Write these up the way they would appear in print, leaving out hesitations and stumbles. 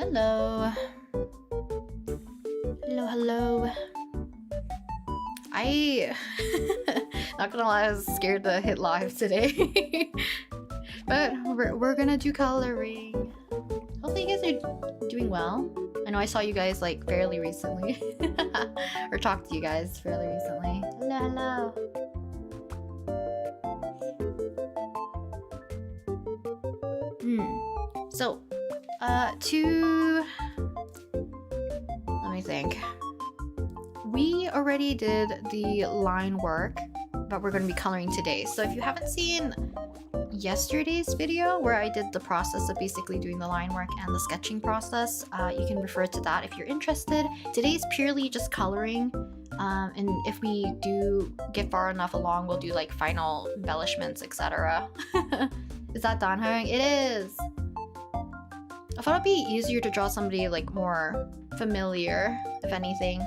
Hello. Hello, hello. Not gonna lie, I was scared to hit live today. But we're gonna do coloring. Hopefully you guys are doing well. I know I saw you guys like fairly recently. Or talked to you guys fairly recently. Hello, hello. So, let me think. We already did the line work, but we're going to be coloring today. So if you haven't seen yesterday's video where I did the process of basically doing the line work and the sketching process, you can refer to that if you're interested. Today's purely just coloring, and if we do get far enough along, we'll do like final embellishments, etc. Is that Dan Heng? It is! I thought it'd be easier to draw somebody like more familiar, if anything.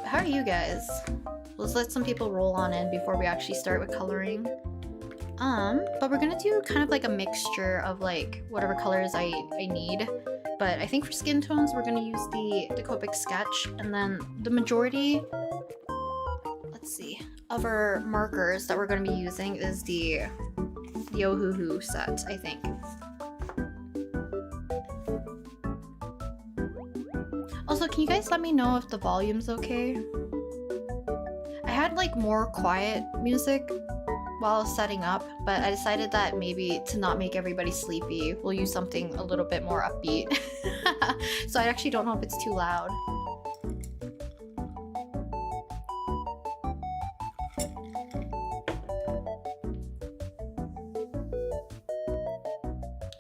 How are you guys? Let's let some people roll on in before we actually start with coloring. But we're gonna do kind of like a mixture of like whatever colors I need. But I think for skin tones we're gonna use the Copic sketch, and then the majority, let's see, of our markers that we're gonna be using is the Ohuhu set, I think. Also, can you guys let me know if the volume's okay? I had like more quiet music while setting up, but I decided that maybe to not make everybody sleepy, we'll use something a little bit more upbeat. So I actually don't know if it's too loud.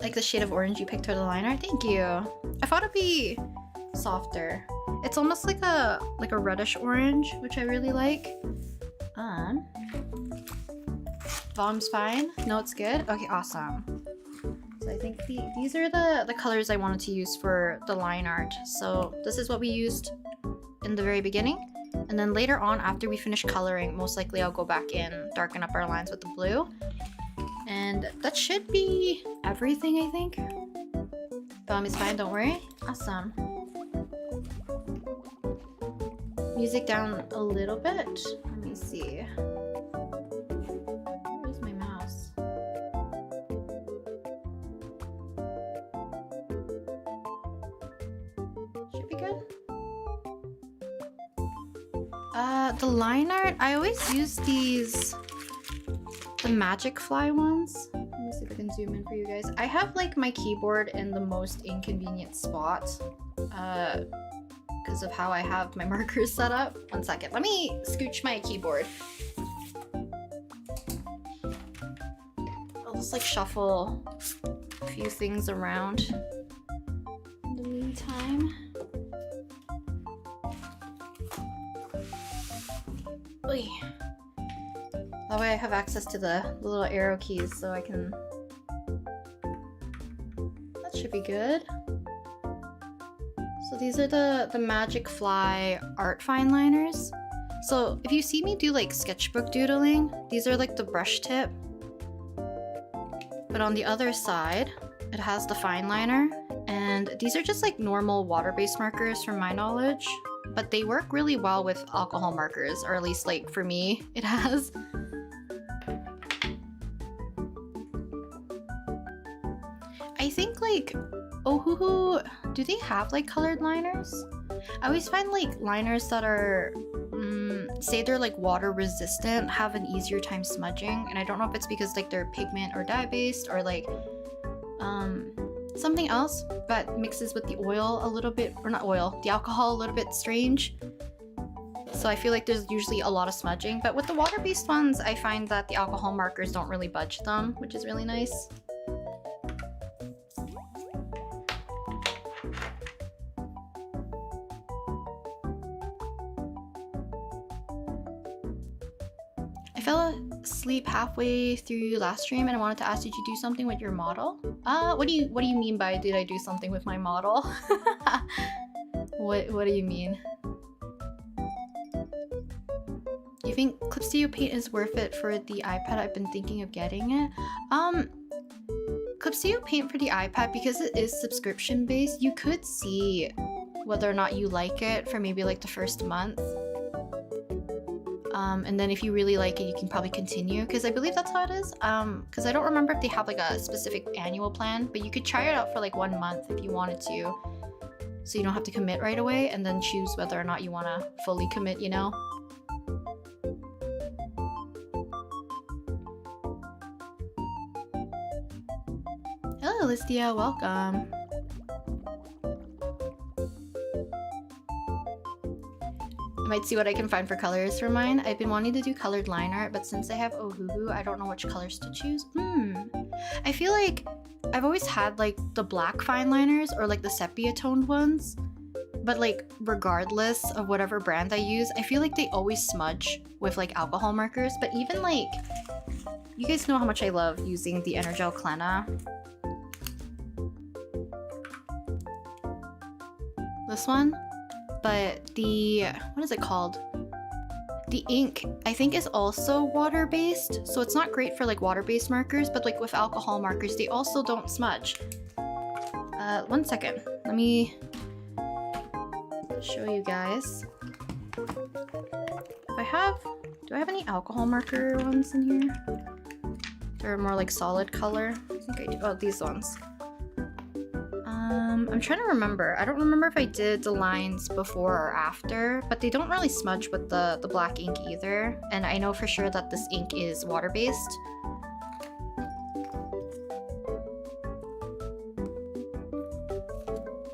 Like the shade of orange you picked for the liner? Thank you. I thought it'd be softer. It's almost like a reddish orange, which I really like. Volume's fine? No, it's good? Okay, awesome. So I think these are the colors I wanted to use for the line art. So this is what we used in the very beginning. And then later on, after we finish coloring, most likely I'll go back in, darken up our lines with the blue. And that should be everything, I think. Volume is fine, don't worry. Awesome. Music down a little bit. Let me see. Where's my mouse? Should be good. The line art, I always use these, the Magicfly ones. Let me see if I can zoom in for you guys. I have like my keyboard in the most inconvenient spot. Because of how I have my markers set up. One second, let me scooch my keyboard. I'll just like shuffle a few things around in the meantime. Oy. That way I have access to the little arrow keys so I can... That should be good. So these are the Magicfly art fine liners. So if you see me do like sketchbook doodling, these are like the brush tip. But on the other side, it has the fine liner. And these are just like normal water-based markers from my knowledge. But they work really well with alcohol markers, or at least like for me, it has. I think like Ohuhu, do they have like colored liners? I always find like liners that are, say they're like water resistant, have an easier time smudging. And I don't know if it's because like they're pigment or dye based or like something else, but mixes with the oil a little bit, or not oil, the alcohol a little bit strange. So I feel like there's usually a lot of smudging, but with the water-based ones, I find that the alcohol markers don't really budge them, which is really nice. I fell asleep halfway through last stream and I wanted to ask you to do something with your model. What do you mean by did I do something with my model? What do you mean? you think Clip Studio Paint is worth it for the iPad? I've been thinking of getting it. Clip Studio Paint for the iPad, because it is subscription based, you could see whether or not you like it for maybe like the first month. And then if you really like it, you can probably continue, because I believe that's how it is. Because I don't remember if they have like a specific annual plan, but you could try it out for like 1 month if you wanted to. So you don't have to commit right away, and then choose whether or not you want to fully commit, you know? Hello, Listia, welcome. I might see what I can find for colors for mine. I've been wanting to do colored line art, but since I have Ohuhu, I don't know which colors to choose. I feel like I've always had like the black fine liners or like the sepia toned ones, but like regardless of whatever brand I use, I feel like they always smudge with like alcohol markers. But even like, you guys know how much I love using the Energel Clenna. This one. But the, what is it called? The ink, I think, is also water-based, so it's not great for like water-based markers, but like with alcohol markers, they also don't smudge. 1 second, let me show you guys. Do I have any alcohol marker ones in here? They're more like solid color. I think I do. Oh, these ones. I'm trying to remember. I don't remember if I did the lines before or after, but they don't really smudge with the black ink either. And I know for sure that this ink is water-based.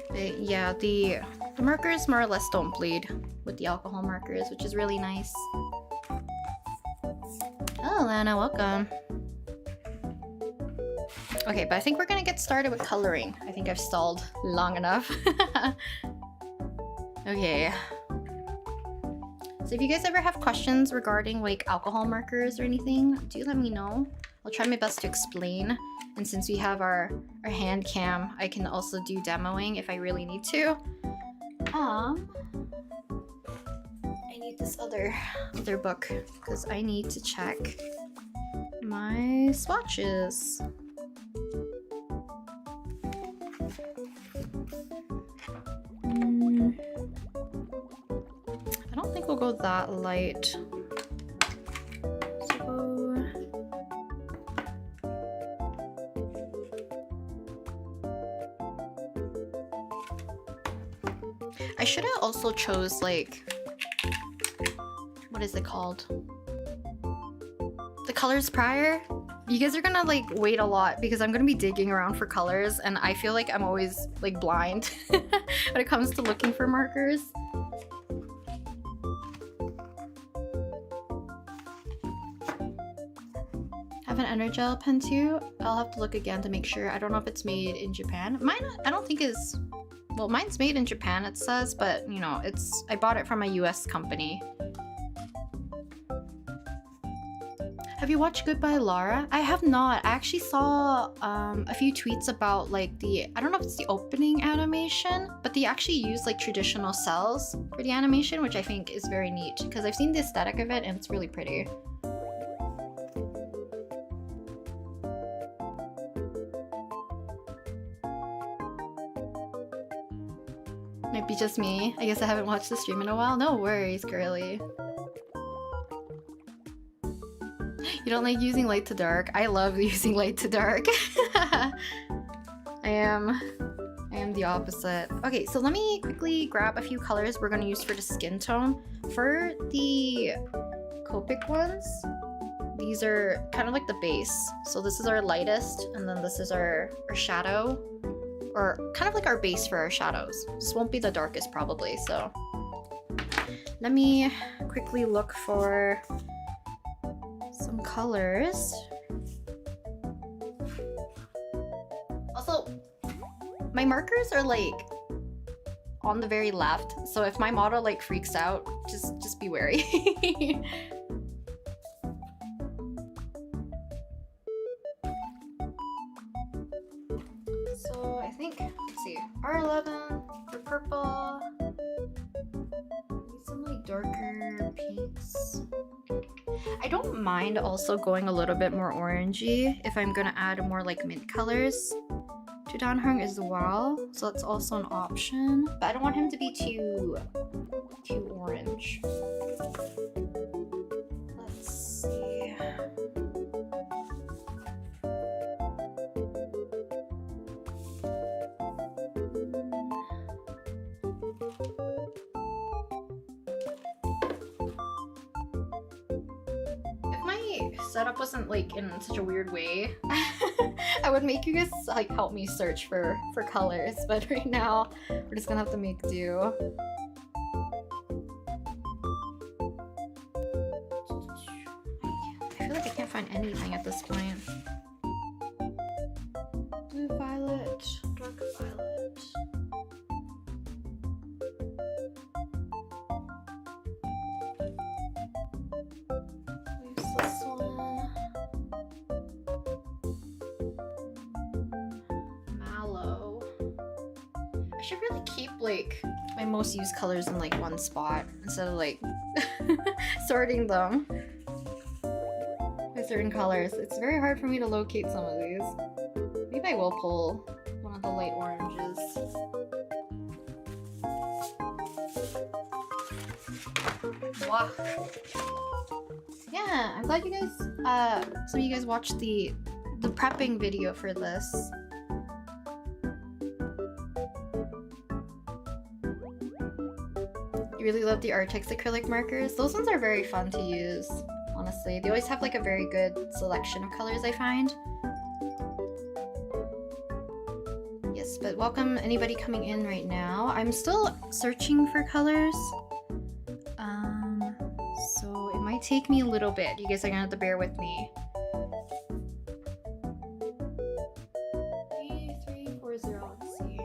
But yeah, the markers more or less don't bleed with the alcohol markers, which is really nice. Oh, Lana, welcome. Okay, but I think we're gonna get started with coloring. I think I've stalled long enough. Okay. So if you guys ever have questions regarding like alcohol markers or anything, do let me know. I'll try my best to explain. And since we have our hand cam, I can also do demoing if I really need to. I need this other book because I need to check my swatches. I don't think we'll go that light. So I should have also chose like, what is it called? The colors prior. You guys are gonna like wait a lot because I'm gonna be digging around for colors, and I feel like I'm always like blind when it comes to looking for markers. Have an Energel pen too? I'll have to look again to make sure. I don't know if it's made in Japan. Mine, I don't think is, well, mine's made in Japan, it says, but you know, I bought it from a US company. Have you watched Goodbye Laura? I have not. I actually saw a few tweets about like I don't know if it's the opening animation, but they actually use like traditional cells for the animation, which I think is very neat because I've seen the aesthetic of it and it's really pretty. Might be just me. I guess I haven't watched the stream in a while. No worries, girly. You don't like using light to dark? I love using light to dark. I am the opposite. Okay, so let me quickly grab a few colors we're going to use for the skin tone. For the Copic ones, these are kind of like the base. So this is our lightest, and then this is our shadow, or kind of like our base for our shadows. This won't be the darkest probably, so let me quickly look for some colors. Also, my markers are like on the very left, so if my model like freaks out, just be wary. So I think, let's see, R11 for purple. Need some like darker pinks. I don't mind also going a little bit more orangey if I'm gonna add more like mint colors to Dan Heng as well. So that's also an option. But I don't want him to be too orange. Let's see. Setup wasn't like in such a weird way, I would make you guys like help me search for colors, but right now we're just gonna have to make do. I feel like I can't find anything at this point. Blue violet, dark violet. I should really keep like my most used colors in like one spot instead of like sorting them by certain colors. It's very hard for me to locate some of these. Maybe I will pull one of the light oranges. Wow. Yeah, I'm glad you guys some of you guys watched the prepping video for this. You really love the Artex acrylic markers. Those ones are very fun to use, honestly. They always have like a very good selection of colors, I find. Yes, but welcome anybody coming in right now. I'm still searching for colors. So it might take me a little bit. You guys are gonna have to bear with me. 3340, let's see.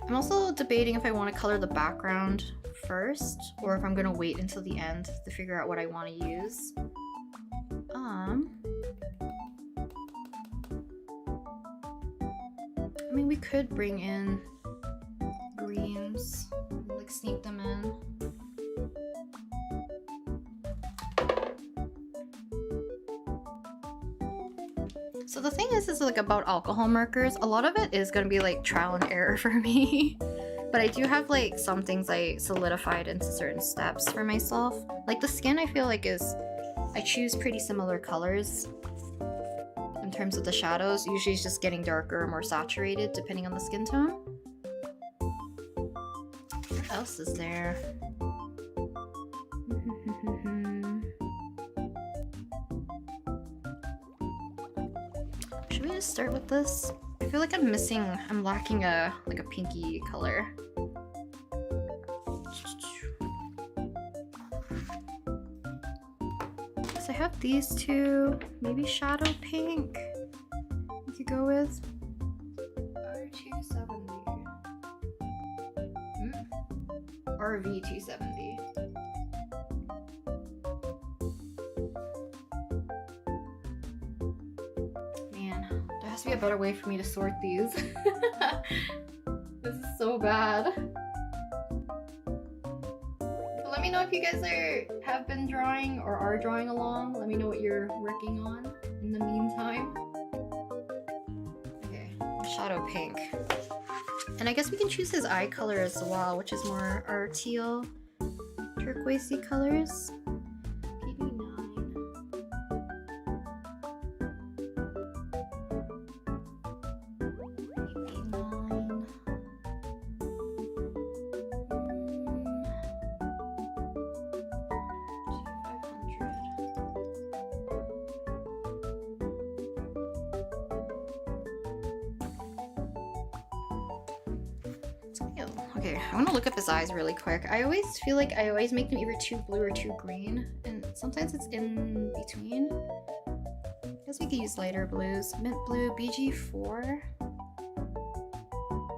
I'm also debating if I want to color the background first or if I'm gonna wait until the end to figure out what I want to use. I mean, we could bring in greens, like sneak them in. So the thing is like about alcohol markers, a lot of it is gonna be like trial and error for me. But I do have like some things I solidified into certain steps for myself. Like the skin, I feel like I choose pretty similar colors in terms of the shadows. Usually it's just getting darker or more saturated depending on the skin tone. What else is there? Should we just start with this? I feel like I'm lacking a pinky color. So I have these two, maybe shadow pink we could go with. R270. RV270. There has to be a better way for me to sort these. This is so bad. So let me know if you guys have been drawing or are drawing along. Let me know what you're working on in the meantime. Okay, shadow pink. And I guess we can choose his eye color as well, which is more our teal turquoisey colors. Okay, I want to look up his eyes really quick. I always feel like I always make them either too blue or too green, and sometimes it's in between. I guess we could use lighter blues. Mint blue, BG4,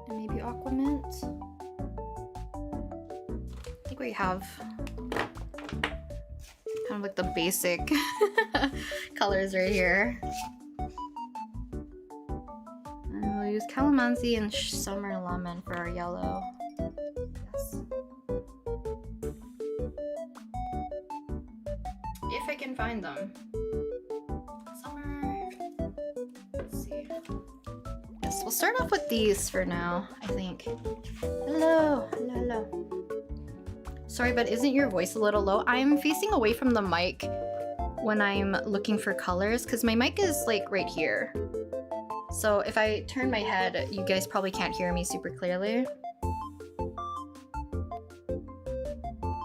and maybe aqua mint. I think we have kind of like the basic colors right here. And we'll use calamansi and summer lemon for our yellow. Yes. find them. Summer. Let's see. Yes, we'll start off with these for now, I think. Hello, hello, hello. Sorry, but isn't your voice a little low? I'm facing away from the mic when I'm looking for colors because my mic is like right here. So if I turn my head, you guys probably can't hear me super clearly.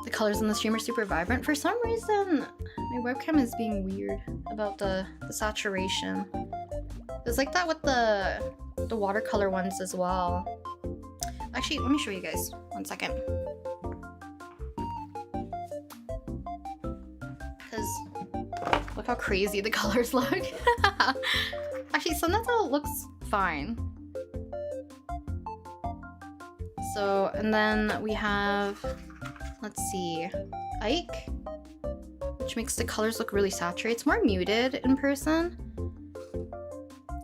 The colors in the stream are super vibrant. For some reason, my webcam is being weird about the saturation. It's like that with the watercolor ones as well. Actually, let me show you guys. 1 second. Because look how crazy the colors look. Actually, sometimes it looks fine. So, and then we have, let's see, Ike, which makes the colors look really saturated. It's more muted in person.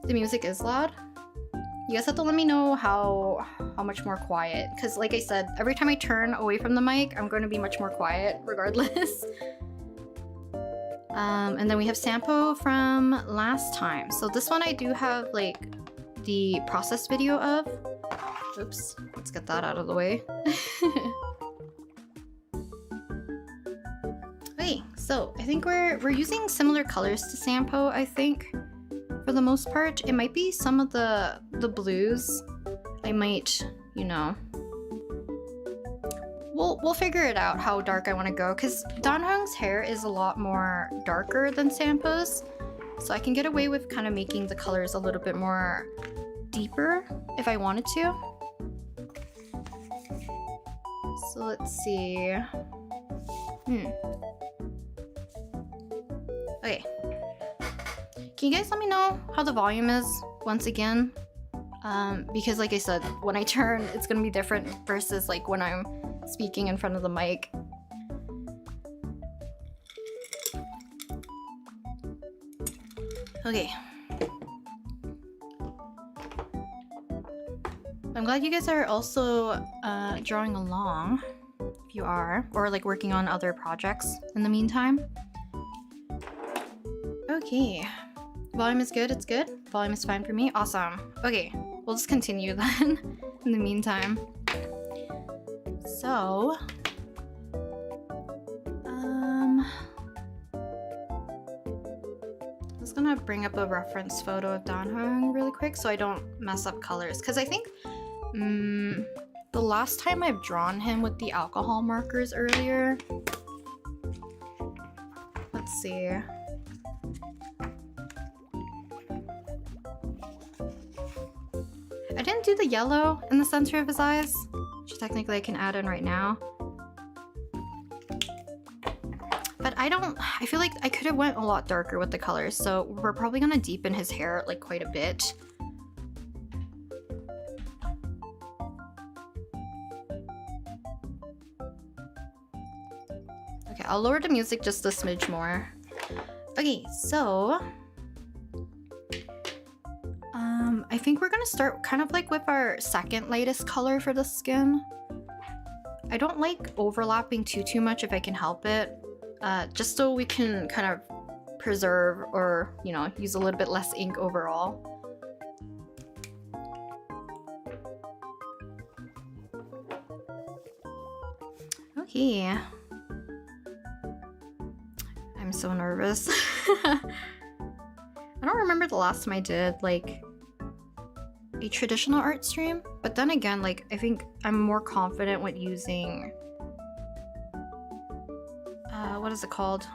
The music is loud. You guys have to let me know how much more quiet, because like I said, every time I turn away from the mic, I'm going to be much more quiet regardless. And then we have Sampo from last time. So this one I do have like the process video of. Oops, let's get that out of the way. Okay, so I think we're using similar colors to Sampo, I think. For the most part, it might be some of the blues. I might, you know, we'll figure it out how dark I want to go, because Dan Heng's hair is a lot more darker than Sampo's, so I can get away with kind of making the colors a little bit more deeper if I wanted to. So let's see. Okay. Can you guys let me know how the volume is once again? Because like I said, when I turn, it's gonna be different versus like when I'm speaking in front of the mic. Okay. I'm glad you guys are also drawing along, if you are, or like working on other projects in the meantime. Okay. Volume is good, it's good. Volume is fine for me. Awesome. Okay, we'll just continue then in the meantime. So, I'm just gonna bring up a reference photo of Dan Heng really quick so I don't mess up colors. Because I think the last time I've drawn him with the alcohol markers earlier. Let's see. I didn't do the yellow in the center of his eyes, which technically I can add in right now. But I feel like I could have went a lot darker with the colors, so we're probably gonna deepen his hair like quite a bit. Okay, I'll lower the music just a smidge more. Okay, so I think we're gonna start kind of like with our second lightest color for the skin. I don't like overlapping too much if I can help it, just so we can kind of preserve or, you know, use a little bit less ink overall. Okay. I'm so nervous. I don't remember the last time I did like a traditional art stream, but then again, like I think I'm more confident with using what is it called?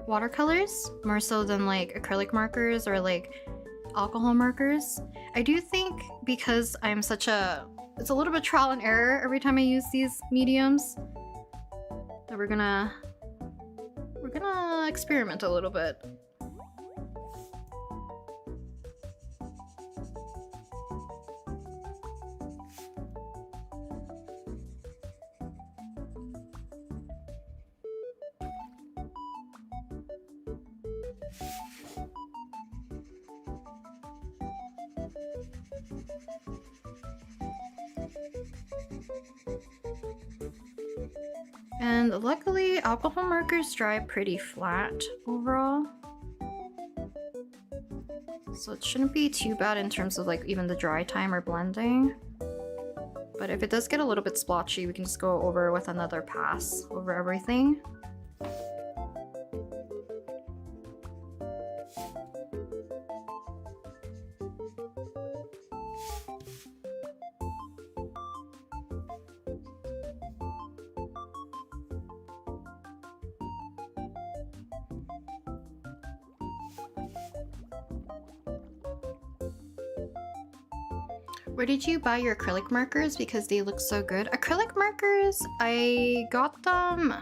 Watercolors, more so than like acrylic markers or like alcohol markers. I do think because I'm such a, it's a little bit trial and error every time I use these mediums, that we're gonna experiment a little bit. And luckily, alcohol markers dry pretty flat overall. So it shouldn't be too bad in terms of like even the dry time or blending. But if it does get a little bit splotchy, we can just go over with another pass over everything. Where did you buy your acrylic markers? Because they look so good. Acrylic markers, I got them.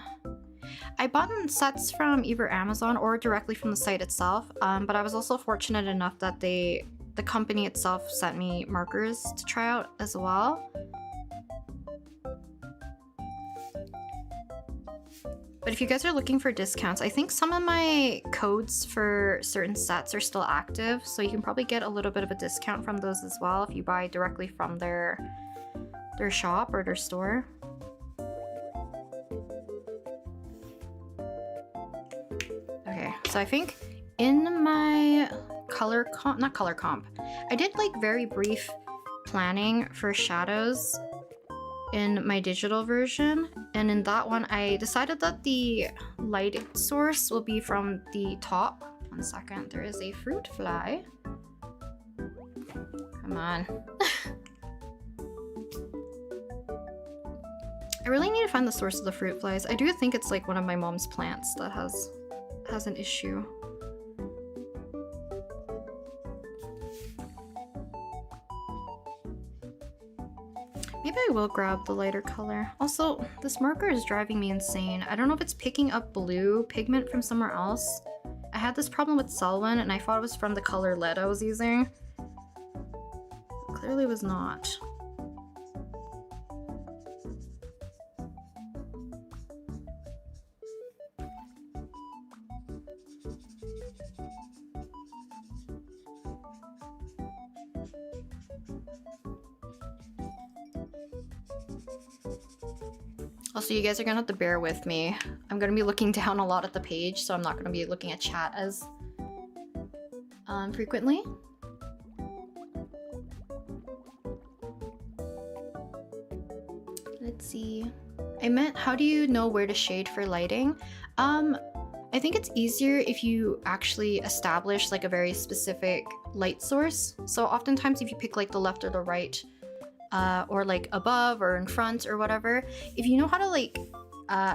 I bought sets from either Amazon or directly from the site itself. But I was also fortunate enough that the company itself sent me markers to try out as well. But if you guys are looking for discounts, I think some of my codes for certain sets are still active, so you can probably get a little bit of a discount from those as well if you buy directly from their shop or their store. Okay, so I think in my not color comp, I did like very brief planning for shadows in my digital version, and in that one I decided that the light source will be from the top. 1 second, there is a fruit fly. Come on. I really need to find the source of the fruit flies. I do think it's like one of my mom's plants that has an issue. Maybe I will grab the lighter color. Also, this marker is driving me insane. I don't know if it's picking up blue pigment from somewhere else. I had this problem with Selwyn and I thought it was from the color lead I was using. It clearly was not. Also, you guys are gonna have to bear with me. I'm gonna be looking down a lot at the page, so I'm not gonna be looking at chat as frequently. Let's see. I meant, how do you know where to shade for lighting? I think it's easier if you actually establish like a very specific light source. So oftentimes if you pick like the left or the right, or like above or in front or whatever, if you know how to like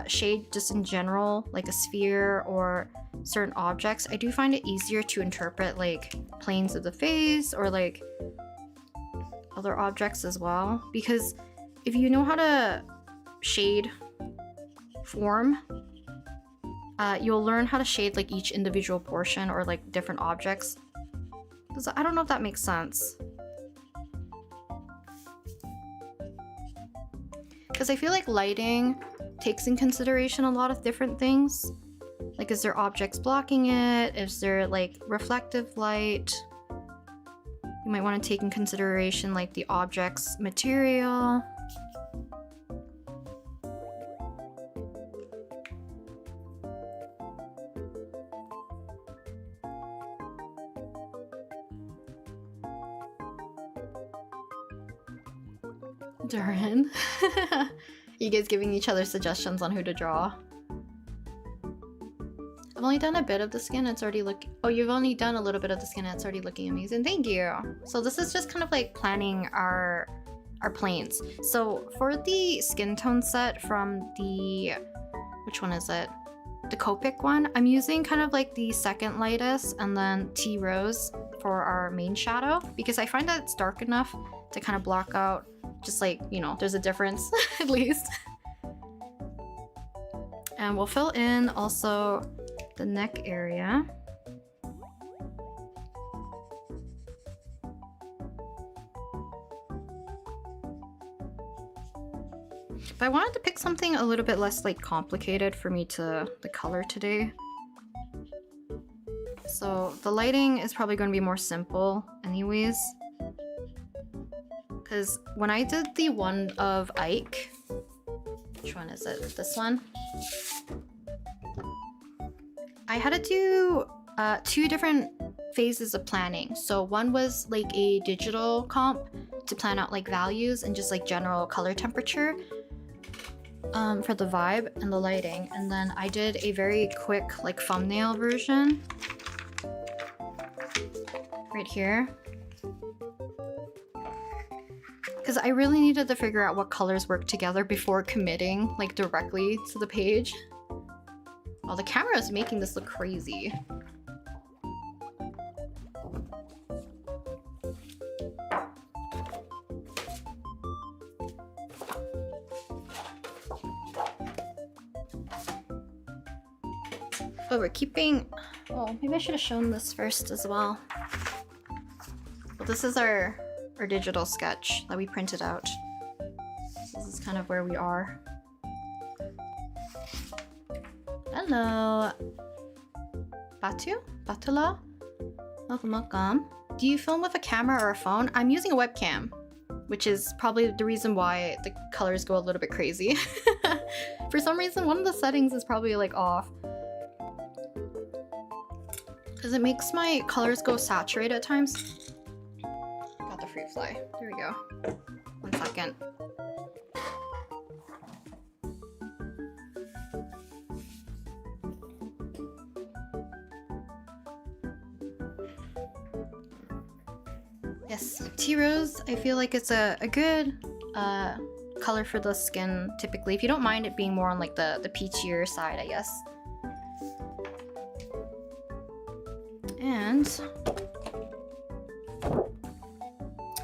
shade just in general, like a sphere or certain objects, I do find it easier to interpret like planes of the face or like other objects as well. Because if you know how to shade form, you'll learn how to shade like each individual portion or like different objects. I don't know if that makes sense. Because I feel like lighting takes in consideration a lot of different things. Like, is there objects blocking it? Is there like reflective light? You might want to take in consideration like the object's material. Durin. You guys giving each other suggestions on who to draw? I've only done a bit of the skin, it's already looking— oh, you've only done a little bit of the skin and it's already looking amazing. Thank you. So this is just kind of like planning our planes. So for the skin tone set from the— which one is it? The Copic one, I'm using kind of like the second lightest and then Tea Rose for our main shadow, because I find that it's dark enough to kind of block out, just like, you know, there's a difference at least. And we'll fill in also the neck area. But I wanted to pick something a little bit less like complicated for me to the color today. So the lighting is probably going to be more simple anyways. Because when I did the one of Ike, Which one is it? This one? I had to do 2 different phases of planning. So one was like a digital comp to plan out like values and just like general color temperature for the vibe and the lighting. And then I did a very quick like thumbnail version right here. Because I really needed to figure out what colors work together before committing like directly to the page. Oh, the camera is making this look crazy. Oh, we're keeping... Oh, maybe I should have shown this first as well. Well, this is our digital sketch that we printed out. This is kind of where we are. Hello. Batula? Welcome. Do you film with a camera or a phone? I'm using a webcam, which is probably the reason why the colors go a little bit crazy. For some reason, one of the settings is probably like off. Because it makes my colors go saturated at times. Got the fruit fly. There we go. 1 second. Yes, tea rose, I feel like it's a good color for the skin typically. If you don't mind it being more on like the peachier side, I guess. And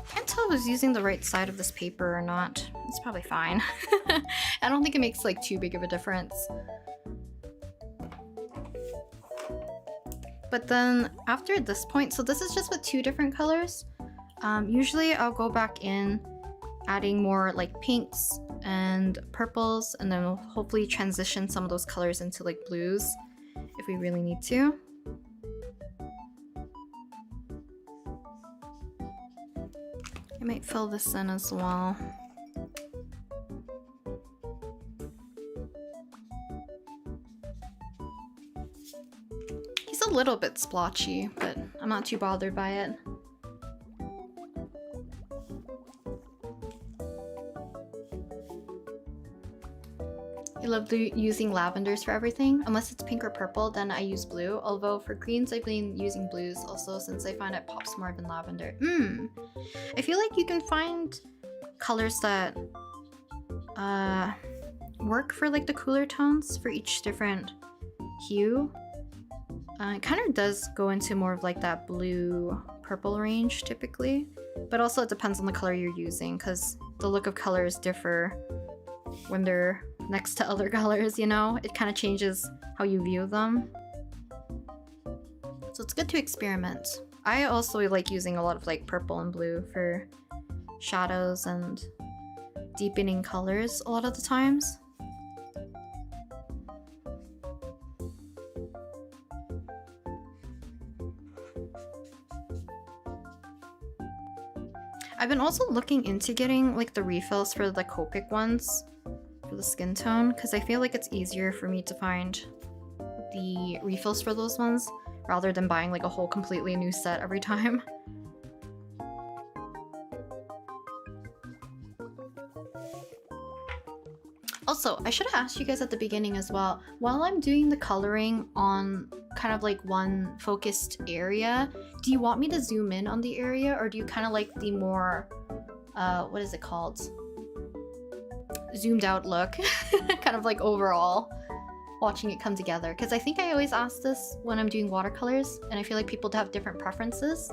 can't tell if I was using the right side of this paper or not. It's probably fine. I don't think it makes like too big of a difference. But then after this point, so this is just with 2 different colors. Usually I'll go back in adding more like pinks and purples, and then we'll hopefully transition some of those colors into like blues if we really need to. I might fill this in as well. He's a little bit splotchy, but I'm not too bothered by it. I love using lavenders for everything. Unless it's pink or purple, then I use blue. Although for greens, I've been using blues also since I find it pops more than lavender. I feel like you can find colors that work for like the cooler tones for each different hue. It kind of does go into more of like that blue purple range typically, but also it depends on the color you're using because the look of colors differ when they're next to other colors, you know? It kind of changes how you view them. So it's good to experiment. I also like using a lot of like purple and blue for shadows and deepening colors a lot of the times. I've been also looking into getting like the refills for the Copic ones for the skin tone because I feel like it's easier for me to find the refills for those ones rather than buying like a whole completely new set every time. Also, I should have asked you guys at the beginning as well, while I'm doing the coloring on kind of like one focused area, do you want me to zoom in on the area or do you kind of like the more, what is it called? Zoomed out look, kind of like overall, watching it come together? Because I think I always ask this when I'm doing watercolors and I feel like people have different preferences.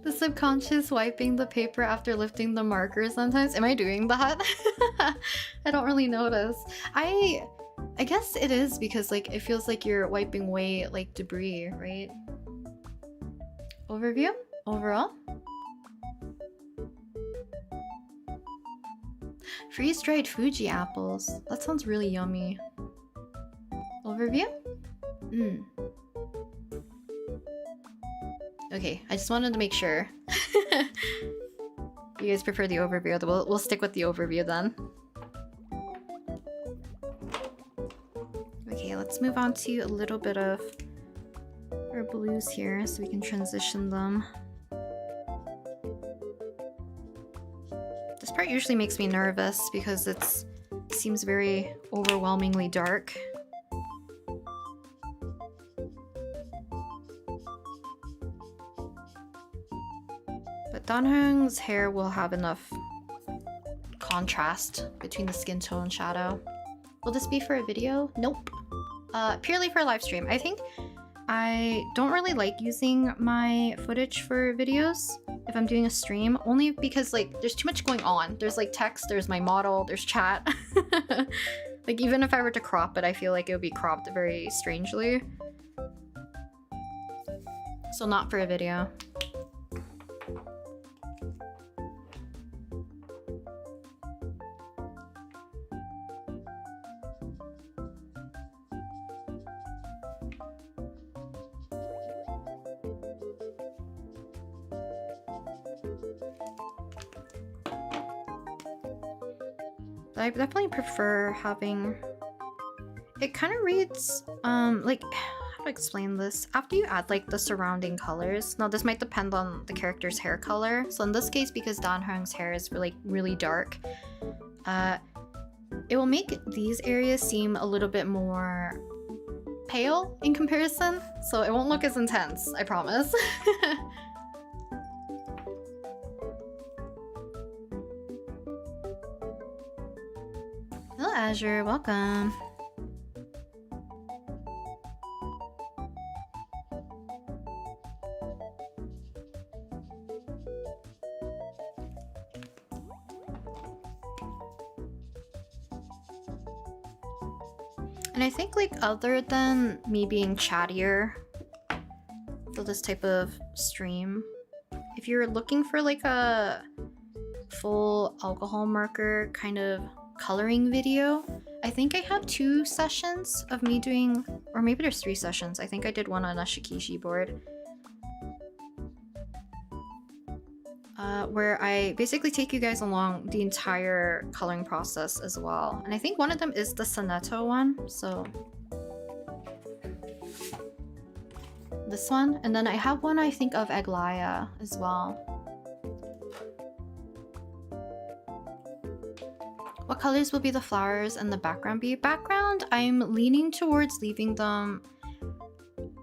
The subconscious wiping the paper after lifting the marker sometimes. Am I doing that? I don't really notice. I guess it is because like it feels like you're wiping away like debris, right? Overview? Overall? Freeze-dried Fuji apples. That sounds really yummy. Overview? Okay, I just wanted to make sure. You guys prefer the overview? We'll stick with the overview then. Okay, let's move on to a little bit of our blues here so we can transition them. This part usually makes me nervous because it seems very overwhelmingly dark. But Dan Heng's hair will have enough contrast between the skin tone shadow. Will this be for a video? Nope. Purely for a live stream. I think I don't really like using my footage for videos if I'm doing a stream, only because like there's too much going on. There's like text, there's my model, there's chat. Like even if I were to crop it, I feel like it would be cropped very strangely. So not for a video. I definitely prefer having it kind of reads like, how to explain this? After you add like the surrounding colors, now this might depend on the character's hair color. So in this case, because Dan Heng's hair is really dark, it will make these areas seem a little bit more pale in comparison, so it won't look as intense, I promise. Hello Azure, welcome. And I think like other than me being chattier for this type of stream, if you're looking for like a full alcohol marker kind of coloring video, I think I have 2 sessions of me doing, or maybe there's 3 sessions. I think I did one on a Shikishi board. Where I basically take you guys along the entire coloring process as well. And I think one of them is the Soneto one, so this one. And then I have one I think of Aglaya as well. What colors will be the flowers and the background be? Background, I'm leaning towards leaving them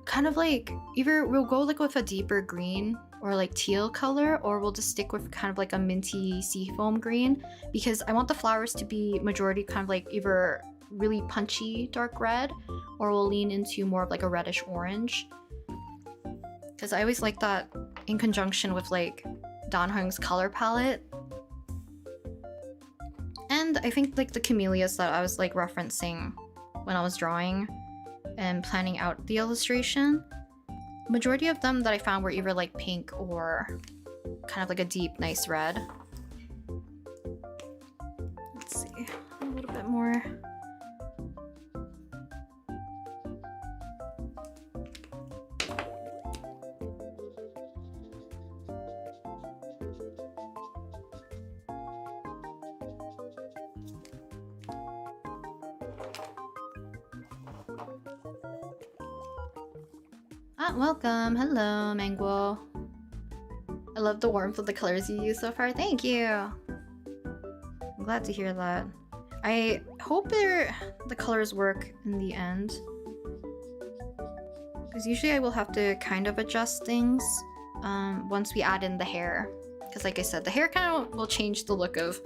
kind of like, either we'll go like with a deeper green or like teal color, or we'll just stick with kind of like a minty seafoam green, because I want the flowers to be majority kind of like either really punchy dark red, or we'll lean into more of like a reddish orange, because I always like that in conjunction with like Dan Heng's color palette. And I think like the camellias that I was like referencing when I was drawing and planning out the illustration, majority of them that I found were either like pink or kind of like a deep nice red. Let's see, a little bit more. Welcome. Hello, Manguo. I love the warmth of the colors you use so far. Thank you. I'm glad to hear that. I hope the colors work in the end, because usually I will have to kind of adjust things once we add in the hair. Because like I said, the hair kind of will change the look of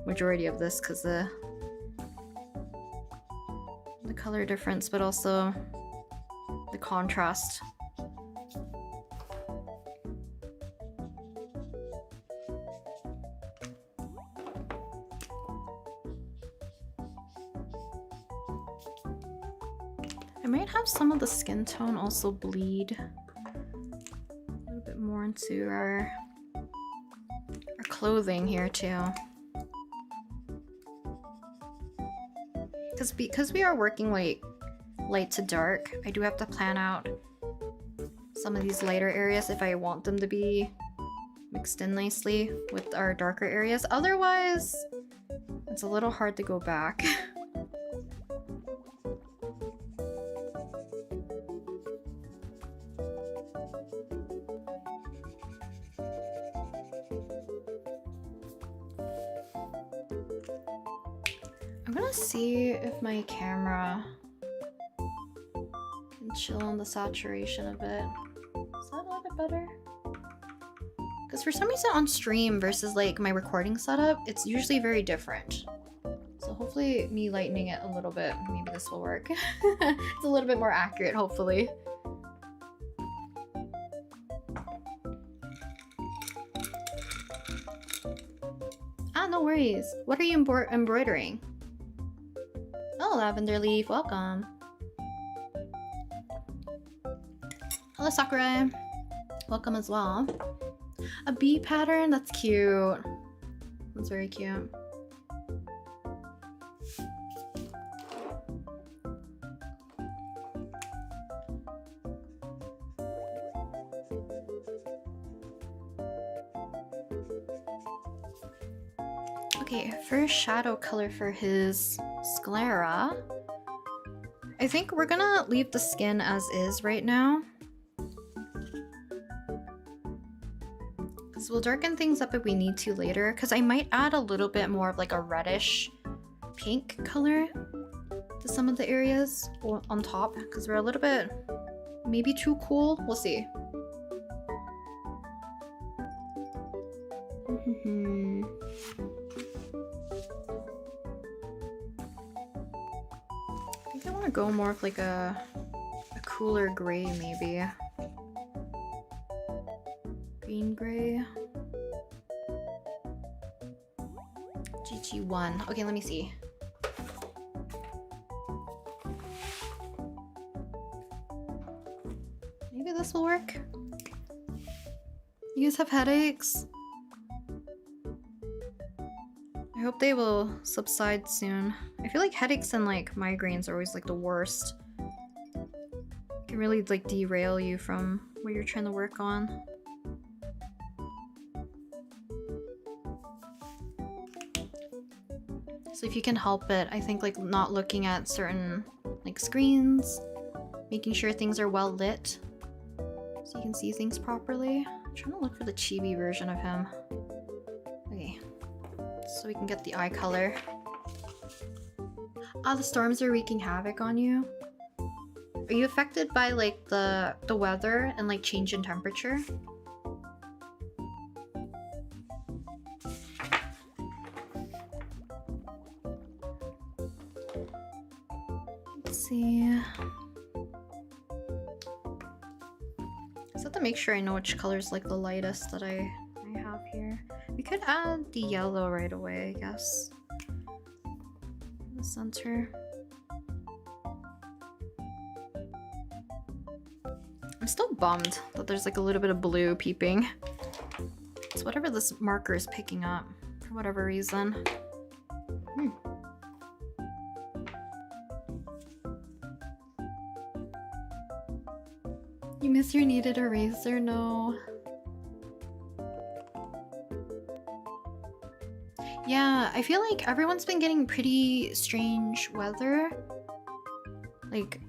majority of this because the color difference, but also the contrast. I might have some of the skin tone also bleed a little bit more into our clothing here too. Because we are working like light to dark, I do have to plan out some of these lighter areas if I want them to be mixed in nicely with our darker areas. Otherwise, it's a little hard to go back. I'm gonna see if my camera can chill on the saturation a bit. Is that a little bit better? Because for some reason on stream versus like my recording setup, it's usually very different. So hopefully me lightening it a little bit, maybe this will work. It's a little bit more accurate, hopefully. Ah, no worries. What are you embroidering? Oh, Lavender Leaf, welcome. Hello, Sakurai. Welcome as well. A bee pattern? That's cute. That's very cute. Okay, first shadow color for his sclera. I think we're gonna leave the skin as is right now. We'll darken things up if we need to later, because I might add a little bit more of like a reddish pink color to some of the areas on top, because we're a little bit maybe too cool. We'll see. I think I want to go more of like a cooler gray maybe. Green gray. GG1. Okay, let me see. Maybe this will work. You guys have headaches? I hope they will subside soon. I feel like headaches and like migraines are always like the worst. It can really like derail you from what you're trying to work on. So if you can help it, I think like not looking at certain like screens, making sure things are well lit so you can see things properly. I'm trying to look for the chibi version of him. Okay, so we can get the eye color. Ah, the storms are wreaking havoc on you. Are you affected by like the weather and like change in temperature? See. I just have to make sure I know which color is like the lightest that I have here. We could add the yellow right away, I guess. In the center. I'm still bummed that there's like a little bit of blue peeping. It's whatever this marker is picking up for whatever reason. You miss your kneaded eraser? No. Yeah, I feel like everyone's been getting pretty strange weather. Like,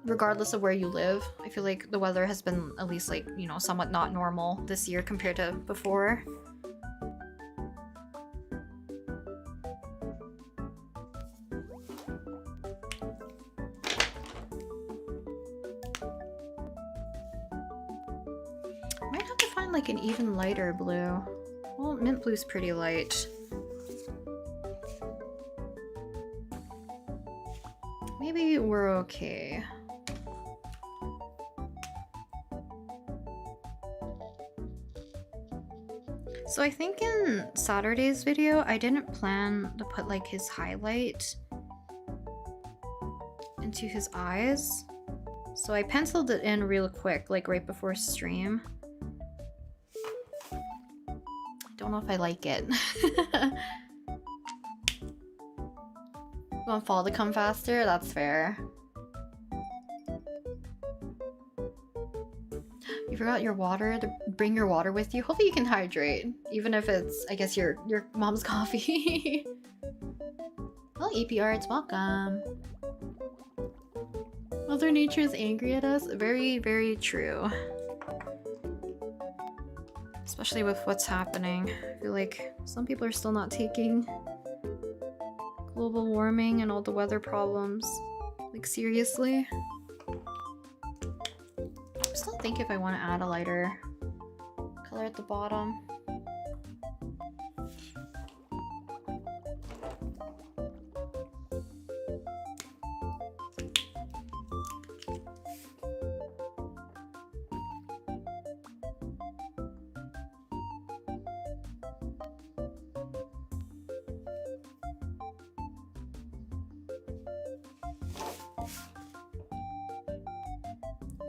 regardless of where you live, I feel like the weather has been at least like, you know, somewhat not normal this year compared to before. Like an even lighter blue. Well, mint blue's pretty light. Maybe we're okay. So I think in Saturday's video, I didn't plan to put like his highlight into his eyes. So I penciled it in real quick, like right before stream. Don't know if I like it. Want fall to come faster? That's fair. You forgot your water to bring your water with you. Hopefully you can hydrate, even if it's, I guess, your mom's coffee. Well, APR, it's welcome. Mother Nature is angry at us. Very, very true. Especially with what's happening. I feel like some people are still not taking global warming and all the weather problems like seriously. I'm still thinking if I want to add a lighter color at the bottom.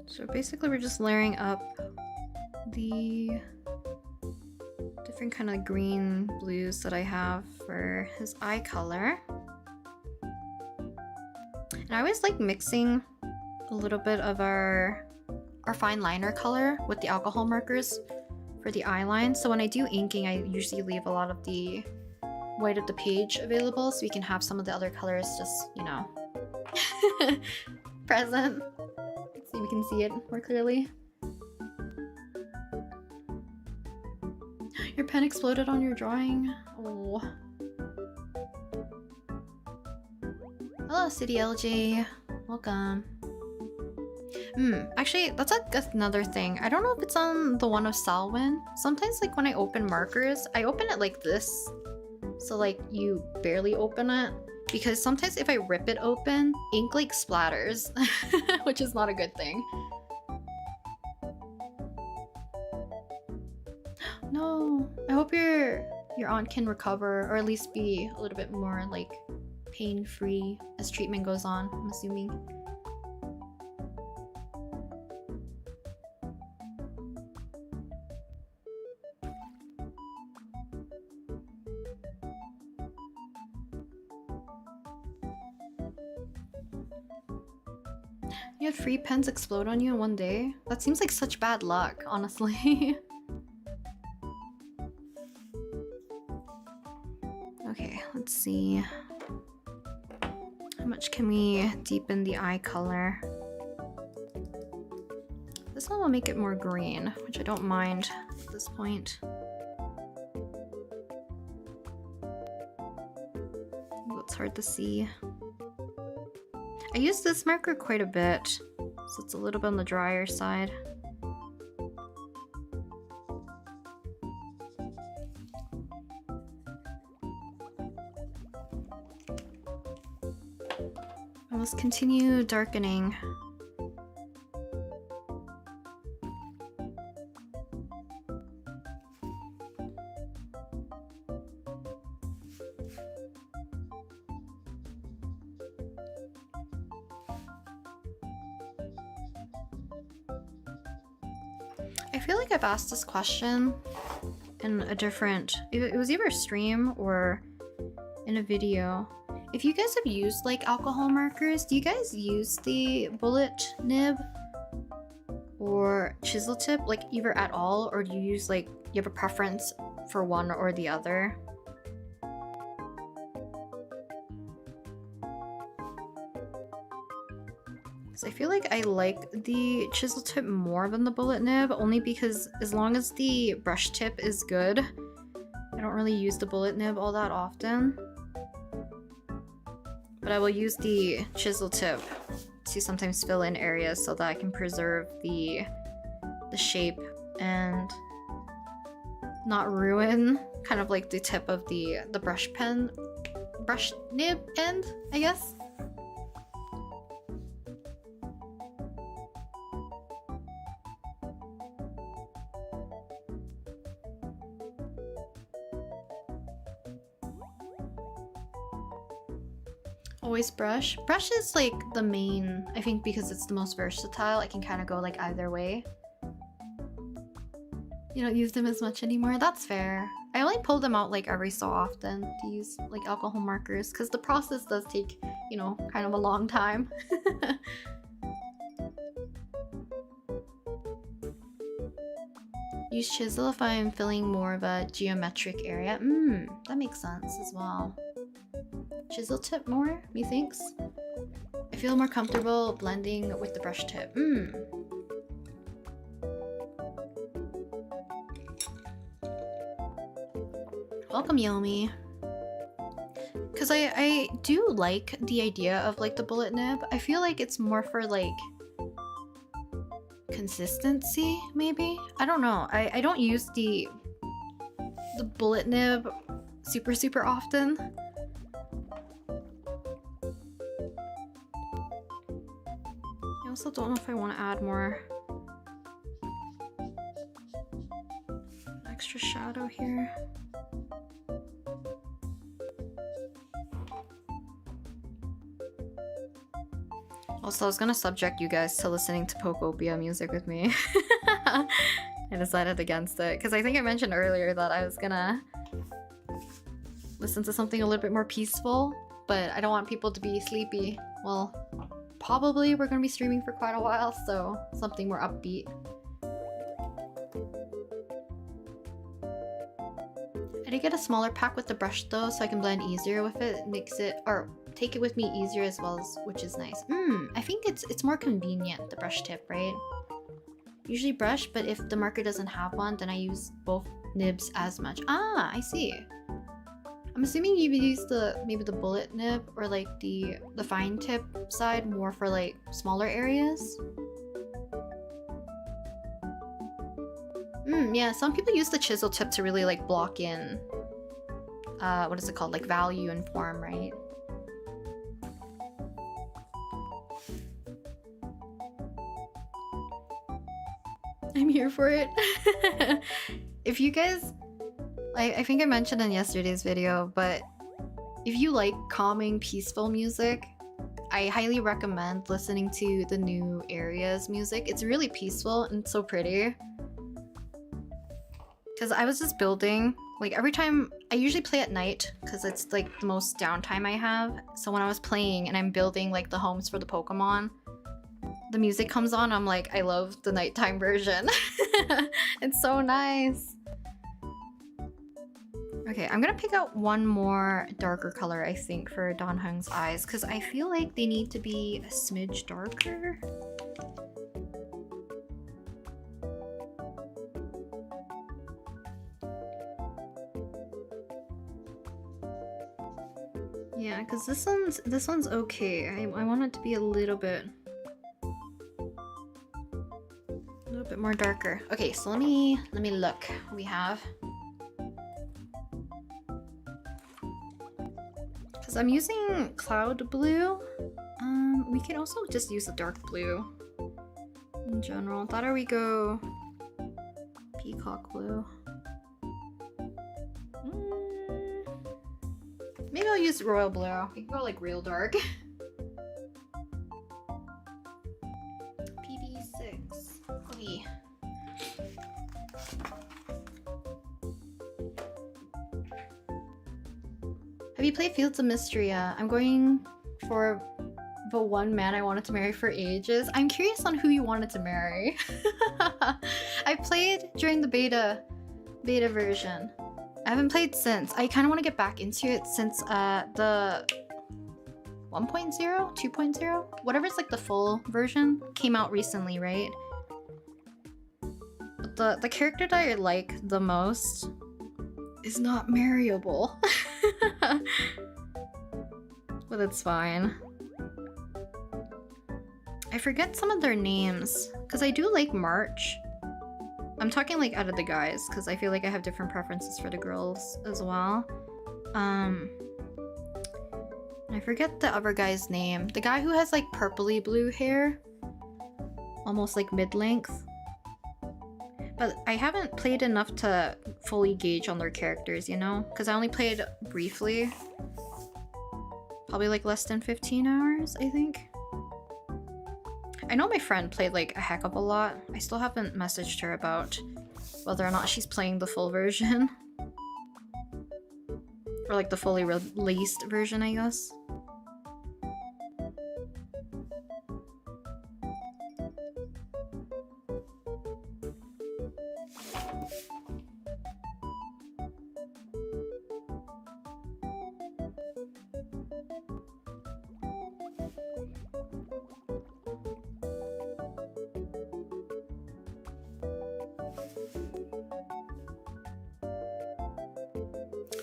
So basically we're just layering up the different kind of green blues that I have for his eye color. And I always like mixing a little bit of our fine liner color with the alcohol markers for the eye line. So when I do inking, I usually leave a lot of the white of the page available so we can have some of the other colors just, you know, present. So we can see it more clearly. Your pen exploded on your drawing. Oh. Hello, City LJ. Welcome. Actually, that's another thing. I don't know if it's on the one of Salwyn. Sometimes, like, when I open markers, I open it like this. So, like, you barely open it. Because sometimes if I rip it open, ink like splatters, which is not a good thing. No, I hope your aunt can recover, or at least be a little bit more like pain-free as treatment goes on, I'm assuming. You had 3 pens explode on you in one day? That seems like such bad luck, honestly. Okay, let's see. How much can we deepen the eye color? This one will make it more green, which I don't mind at this point. Ooh, it's hard to see. I use this marker quite a bit, so it's a little bit on the drier side. I must continue darkening. I feel like I've asked this question in a different, it was either a stream or in a video. If you guys have used like alcohol markers, do you guys use the bullet nib or chisel tip like either at all, or do you use like, you have a preference for one or the other? So I feel like I like the chisel tip more than the bullet nib, only because as long as the brush tip is good, I don't really use the bullet nib all that often. But I will use the chisel tip to sometimes fill in areas so that I can preserve the shape and not ruin kind of like the tip of the brush nib end, I guess. Always brush. Brush is like the main, I think, because it's the most versatile. I can kind of go like either way. You don't use them as much anymore. That's fair. I only pull them out like every so often to use like alcohol markers because the process does take, you know, kind of a long time. use chisel if I'm filling more of a geometric area. That makes sense as well. Chisel tip more, methinks? I feel more comfortable blending with the brush tip. Welcome, Yomi. Because I do like the idea of like the bullet nib. I feel like it's more for like consistency, maybe? I don't know. I don't use the bullet nib super often. I also don't know if I want to add more extra shadow here. Also, I was gonna subject you guys to listening to Pokopia music with me. I decided against it because I think I mentioned earlier that I was gonna listen to something a little bit more peaceful, but I don't want people to be sleepy. Well, probably we're gonna be streaming for quite a while, so something more upbeat. I did get a smaller pack with the brush though, so I can blend easier with it. It makes it, or take it with me easier as well, which is nice. I think it's more convenient, the brush tip, right? Usually brush, but if the marker doesn't have one, then I use both nibs as much. Ah, I see. I'm assuming you use maybe the bullet nib or like the fine tip side more for like smaller areas. Yeah, some people use the chisel tip to really like block in what is it called? Like value and form, right? I'm here for it. If you guys, I think I mentioned in yesterday's video, but if you like calming, peaceful music, I highly recommend listening to the new Area's music. It's really peaceful and so pretty. Because I was just building, like every time, I usually play at night because it's like the most downtime I have. So when I was playing and I'm building like the homes for the Pokemon, the music comes on, I'm like, I love the nighttime version. It's so nice. Okay, I'm gonna pick out one more darker color, I think, for Dan Heng's eyes, because I feel like they need to be a smidge darker. Yeah, because this one's okay. I want it to be a little bit more darker. Okay, so let me look what we have. Because I'm using cloud blue. We can also just use the dark blue in general. Thought we go peacock blue. Maybe I'll use royal blue. We can go like real dark. PB6. Okay. Have you played Fields of Mystery? I'm going for the one man I wanted to marry for ages. I'm curious on who you wanted to marry. I played during the beta version. I haven't played since. I kind of want to get back into it since the 1.0, 2.0, whatever's like the full version came out recently, right? But the character that I like the most is not marryable. But it's fine. I forget some of their names because I do like March. I'm talking like out of the guys because I feel like I have different preferences for the girls as well. I forget the other guy's name. The guy who has like purpley blue hair, almost like mid-length. But I haven't played enough to fully gauge on their characters, you know? Because I only played briefly. Probably like less than 15 hours, I think. I know my friend played like a heck of a lot. I still haven't messaged her about whether or not she's playing the full version. Or like the fully released version, I guess.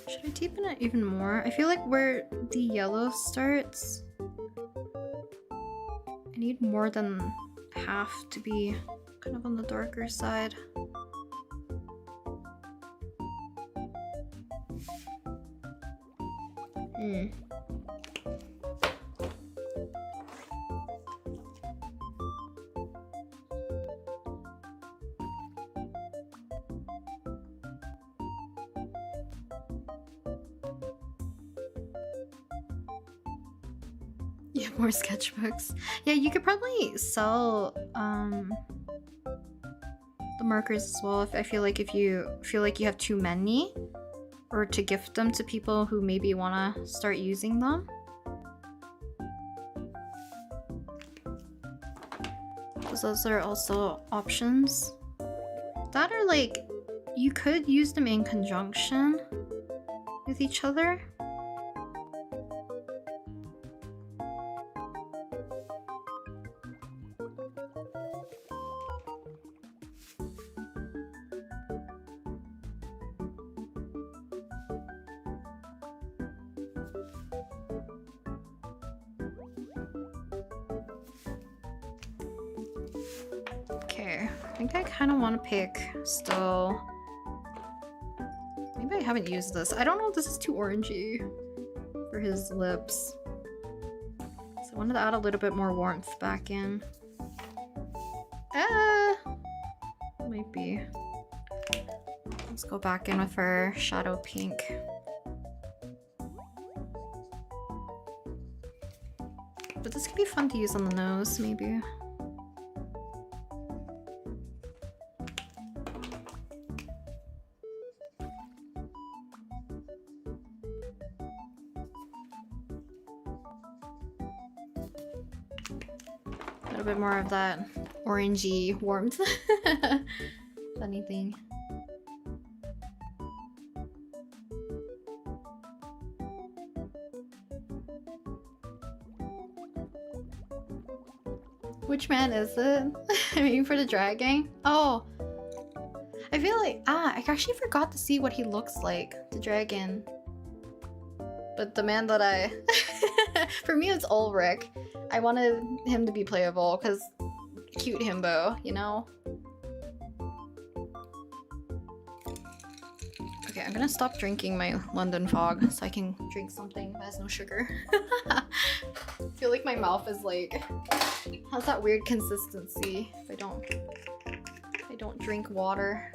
Should I deepen it even more? I feel like where the yellow starts, I need more than half to be kind of on the darker side. Yeah, more sketchbooks. Yeah, you could probably sell the markers as well. If I feel like if you feel like you have too many, or to gift them to people who maybe want to start using them. Because those are also options. That are like, you could use them in conjunction with each other. Okay, I think I kind of want to pick still. Maybe I haven't used this. I don't know if this is too orangey for his lips. So I wanted to add a little bit more warmth back in. Might be. Let's go back in with our shadow pink. But this could be fun to use on the nose, maybe. A little bit more of that orangey warmth. Funny thing. Which man is it? Maybe for the dragon? Oh, I feel like I actually forgot to see what he looks like, the dragon. But the man that I for me it's Ulrich. I wanted him to be playable because cute himbo, you know? Okay, I'm gonna stop drinking my London Fog so I can drink something that has no sugar. I feel like my mouth is like, has that weird consistency if I don't drink water.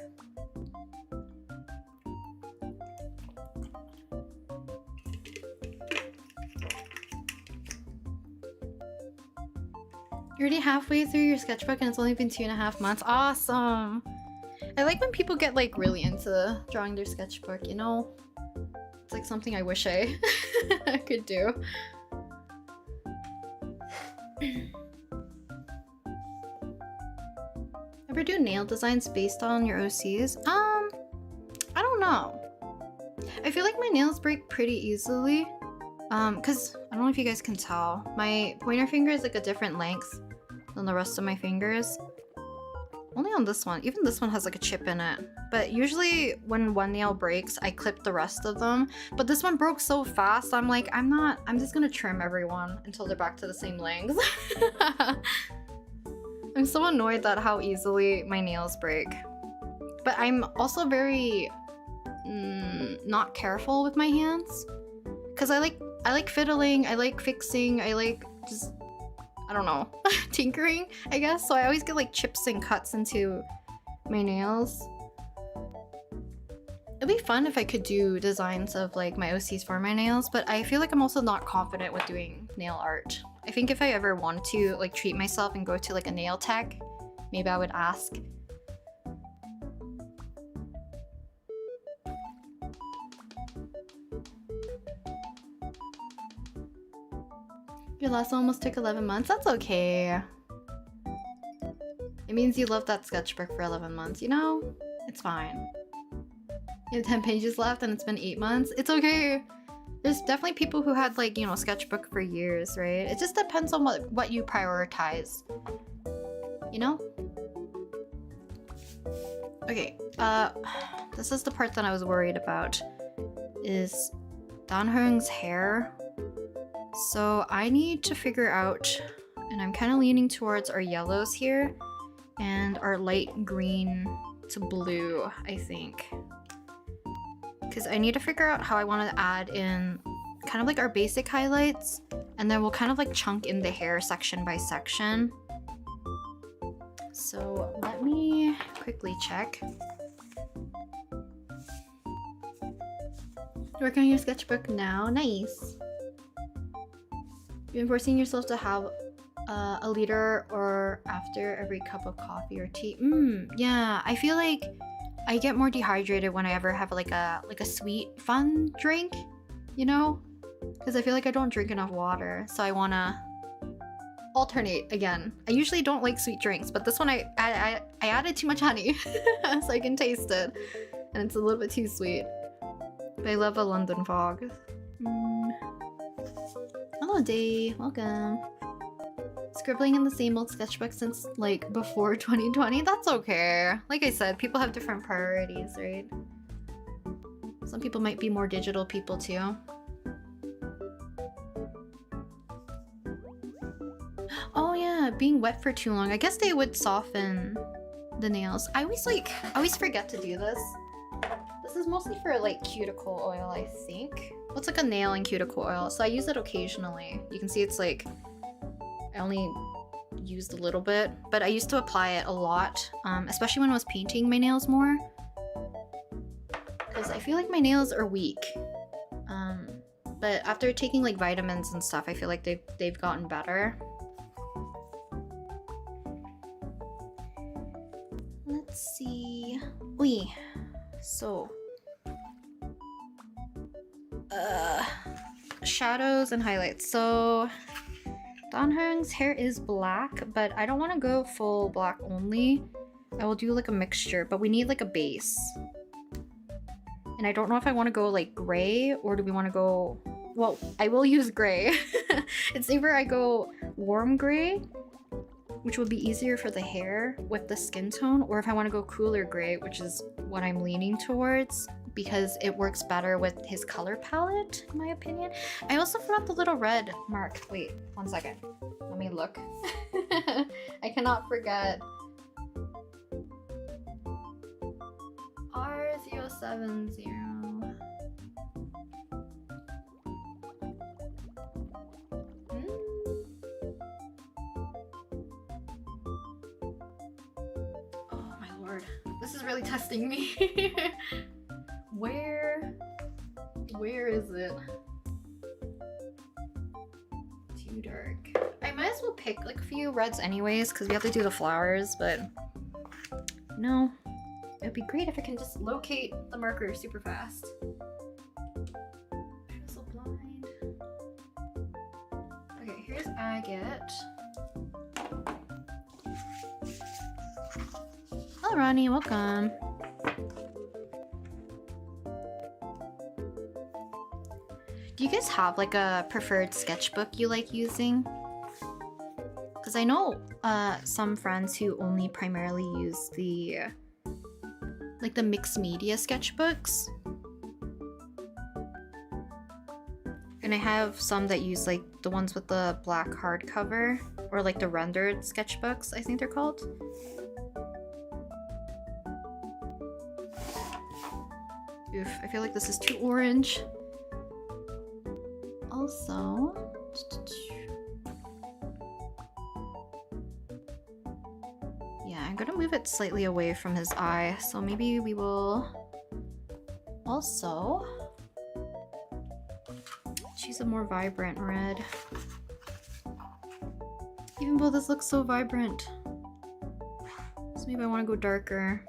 You're already halfway through your sketchbook and it's only been 2.5 months. Awesome! I like when people get like really into drawing their sketchbook, you know? It's like something I wish I could do. Ever do nail designs based on your OCs? I don't know. I feel like my nails break pretty easily. Cause I don't know if you guys can tell. My pointer finger is like a different length than the rest of my fingers. Only on this one. Even this one has like a chip in it. But usually when one nail breaks, I clip the rest of them. But this one broke so fast, I'm like, I'm just gonna trim everyone until they're back to the same length. I'm so annoyed at how easily my nails break. But I'm also very not careful with my hands. Cause I like fiddling, I like fixing, I like just, I don't know, tinkering, I guess. So I always get like chips and cuts into my nails. It'd be fun if I could do designs of like my OCs for my nails, but I feel like I'm also not confident with doing nail art. I think if I ever want to like treat myself and go to like a nail tech, maybe I would ask. Your last one almost took 11 months? That's okay. It means you loved that sketchbook for 11 months, you know? It's fine. You have 10 pages left and it's been 8 months. It's okay. There's definitely people who had like, you know, sketchbook for years, right? It just depends on what you prioritize. You know? Okay, this is the part that I was worried about, is Dan Heng's hair. So I need to figure out, and I'm kind of leaning towards our yellows here and our light green to blue, I think. Because I need to figure out how I want to add in kind of like our basic highlights, and then we'll kind of like chunk in the hair section by section. So let me quickly check. Working on your sketchbook now. Nice. You've been forcing yourself to have a liter or after every cup of coffee or tea. Yeah, I feel like I get more dehydrated when I ever have like a sweet fun drink, you know? Because I feel like I don't drink enough water, so I wanna alternate again. I usually don't like sweet drinks, but this one I added too much honey so I can taste it, and it's a little bit too sweet. But I love a London fog. Hello Day, welcome. Scribbling in the same old sketchbook since like before 2020. That's okay. Like I said, people have different priorities, right? Some people might be more digital people too. Oh yeah, being wet for too long. I guess they would soften the nails. I always forget to do this. This is mostly for like cuticle oil, I think. What's like a nail and cuticle oil? So I use it occasionally. You can see it's like, I only used a little bit, but I used to apply it a lot, especially when I was painting my nails more. Because I feel like my nails are weak. But after taking like vitamins and stuff, I feel like they've gotten better. Let's see. Oi. So. Shadows and highlights. So Dan Heng's hair is black, but I don't want to go full black only. I will do like a mixture, but we need like a base. And I don't know if I want to go like gray, or do we want to go... Well, I will use gray. It's either I go warm gray, which will be easier for the hair with the skin tone, or if I want to go cooler gray, which is what I'm leaning towards, because it works better with his color palette, in my opinion. I also forgot the little red mark. Wait, 1 second. Let me look. I cannot forget. R070. Oh my lord. This is really testing me. Where is it? Too dark. I might as well pick like a few reds anyways, because we have to do the flowers, but no. It'd be great if I can just locate the marker super fast. I'm so blind. Okay, here's agate. Hello Ronnie, welcome. Do you guys have like a preferred sketchbook you like using? Because I know some friends who only primarily use the like the mixed media sketchbooks. And I have some that use like the ones with the black hardcover, or like the rendered sketchbooks, I think they're called. Oof, I feel like this is too orange. Also, yeah, I'm gonna move it slightly away from his eye, so maybe we will also choose a more vibrant red. Even though this looks so vibrant. So maybe I want to go darker.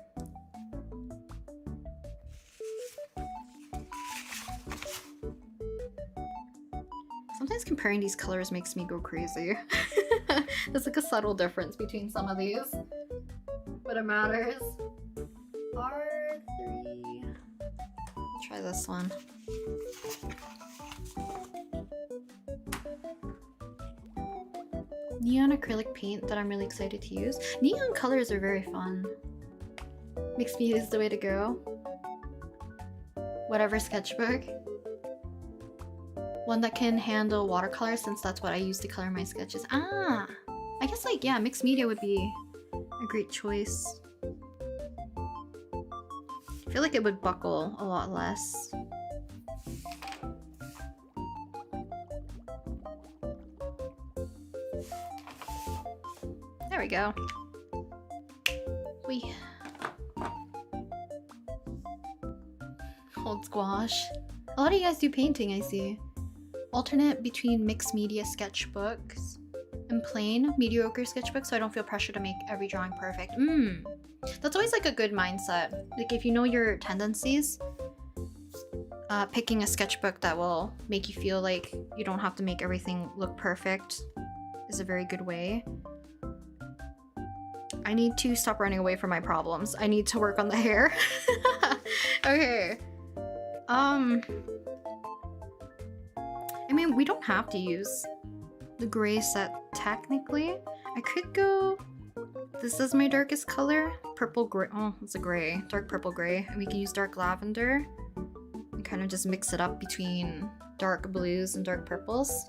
Sometimes comparing these colors makes me go crazy. There's like a subtle difference between some of these, but it matters. R3. Try this one. Neon acrylic paint that I'm really excited to use. Neon colors are very fun. Mixed media is the way to go. Whatever sketchbook. One that can handle watercolor, since that's what I use to color my sketches. Ah! I guess like, yeah, mixed media would be a great choice. I feel like it would buckle a lot less. There we go. We Old squash. A lot of you guys do painting, I see. Alternate between mixed media sketchbooks and plain mediocre sketchbooks, so I don't feel pressure to make every drawing perfect. That's always like a good mindset. Like if you know your tendencies, picking a sketchbook that will make you feel like you don't have to make everything look perfect is a very good way. I need to stop running away from my problems. I need to work on the hair. Okay. I mean, we don't have to use the gray set technically. I could go... This is my darkest color. Purple gray. Oh, it's a gray. Dark purple gray. And we can use dark lavender. And kind of just mix it up between dark blues and dark purples.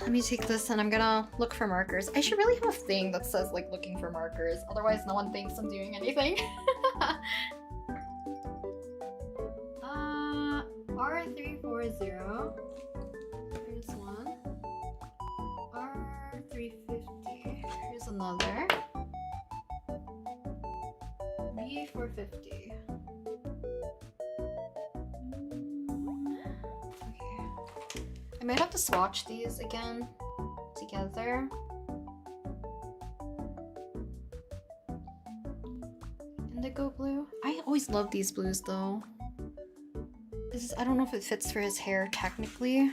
Let me take this and I'm gonna look for markers. I should really have a thing that says like looking for markers. Otherwise no one thinks I'm doing anything. R340. Here's one. R350. Here's another. B450. Okay. I might have to swatch these again together. Indigo blue. I always love these blues though. I don't know if it fits for his hair technically.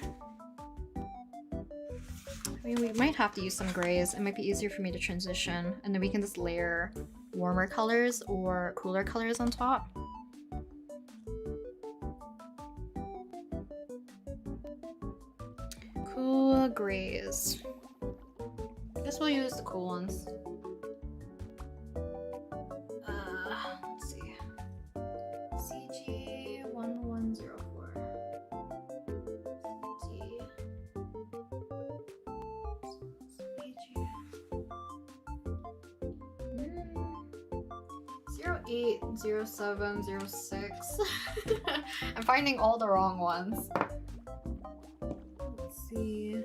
I mean, we might have to use some grays. It might be easier for me to transition, and then we can just layer warmer colors or cooler colors on top. Cool grays. I guess we'll use the cool ones. Let's see. CG1104. CG 080706. I'm finding all the wrong ones. Let's see.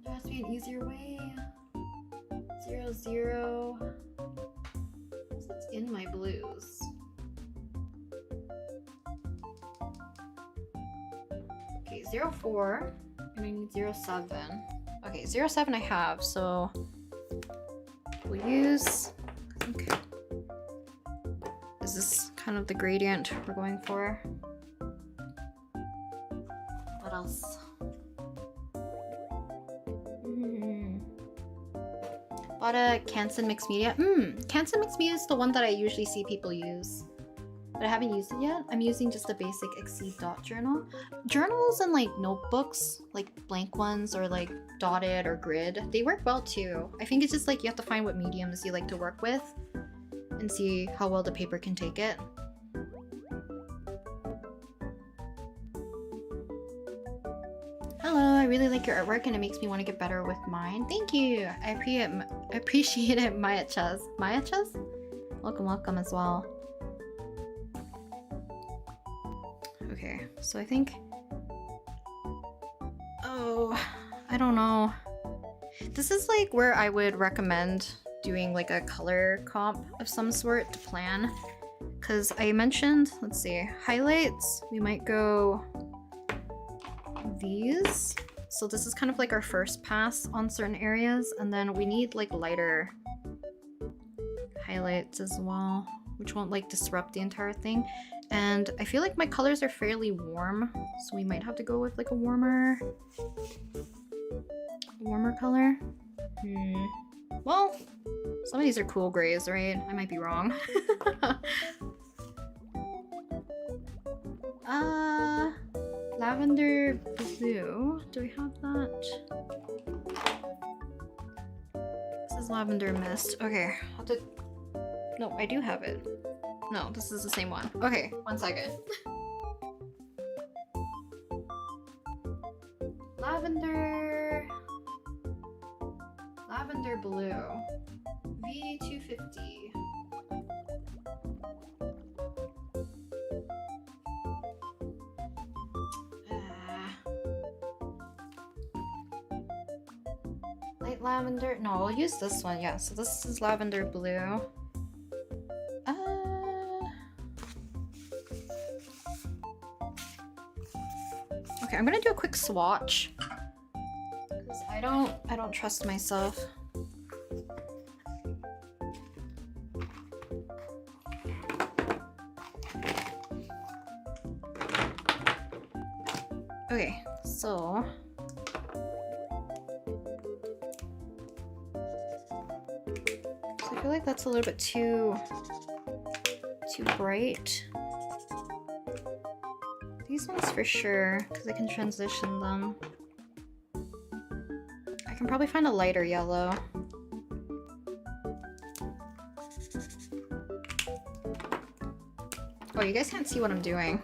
There has to be an easier way. 00. What's in my blues? Okay, 04. And I need 07. Okay, 07 I have, so we'll use, I think, is this kind of the gradient we're going for? What else? Bought a Canson Mixed Media. Canson Mixed Media is the one that I usually see people use, but I haven't used it yet. I'm using just a basic Exceed dot journal. Journals and like notebooks, like blank ones or like dotted or grid, they work well too. I think it's just like you have to find what mediums you like to work with and see how well the paper can take it. Hello, I really like your artwork and it makes me want to get better with mine. Thank you. I appreciate it, Maya Chaz. Maya Chaz? Welcome, welcome as well. Okay, so I think... Oh, I don't know. This is like where I would recommend doing like a color comp of some sort to plan. Because I mentioned, let's see, highlights, we might go these. So this is kind of like our first pass on certain areas, and then we need like lighter highlights as well, which won't like disrupt the entire thing. And I feel like my colors are fairly warm, so we might have to go with like a warmer Warmer color? Well, some of these are cool grays, right? I might be wrong. Lavender blue. Do we have that? This is lavender mist. Okay, I'll have to... No, I do have it. No, this is the same one. Okay, 1 second. Lavender blue. V250. Light lavender. No, we'll use this one. Yeah, so this is lavender blue. Okay, I'm gonna do a quick swatch because I don't trust myself. Okay, so I feel like that's a little bit too bright. These ones for sure, because I can transition them. I can probably find a lighter yellow. Oh, you guys can't see what I'm doing.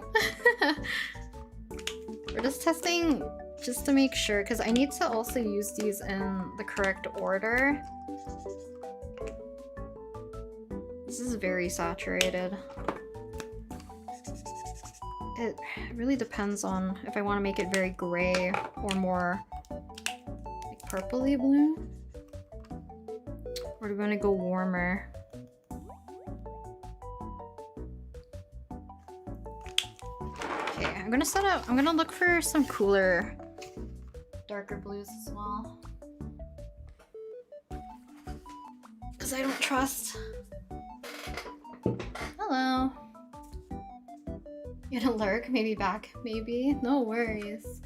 We're just testing just to make sure, because I need to also use these in the correct order. This is very saturated. It really depends on if I want to make it very gray or more like purpley blue. Or do we want to go warmer? Okay, I'm gonna look for some cooler, darker blues as well. Because I don't trust. Hello. You gonna lurk? Maybe back? Maybe? No worries.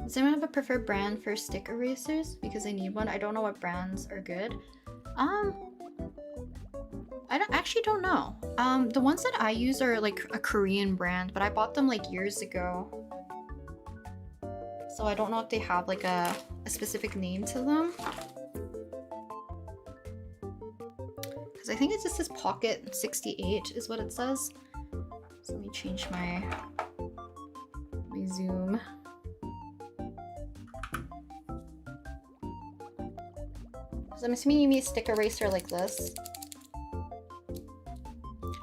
Does anyone have a preferred brand for stick erasers? Because I need one. I don't know what brands are good. I actually don't know. The ones that I use are like a Korean brand, but I bought them like years ago. So I don't know if they have like a specific name to them. I think it just says Pocket 68 is what it says. So let me change my zoom. So I'm assuming you need a stick eraser like this.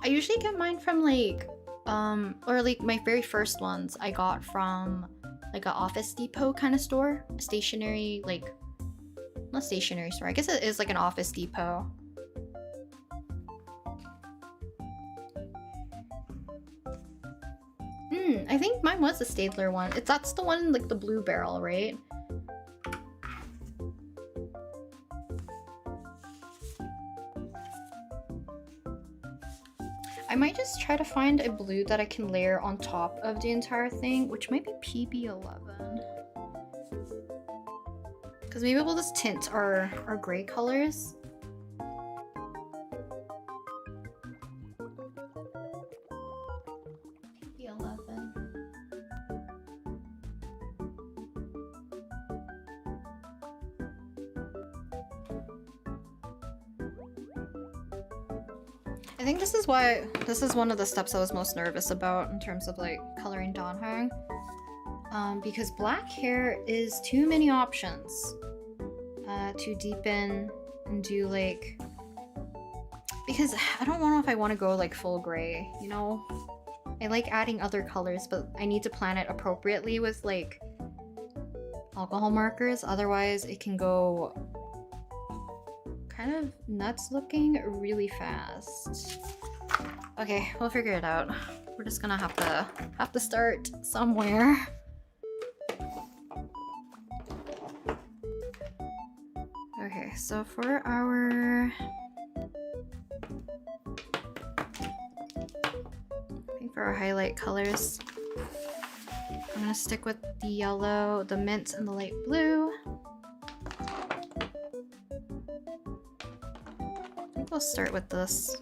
I usually get mine from like, or like my very first ones I got from like an Office Depot kind of store. A stationery, like, not stationery store. I guess it is like an Office Depot. I think mine was a Staedtler one. That's the one like the blue barrel, right? I might just try to find a blue that I can layer on top of the entire thing, which might be PB11. Because maybe we'll just tint our gray colors. I think this is one of the steps I was most nervous about in terms of like coloring Dan Heng. Because black hair is too many options to deepen and do like, because I don't know if I want to go like full gray, you know? I like adding other colors, but I need to plan it appropriately with like alcohol markers, otherwise it can go kind of nuts looking really fast. Okay, we'll figure it out. We're just gonna have to start somewhere. Okay, so for our highlight colors, I'm gonna stick with the yellow, the mint, and the light blue. I think I'll start with this.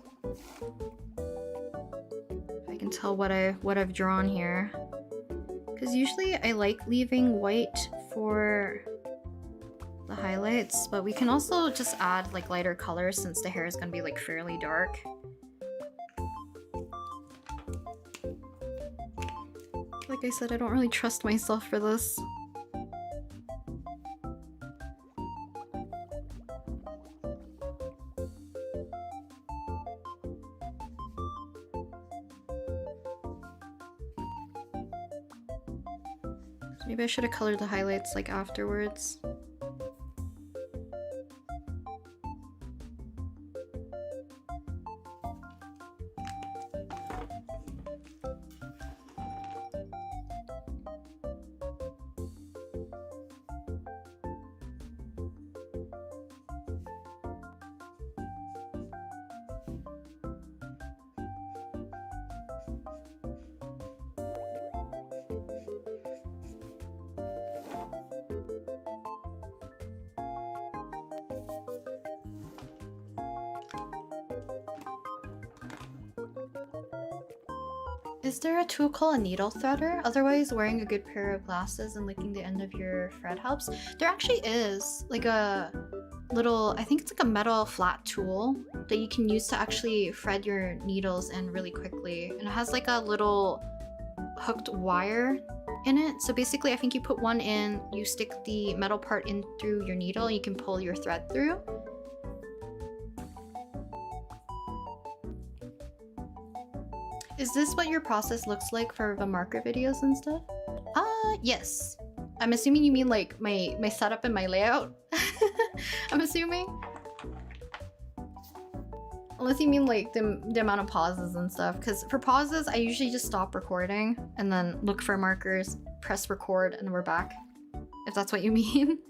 If I can tell what I've drawn here. Because usually I like leaving white for the highlights, but we can also just add like lighter colors since the hair is gonna be like fairly dark. Like I said, I don't really trust myself for this. Maybe I should have colored the highlights like afterwards. Is there a tool called a needle threader? Otherwise, wearing a good pair of glasses and licking the end of your thread helps. There actually is like a little, I think it's like a metal flat tool that you can use to actually thread your needles in really quickly. And it has like a little hooked wire in it. So basically, I think you put one in, you stick the metal part in through your needle, and you can pull your thread through. Is this what your process looks like for the marker videos and stuff? Yes. I'm assuming you mean like my setup and my layout. I'm assuming. Unless you mean like the amount of pauses and stuff. Because for pauses, I usually just stop recording and then look for markers, press record, and we're back. If that's what you mean.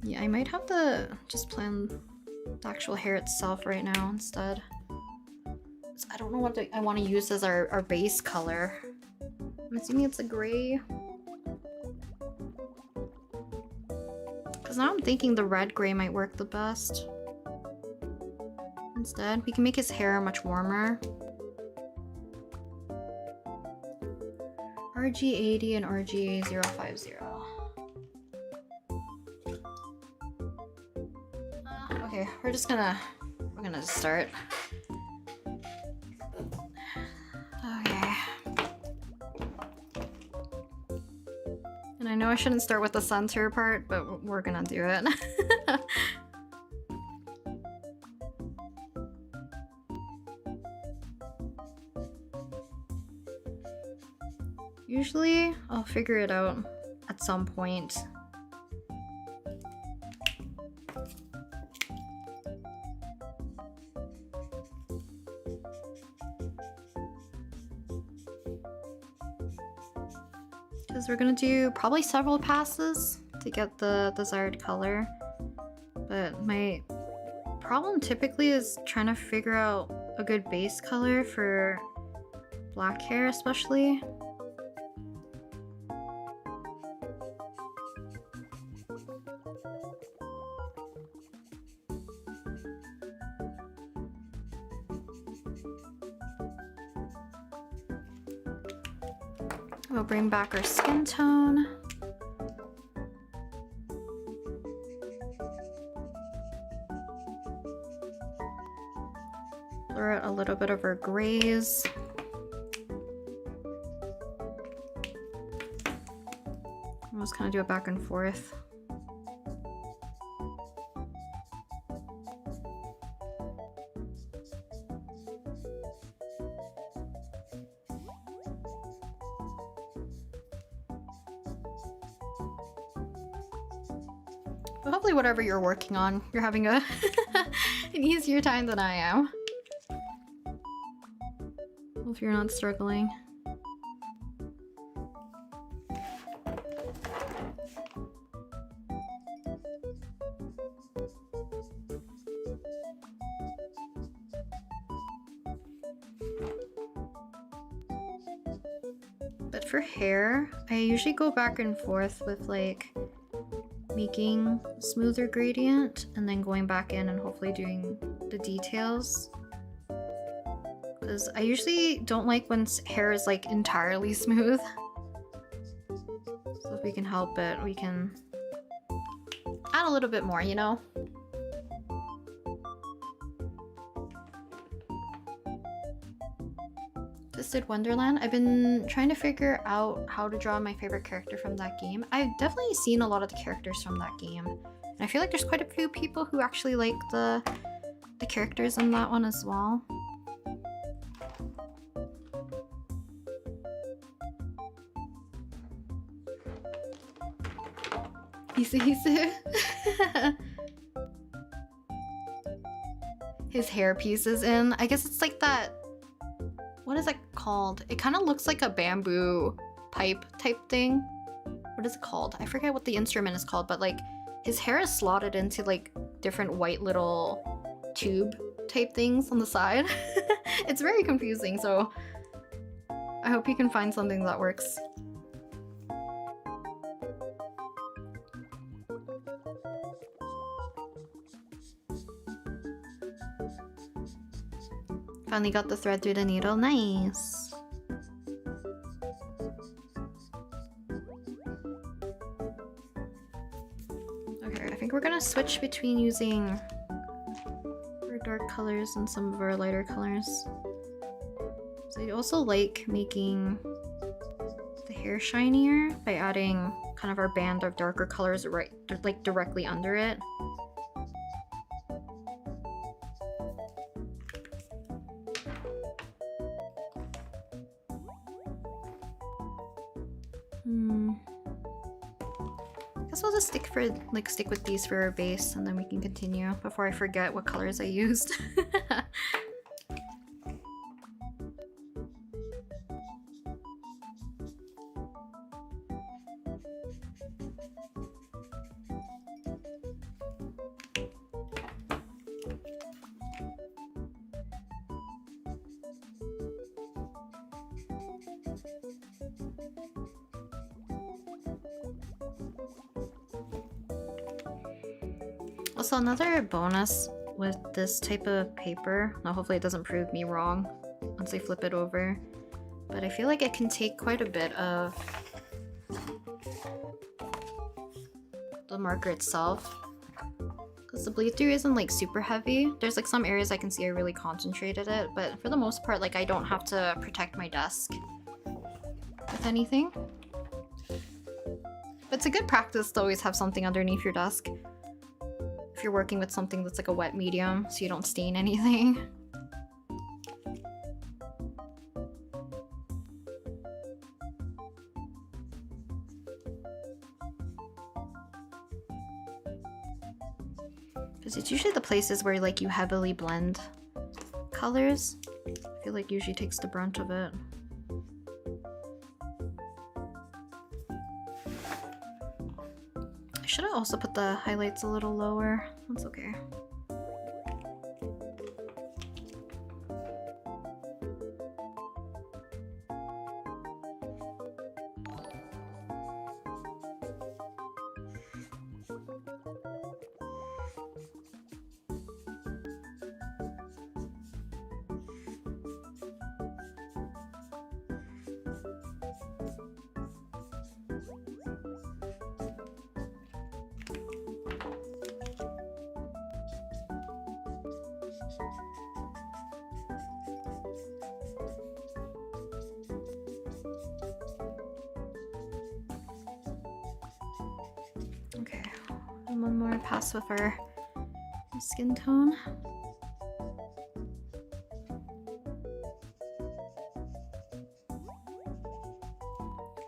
Yeah, I might have to just plan the actual hair itself right now instead. So I don't know what I want to use as our base color. I'm assuming it's a gray. Because now I'm thinking the red gray might work the best. Instead, we can make his hair much warmer. RG80 and RG050. Okay, we're gonna start. Okay. And I know I shouldn't start with the center part, but we're gonna do it. Usually, I'll figure it out at some point. Because we're gonna do probably several passes to get the desired color. But my problem typically is trying to figure out a good base color for black hair especially. We'll bring back our skin tone. Blur out a little bit of our grays. I'll just kind of do it back and forth. But hopefully whatever you're working on, you're having a an easier time than I am. If you're not struggling. for hair, I usually go back and forth with like making smoother gradient and then going back in and hopefully doing the details. Because I usually don't like when hair is like entirely smooth. So if we can help it, we can add a little bit more, you know? Twisted Wonderland. I've been trying to figure out how to draw my favorite character from that game. I've definitely seen a lot of the characters from that game. And I feel like there's quite a few people who actually like the characters in that one as well. Hisu. His hair piece is in. I guess it's like that. What is it called? It kind of looks like a bamboo pipe type thing. What is it called? I forget what the instrument is called, but like his hair is slotted into like different white little tube type things on the side. It's very confusing, so I hope you can find something that works. Finally got the thread through the needle. Nice. Okay, I think we're gonna switch between using our dark colors and some of our lighter colors. So I also like making the hair shinier by adding kind of our band of darker colors right, like directly under it. Guess we'll just stick with these for our base, and then we can continue before I forget what colors I used. Also, another bonus with this type of paper, now hopefully it doesn't prove me wrong once I flip it over, but I feel like it can take quite a bit of the marker itself, because the bleed through isn't like super heavy. There's like some areas I can see I really concentrated it, but for the most part, like I don't have to protect my desk with anything. But it's a good practice to always have something underneath your desk if you're working with something that's like a wet medium, so you don't stain anything. Because it's usually the places where like you heavily blend colors. I feel like usually takes the brunt of it. I should have also put the highlights a little lower. That's okay. Okay, and one more pass with our skin tone.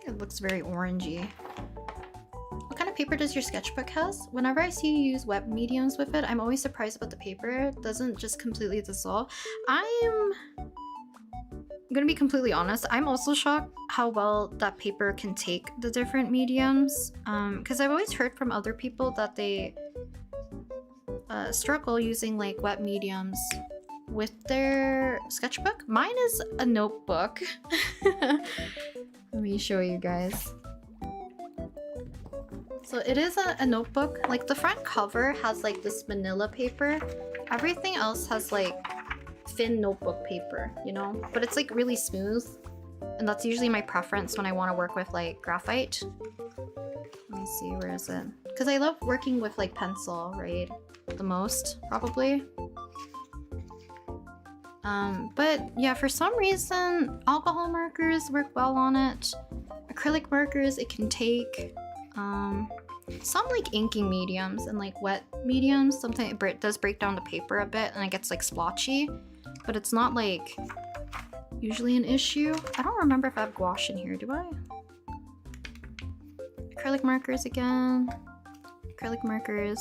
It looks very orangey. What kind of paper does your sketchbook has? Whenever I see you use wet mediums with it, I'm always surprised about the paper. It doesn't just completely dissolve. I'm gonna be completely honest, I'm also shocked how well that paper can take the different mediums, because I've always heard from other people that they struggle using like wet mediums with their sketchbook. Mine is a notebook. Let me show you guys. So it is a notebook. Like the front cover has like this manila paper. Everything else has like thin notebook paper, you know? But it's like really smooth. And that's usually my preference when I want to work with like graphite. Let me see, where is it? Because I love working with like pencil, right? The most, probably. But yeah, for some reason, alcohol markers work well on it. Acrylic markers, it can take. Some like inking mediums and like wet mediums, sometimes it does break down the paper a bit and it gets like splotchy, but it's not like usually an issue. I don't remember if I have gouache in here, do I? Acrylic markers again. Acrylic markers.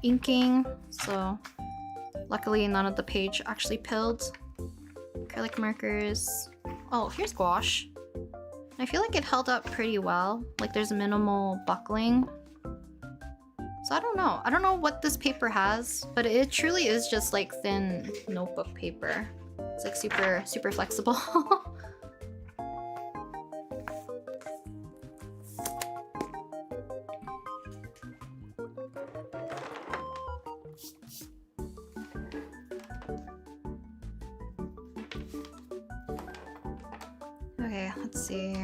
Inking, so luckily none of the page actually pilled. Acrylic markers. Oh, here's gouache. I feel like it held up pretty well. Like there's minimal buckling. So I don't know. I don't know what this paper has, but it truly is just like thin notebook paper. It's like super flexible. Okay, let's see.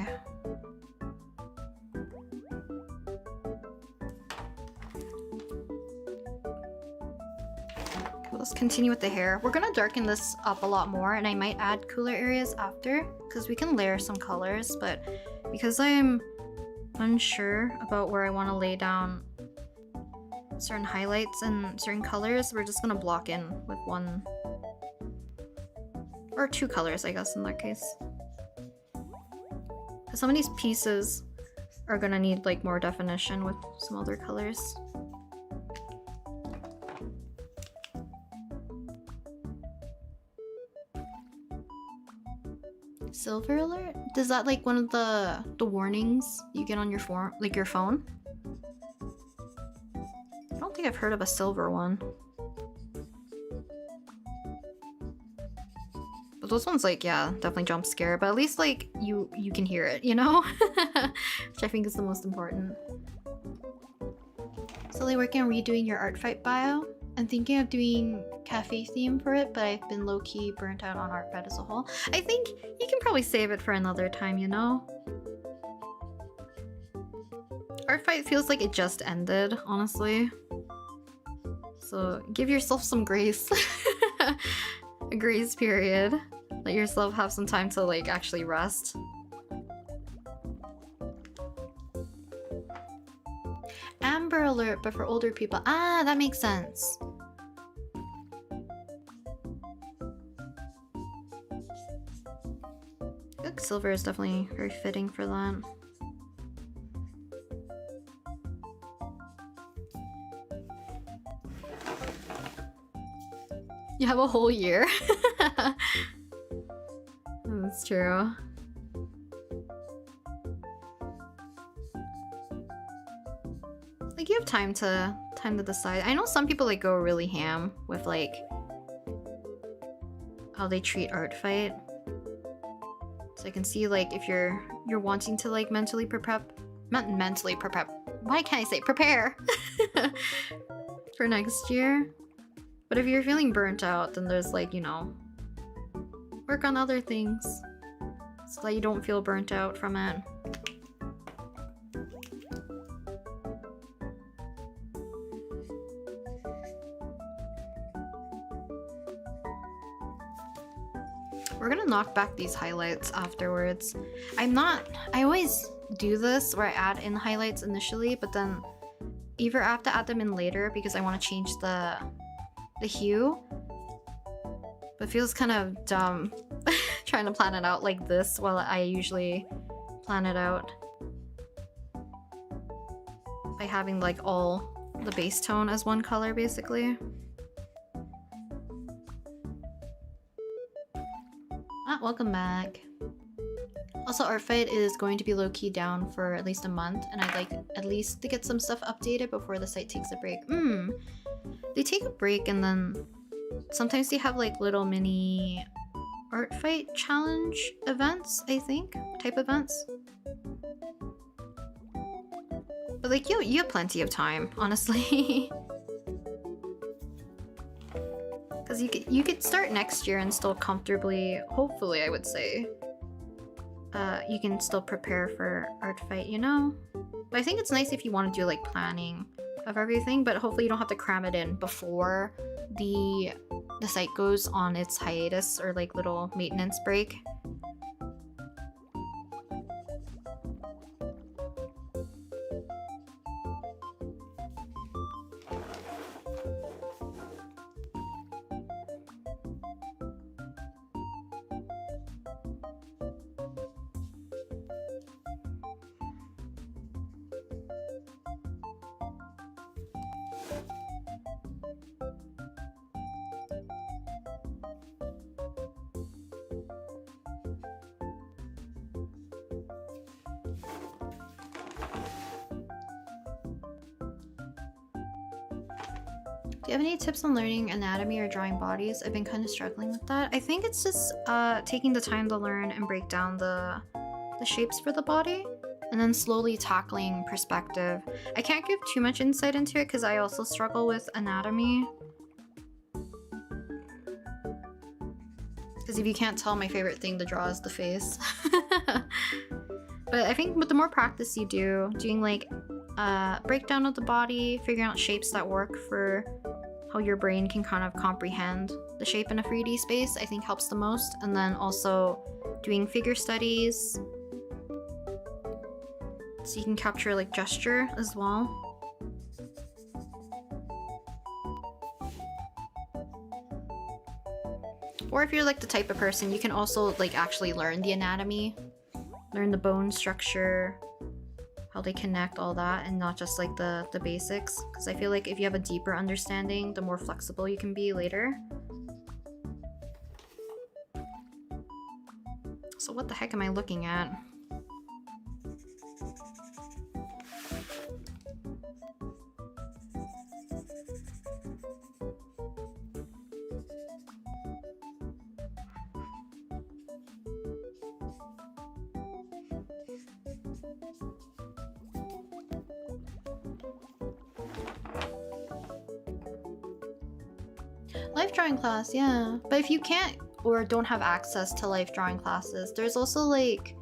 Let's continue with the hair. We're gonna darken this up a lot more and I might add cooler areas after because we can layer some colors, but because I'm unsure about where I want to lay down certain highlights and certain colors, we're just gonna block in with one or two colors, I guess, in that case. Because some of these pieces are gonna need like more definition with some other colors. Silver alert? Is that like one of the warnings you get on your phone, like your phone? I don't think I've heard of a silver one. But those ones, like, yeah, definitely jump scare. But at least like you can hear it, you know? Which I think is the most important. Slowly working on redoing your art fight bio. I'm thinking of doing cafe theme for it, but I've been low-key burnt out on art fight as a whole. I think you can probably save it for another time, you know? Art fight feels like it just ended, honestly. So give yourself some grace. A grace period. Let yourself have some time to like actually rest. Amber alert, but for older people. Ah, that makes sense. I think silver is definitely very fitting for that. You have a whole year. That's true. Like you have time to decide. I know some people like go really ham with like how they treat art fight. So I can see like if you're wanting to like mentally prepare. Why can't I say prepare for next year? But if you're feeling burnt out, then there's like, you know, work on other things so that you don't feel burnt out from it. We're gonna knock back these highlights afterwards. I always do this where I add in highlights initially, but then either I have to add them in later because I want to change the hue. But it feels kind of dumb trying to plan it out like this while I usually plan it out by having like all the base tone as one color basically. Welcome back. Also, art fight is going to be low-key down for at least a month, and I'd like at least to get some stuff updated before the site takes a break. They take a break and then sometimes they have like little mini art fight challenge events, I think, type events. But like you have plenty of time, honestly. Because you could start next year and still comfortably, hopefully I would say, you can still prepare for art fight, you know? But I think it's nice if you want to do like planning of everything, but hopefully you don't have to cram it in before the site goes on its hiatus or like little maintenance break. Do you have any tips on learning anatomy or drawing bodies? I've been kind of struggling with that. I think it's just taking the time to learn and break down the shapes for the body, and then slowly tackling perspective. I can't give too much insight into it because I also struggle with anatomy. Because if you can't tell, my favorite thing to draw is the face. But I think with the more practice you do, doing like breakdown of the body, figuring out shapes that work for how your brain can kind of comprehend the shape in a 3D space, I think helps the most. And then also doing figure studies, so you can capture like gesture as well. Or if you're like the type of person, you can also like actually learn the anatomy, learn the bone structure, how they connect, all that, and not just like the basics. Because I feel like if you have a deeper understanding, the more flexible you can be later. So what the heck am I looking at? Life drawing class, yeah. But if you can't or don't have access to life drawing classes, there's also like,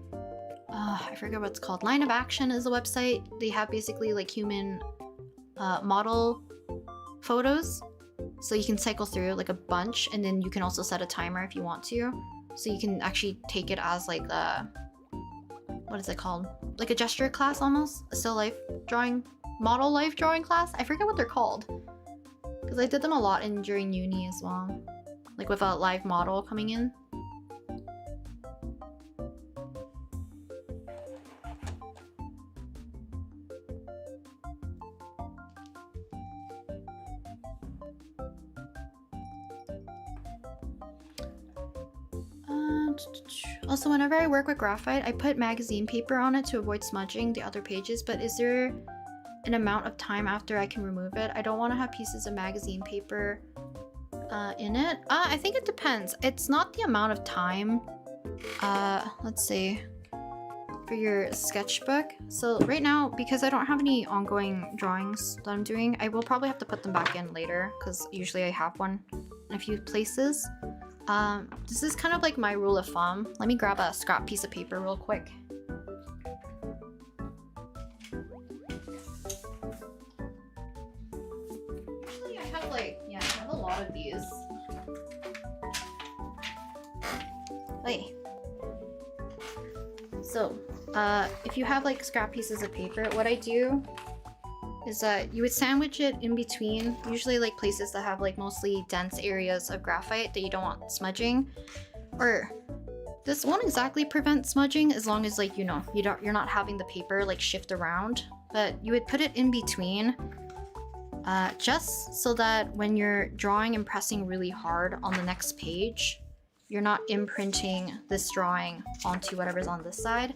I forget what it's called. Line of Action is a website. They have basically like human model photos. So you can cycle through like a bunch, and then you can also set a timer if you want to. So you can actually take it as like a, what is it called? Like a gesture class almost? A still life drawing, model life drawing class? I forget what they're called. Because I did them a lot during uni as well. Like with a live model coming in. Also, whenever I work with graphite, I put magazine paper on it to avoid smudging the other pages, but is there an amount of time after I can remove it? I don't want to have pieces of magazine paper in it. I think it depends. It's not the amount of time. Let's see. For your sketchbook. So right now, because I don't have any ongoing drawings that I'm doing, I will probably have to put them back in later, because usually I have one in a few places. This is kind of like my rule of thumb. Let me grab a scrap piece of paper real quick. Actually, I have like, yeah, I have a lot of these. Wait. So, if you have like scrap pieces of paper, what I do is that you would sandwich it in between, usually like places that have like mostly dense areas of graphite that you don't want smudging. Or this won't exactly prevent smudging as long as like, you know, you're not having the paper like shift around, but you would put it in between just so that when you're drawing and pressing really hard on the next page, you're not imprinting this drawing onto whatever's on this side.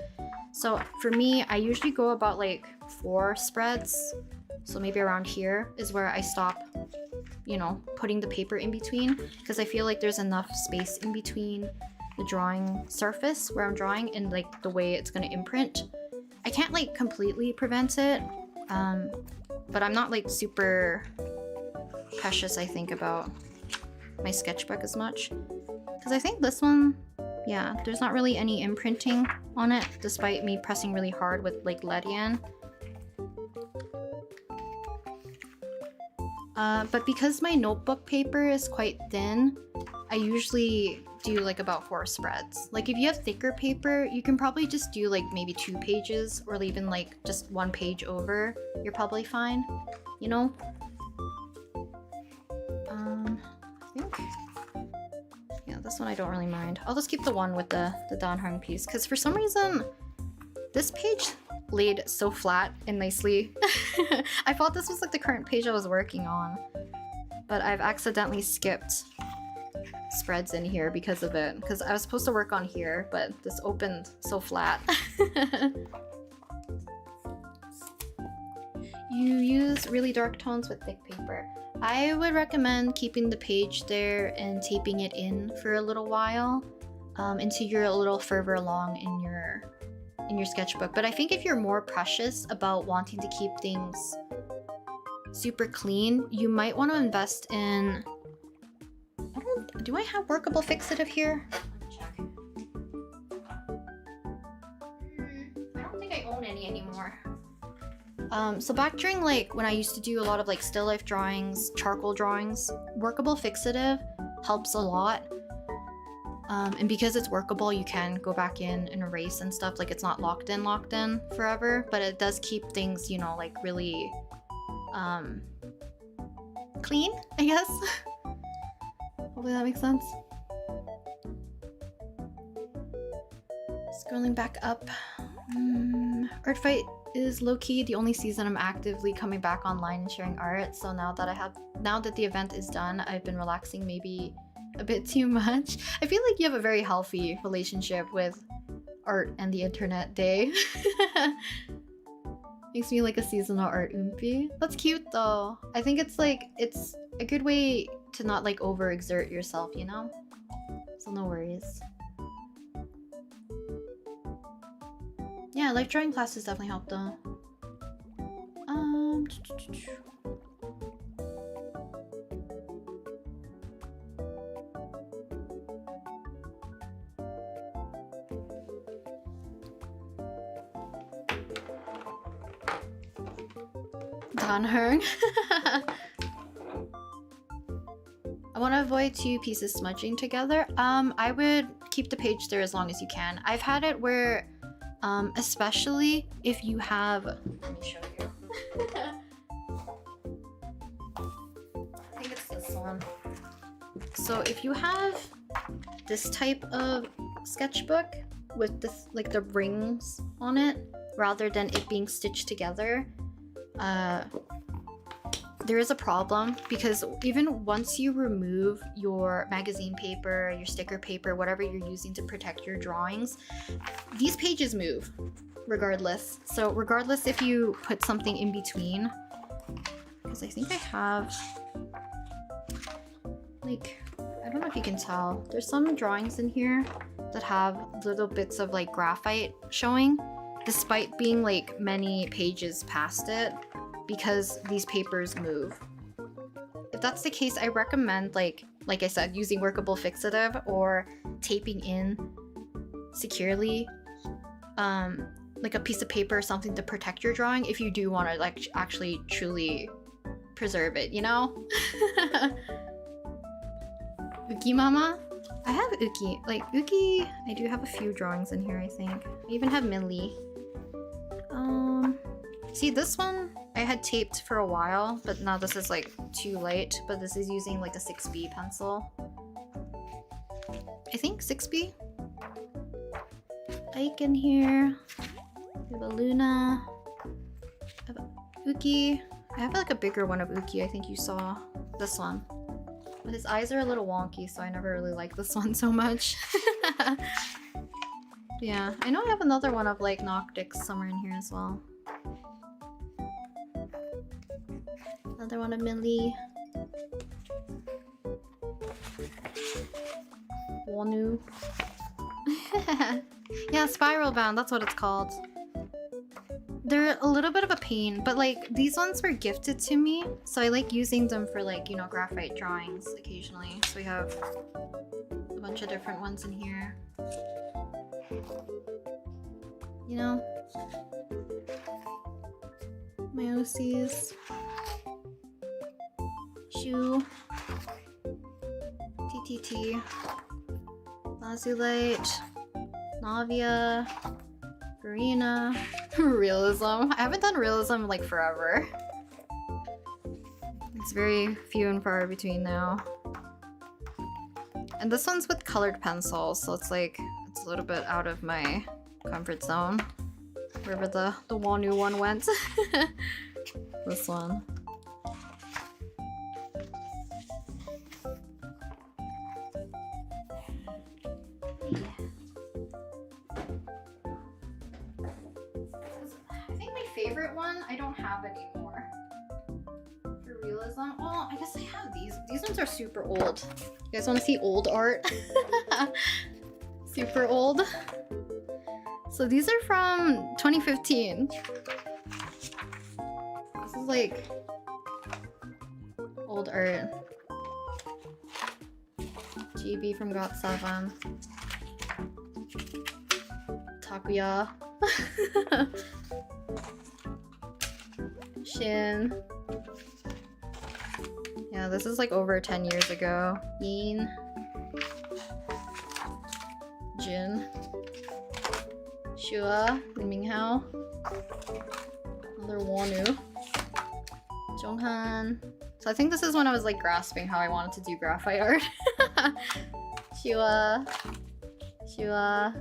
So for me, I usually go about like 4 spreads. So maybe around here is where I stop, you know, putting the paper in between, because I feel like there's enough space in between the drawing surface where I'm drawing and like the way it's gonna imprint. I can't like completely prevent it, but I'm not like super precious, I think, about my sketchbook as much. Because I think this one, yeah, there's not really any imprinting on it, despite me pressing really hard with like Ledian. But because my notebook paper is quite thin, I usually do like about 4 spreads. Like if you have thicker paper, you can probably just do like maybe 2 pages or even like just 1 page over. You're probably fine, you know? I think, yeah, this one I don't really mind. I'll just keep the one with the Dan Heng piece, because for some reason, this page laid so flat and nicely. I thought this was like the current page I was working on, but I've accidentally skipped spreads in here because of it, because I was supposed to work on here, but this opened so flat. You use really dark tones with thick paper. I would recommend keeping the page there and taping it in for a little while until you're a little further along in your sketchbook. But I think if you're more precious about wanting to keep things super clean, you might want to invest in... Do I have workable fixative here? Let me check. I don't think I own any anymore. So back during like when I used to do a lot of like still life drawings, charcoal drawings, workable fixative helps a lot. And because it's workable, you can go back in and erase and stuff. Like it's not locked in forever, but it does keep things, you know, like really clean, I guess. Hopefully that makes sense. Scrolling back up. Art Fight is low-key the only season I'm actively coming back online and sharing art. So now that the event is done, I've been relaxing maybe a bit too much. I feel like you have a very healthy relationship with art and the internet day. Makes me like a seasonal art oompy. That's cute though. I think it's a good way to not like overexert yourself, you know? So no worries. Yeah, life drawing classes definitely helped though. Dan Heng. I want to avoid 2 pieces smudging together. I would keep the page there as long as you can. I've had it where especially if you have, let me show you. I think it's this one. So if you have this type of sketchbook with this, like the rings on it, rather than it being stitched together, there is a problem, because even once you remove your magazine paper, your sticker paper, whatever you're using to protect your drawings, these pages move regardless. So regardless if you put something in between, because I think I have, like, I don't know if you can tell, there's some drawings in here that have little bits of like graphite showing, despite being like many pages past it, because these papers move. If that's the case, I recommend like I said, using workable fixative or taping in securely like a piece of paper or something to protect your drawing if you do want to like actually truly preserve it, you know? Uki Mama? I have Uki. Like Uki, I do have a few drawings in here, I think. I even have Millie. See, this one I had taped for a while, but now this is like too light, but this is using like a 6B pencil. I think 6B. Ike in here. We have a Luna. I have a Uki. I have like a bigger one of Uki, I think you saw. This one. But his eyes are a little wonky, so I never really like this one so much. Yeah, I know I have another one of like Noctix somewhere in here as well. Another one of Millie. Wonu. Yeah, spiral bound, that's what it's called. They're a little bit of a pain, but like these ones were gifted to me, so I like using them for like, you know, graphite drawings occasionally. So we have a bunch of different ones in here. You know? My OCs. Shoe. TTT. Lazulite. Navia. Garena. Realism. I haven't done realism like forever. It's very few and far between now. And this one's with colored pencils, so it's like it's a little bit out of my comfort zone. Wherever the Wanu one went. This one. I think my favorite one I don't have anymore. For realism, well, I guess I have these. These ones are super old. You guys want to see old art? Super old. So these are from 2015. This is like old art. GB from GOT7. Takuya. Shin. Yeah, this is like over 10 years ago. Yin. Jin. Shua. Minghao. Another Wonu. Jonghan. So I think this is when I was like grasping how I wanted to do graphite art. Shua. Shua.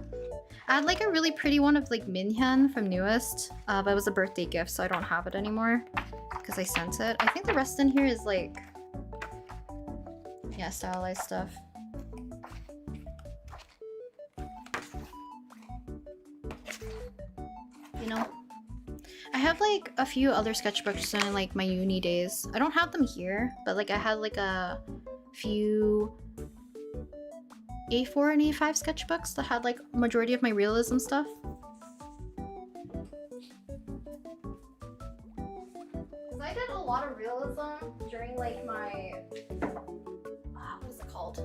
I had like a really pretty one of like Minhyun from Newest, but it was a birthday gift, so I don't have it anymore because I sent it. I think the rest in here is like, yeah, stylized stuff. You know, I have like a few other sketchbooks in like my uni days. I don't have them here, but like I had like a few A4 and A5 sketchbooks that had like majority of my realism stuff. Cause I did a lot of realism during like my what was it called?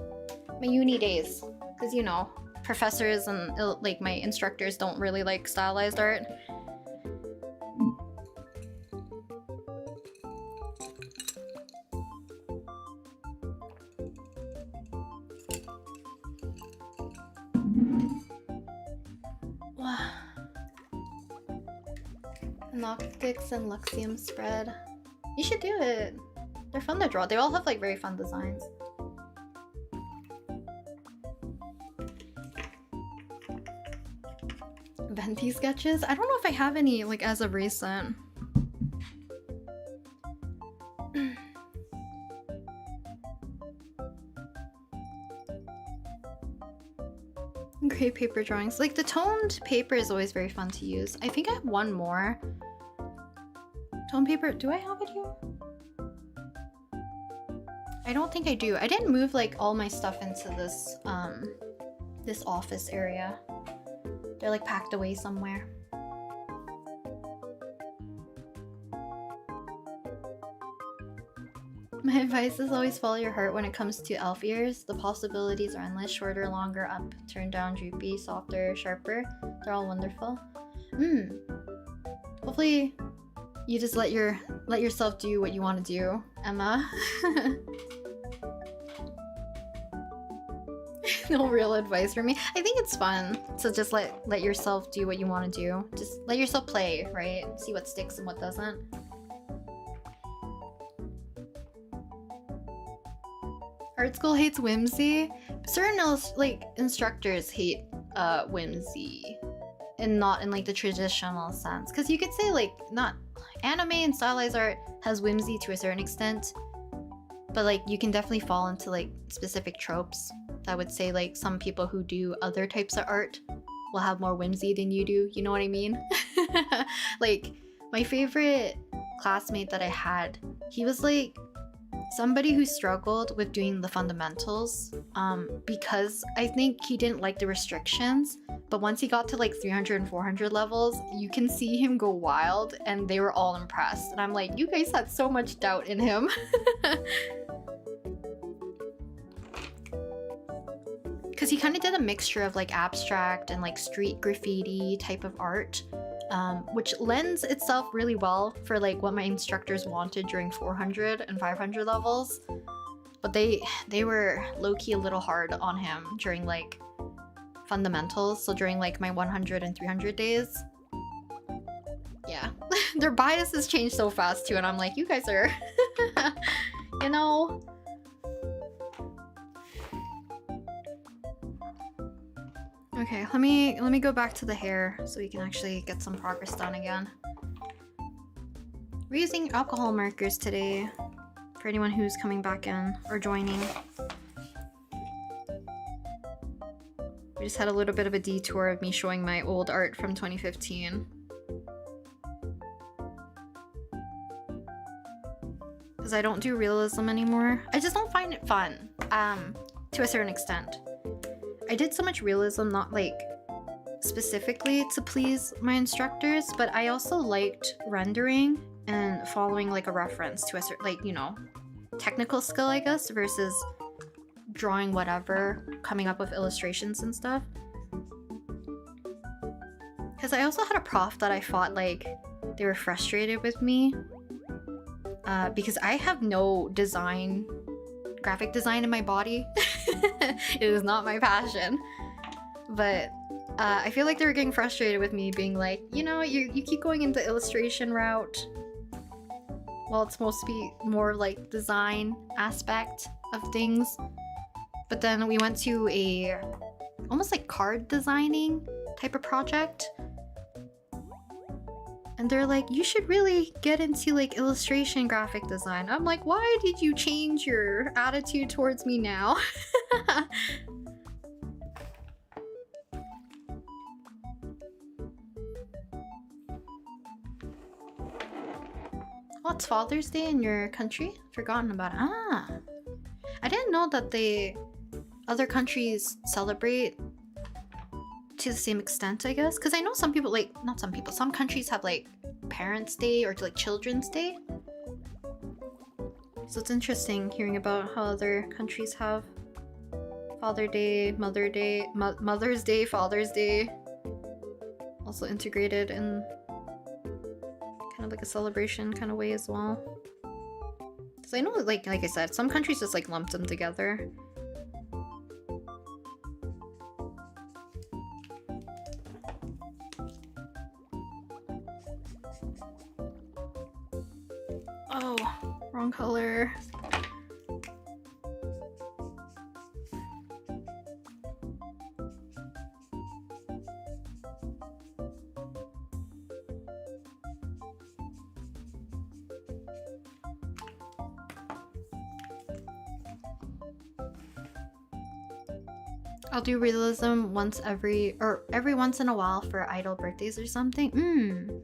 My uni days. Cause you know, professors and like my instructors don't really like stylized art. Noctix and Luxium spread. You should do it. They're fun to draw. They all have like very fun designs. Venti sketches? I don't know if I have any like as of recent. Great paper drawings. Like the toned paper is always very fun to use. I think I have one more. Toned paper, do I have it here? I don't think I do. I didn't move like all my stuff into this this office area. They're like packed away somewhere. My advice is always follow your heart when it comes to elf ears. The possibilities are endless. Shorter, longer, up, turn down, droopy, softer, sharper. They're all wonderful. Hopefully you just let yourself do what you want to do, Emma. No real advice for me. I think it's fun to just let yourself do what you want to do. Just let yourself play, right? See what sticks and what doesn't. Art school hates whimsy. Certain like instructors hate whimsy, and not in like the traditional sense. Because you could say like not anime and stylized art has whimsy to a certain extent, but like you can definitely fall into like specific tropes. I would say like some people who do other types of art will have more whimsy than you do. You know what I mean? Like my favorite classmate that I had, he was like somebody who struggled with doing the fundamentals because I think he didn't like the restrictions, but once he got to like 300 and 400 levels, you can see him go wild and they were all impressed. And I'm like, you guys had so much doubt in him. Because he kind of did a mixture of like abstract and like street graffiti type of art. Which lends itself really well for like what my instructors wanted during 400 and 500 levels, but they were low-key a little hard on him during like fundamentals, so during like my 100 and 300 days. Yeah. Their biases change so fast too, and I'm like, you guys are you know. Okay, let me go back to the hair so we can actually get some progress done again. We're using alcohol markers today for anyone who's coming back in or joining. We just had a little bit of a detour of me showing my old art from 2015. Because I don't do realism anymore. I just don't find it fun, to a certain extent. I did so much realism, not like specifically to please my instructors, but I also liked rendering and following like a reference to a certain, like, you know, technical skill, I guess, versus drawing whatever, coming up with illustrations and stuff. Because I also had a prof that I fought like they were frustrated with me because I have no graphic design in my body. It is not my passion, but I feel like they were getting frustrated with me being like, you know, you keep going into illustration route while it's supposed to be more like design aspect of things. But then we went to a almost like card designing type of project, and they're like, you should really get into like illustration graphic design. I'm like, why did you change your attitude towards me now? Oh, it's Father's Day in your country? Forgotten about it. Ah, I didn't know that other countries celebrate to the same extent, I guess. Because I know some people, like, not some people, some countries have like Parents' Day or like Children's Day. So it's interesting hearing about how other countries have Father Day, Mother Day, Mother's Day, Father's Day, also integrated in kind of like a celebration kind of way as well. Because I know, like I said, some countries just like lump them together. Oh, wrong color. I'll do realism every once in a while for idol birthdays or something.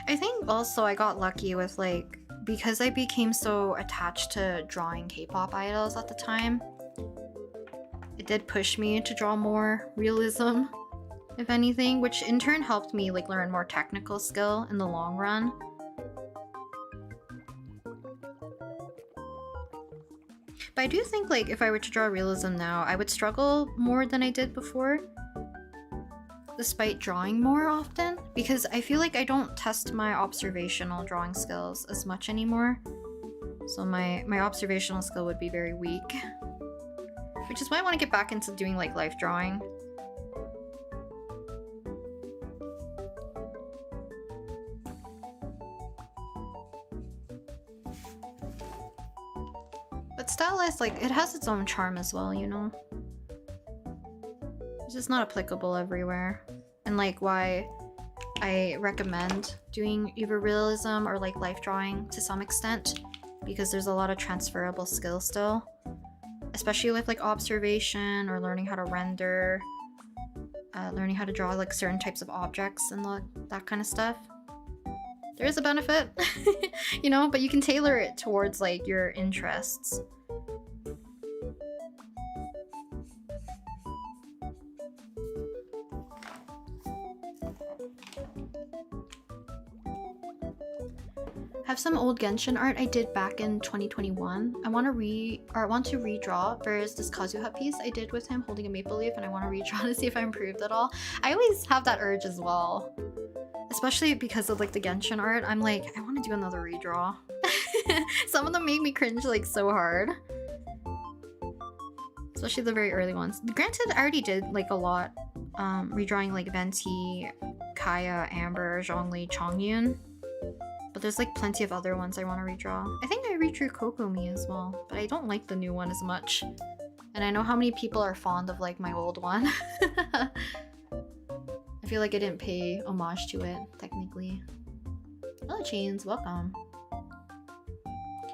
I think also I got lucky with like, because I became so attached to drawing K-pop idols at the time, it did push me to draw more realism, if anything, which in turn helped me like learn more technical skill in the long run. But I do think like if I were to draw realism now, I would struggle more than I did before, despite drawing more often, because I feel like I don't test my observational drawing skills as much anymore. So my observational skill would be very weak, which is why I want to get back into doing like life drawing. But stylized, like, it has its own charm as well, you know? It's just not applicable everywhere. And like why I recommend doing either realism or like life drawing to some extent, because there's a lot of transferable skills still, especially with like observation or learning how to render, learning how to draw like certain types of objects and that kind of stuff. there is a benefit, you know, but you can tailor it towards like your interests. I have some old Genshin art I did back in 2021. I want to redraw. There's this Kazuha piece I did with him holding a maple leaf, and I want to redraw to see if I improved at all. I always have that urge as well, especially because of like the Genshin art. I'm like, I want to do another redraw. Some of them make me cringe like so hard, especially the very early ones. Granted, I already did like a lot, redrawing like Venti, Kaya, Amber, Zhongli, Chongyun. But there's like plenty of other ones I want to redraw. I think I redrew Kokomi as well, but I don't like the new one as much. And I know how many people are fond of like my old one. I feel like I didn't pay homage to it, technically. Hello Chains, welcome.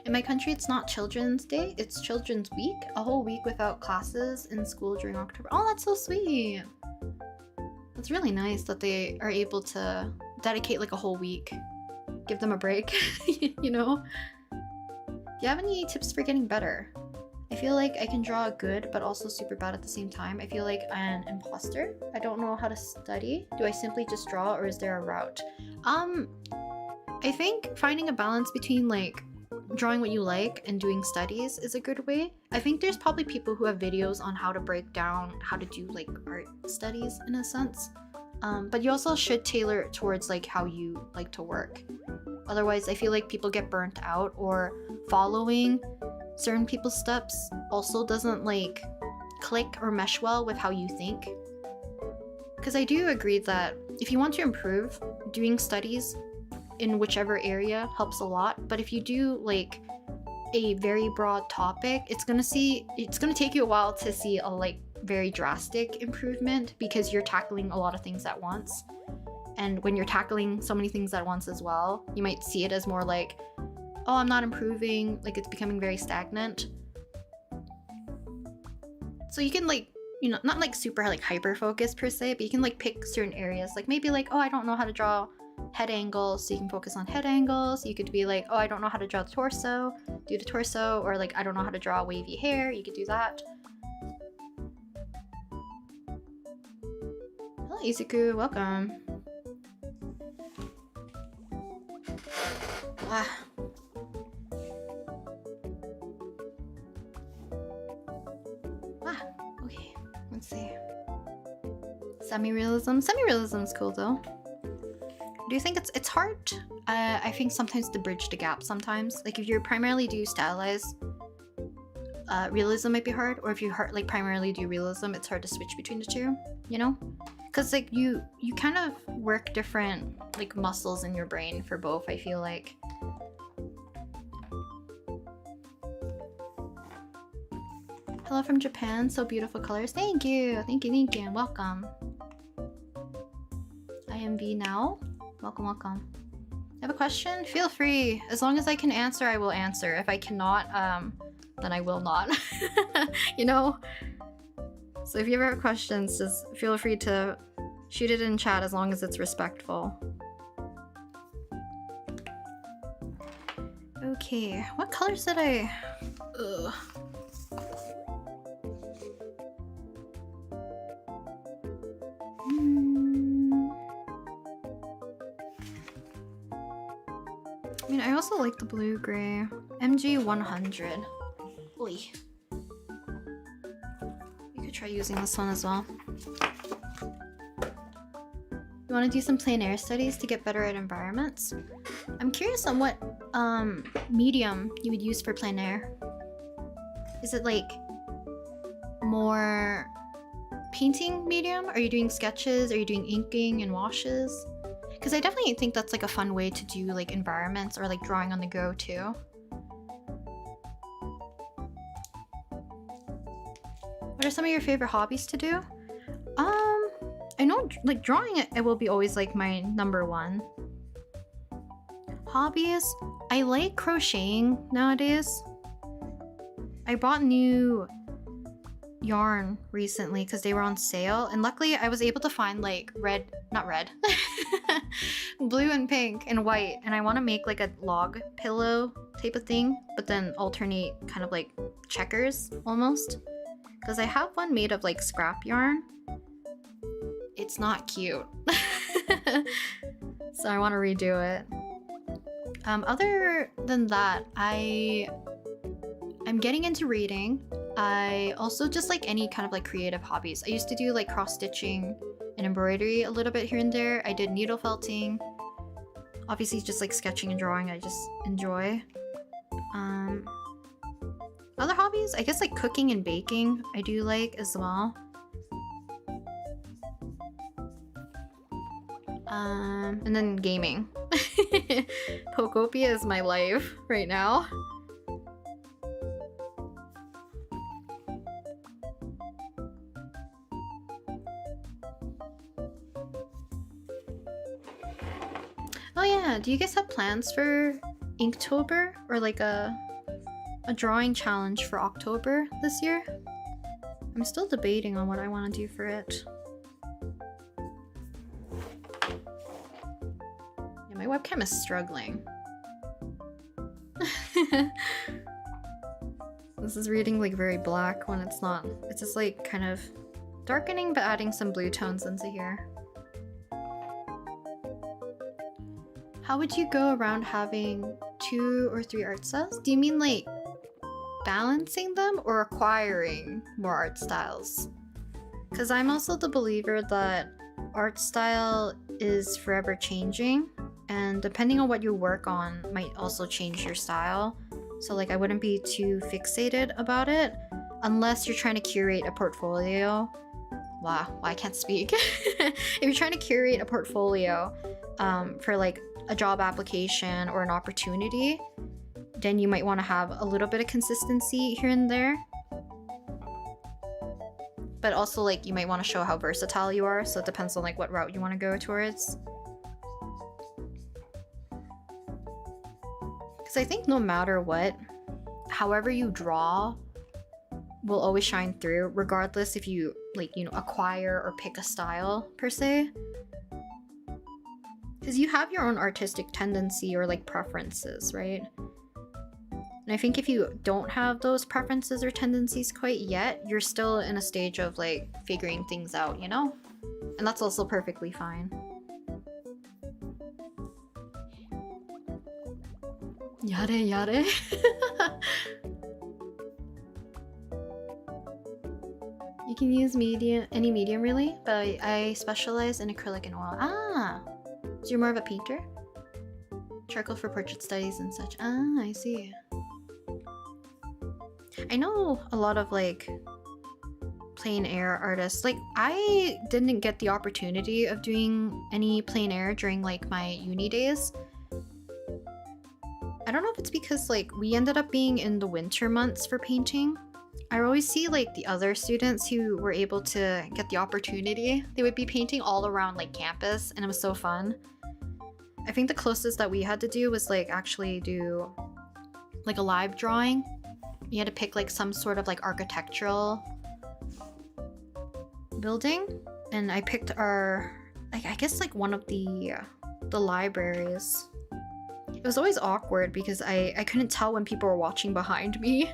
In my country, it's not Children's Day, it's Children's Week. A whole week without classes in school during October. Oh, that's so sweet. That's really nice that they are able to dedicate like a whole week. Give them a break, you know? Do you have any tips for getting better? I feel like I can draw good, but also super bad at the same time. I feel like I'm an imposter. I don't know how to study. Do I simply just draw, or is there a route? I think finding a balance between like drawing what you like and doing studies is a good way. I think there's probably people who have videos on how to break down how to do like art studies in a sense. But you also should tailor it towards like how you like to work. Otherwise, I feel like people get burnt out, or following certain people's steps also doesn't like click or mesh well with how you think. Because I do agree that if you want to improve, doing studies in whichever area helps a lot. But if you do like a very broad topic, it's gonna take you a while to see a like very drastic improvement, because you're tackling a lot of things at once. And when you're tackling so many things at once as well, you might see it as more like, oh, I'm not improving, like it's becoming very stagnant. So you can like, you know, not like super like hyper focused per se, but you can like pick certain areas, like maybe like, oh, I don't know how to draw head angles, so you can focus on head angles. You could be like, oh, I don't know how to draw the torso, do the torso. Or like, I don't know how to draw wavy hair, you could do that. Hello Izuku, welcome. Ah. Okay, let's see. Semi-realism. Semi-realism is cool though. Do you think it's hard? I think sometimes to bridge the gap sometimes. Like if you primarily do stylized, realism might be hard, or if you like primarily do realism, it's hard to switch between the two, you know? Because like you kind of work different like muscles in your brain for both, I feel like. Hello from Japan, so beautiful colors. Thank you, thank you, thank you, and welcome. I am V now. Welcome, welcome. You have a question? Feel free. As long as I can answer, I will answer. If I cannot, then I will not. You know? So if you ever have questions, just feel free to shoot it in chat as long as it's respectful. Okay, what colors did I... Ugh. I mean, I also like the blue-gray. MG 100. Oi. You could try using this one as well. You want to do some plein air studies to get better at environments? I'm curious on what medium you would use for plein air. Is it like more painting medium? Are you doing sketches? Are you doing inking and washes? Because I definitely think that's like a fun way to do like environments or like drawing on the go too. What are some of your favorite hobbies to do? I know like drawing it will be always like my #1. Hobbies? I like crocheting nowadays. I bought new yarn recently because they were on sale, and luckily I was able to find like not red. Blue and pink and white. And I want to make like a log pillow type of thing, but then alternate kind of like checkers almost. Because I have one made of like scrap yarn. It's not cute. So I want to redo it. Other than that, I'm getting into reading. I also just like any kind of like creative hobbies. I used to do like cross stitching and embroidery a little bit here and there. I did needle felting. Obviously just like sketching and drawing I just enjoy. Other hobbies, I guess like cooking and baking I do like as well. And then gaming. Pokopia is my life right now. Oh yeah, do you guys have plans for Inktober or like a drawing challenge for October this year? I'm still debating on what I want to do for it. Yeah, my webcam is struggling. This is reading like very black when it's not. It's just like kind of darkening but adding some blue tones into here. How would you go around having 2 or 3 art styles? Do you mean like balancing them or acquiring more art styles? Because I'm also the believer that art style is forever changing, and depending on what you work on might also change your style. So like I wouldn't be too fixated about it unless you're trying to curate a portfolio. Wow, I can't speak. If you're trying to curate a portfolio for like a job application or an opportunity, then you might want to have a little bit of consistency here and there. But also like you might want to show how versatile you are, so it depends on like what route you want to go towards. Because I think no matter what, however you draw will always shine through, regardless if you like, you know, acquire or pick a style per se. Because you have your own artistic tendency or like preferences, right? And I think if you don't have those preferences or tendencies quite yet, you're still in a stage of like figuring things out, you know? And that's also perfectly fine. Yare yare. You can use any medium really, but I specialize in acrylic and oil. Ah! So you're more of a painter? Charcoal for portrait studies and such. Ah, I see. I know a lot of like plein air artists. Like I didn't get the opportunity of doing any plein air during like my uni days. I don't know if it's because like we ended up being in the winter months for painting. I always see like the other students who were able to get the opportunity. They would be painting all around like campus and it was so fun. I think the closest that we had to do was like actually do like a live drawing. You had to pick like some sort of like architectural building, and I picked our, I guess like one of the libraries. It was always awkward because I couldn't tell when people were watching behind me.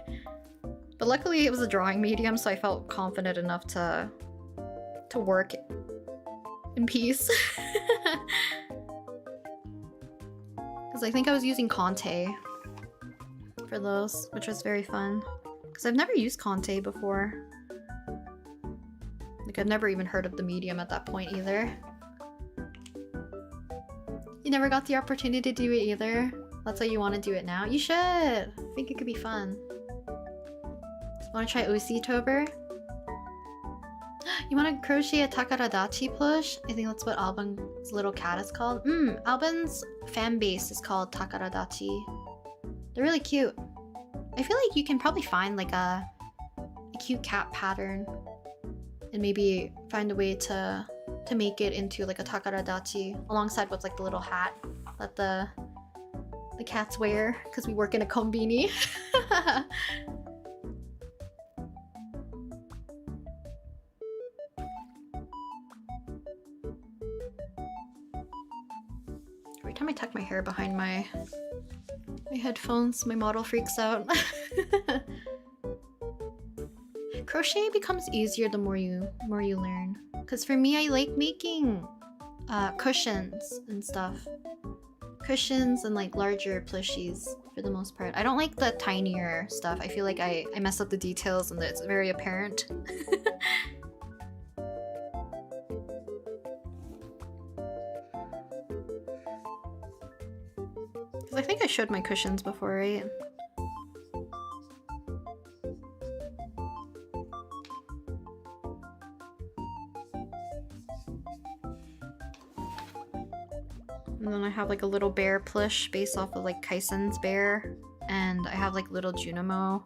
But luckily it was a drawing medium, so I felt confident enough to work in peace. Because I think I was using Conte for those, which was very fun. Because I've never used Conte before. Like I've never even heard of the medium at that point either. You never got the opportunity to do it either? That's why you want to do it now? You should! I think it could be fun. Want to try Osi-tober? You want to crochet a Takaradachi plush? I think that's what Alban's little cat is called. Alban's fan base is called Takaradachi. They're really cute. I feel like you can probably find like a cute cat pattern and maybe find a way to make it into like a Takaradachi alongside with like the little hat that the cats wear because we work in a kombini. hair behind my headphones. My model freaks out. Crochet becomes easier the more you learn. Because for me, I like making cushions and stuff. Cushions and like larger plushies for the most part. I don't like the tinier stuff. I feel like I mess up the details and it's very apparent. I think I showed my cushions before, right? And then I have like a little bear plush based off of like Kaisen's bear. And I have like little Junimo.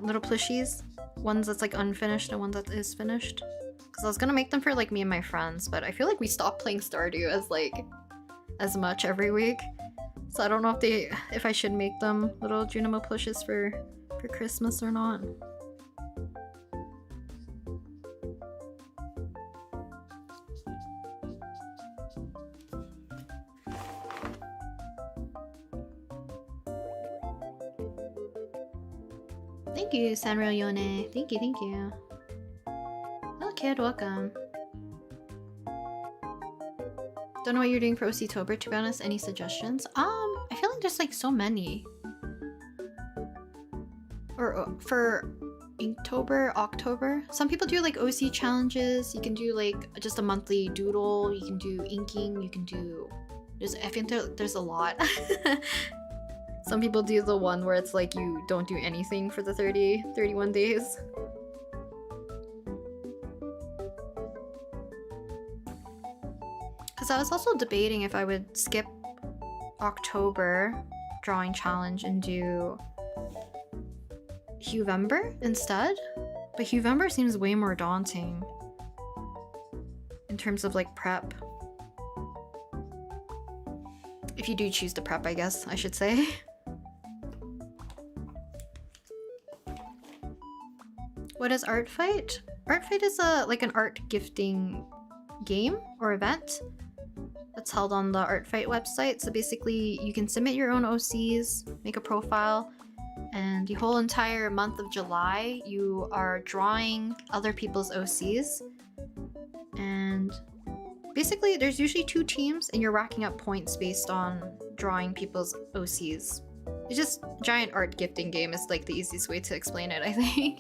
Little plushies. Ones that's like unfinished and one that is finished. Because I was gonna make them for like me and my friends, but I feel like we stopped playing Stardew as much every week. So I don't know if I should make them little Junimo plushes for Christmas or not. Thank you, Sanrio Yone. Thank you. Oh, kid, welcome. Don't know what you're doing for OC-tober, to be honest. Any suggestions? I feel like there's like so many. Or for Inktober, October. Some people do like OC challenges. You can do like just a monthly doodle. You can do inking. You can do... I think there's a lot. Some people do the one where it's like you don't do anything for the 31 days. Because I was also debating if I would skip October drawing challenge and do Huevember instead. But Huevember seems way more daunting in terms of like prep. If you do choose to prep, I guess I should say. What is Art Fight? Art Fight is like an art gifting game or event that's held on the Art Fight website. So basically you can submit your own OCs, make a profile, and the whole entire month of July you are drawing other people's OCs. And basically there's usually 2 teams and you're racking up points based on drawing people's OCs. It's just a giant art gifting game is like the easiest way to explain it, I think.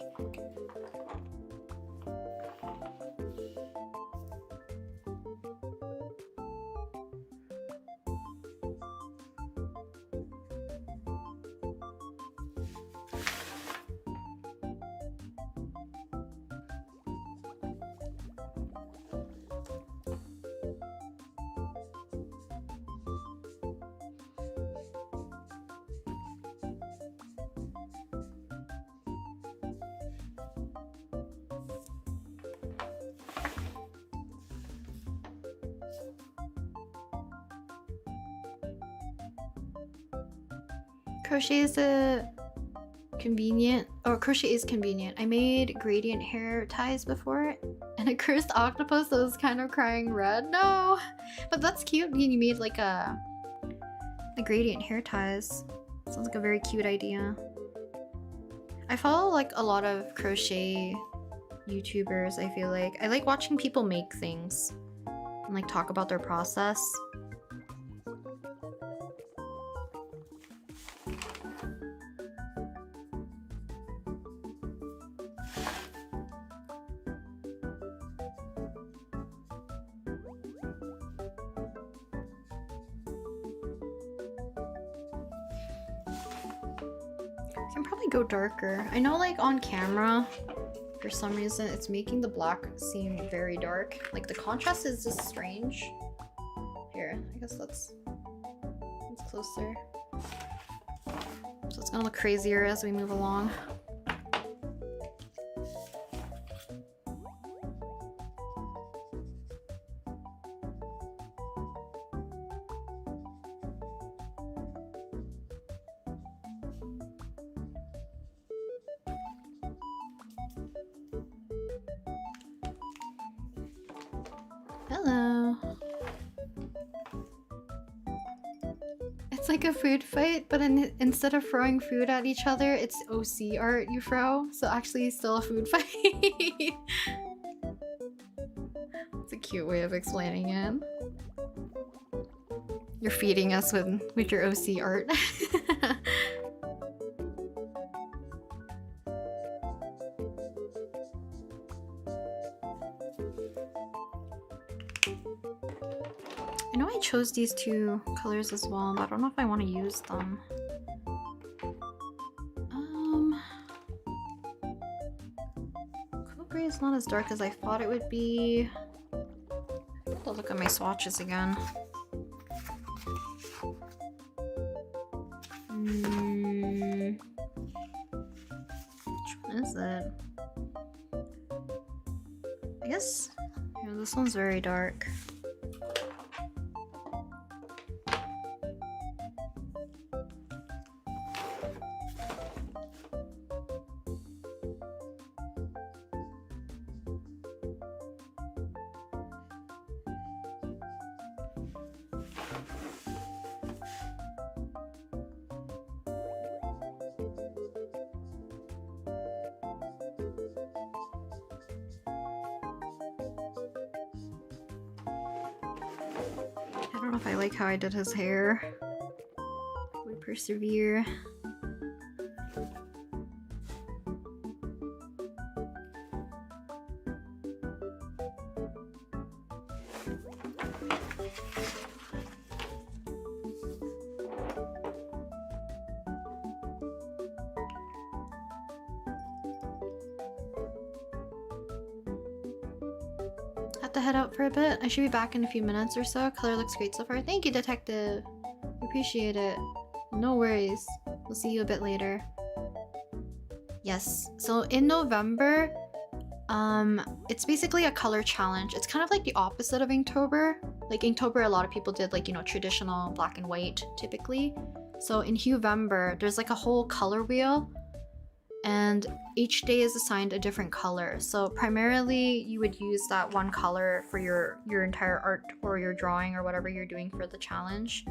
Crochet is convenient. I made gradient hair ties before and a cursed octopus that was kind of crying red. No, but that's cute. You made like a gradient hair ties. Sounds like a very cute idea. I follow like a lot of crochet YouTubers. I feel like I like watching people make things and like talk about their process. I can probably go darker. I know like on camera, for some reason, it's making the black seem very dark. Like the contrast is just strange. Here, I guess that's closer. So it's gonna look crazier as we move along. It's like a food fight, but instead of throwing food at each other, it's OC art you throw. So actually it's still a food fight. It's a cute way of explaining it. You're feeding us with your OC art. I know I chose these two colors as well, but I don't know if I want to use them. Cool gray is not as dark as I thought it would be. I have to look at my swatches again. Which one is it? I guess yeah, this one's very dark. I don't know if I like how I did his hair. We persevere. Have to head out for a bit. I should be back in a few minutes or so. Color looks great so far. Thank you, detective. Appreciate it. No worries. We'll see you a bit later. Yes. So in November, it's basically a color challenge. It's kind of like the opposite of Inktober. Like Inktober, a lot of people did like, you know, traditional black and white typically. So in Huevember, there's like a whole color wheel. And each day is assigned a different color. So primarily you would use that one color for your entire art or your drawing or whatever you're doing for the challenge.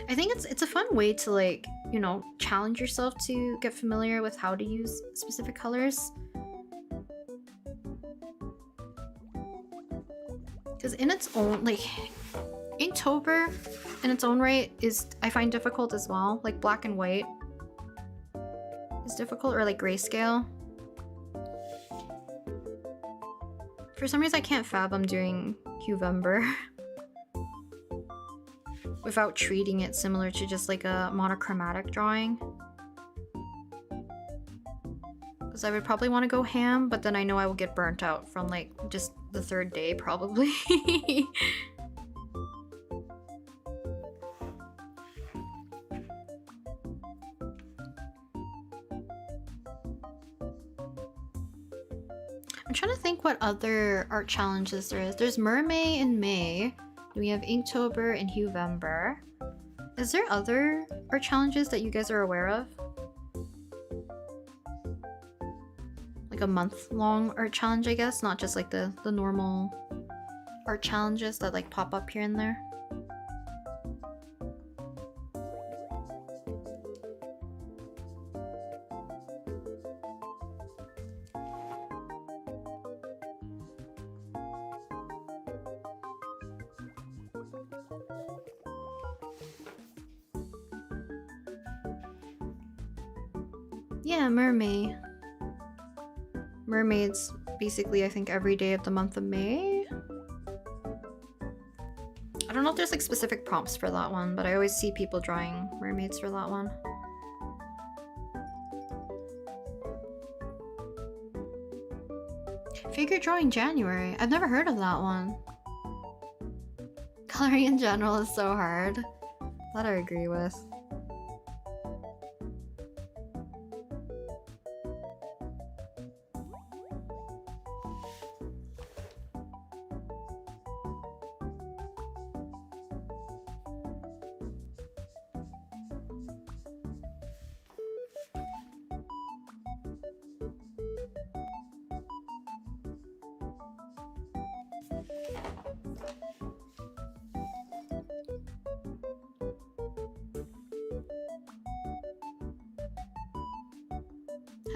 I think it's a fun way to, like, you know, challenge yourself to get familiar with how to use specific colors. Because in its own, like, Inktober in its own right is, I find, difficult as well. Like black and white is difficult, or like grayscale. For some reason I can't fathom doing Huevember without treating it similar to just like a monochromatic drawing. Because I would probably want to go ham, but then I know I will get burnt out from like just the third day probably. I'm trying to think what other art challenges there is. There's Mermaid in May. We have Inktober and Huevember. Is there other art challenges that you guys are aware of? Like a month-long art challenge, I guess? Not just like the normal art challenges that like pop up here and there? Yeah, Mermaid. Mermaids basically, I think, every day of the month of May. I don't know if there's like specific prompts for that one, but I always see people drawing mermaids for that one. Figure drawing January. I've never heard of that one. Coloring in general is so hard. That I agree with.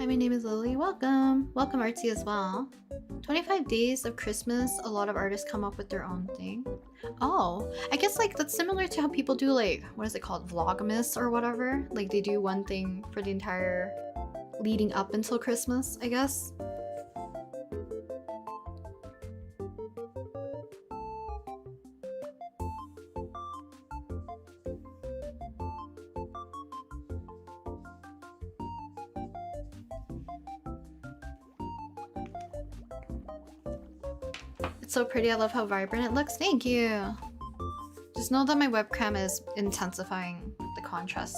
Hi, my name is Lily. Welcome. Welcome, Artsy, as well. 25 days of Christmas. A lot of artists come up with their own thing. Oh, I guess like that's similar to how people do like, what is it called? Vlogmas or whatever. Like they do one thing for the entire leading up until Christmas, I guess. It's so pretty. I love how vibrant it looks. Thank you. Just know that my webcam is intensifying the contrast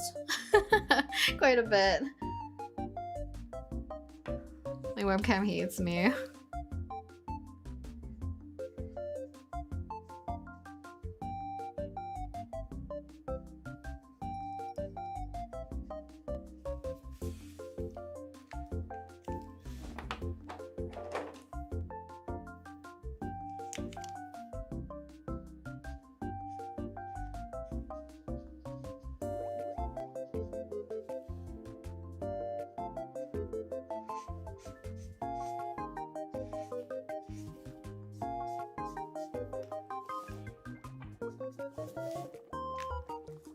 quite a bit. My webcam hates me.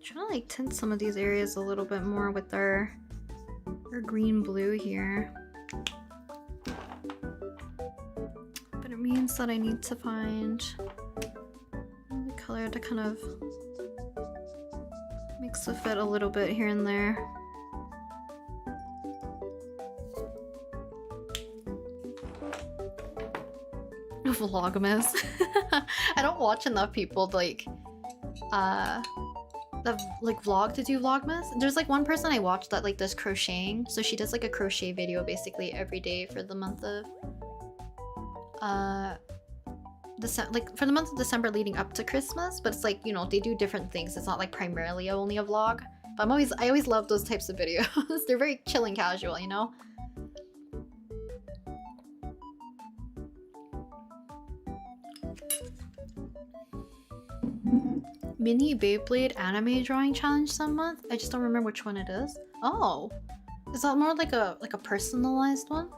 Trying to like tint some of these areas a little bit more with our green blue here. But it means that I need to find the color to kind of mix the fit a little bit here and there. Vlogmas. I don't watch enough people like vlog to do vlogmas. There's like one person I watch that like does crocheting, so she does like a crochet video basically every day for the month of for the month of December leading up to Christmas. But it's like, you know, they do different things. It's not like primarily only a vlog. But I always love those types of videos. They're very chill and casual, you know. Mini Beyblade anime drawing challenge some month. I just don't remember which one it is. Oh, is that more like a personalized one?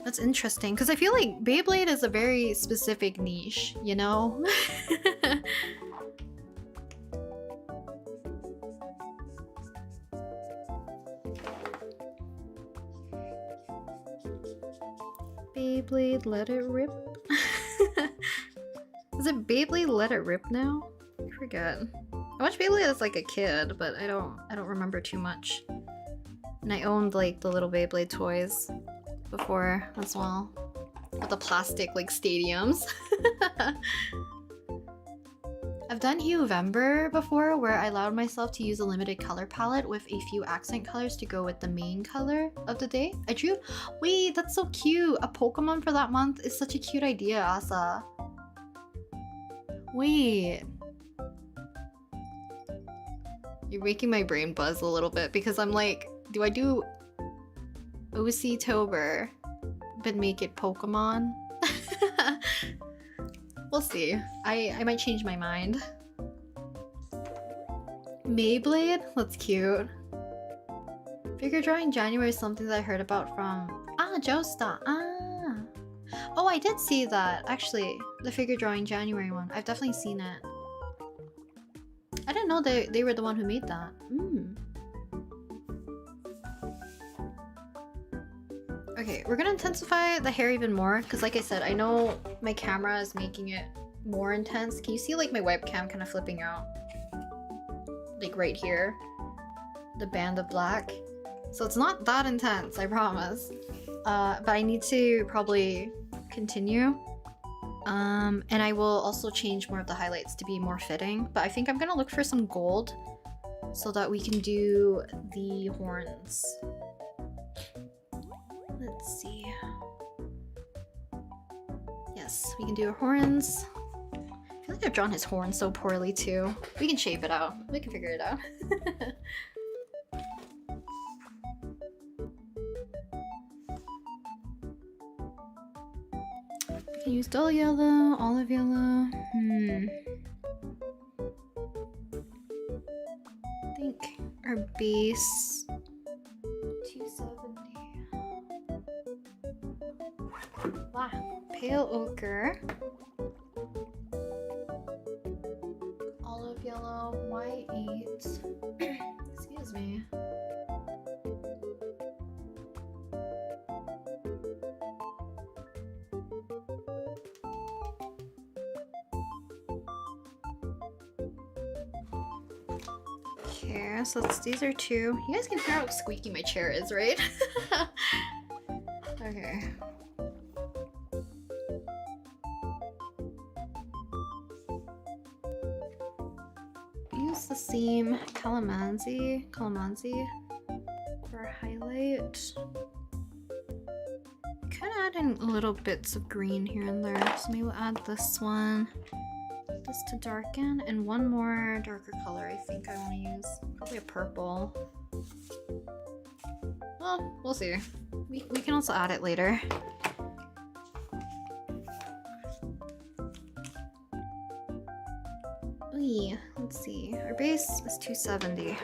That's interesting because I feel like Beyblade is a very specific niche, you know. Beyblade, let it rip. Is it Beyblade Let It Rip now? I forget. I watched Beyblade as like a kid, but I don't remember too much. And I owned like the little Beyblade toys before as well. With the plastic like stadiums. I've done Huevember before where I allowed myself to use a limited color palette with a few accent colors to go with the main color of the day. I drew- Wait, that's so cute! A Pokemon for that month is such a cute idea, Asa. Wait. You're making my brain buzz a little bit because I'm like, do I do OC-tober but make it Pokemon? We'll see. I might change my mind. Mayblade? That's cute. Figure drawing January is something that I heard about from... Ah, Joestar! Ah! Oh, I did see that, actually. The figure drawing January one. I've definitely seen it. I didn't know they were the one who made that. Okay, we're gonna intensify the hair even more, because like I said, I know my camera is making it more intense. Can you see like my webcam kind of flipping out? Like right here. The band of black. So it's not that intense, I promise. But I need to probably continue. And I will also change more of the highlights to be more fitting. But I think I'm gonna look for some gold so that we can do the horns. Let's see. Yes, we can do horns. I feel like I've drawn his horn so poorly too. We can shape it out. We can figure it out. We can use dull yellow, olive yellow. I think our base pale ochre, olive yellow, white, excuse me. Okay, so these are two. You guys can hear how squeaky my chair is, right? Okay. Use the same calamansi for highlight. Kind of adding little bits of green here and there, so maybe we'll add this one. This to darken, and one more darker color I think I want to use. Probably a purple. Well, we'll see. We can also add it later. Ooh, let's see. Our base is 270.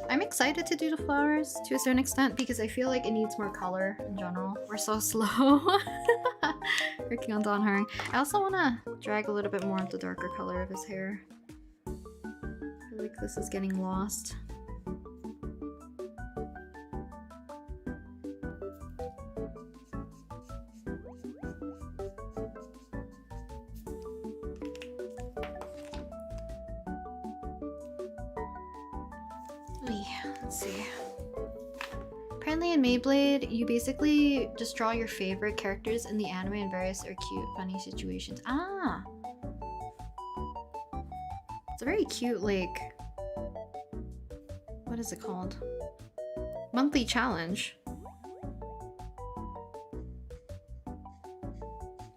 I'm excited to do the flowers to a certain extent because I feel like it needs more color in general. We're so slow. Working on Dan Heng. I also want to drag a little bit more of the darker color of his hair. I feel like this is getting lost. Let's see. Apparently in Beyblade, you basically just draw your favorite characters in the anime in various or cute, funny situations. Ah! It's a very cute, like... what is it called? Monthly challenge.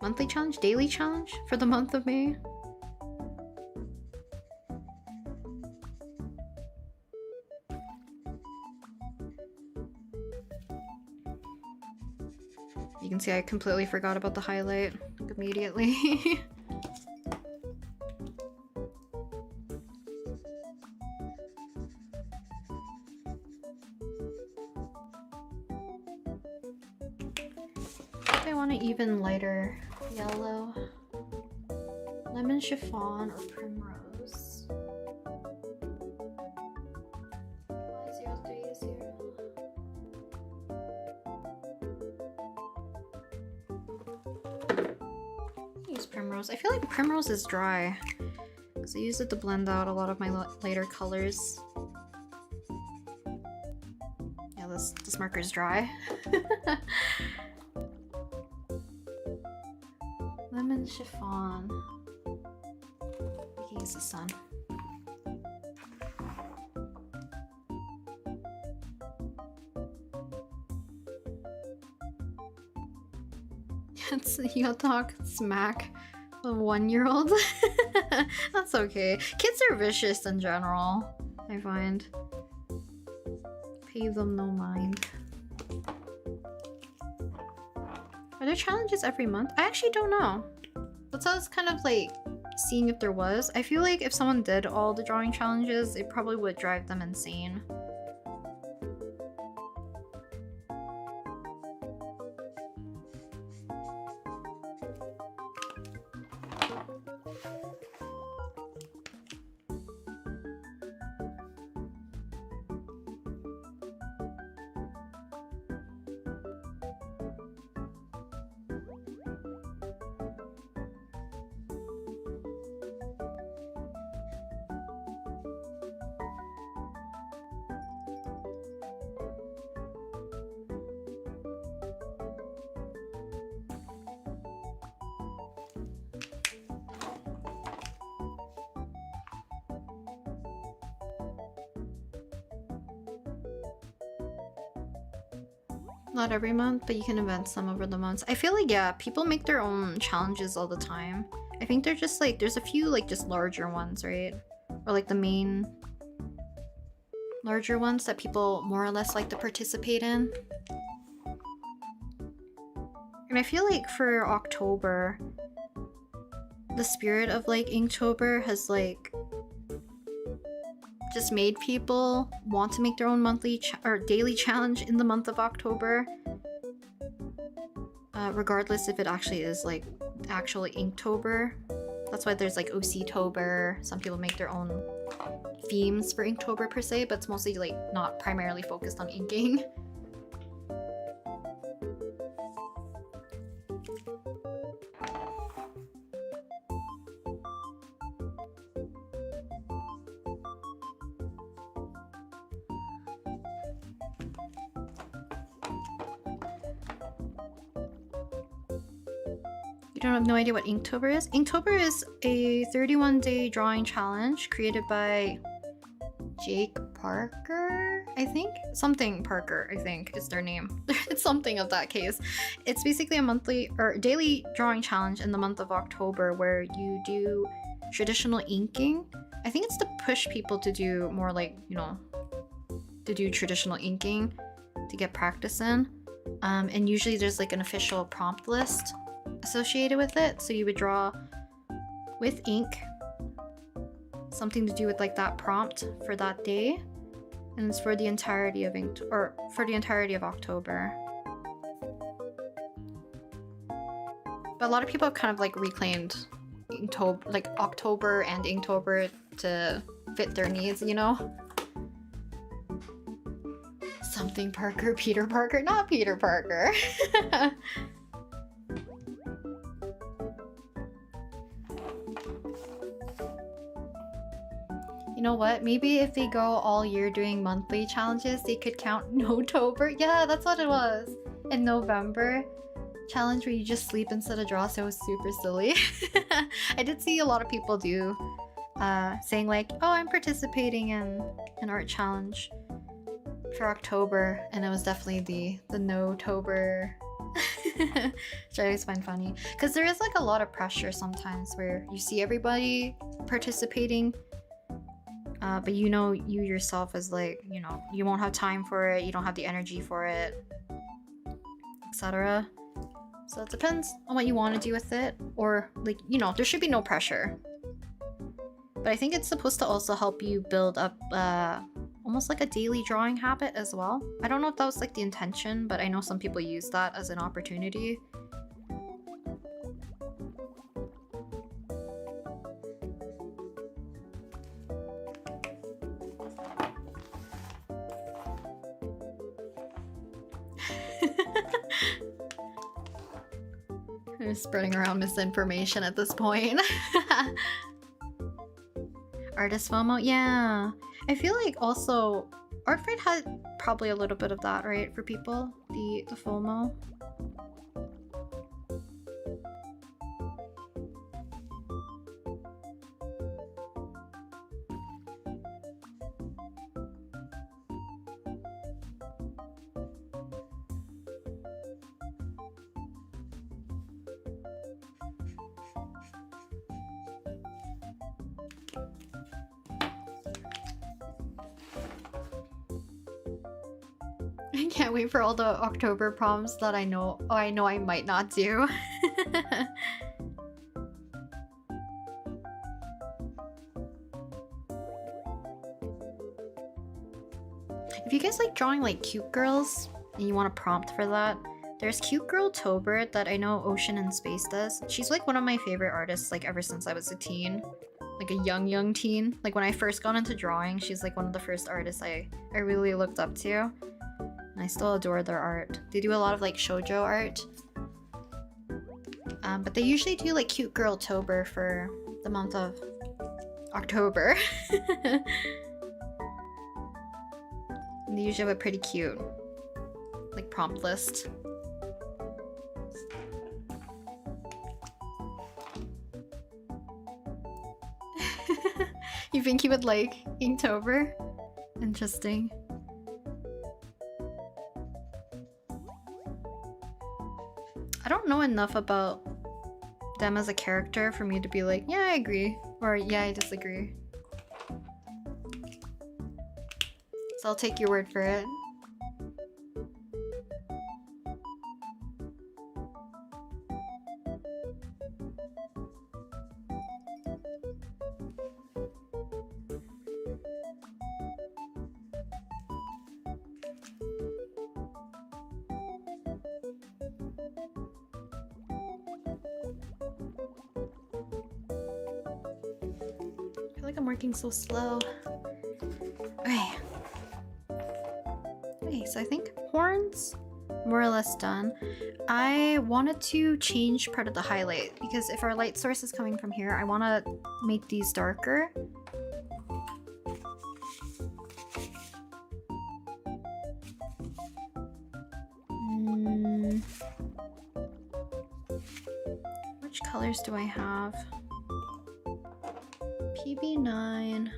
Monthly challenge? Daily challenge? For the month of May? You can see I completely forgot about the highlight immediately. I want an even lighter yellow. Lemon chiffon or primrose. 5030. Use primrose. I feel like primrose is dry because I use it to blend out a lot of my lighter colors. Yeah, this marker is dry. Lemon chiffon. We can use the sun. You talk smack a 1-year-old. That's okay. Kids are vicious in general, I find. Pay them no mind. Are there challenges every month? I actually don't know. That's how I was kind of like seeing if there was. I feel like if someone did all the drawing challenges, it probably would drive them insane. Not every month, but you can invent some over the months. I feel like, yeah, people make their own challenges all the time. I think they're just like, there's a few like just larger ones, right? Or like the main larger ones that people more or less like to participate in. And I feel like for October, the spirit of like Inktober has like just made people want to make their own monthly or daily challenge in the month of October. regardless if it actually is like actually Inktober. That's why there's like OC-tober. Some people make their own themes for Inktober per se, but it's mostly like not primarily focused on inking. I have no idea what Inktober is. Inktober is a 31-day drawing challenge created by Jake Parker, I think? Something Parker, I think is their name. It's something of that case. It's basically a monthly or daily drawing challenge in the month of October where you do traditional inking. I think it's to push people to do more like, you know, to do traditional inking to get practice in. And usually there's like an official prompt list associated with it, so you would draw with ink something to do with like that prompt for that day, and it's for the entirety of October. But a lot of people have kind of like reclaimed Inktober, like October and Inktober to fit their needs, you know? Something Parker, Peter Parker, not Peter Parker. You know what? Maybe if they go all year doing monthly challenges, they could count Notober. Yeah, that's what it was. In November challenge where you just sleep instead of draw, so it was super silly. I did see a lot of people do saying like, oh, I'm participating in an art challenge for October, and it was definitely the Notober. Which I always find funny because there is like a lot of pressure sometimes where you see everybody participating, but you know, you yourself is like, you know, you won't have time for it, you don't have the energy for it, etc. So it depends on what you want to do with it, or like, you know, there should be no pressure. But I think it's supposed to also help you build up almost like a daily drawing habit as well. I don't know if that was like the intention, but I know some people use that as an opportunity. They're spreading around misinformation at this point. Artist FOMO, yeah. I feel like also Artfight had probably a little bit of that, right, for people, the FOMO. I can't wait for all the October prompts that I know I might not do. If you guys like drawing like cute girls and you want a prompt for that, there's Cute Girl Tober that I know Ocean in Space does. She's like one of my favorite artists like ever since I was a teen. Like a young teen. Like when I first got into drawing, she's like one of the first artists I really looked up to. And I still adore their art. They do a lot of like shoujo art. But they usually do like Cute Girl Tober for the month of October. And they usually have a pretty cute like prompt list. You think he would like Inktober? Interesting. I don't know enough about them as a character for me to be like, yeah, I agree, or yeah, I disagree. So I'll take your word for it. like I'm working so slow. Okay. Okay, so I think horns more or less done. I wanted to change part of the highlight because if our light source is coming from here, I want to make these darker. Which colors do I have? PB9.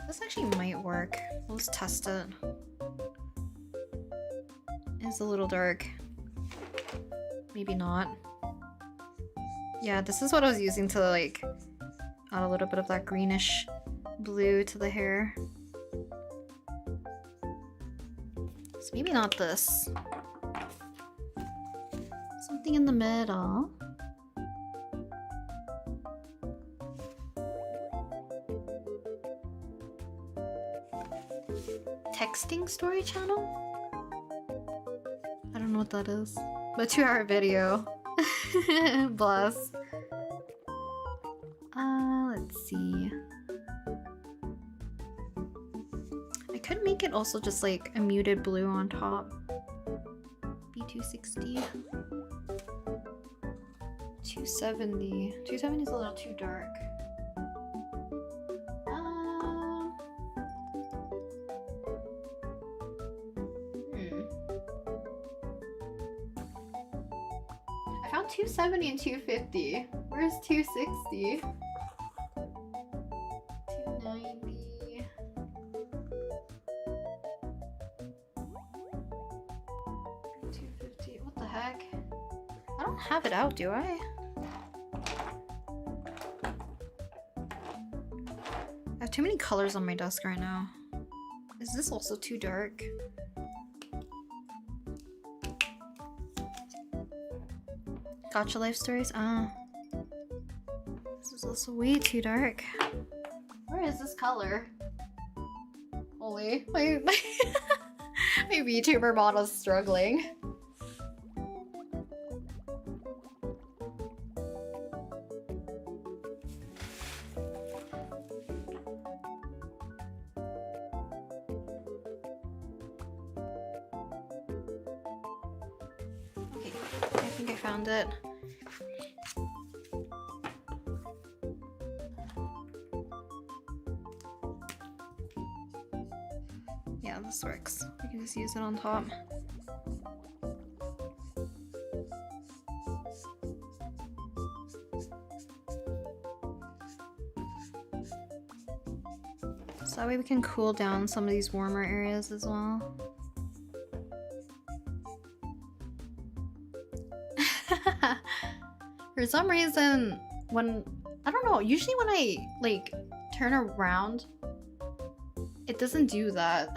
This actually might work. Let's test it. It's a little dark. Maybe not. Yeah, this is what I was using to like add a little bit of that greenish blue to the hair. So maybe not this. Something in the middle. Texting story channel? I don't know what that is. But 2-hour video. Bless. Let's see. I could make it also just like a muted blue on top. B260. 270. 270 is a little too dark. I found 270 and 250. Where's 260? 290. 250. What the heck? I don't have it out, do I? I have too many colors on my desk right now. Is this also too dark? Gotcha life stories? Ah. This is also way too dark. Where is this color? Holy, my VTuber model's struggling. Okay, I think I found it. Yeah, this works. We can just use it on top. So that way we can cool down some of these warmer areas as well. For some reason, I don't know, usually when I like turn around, it doesn't do that.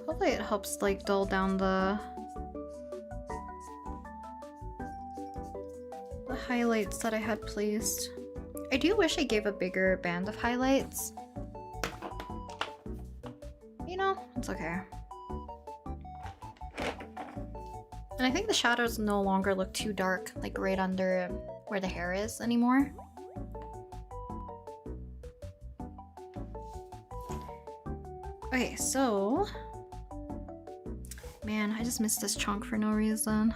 Hopefully it helps like dull down the highlights that I had placed. I do wish I gave a bigger band of highlights. You know, it's okay. And I think the shadows no longer look too dark, like right under where the hair is anymore. Okay, so... Man, I just missed this chunk for no reason.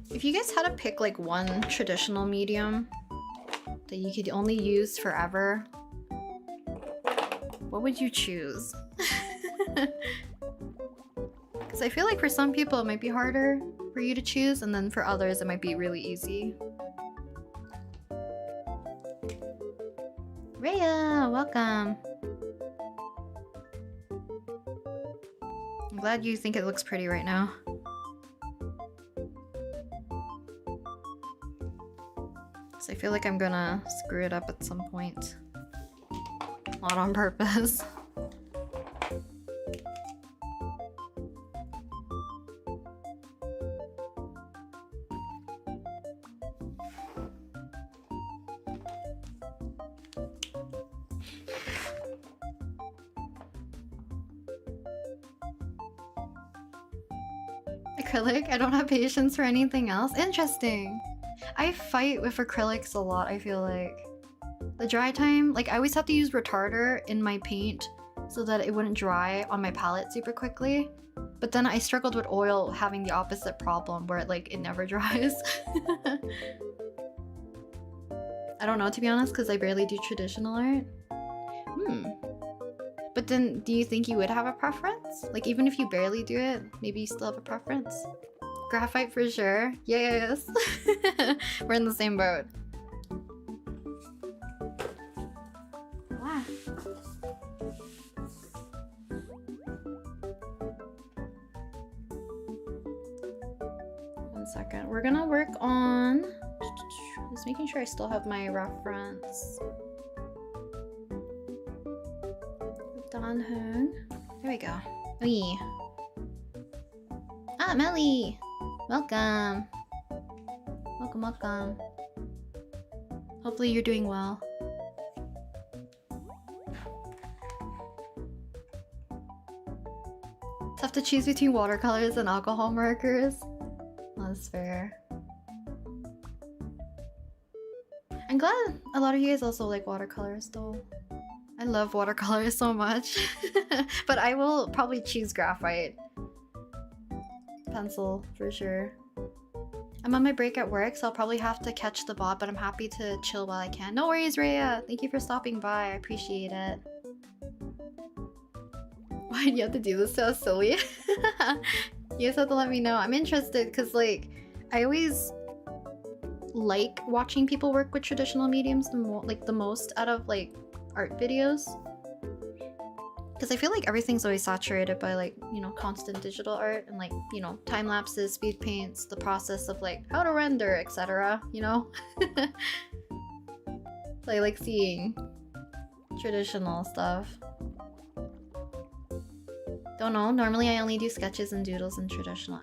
If you guys had to pick like one traditional medium that you could only use forever, what would you choose? Because I feel like for some people it might be harder for you to choose, and then for others it might be really easy. Rhea, welcome. I'm glad you think it looks pretty right now. So I feel like I'm gonna screw it up at some point. Not on purpose. Acrylic? I don't have patience for anything else. Interesting. I fight with acrylics a lot, I feel like. The dry time, like I always have to use retarder in my paint so that it wouldn't dry on my palette super quickly. But then I struggled with oil having the opposite problem where it never dries. I don't know, to be honest, because I barely do traditional art. But then do you think you would have a preference? Like even if you barely do it, maybe you still have a preference? Graphite for sure. Yes. We're in the same boat. Wow. One second. We're gonna work on just making sure I still have my reference. Dan Heng. There we go. Oy. Ah, Melly! Welcome. Welcome, welcome. Hopefully you're doing well. Tough to choose between watercolors and alcohol markers. That's fair. I'm glad a lot of you guys also like watercolors though. I love watercolors so much. But I will probably choose graphite. Pencil for sure. I'm on my break at work, so I'll probably have to catch the bot, but I'm happy to chill while I can. No worries, Rhea. Thank you for stopping by. I appreciate it. Why do you have to do this so silly? You guys have to let me know. I'm interested because like I always like watching people work with traditional mediums the most out of like art videos. Because I feel like everything's always saturated by like, you know, constant digital art and like, you know, time lapses, speed paints, the process of like how to render, etc. You know? So I like seeing traditional stuff. Don't know. Normally I only do sketches and doodles in traditional.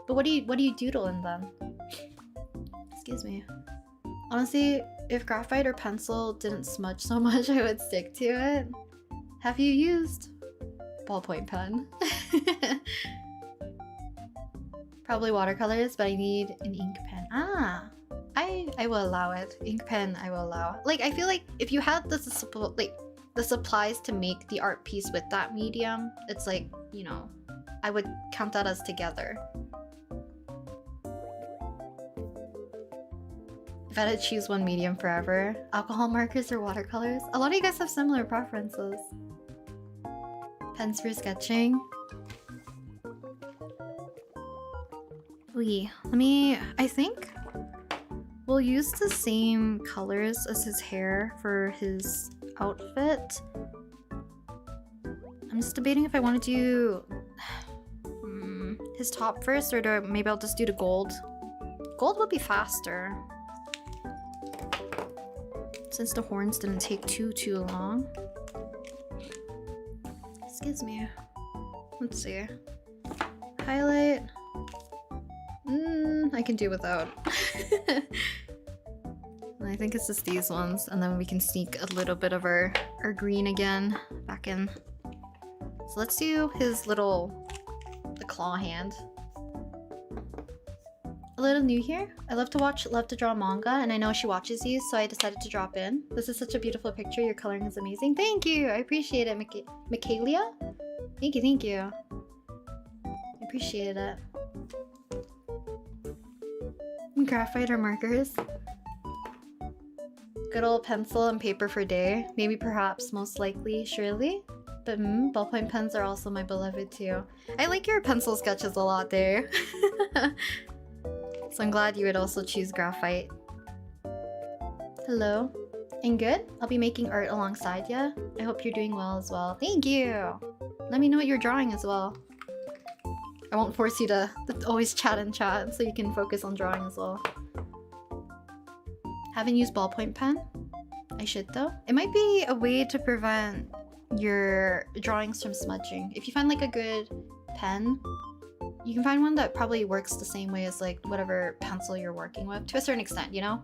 But what do you doodle in then? Excuse me. Honestly, if graphite or pencil didn't smudge so much, I would stick to it. Have you used ballpoint pen? Probably watercolors, but I need an ink pen. I will allow it. Ink pen, I will allow. Like, I feel like if you had the supplies to make the art piece with that medium, it's like, you know, I would count that as together. If I had to choose one medium forever, alcohol markers or watercolors? A lot of you guys have similar preferences. Pens for sketching. I think we'll use the same colors as his hair for his outfit. I'm just debating if I want to do his top first, or maybe I'll just do the gold. Gold would be faster, since the horns didn't take too long. Excuse me. Let's see. Highlight. I can do without. And I think it's just these ones, and then we can sneak a little bit of our green again back in. So let's do his the claw hand. A little new here. I love to draw manga, and I know she watches these, so I decided to drop in. This is such a beautiful picture. Your coloring is amazing. Thank you. I appreciate it, Michaelia. Thank you. I appreciate it. Graphite or markers? Good old pencil and paper for day. Maybe, perhaps, most likely, surely. But ballpoint pens are also my beloved too. I like your pencil sketches a lot there. So I'm glad you would also choose graphite. Hello. And good? I'll be making art alongside ya. I hope you're doing well as well. Thank you! Let me know what you're drawing as well. I won't force you to always chat and chat so you can focus on drawing as well. Haven't used ballpoint pen? I should though. It might be a way to prevent your drawings from smudging. If you find like a good pen, you can find one that probably works the same way as like whatever pencil you're working with to a certain extent, you know?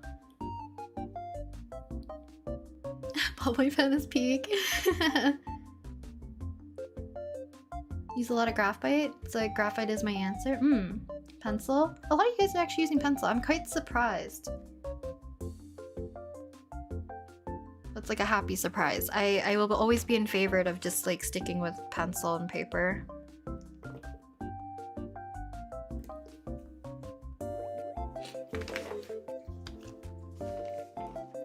Ballpoint pen is peak. Use a lot of graphite, so graphite is my answer. Pencil? A lot of you guys are actually using pencil. I'm quite surprised. That's like a happy surprise. I will always be in favor of just like sticking with pencil and paper.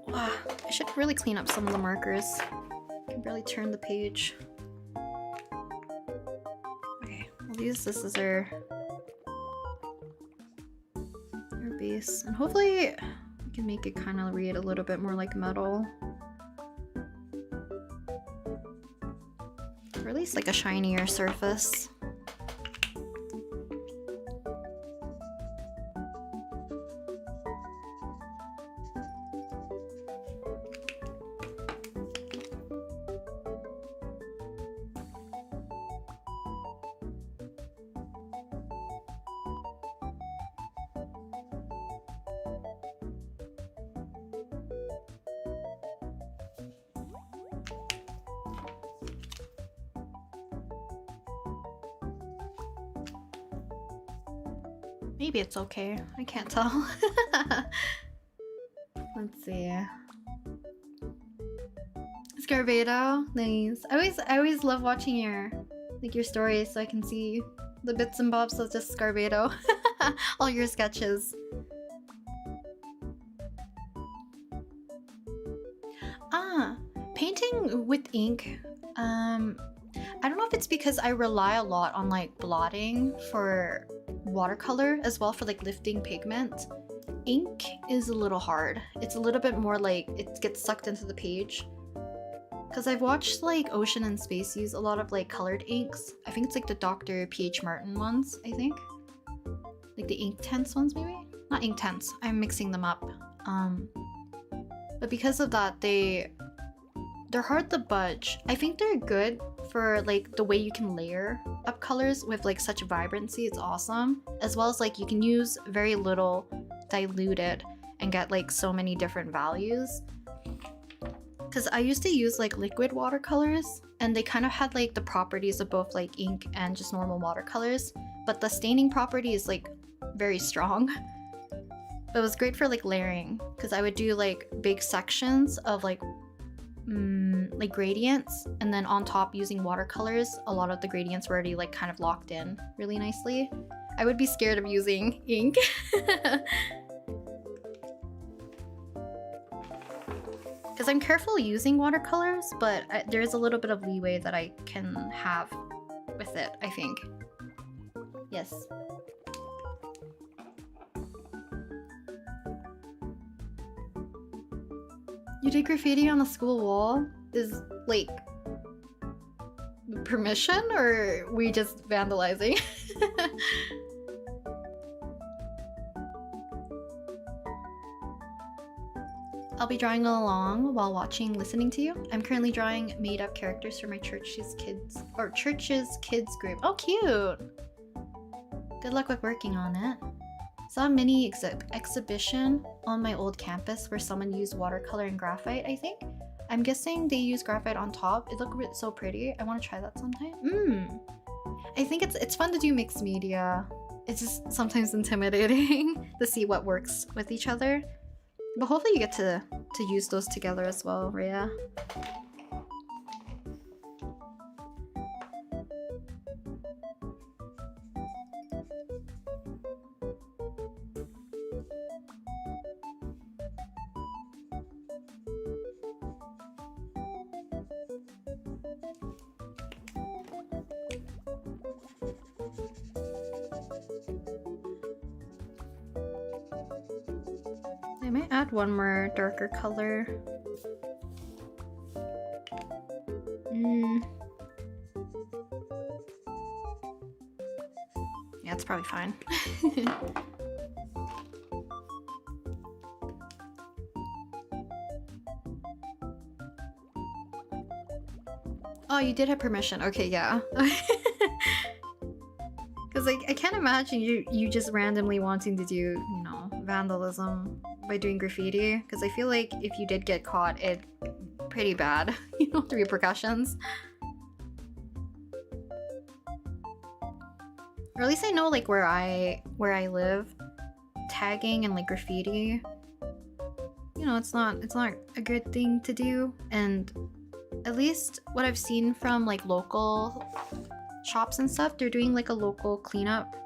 Wow, I should really clean up some of the markers. I can barely turn the page. Okay, we'll use this as our base, and hopefully we can make it kind of read a little bit more like metal. Or at least like a shinier surface. Maybe it's okay. I can't tell. Let's see. Scarvado, nice. I always love watching your stories so I can see the bits and bobs of just Scarvado. All your sketches. Painting with ink. I don't know if it's because I rely a lot on like blotting for watercolor as well for like lifting pigment. Ink is a little hard. It's a little bit more like it gets sucked into the page. Because I've watched like Ocean and Space use a lot of like colored inks. I think it's like the Dr. P.H. Martin ones, I think. Like the Inktense ones maybe? Not Inktense, I'm mixing them up. But because of that, they're hard to budge. I think they're good for like the way you can layer up colors with like such vibrancy. It's awesome. As well as like you can use very little diluted and get like so many different values. Because I used to use like liquid watercolors and they kind of had like the properties of both like ink and just normal watercolors, but the staining property is like very strong. But it was great for like layering because I would do like big sections of like gradients, and then on top using watercolors, a lot of the gradients were already like kind of locked in really nicely. I would be scared of using ink. Because I'm careful using watercolors, but there's a little bit of leeway that I can have with it, I think. Yes. You did graffiti on the school wall? Is like permission or we just vandalizing? I'll be drawing along while watching, listening to you. I'm currently drawing made-up characters for my church's kids group. Oh, cute! Good luck with working on it. Saw a mini exhibition on my old campus where someone used watercolor and graphite, I think. I'm guessing they use graphite on top. It looked so pretty. I want to try that sometime. I think it's fun to do mixed media. It's just sometimes intimidating to see what works with each other. But hopefully you get to use those together as well, Rhea. add one more darker color. Yeah, it's probably fine. Oh, you did have permission. Okay, yeah. Because like, I can't imagine you just randomly wanting to do, you know, vandalism by doing graffiti. Because I feel like if you did get caught, it's pretty bad. You know, the repercussions. Or at least I know like where I live, tagging and like graffiti, you know, it's not a good thing to do. And at least what I've seen from like local shops and stuff, they're doing like a local cleanup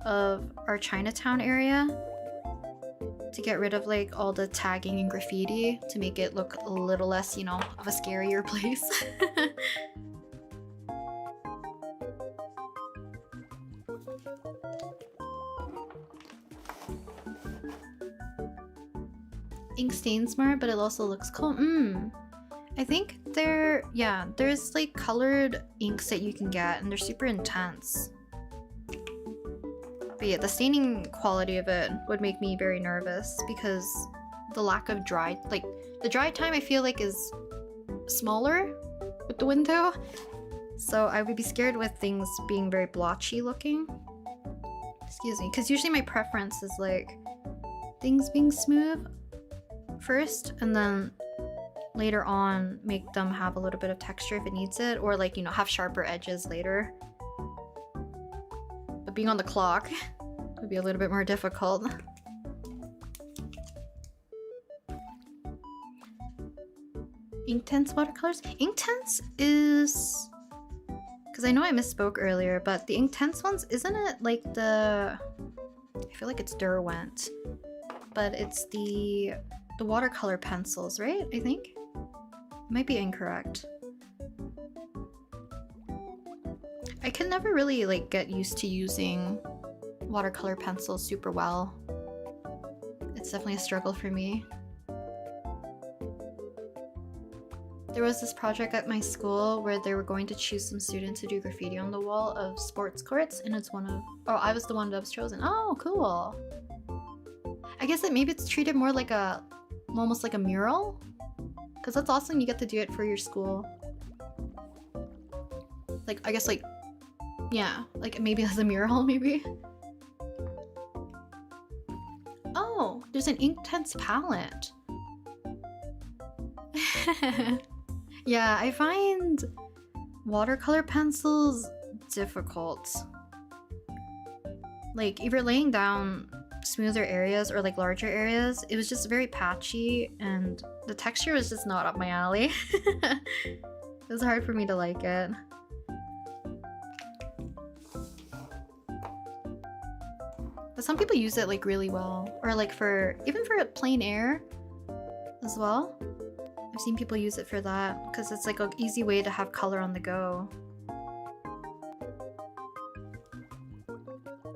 of our Chinatown area to get rid of like all the tagging and graffiti to make it look a little less, you know, of a scarier place. Ink stains more, but it also looks cool. I think there's like colored inks that you can get and they're super intense. But yeah, the staining quality of it would make me very nervous because the lack of dry, like the dry time I feel like is smaller with the window. So I would be scared with things being very blotchy looking. Excuse me, because usually my preference is like things being smooth first and then later on make them have a little bit of texture if it needs it, or like, you know, have sharper edges later. But being on the clock would be a little bit more difficult. Inktense watercolors? Inktense is... because I know I misspoke earlier, but the Inktense ones, isn't it like the... I feel like it's Derwent, but it's the watercolor pencils, right? I think? Might be incorrect. I can never really like get used to using watercolor pencils super well. It's definitely a struggle for me. There was this project at my school where they were going to choose some students to do graffiti on the wall of sports courts, and it's one of... oh, I was the one that was chosen. Oh, cool. I guess that maybe it's treated more like a... almost like a mural? Because that's awesome, you get to do it for your school. Like, I guess like... yeah, like maybe as a mural, maybe? Oh, there's an Inktense palette. Yeah, I find watercolor pencils difficult. Like, if you're laying down smoother areas or like larger areas, it was just very patchy and the texture was just not up my alley. It was hard for me to like it. But some people use it like really well, or like for even for plein air as well. I've seen people use it for that because it's like an easy way to have color on the go.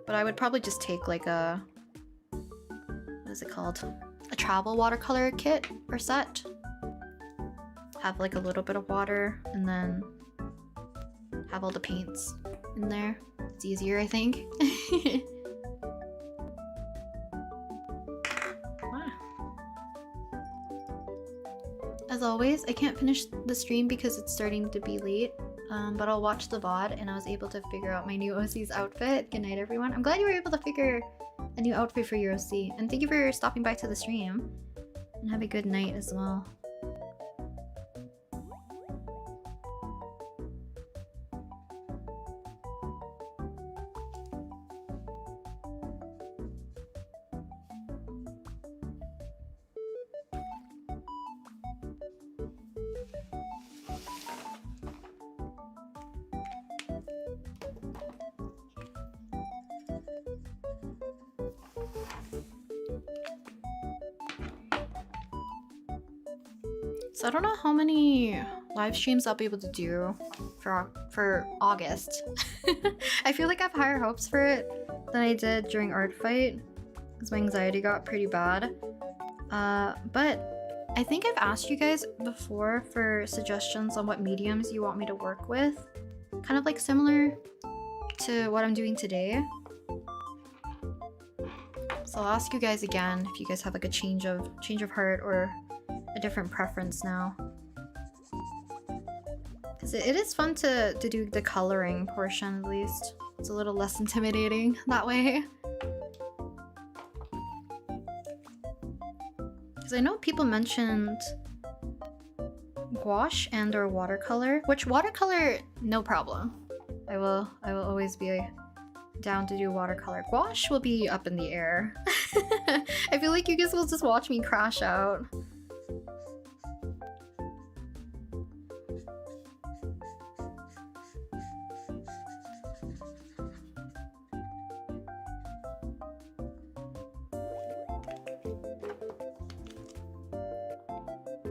But I would probably just take like a... what is it called? A travel watercolor kit or set. Have like a little bit of water and then have all the paints in there. It's easier, I think. As always, I can't finish the stream because it's starting to be late, but I'll watch the VOD and I was able to figure out my new OC's outfit. Good night, everyone. I'm glad you were able to figure a new outfit for your OC, and thank you for stopping by to the stream, and have a good night as well. So I don't know how many live streams I'll be able to do for August. I feel like I have higher hopes for it than I did during Art Fight because my anxiety got pretty bad. But I think I've asked you guys before for suggestions on what mediums you want me to work with. Kind of like similar to what I'm doing today. So I'll ask you guys again if you guys have like a change of heart or a different preference now. Because it is fun to do the coloring portion at least. It's a little less intimidating that way. Because I know people mentioned gouache and or watercolor, which watercolor, no problem. I will always be down to do watercolor. Gouache will be up in the air. I feel like you guys will just watch me crash out.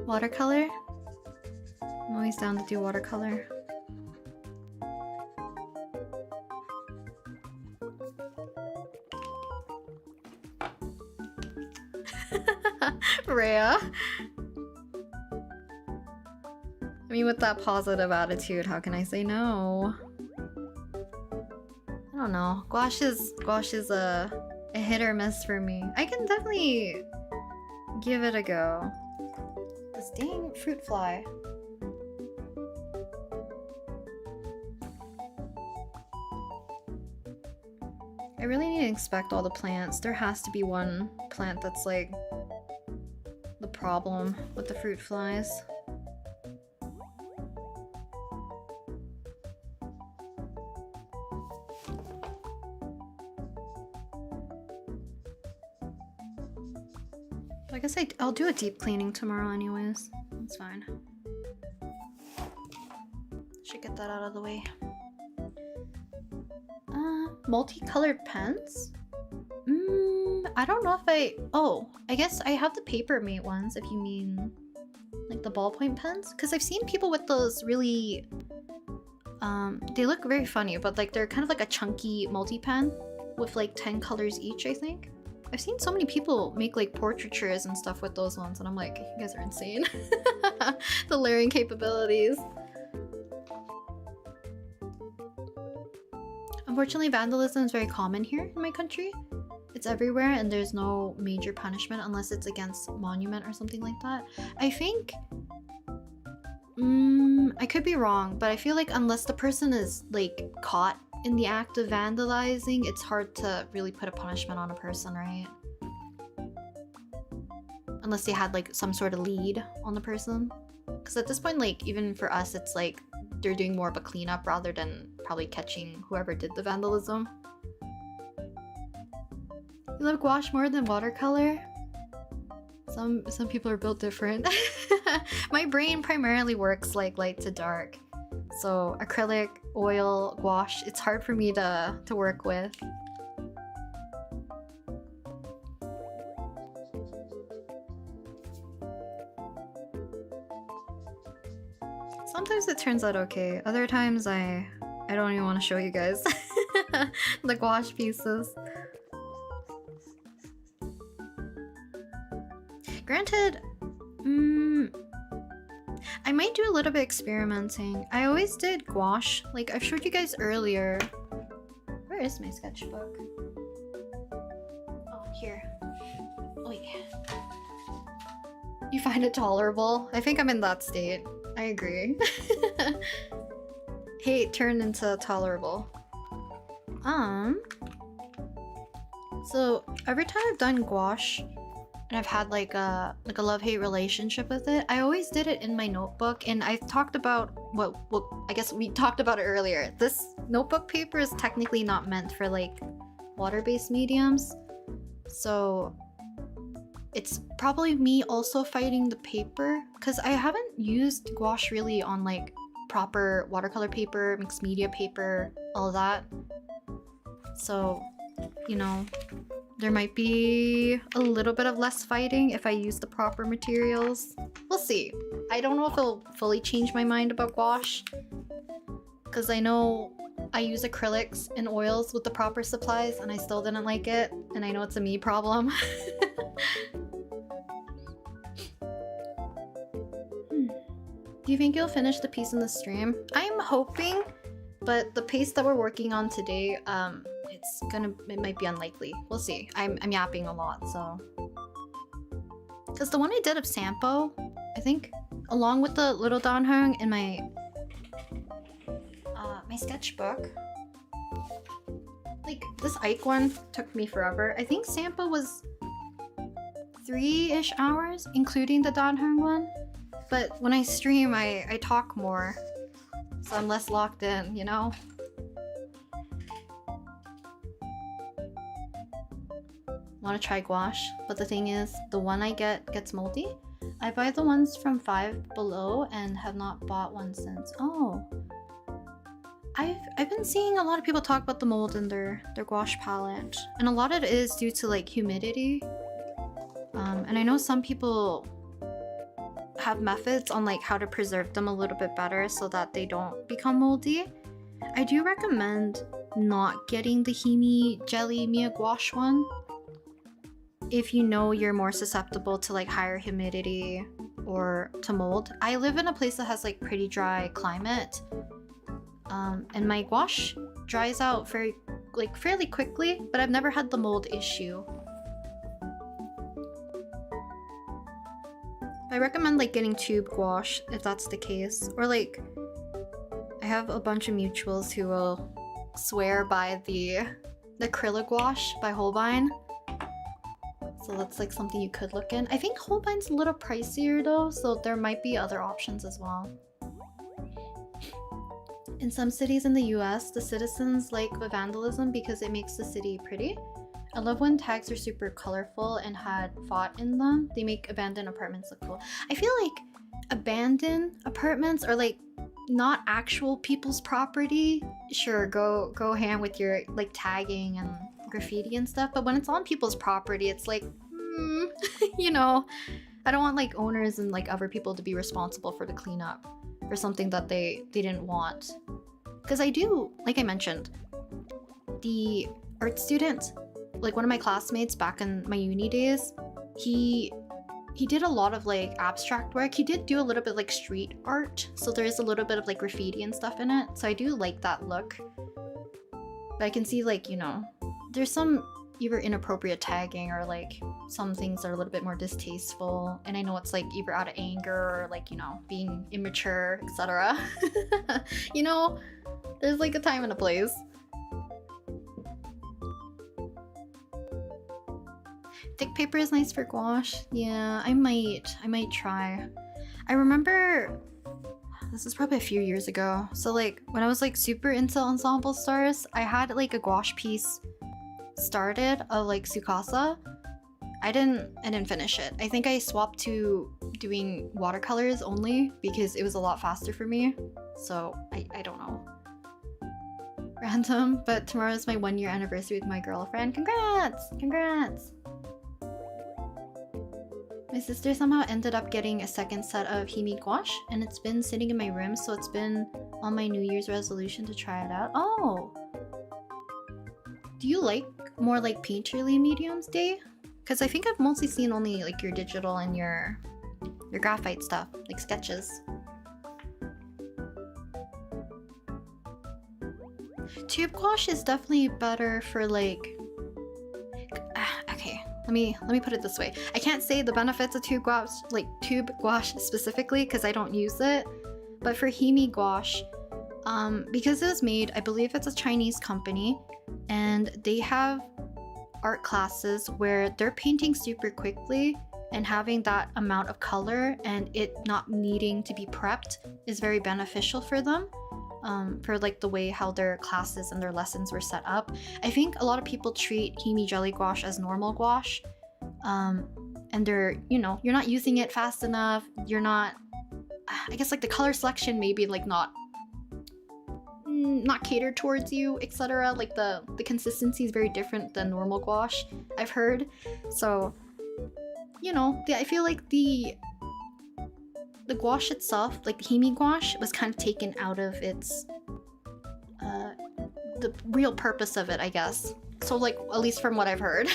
Watercolor? I'm always down to do watercolor. Rhea. I mean, with that positive attitude, how can I say no? I don't know. Gouache is a hit or miss for me. I can definitely give it a go. This dang fruit fly. I really need to inspect all the plants. There has to be one plant that's like the problem with the fruit flies. I guess I'll do a deep cleaning tomorrow anyways. That's fine. Should get that out of the way. Multicolored pens? I don't know if oh, I guess I have the paper mate ones if you mean like the ballpoint pens. Because I've seen people with those really, they look very funny, but like they're kind of like a chunky multi-pen with like 10 colors each, I think. I've seen so many people make like portraitures and stuff with those ones and I'm like, you guys are insane. The layering capabilities. Unfortunately, vandalism is very common here in my country. It's everywhere and there's no major punishment unless it's against monument or something like that. I think... I could be wrong, but I feel like unless the person is like caught in the act of vandalizing, it's hard to really put a punishment on a person, right? Unless they had like some sort of lead on the person. Because at this point, like even for us, it's like they're doing more of a cleanup rather than probably catching whoever did the vandalism. You love gouache more than watercolor? Some people are built different. My brain primarily works like light to dark. So acrylic, oil, gouache, it's hard for me to work with. Sometimes it turns out okay. Other times I don't even want to show you guys the gouache pieces. Granted, I might do a little bit experimenting. I always did gouache, like I've showed you guys earlier. Where is my sketchbook? Oh, here. Wait. You find it tolerable? I think I'm in that state. I agree. Hate turned into tolerable. So every time I've done gouache and I've had like a love-hate relationship with it, I always did it in my notebook, and I've talked about what I guess we talked about it earlier. This notebook paper is technically not meant for like water-based mediums, so it's probably me also fighting the paper because I haven't used gouache really on like proper watercolor paper, mixed media paper, all that. So, you know, there might be a little bit of less fighting if I use the proper materials. We'll see. I don't know if it'll fully change my mind about gouache, because I know I use acrylics and oils with the proper supplies and I still didn't like it, and I know it's a me problem. Do you think you'll finish the piece in the stream? I'm hoping, but the pace that we're working on today, it might be unlikely. We'll see. I'm yapping a lot, so. Because the one I did of Sampo, I think, along with the little Dan Heng in my sketchbook, like this Ike one took me forever. I think Sampo was 3-ish hours, including the Dan Heng one. But when I stream, I talk more, so I'm less locked in, you know? Want to try gouache, but the thing is, the one I get gets moldy. I buy the ones from Five Below and have not bought one since. Oh. I've been seeing a lot of people talk about the mold in their gouache palette, and a lot of it is due to like humidity. And I know some people have methods on like how to preserve them a little bit better so that they don't become moldy. I do recommend not getting the Himi Jelly Mia Gouache one if you know you're more susceptible to like higher humidity or to mold. I live in a place that has like pretty dry climate, and my gouache dries out fairly quickly, but I've never had the mold issue. I recommend like getting tube gouache if that's the case, or like I have a bunch of mutuals who will swear by the acrylic gouache by Holbein, so that's like something you could look in. I think Holbein's a little pricier though, so there might be other options as well. In some cities in the US, the citizens like the vandalism because it makes the city pretty. I love when tags are super colorful and had font in them. They make abandoned apartments look cool. I feel like abandoned apartments are like not actual people's property. Sure, go ham with your like tagging and graffiti and stuff, but when it's on people's property, it's like, you know, I don't want like owners and like other people to be responsible for the cleanup for something that they didn't want. Because I do, like I mentioned, the art student, like one of my classmates back in my uni days, he did a lot of like abstract work. He did do a little bit like street art, so there is a little bit of like graffiti and stuff in it, so I do like that look. But I can see like, you know, there's some either inappropriate tagging or like some things that are a little bit more distasteful, and I know it's like either out of anger or like, you know, being immature, etc. You know, there's like a time and a place. Thick paper is nice for gouache. Yeah, I might try. I remember this is probably a few years ago. So like when I was like super into ensemble stars, I had like a gouache piece started of like Tsukasa. I didn't finish it. I think I swapped to doing watercolors only because it was a lot faster for me. So I don't know. Random, but tomorrow is my 1-year anniversary with my girlfriend. Congrats! Congrats! My sister somehow ended up getting a second set of Himi gouache, and it's been sitting in my room, so it's been on my New Year's resolution to try it out. Oh! Do you like more like painterly mediums, Day? Because I think I've mostly seen only like your digital and your graphite stuff, like sketches. Tube gouache is definitely better for like... okay, let me put it this way. I can't say the benefits of tube gouache specifically because I don't use it. But for Himi gouache, because it was made, I believe it's a Chinese company, and they have art classes where they're painting super quickly, and having that amount of color and it not needing to be prepped is very beneficial for them. For like the way how their classes and their lessons were set up. I think a lot of people treat Himi Jelly Gouache as normal gouache, and they're, you know, you're not using it fast enough, you're not, I guess like the color selection maybe like not catered towards you, etc. Like the consistency is very different than normal gouache, I've heard. So, you know, I feel like the gouache itself, like the Himi gouache, was kind of taken out of its the real purpose of it, I guess. So like, at least from what I've heard.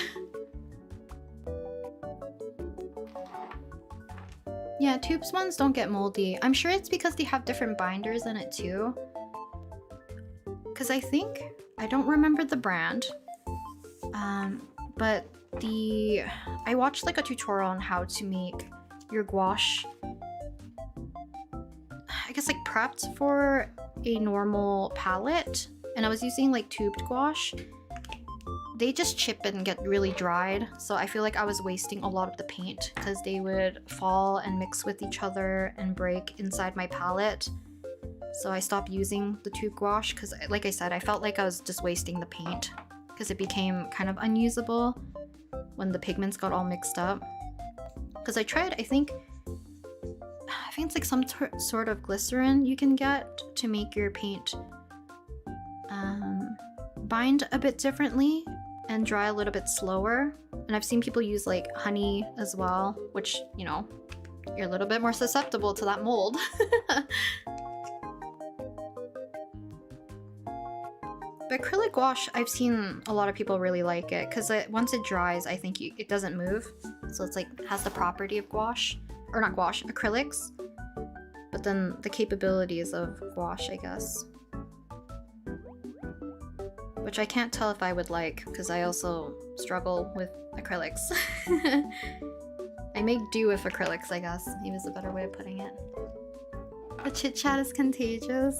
Yeah, tubes ones don't get moldy. I'm sure it's because they have different binders in it too. Because I think, I don't remember the brand, but I watched like a tutorial on how to make your gouache, I guess like prepped for a normal palette, and I was using like tubed gouache. They just chip and get really dried, so I feel like I was wasting a lot of the paint because they would fall and mix with each other and break inside my palette. So I stopped using the tube gouache because, like I said, I felt like I was just wasting the paint because it became kind of unusable when the pigments got all mixed up. Because I tried, I think it's like some sort of glycerin you can get to make your paint bind a bit differently and dry a little bit slower. And I've seen people use like honey as well, which, you know, you're a little bit more susceptible to that mold. But acrylic gouache, I've seen a lot of people really like it because once it dries, I think it doesn't move. So it's like has the property of gouache, or not gouache, acrylics, but then the capabilities of gouache, I guess. Which I can't tell if I would like because I also struggle with acrylics. I make do with acrylics, I guess. Maybe is a better way of putting it. The chit chat is contagious.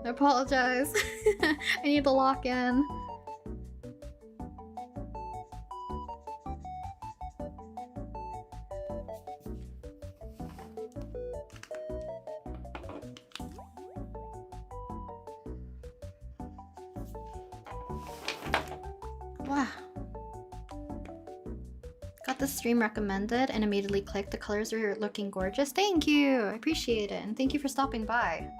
I apologize. I need to lock in. Wow. Got the stream recommended and immediately clicked. The colors are looking gorgeous. Thank you. I appreciate it. And thank you for stopping by.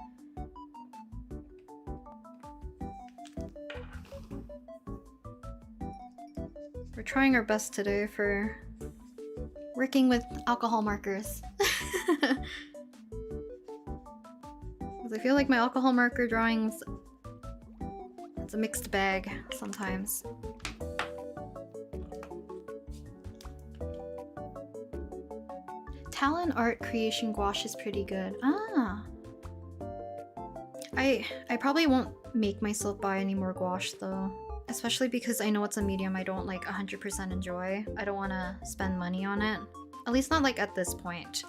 We're trying our best today for working with alcohol markers. Because I feel like my alcohol marker drawings, it's a mixed bag sometimes. Talon art creation gouache is pretty good. Ah. I probably won't make myself buy any more gouache though. Especially because I know it's a medium I don't like 100% enjoy. I don't want to spend money on it. At least not like at this point.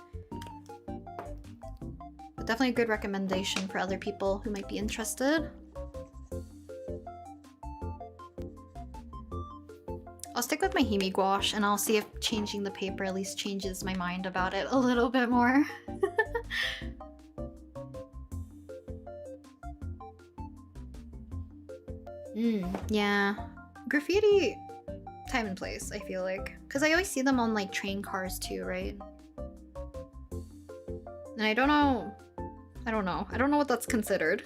But definitely a good recommendation for other people who might be interested. I'll stick with my Himi gouache and I'll see if changing the paper at least changes my mind about it a little bit more. Yeah. Graffiti, time and place, I feel like. Because I always see them on like train cars too, right? And I don't know what that's considered.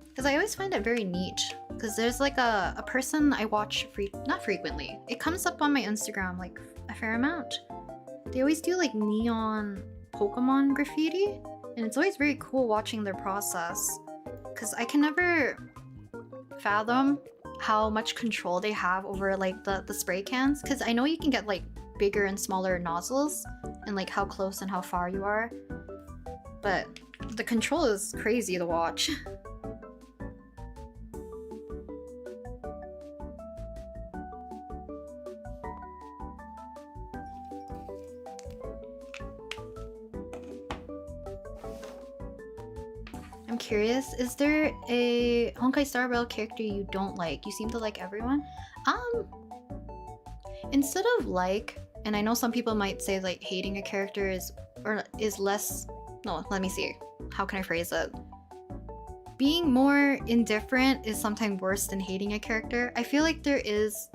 Because I always find it very neat. Because there's like a person I watch not frequently. It comes up on my Instagram like a fair amount. They always do like neon Pokemon graffiti. And it's always very cool watching their process. Because I can never fathom how much control they have over like the spray cans. Because I know you can get like bigger and smaller nozzles and like how close and how far you are. But the control is crazy to watch. I'm curious, is there a Honkai Star Rail character you don't like? You seem to like everyone. Instead of like, and I know some people might say like hating a character is less, no, let me see. How can I phrase it? Being more indifferent is sometimes worse than hating a character. I feel like there is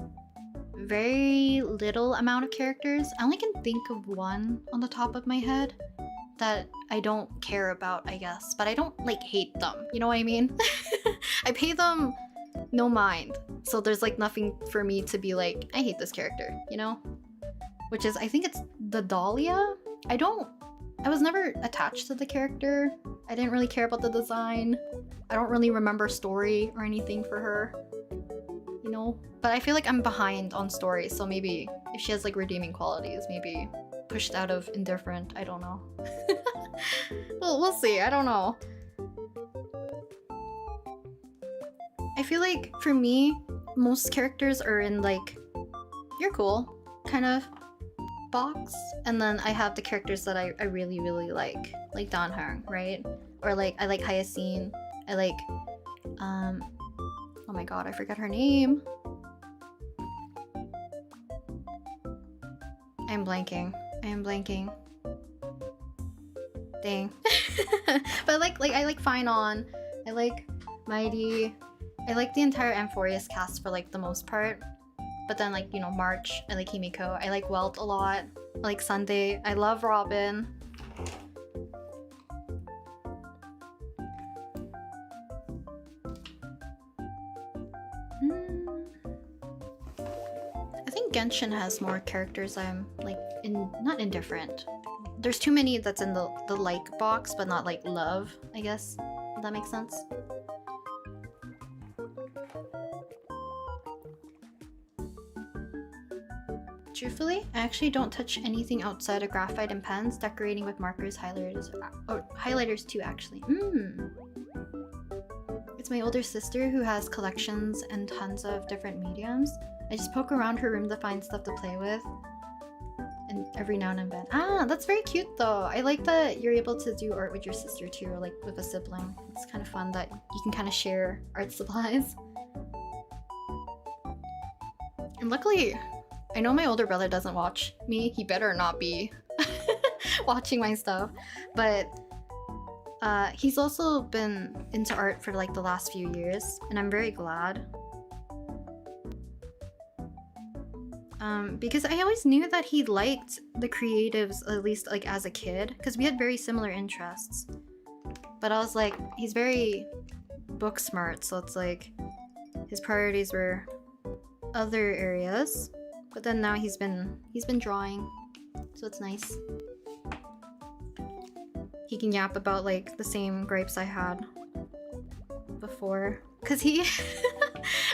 very little amount of characters. I only can think of one on the top of my head that I don't care about, I guess, but I don't like hate them, you know what I mean? I pay them no mind, so there's like nothing for me to be like, I hate this character, you know? Which is, I think it's the Dahlia. I was never attached to the character. I didn't really care about the design. I don't really remember story or anything for her, you know? But I feel like I'm behind on story, so maybe if she has like redeeming qualities, maybe pushed out of indifferent, I don't know. Well, we'll see, I don't know. I feel like for me, most characters are in like, you're cool, kind of box, and then I have the characters that I really like Dan Heng, right? Or like, I like Hyacinth, I like, oh my god, I forgot her name. I am blanking. Dang. But I like Finon, I like Mighty, I like the entire Amphorius cast for like the most part. But then like, you know, March, I like Himiko, I like Welt a lot, I like Sunday, I love Robin. I think Genshin has more characters I'm like not indifferent. There's too many that's in the like box, but not like love, I guess. Does that make sense? Truthfully, I actually don't touch anything outside of graphite and pens, decorating with markers, highlighters too actually. It's my older sister who has collections and tons of different mediums. I just poke around her room to find stuff to play with. And every now and then. Ah, that's very cute though. I like that you're able to do art with your sister too, or like with a sibling. It's kind of fun that you can kind of share art supplies. And luckily, I know my older brother doesn't watch me. He better not be watching my stuff. But he's also been into art for like the last few years, and I'm very glad. Because I always knew that he liked the creatives, at least like as a kid, because we had very similar interests. But I was like, he's very book smart, so it's like his priorities were other areas. But then now he's been drawing, so it's nice. He can yap about like the same gripes I had before, cause he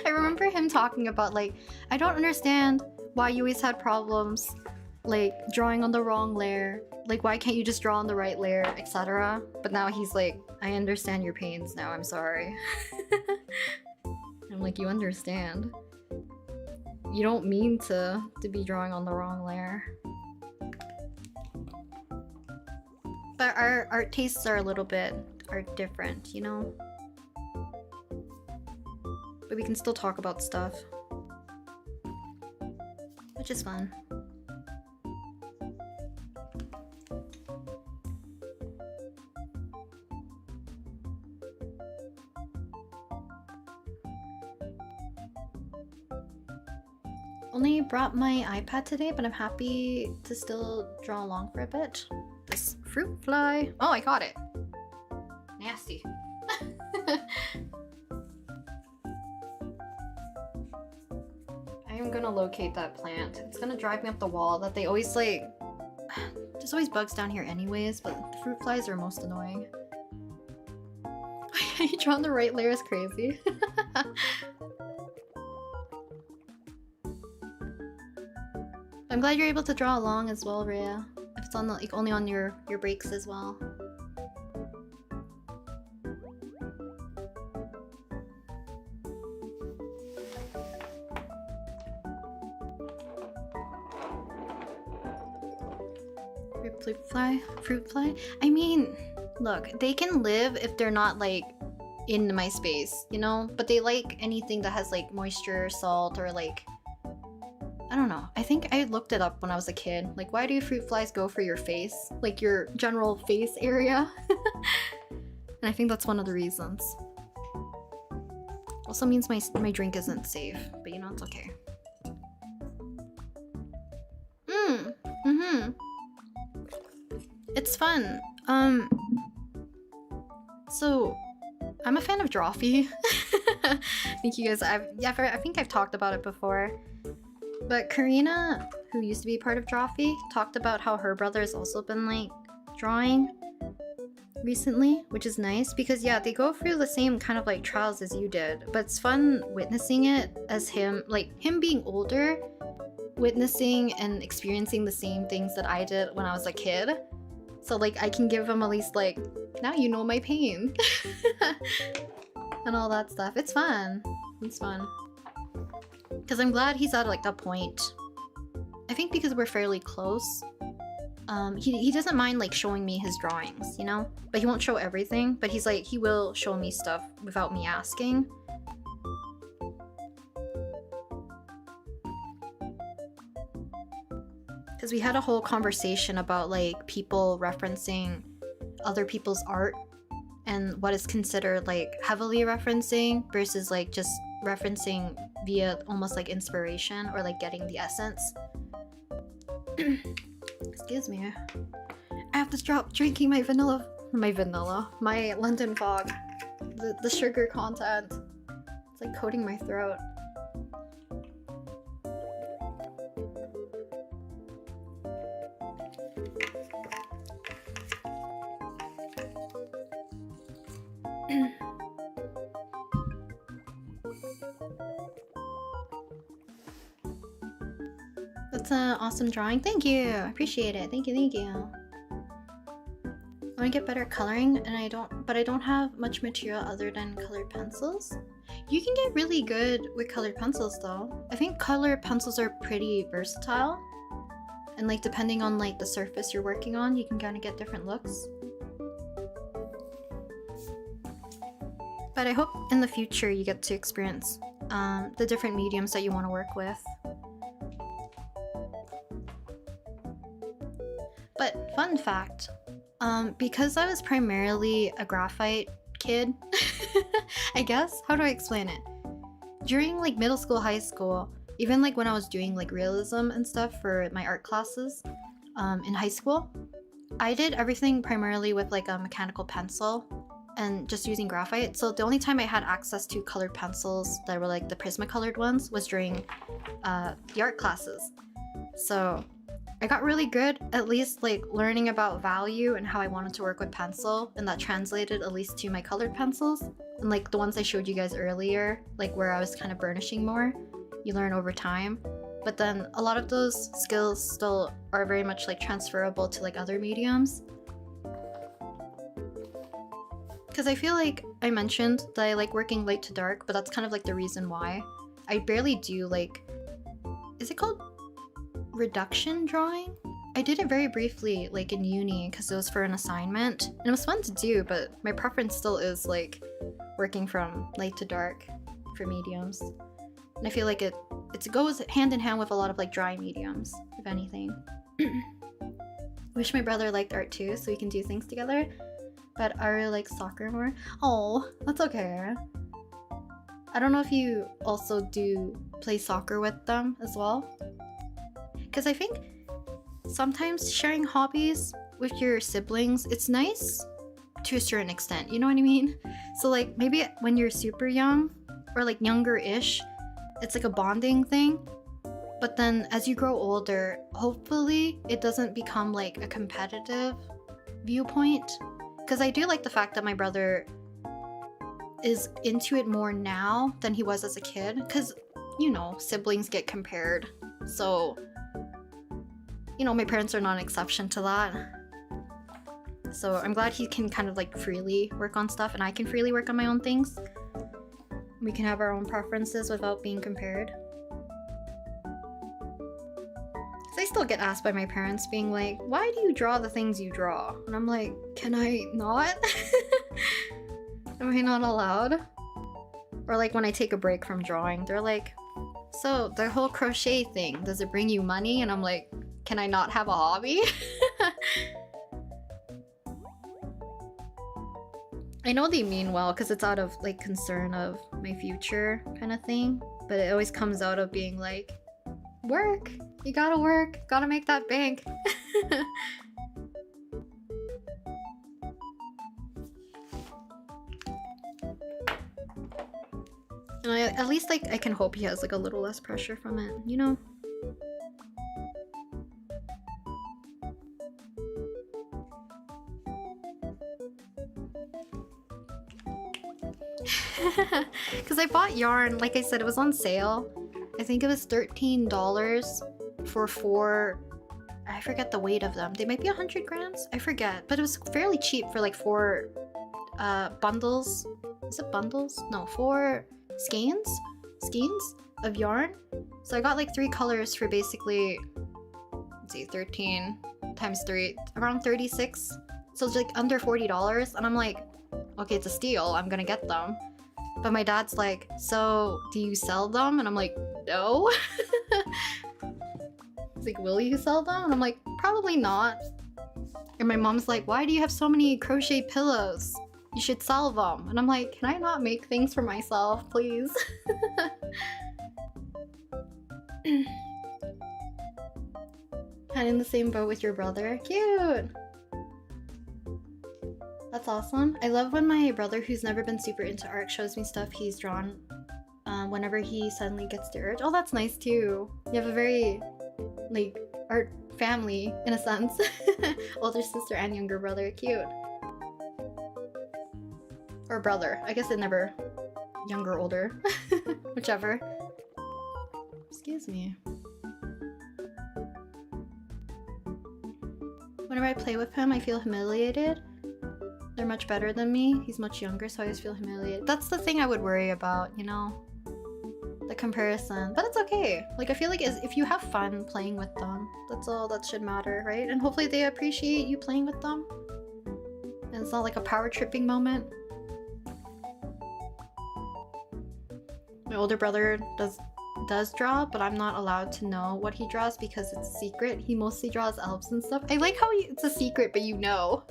I remember him talking about like, I don't understand why you always had problems like drawing on the wrong layer, like why can't you just draw on the right layer, etc. But now he's like, I understand your pains now, I'm sorry. I'm like, you understand. You don't mean to be drawing on the wrong layer. But our art tastes are a little bit different, you know? But we can still talk about stuff, which is fun. Only brought my iPad today, but I'm happy to still draw along for a bit. This fruit fly. Oh, I caught it. Nasty. I am gonna locate that plant. It's gonna drive me up the wall that they always like... There's always bugs down here anyways, but the fruit flies are most annoying. You draw on the right layer is crazy. I'm glad you're able to draw along as well, Rhea. If it's on the, like only on your breaks as well. Fruit fly? I mean, look, they can live if they're not like in my space, you know? But they like anything that has like moisture, salt, or like, I don't know. I think I looked it up when I was a kid. Like, why do fruit flies go for your face? Like your general face area? And I think that's one of the reasons. Also means my drink isn't safe, but you know, it's okay. It's fun. So I'm a fan of Drawfee. Thank you guys. I think I've talked about it before. But Karina, who used to be part of Drawfee, talked about how her brother's also been like drawing recently, which is nice because yeah, they go through the same kind of like trials as you did, but it's fun witnessing it as him, like him being older witnessing and experiencing the same things that I did when I was a kid. So like I can give him at least like, now you know my pain. And all that stuff. It's fun. It's fun. Because I'm glad he's at like a point. I think because we're fairly close. He doesn't mind like showing me his drawings, you know? But he won't show everything. But he's like, he will show me stuff without me asking. Because we had a whole conversation about like people referencing other people's art and what is considered like heavily referencing versus like just referencing via almost like inspiration or like getting the essence. Excuse me. I have to stop drinking my London fog. The sugar content. It's like coating my throat. That's an awesome drawing. Thank you. I appreciate it. Thank you, thank you. I want to get better coloring and I don't have much material other than colored pencils. You can get really good with colored pencils though. I think colored pencils are pretty versatile. And like depending on like the surface you're working on, you can kind of get different looks. But I hope in the future you get to experience the different mediums that you want to work with. But fun fact, because I was primarily a graphite kid, I guess, how do I explain it? During like middle school, high school, even like when I was doing like realism and stuff for my art classes in high school, I did everything primarily with like a mechanical pencil and just using graphite. So the only time I had access to colored pencils that were like the Prismacolored ones was during the art classes. So I got really good at least like learning about value and how I wanted to work with pencil, and that translated at least to my colored pencils. And like the ones I showed you guys earlier, like where I was kind of burnishing more, you learn over time. But then a lot of those skills still are very much like transferable to like other mediums. Because I feel like I mentioned that I like working light to dark, but that's kind of like the reason why. I barely do like, is it called reduction drawing? I did it very briefly like in uni because it was for an assignment and it was fun to do, but my preference still is like working from light to dark for mediums. And I feel like it goes hand in hand with a lot of like dry mediums, if anything. Wish my brother liked art too so we can do things together, but I really like soccer more. Oh, that's okay. I don't know if you also do play soccer with them as well. Because I think sometimes sharing hobbies with your siblings, it's nice to a certain extent, you know what I mean? So like maybe when you're super young or like younger-ish, it's like a bonding thing. But then as you grow older, hopefully it doesn't become like a competitive viewpoint. Because I do like the fact that my brother is into it more now than he was as a kid. Because, you know, siblings get compared. So, you know, my parents are not an exception to that. So I'm glad he can kind of like freely work on stuff and I can freely work on my own things. We can have our own preferences without being compared. So I still get asked by my parents being like, why do you draw the things you draw? And I'm like, can I not? Am I not allowed? Or like when I take a break from drawing, they're like, so the whole crochet thing, does it bring you money? And I'm like, can I not have a hobby? I know they mean well because it's out of like concern of my future kind of thing, but it always comes out of being like, work, you gotta work, gotta make that bank. And at least like I can hope he has like a little less pressure from it, you know? Because I bought yarn, like I said, it was on sale. I think it was $13 for 4, I forget the weight of them. They might be 100 grams, I forget, but it was fairly cheap for like 4 bundles. Is it bundles? No, 4 skeins of yarn. So I got like 3 colors for basically, let's see, 13 times 3, around 36. So it's like under $40, and I'm like, okay, it's a steal, I'm gonna get them. But my dad's like, so do you sell them? And I'm like, no. He's like, will you sell them? And I'm like, probably not. And my mom's like, why do you have so many crochet pillows? You should sell them. And I'm like, can I not make things for myself, please? Kind of in the same boat with your brother. Cute! That's awesome. I love when my brother, who's never been super into art, shows me stuff he's drawn whenever he suddenly gets the urge. Oh, that's nice too. You have a very, like, art family, in a sense. Older sister and younger brother. Cute. Or brother. I guess they never... younger, older. Whichever. Excuse me. Whenever I play with him, I feel humiliated. They're much better than me. He's much younger, so I always feel humiliated. That's the thing I would worry about, you know? The comparison. But it's okay. Like, I feel like if you have fun playing with them, that's all that should matter, right? And hopefully they appreciate you playing with them. And it's not like a power tripping moment. My older brother does draw, but I'm not allowed to know what he draws because it's a secret. He mostly draws elves and stuff. I like how it's a secret, but you know.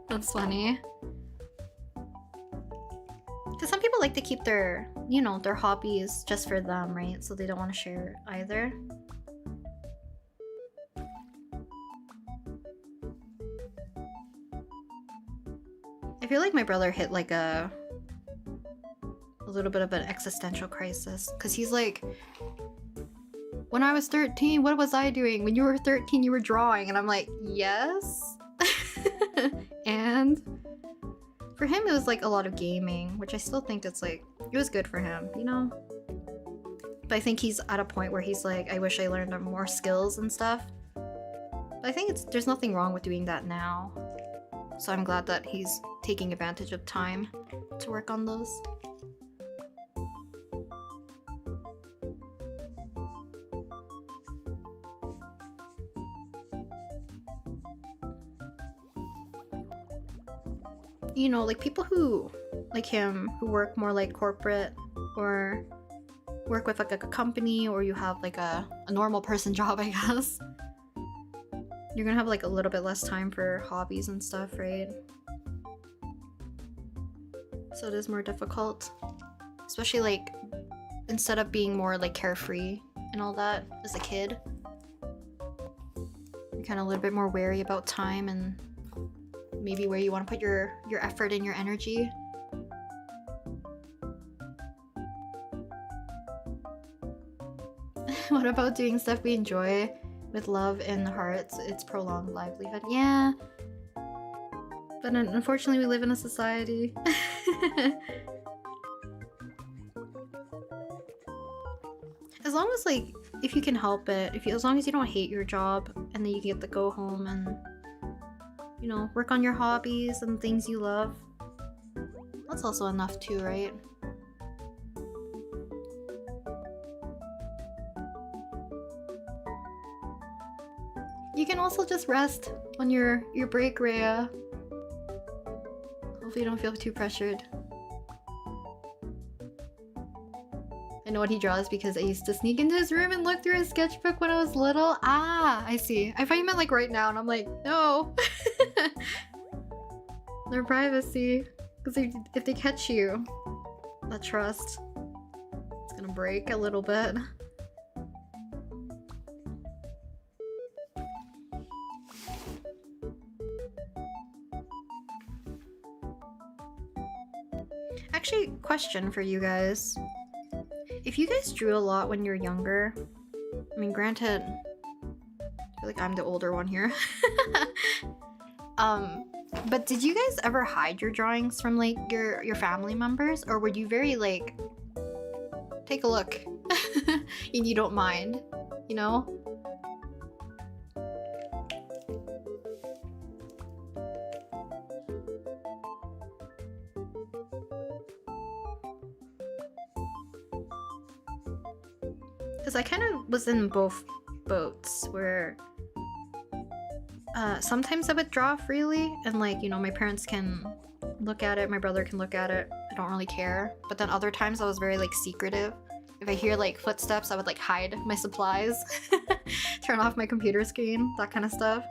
That's funny. Because some people like to keep their, you know, their hobbies just for them, right? So they don't want to share either. I feel like my brother hit like a little bit of an existential crisis. Because he's like, when I was 13, what was I doing? When you were 13, you were drawing. And I'm like, yes. And for him, it was like a lot of gaming, which I still think it's like, it was good for him, you know? But I think he's at a point where he's like, I wish I learned more skills and stuff. But I think there's nothing wrong with doing that now. So I'm glad that he's taking advantage of time to work on those. You know, like people who, like him, who work more like corporate or work with like a company, or you have like a normal person job, I guess. You're gonna have like a little bit less time for hobbies and stuff, right? So it is more difficult. Especially like, instead of being more like carefree and all that as a kid. You're kind of a little bit more wary about time and maybe where you want to put your effort and your energy. What about doing stuff we enjoy with love in the heart? It's prolonged livelihood. Yeah. But unfortunately we live in a society. As long as like, if you can help it, as long as you don't hate your job and then you get to go home and, you know, work on your hobbies and things you love. That's also enough too, right? You can also just rest on your break, Rhea. Hopefully you don't feel too pressured. I know what he draws because I used to sneak into his room and look through his sketchbook when I was little. Ah, I see. I thought you meant like right now, and I'm like, no. Their privacy. Because if they catch you, that trust, it's gonna break a little bit. Actually, question for you guys. If you guys drew a lot when you were younger, I mean, granted, I feel like I'm the older one here. But did you guys ever hide your drawings from like your family members, or were you very like, take a look and you don't mind? you know? Because I kind of was in both boats where sometimes I would draw freely and like, you know, my parents can look at it, my brother can look at it, I don't really care. But then other times I was very like secretive. If I hear like footsteps, I would like hide my supplies, turn off my computer screen, that kind of stuff.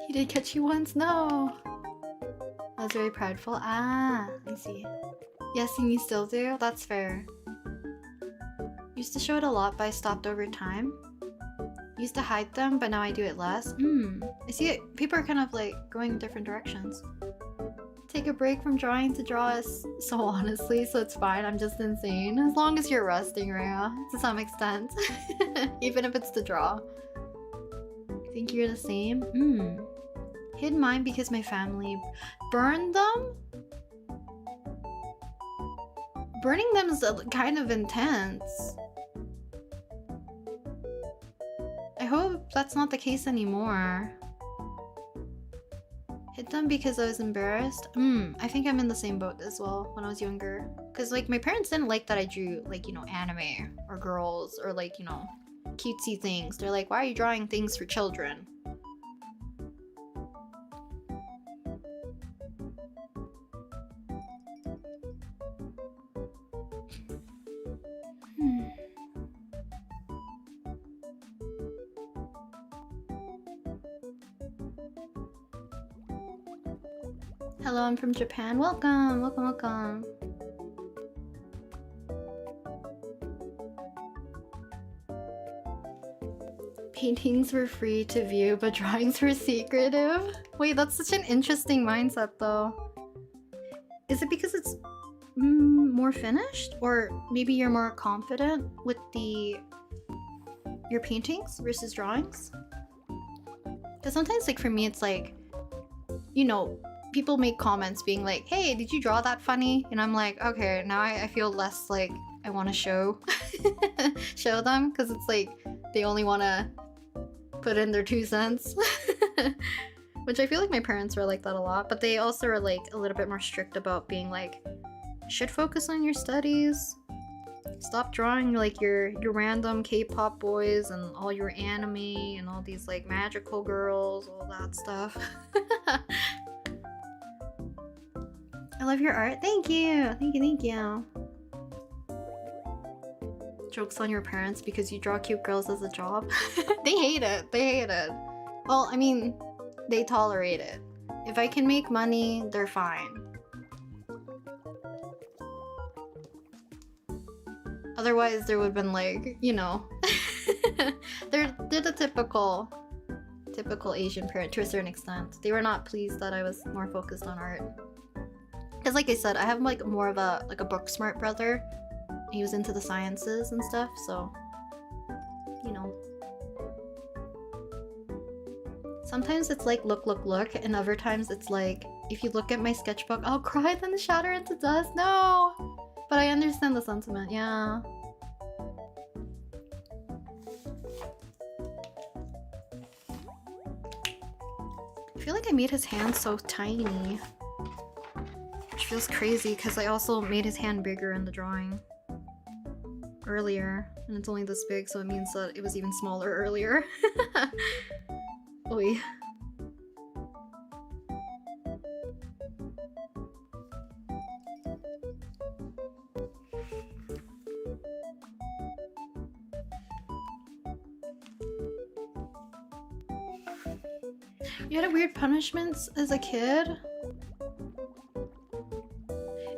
He did catch you once? No! I was very prideful. Ah, I see. Yes, and you still do? That's fair. Used to show it a lot, but I stopped over time. Used to hide them, but now I do it less. I see it. People are kind of like going in different directions. Take a break from drawing to draw us so honestly, so it's fine. I'm just insane. As long as you're resting, Rhea, to some extent. Even if it's to draw. Think you're the same? Hid mine because my family burned them? Burning them is kind of intense. I hope that's not the case anymore. Hid them because I was embarrassed? I think I'm in the same boat as well when I was younger. Because like my parents didn't like that I drew like, you know, anime or girls or like, you know, cutesy things. They're like, why are you drawing things for children? Hello, I'm from Japan. Welcome, welcome, welcome. Paintings were free to view, but drawings were secretive. Wait, that's such an interesting mindset though. Is it because it's more finished? Or maybe you're more confident with your paintings versus drawings? Because sometimes like for me it's like, you know, people make comments being like, hey, did you draw that funny? And I'm like, okay, now I feel less like I want to show them, because it's like they only want to put in their 2 cents. Which I feel like my parents were like that a lot, but they also are like a little bit more strict about being like, you should focus on your studies. Stop drawing like your random K-pop boys and all your anime and all these like magical girls, all that stuff. I love your art. Thank you. Thank you, thank you. Jokes on your parents because you draw cute girls as a job. They hate it. They hate it. Well, I mean, they tolerate it. If I can make money, they're fine. Otherwise, there would have been like, you know, they're the typical Asian parent to a certain extent. They were not pleased that I was more focused on art. Because like I said, I have like more of a book smart brother. He was into the sciences and stuff, so you know. Sometimes it's like look, and other times it's like if you look at my sketchbook, I'll cry then shatter into dust. No! But I understand the sentiment, yeah. I feel like I made his hand so tiny. Which feels crazy because I also made his hand bigger in the drawing earlier. And it's only this big, so it means that it was even smaller earlier. Oy. You had weird punishments as a kid?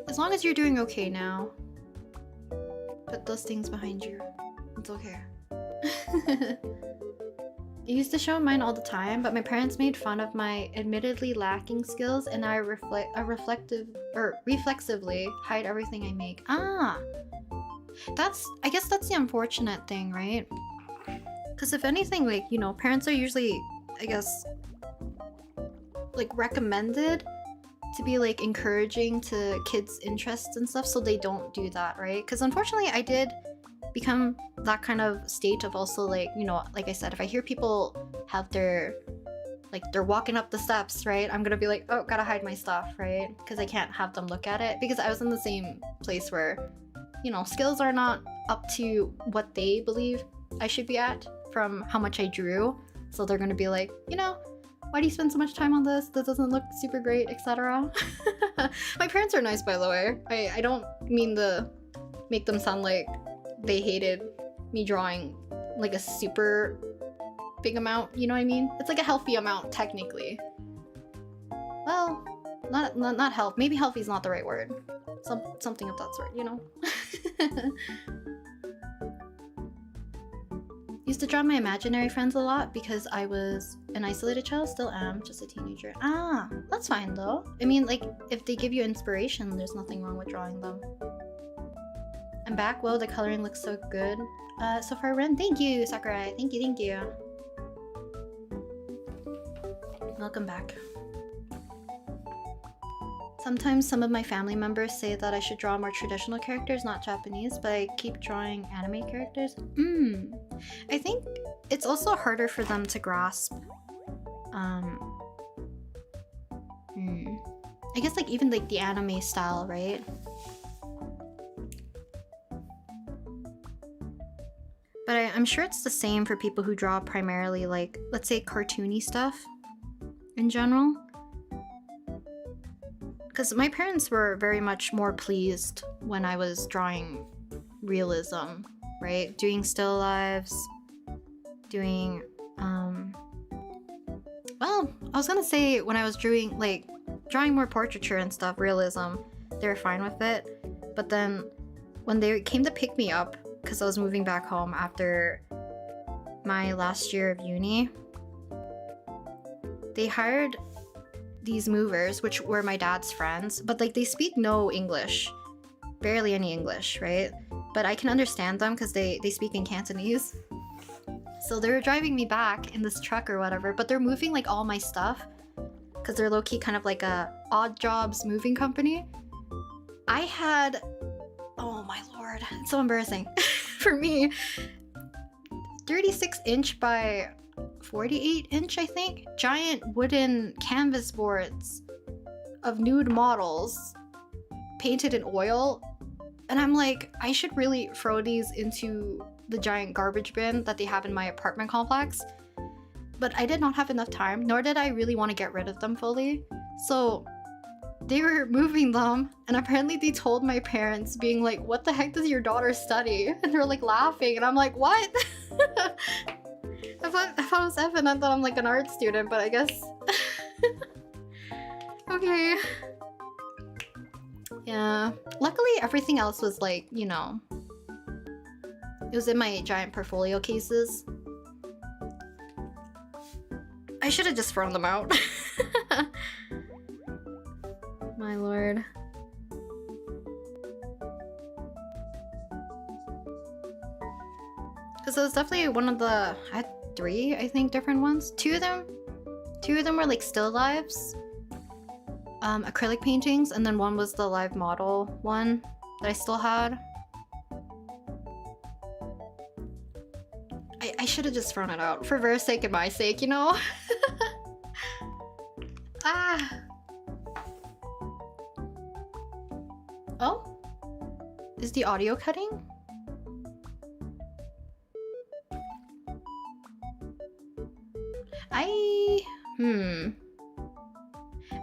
As long as you're doing okay now. Put those things behind you. It's okay. I used to show mine all the time, but my parents made fun of my admittedly lacking skills, and I reflexively hide everything I make. Ah, I guess that's the unfortunate thing, right? Because if anything, like, you know, parents are usually, I guess, like recommended to be like encouraging to kids' interests and stuff, so they don't do that, right? Because unfortunately, I did become that kind of state of also like, you know, like I said, if I hear people have their, like they're walking up the steps, right, I'm gonna be like, oh, gotta hide my stuff, right? Because I can't have them look at it, because I was in the same place where, you know, skills are not up to what they believe I should be at from how much I drew, so they're gonna be like, you know, why do you spend so much time on this? That doesn't look super great, etc. My parents are nice, by the way. I don't mean to make them sound like they hated me drawing like a super big amount, you know what I mean? It's like a healthy amount, technically. Well, not health. Maybe healthy is not the right word. Something of that sort, you know? Used to draw my imaginary friends a lot because I was an isolated child, still am, just a teenager. Ah, that's fine though. I mean, like, if they give you inspiration, there's nothing wrong with drawing them. I'm back. Whoa, the coloring looks so good. So far, Ren. Thank you, Sakurai. Thank you. Welcome back. Sometimes some of my family members say that I should draw more traditional characters, not Japanese, but I keep drawing anime characters. I think it's also harder for them to grasp. I guess like even like the anime style, right? But I'm sure it's the same for people who draw primarily like, let's say, cartoony stuff in general. Because my parents were very much more pleased when I was drawing realism, right? Doing still lives, doing, well, I was gonna say when I was drawing more portraiture and stuff, realism, they were fine with it. But then when they came to pick me up, because I was moving back home after my last year of uni, they hired these movers, which were my dad's friends, but like they speak no English, barely any English, right? But I can understand them because they speak in Cantonese. So they were driving me back in this truck or whatever, but they're moving like all my stuff because they're low-key kind of like a odd jobs moving company. I had, oh my lord, it's so embarrassing for me, 36-inch by 48-inch, I think, giant wooden canvas boards of nude models painted in oil. And I'm like, I should really throw these into the giant garbage bin that they have in my apartment complex. But I did not have enough time, nor did I really want to get rid of them fully. So they were moving them, and apparently they told my parents, being like, what the heck does your daughter study? And they're like laughing, and I'm like, what? I thought it was evident that I'm like an art student, but I guess... Okay. Yeah. Luckily, everything else was like, you know... It was in my giant portfolio cases. I should have just thrown them out. My lord. Because it was definitely one of the... I had 3, I think, different ones. Two of them were like still lives. Acrylic paintings, and then one was the live model one that I still had. I should have just thrown it out for their sake and my sake, you know? Ah. Oh? Is the audio cutting?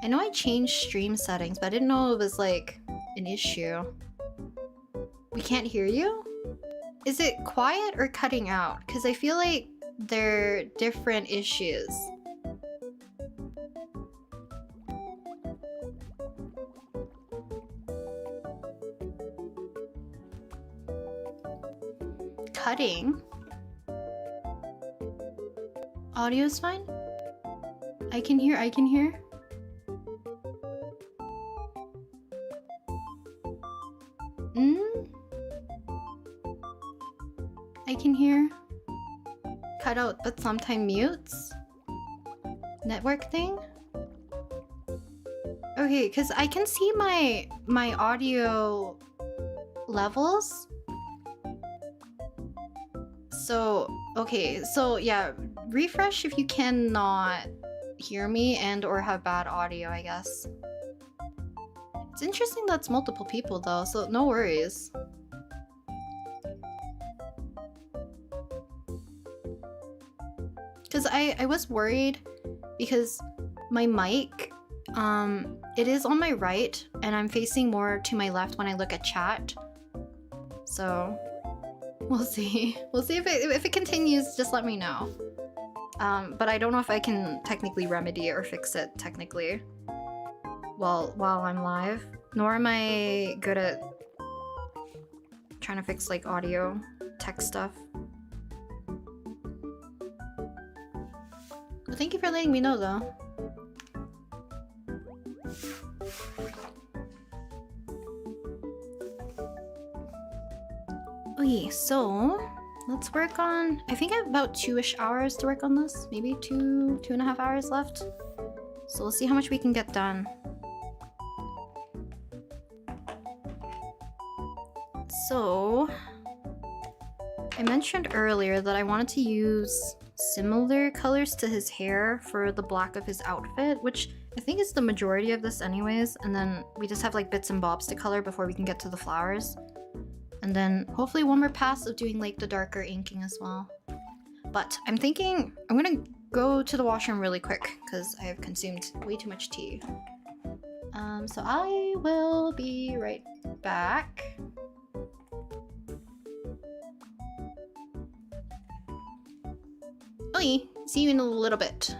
I know I changed stream settings, but I didn't know it was like an issue. We can't hear you? Is it quiet or cutting out? Because I feel like they're different issues. cutting. Audio is fine? I can hear. I can hear. Cut out but sometimes mutes. Network thing? Okay, because I can see my audio levels. So, okay, so yeah, refresh if you cannot hear me and or have bad audio, I guess. It's interesting that's multiple people though, so no worries. Because I was worried because my mic, it is on my right and I'm facing more to my left when I look at chat. So we'll see. We'll see if it continues, just let me know. But I don't know if I can technically remedy or fix it technically while I'm live. Nor am I good at trying to fix like audio tech stuff. Well, thank you for letting me know though. Okay, so let's work on, I think I have about 2-ish hours to work on this. Maybe 2.5 hours left. So we'll see how much we can get done. So I mentioned earlier that I wanted to use similar colors to his hair for the black of his outfit, which I think is the majority of this anyways, and then we just have like bits and bobs to color before we can get to the flowers. And then hopefully one more pass of doing like the darker inking as well. But I'm thinking I'm gonna go to the washroom really quick because I have consumed way too much tea. So I will be right back. Okay, see you in a little bit.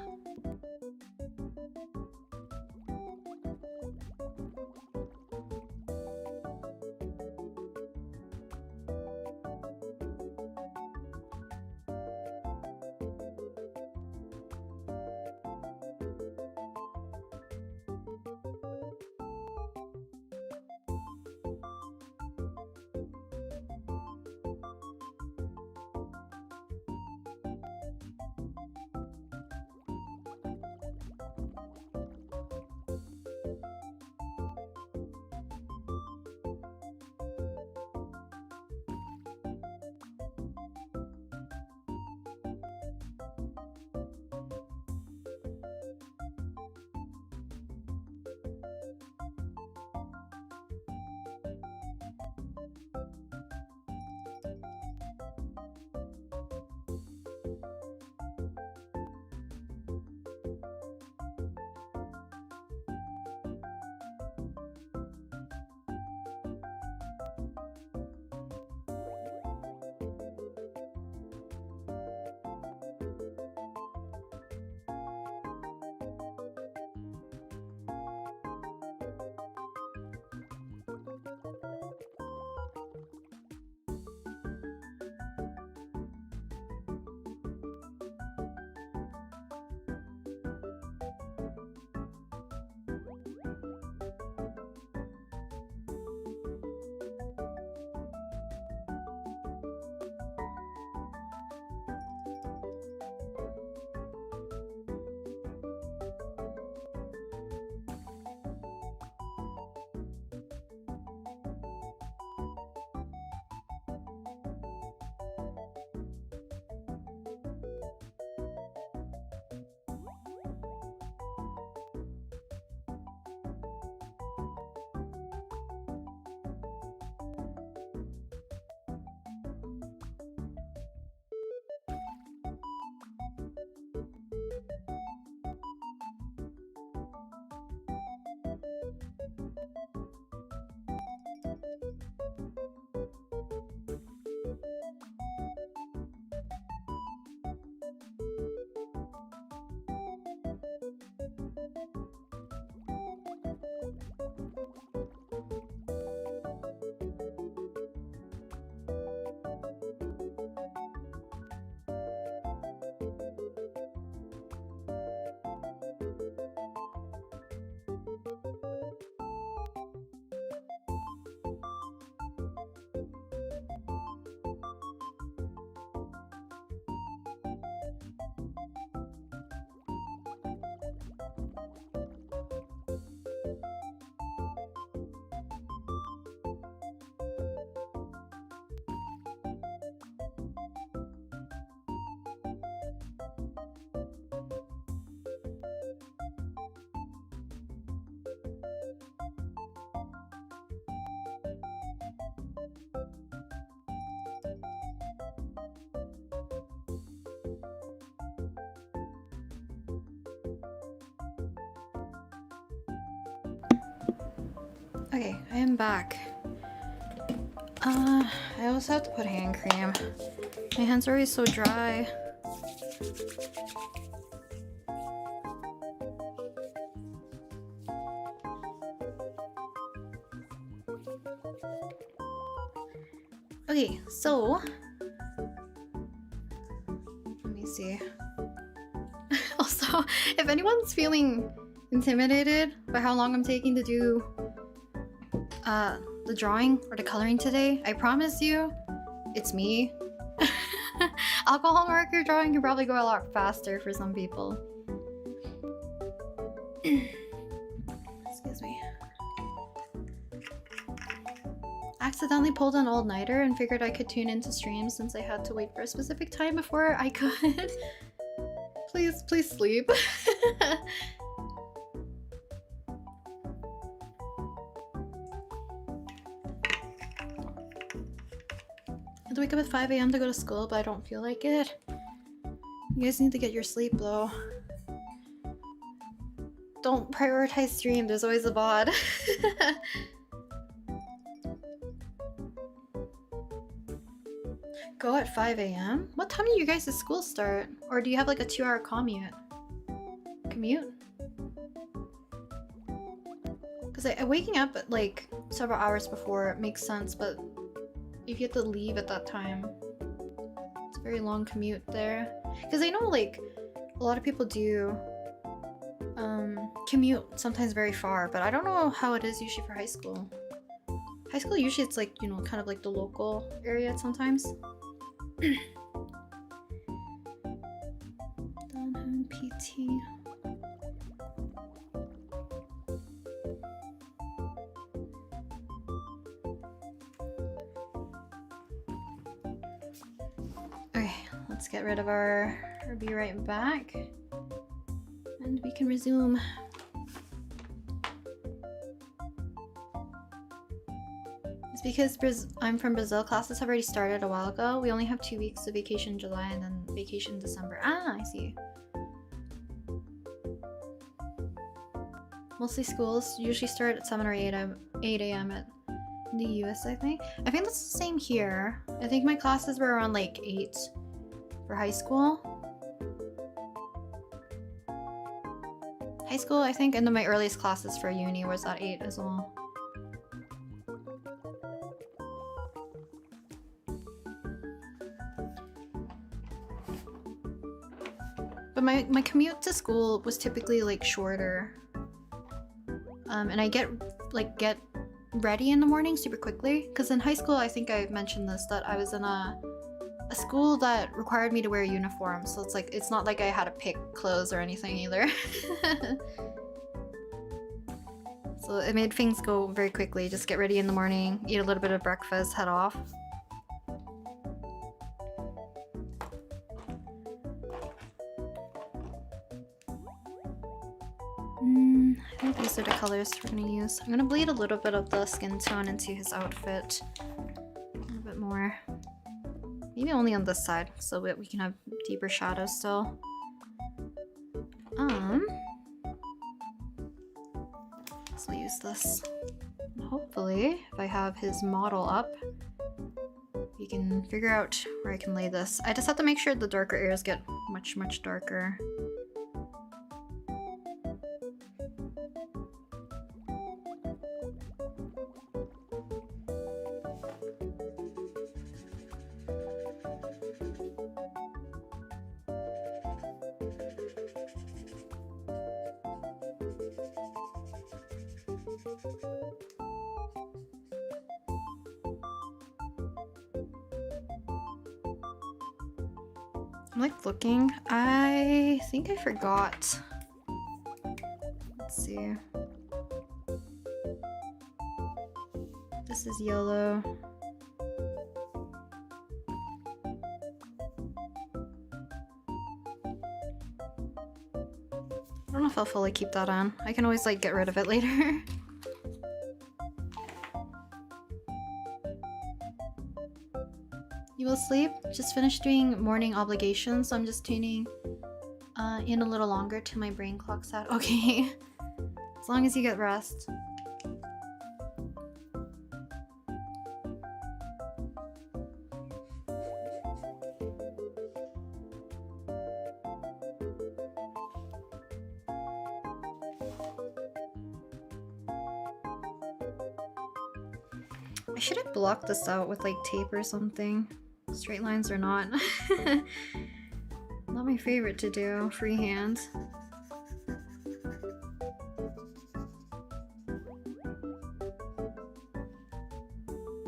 Okay, I am back. I also have to put hand cream. My hands are always so dry. Okay, so let me see. Also, if anyone's feeling intimidated by how long I'm taking to do the drawing or the coloring today, I promise you, it's me. Alcohol marker drawing can probably go a lot faster for some people. Excuse me. Accidentally pulled an all-nighter and figured I could tune into streams since I had to wait for a specific time before I could. Please sleep. I had to wake up at 5 a.m. to go to school, but I don't feel like it. You guys need to get your sleep, though. Don't prioritize stream, there's always a VOD. Go at 5 a.m? What time do you guys' school start? Or do you have like a 2-hour commute? Because waking up at like several hours before makes sense, but if you have to leave at that time, it's a very long commute there. Because I know like a lot of people do commute sometimes very far, but I don't know how it is usually for high school. High school usually it's like, you know, kind of like the local area sometimes. Dan Heng PT. Okay, let's get rid of our be right back and we can resume. It's because I'm from Brazil. Classes have already started a while ago. We only have 2 weeks of vacation in July and then vacation in December. Ah, I see. Mostly schools usually start at 7 or 8 a.m. at the US, I think. I think that's the same here. I think my classes were around like 8 for high school. High school, I think, and then my earliest classes for uni was at 8 as well. But my commute to school was typically like shorter. And I get ready in the morning super quickly. Because in high school, I think I mentioned this, that I was in a school that required me to wear a uniform. So it's like, it's not like I had to pick clothes or anything either. So it made things go very quickly. Just get ready in the morning, eat a little bit of breakfast, head off. I think these are the colors we're gonna use. I'm gonna bleed a little bit of the skin tone into his outfit. A little bit more. Maybe only on this side, so that we can have deeper shadows still. So we'll use this. And hopefully, if I have his model up, we can figure out where I can lay this. I just have to make sure the darker areas get much, much darker. I'm like looking. I think I forgot. Let's see. This is yellow. I don't know if I'll fully keep that on. I can always like get rid of it later. You will sleep? Just finished doing morning obligations, so I'm just tuning in a little longer till my brain clocks out. Okay. As long as you get rest. should have blocked this out with like tape or something. Straight lines are not. Not my favorite to do, freehand.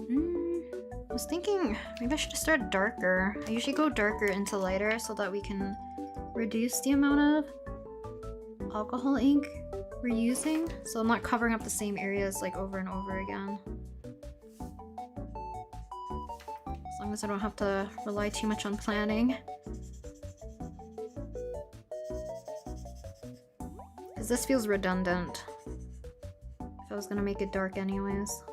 I was thinking maybe I should have started darker. I usually go darker into lighter so that we can reduce the amount of alcohol ink we're using, so I'm not covering up the same areas like over and over again. As long as I don't have to rely too much on planning. Because this feels redundant if I was gonna make it dark anyways.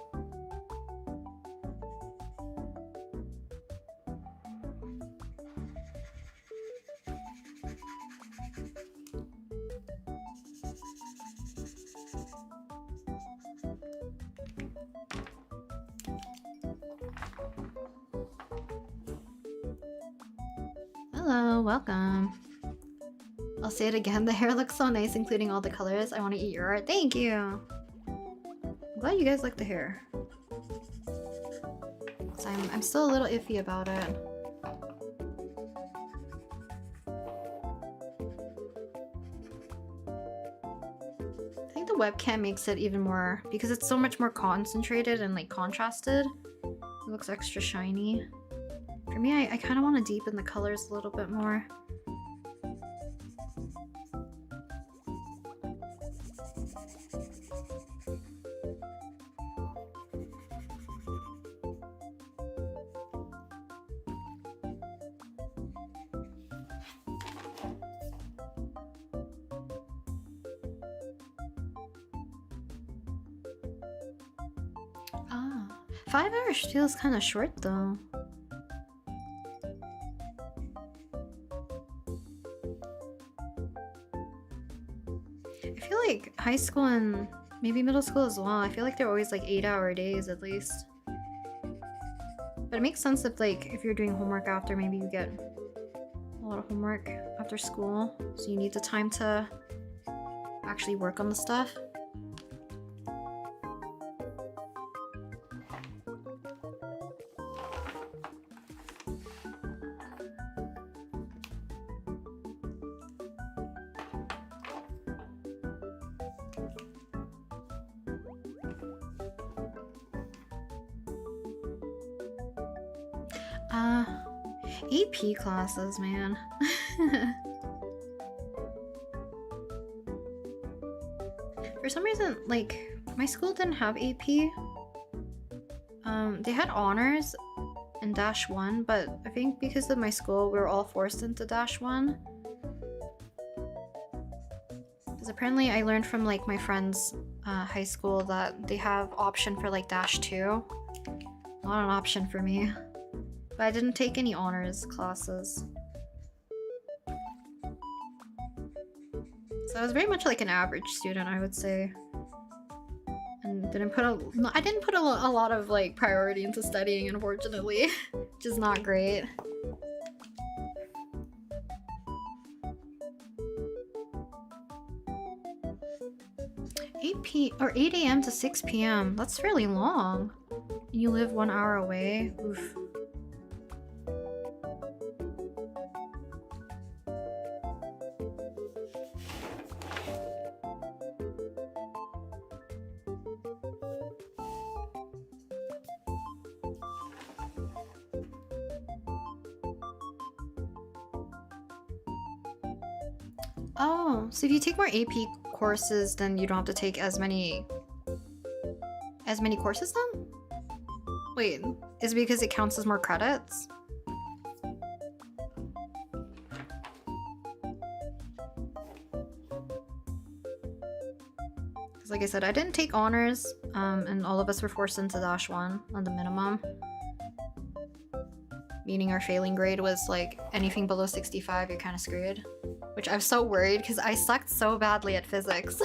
Hello, welcome. I'll say it again, the hair looks so nice including all the colors. I want to eat your art. Thank you! I'm glad you guys like the hair. So I'm still a little iffy about it. I think the webcam makes it even more, because it's so much more concentrated and like contrasted. It looks extra shiny. For me, I kind of want to deepen the colors a little bit more. Ah, 5 hours feels kind of short though. I feel like high school and maybe middle school as well, I feel like they're always like 8-hour days at least. But it makes sense if you're doing homework after, maybe you get a lot of homework after school, so you need the time to actually work on the stuff. AP classes, man. For some reason, like, my school didn't have AP. They had honors in -1, but I think because of my school, we were all forced into -1. Because apparently I learned from, like, my friend's high school that they have option for, like, -2. Not an option for me. But I didn't take any honors classes. So I was very much like an average student, I would say. And I didn't put a lot of like priority into studying, unfortunately. Which is not great. Or 8 AM to 6 PM. That's fairly long. You live 1 hour away. Oof. Oh, so if you take more AP courses, then you don't have to take as many courses then? Wait, is it because it counts as more credits? Because like I said, I didn't take honors, and all of us were forced into -1 on the minimum. Meaning our failing grade was like anything below 65, you're kind of screwed. Which I was so worried because I sucked so badly at physics.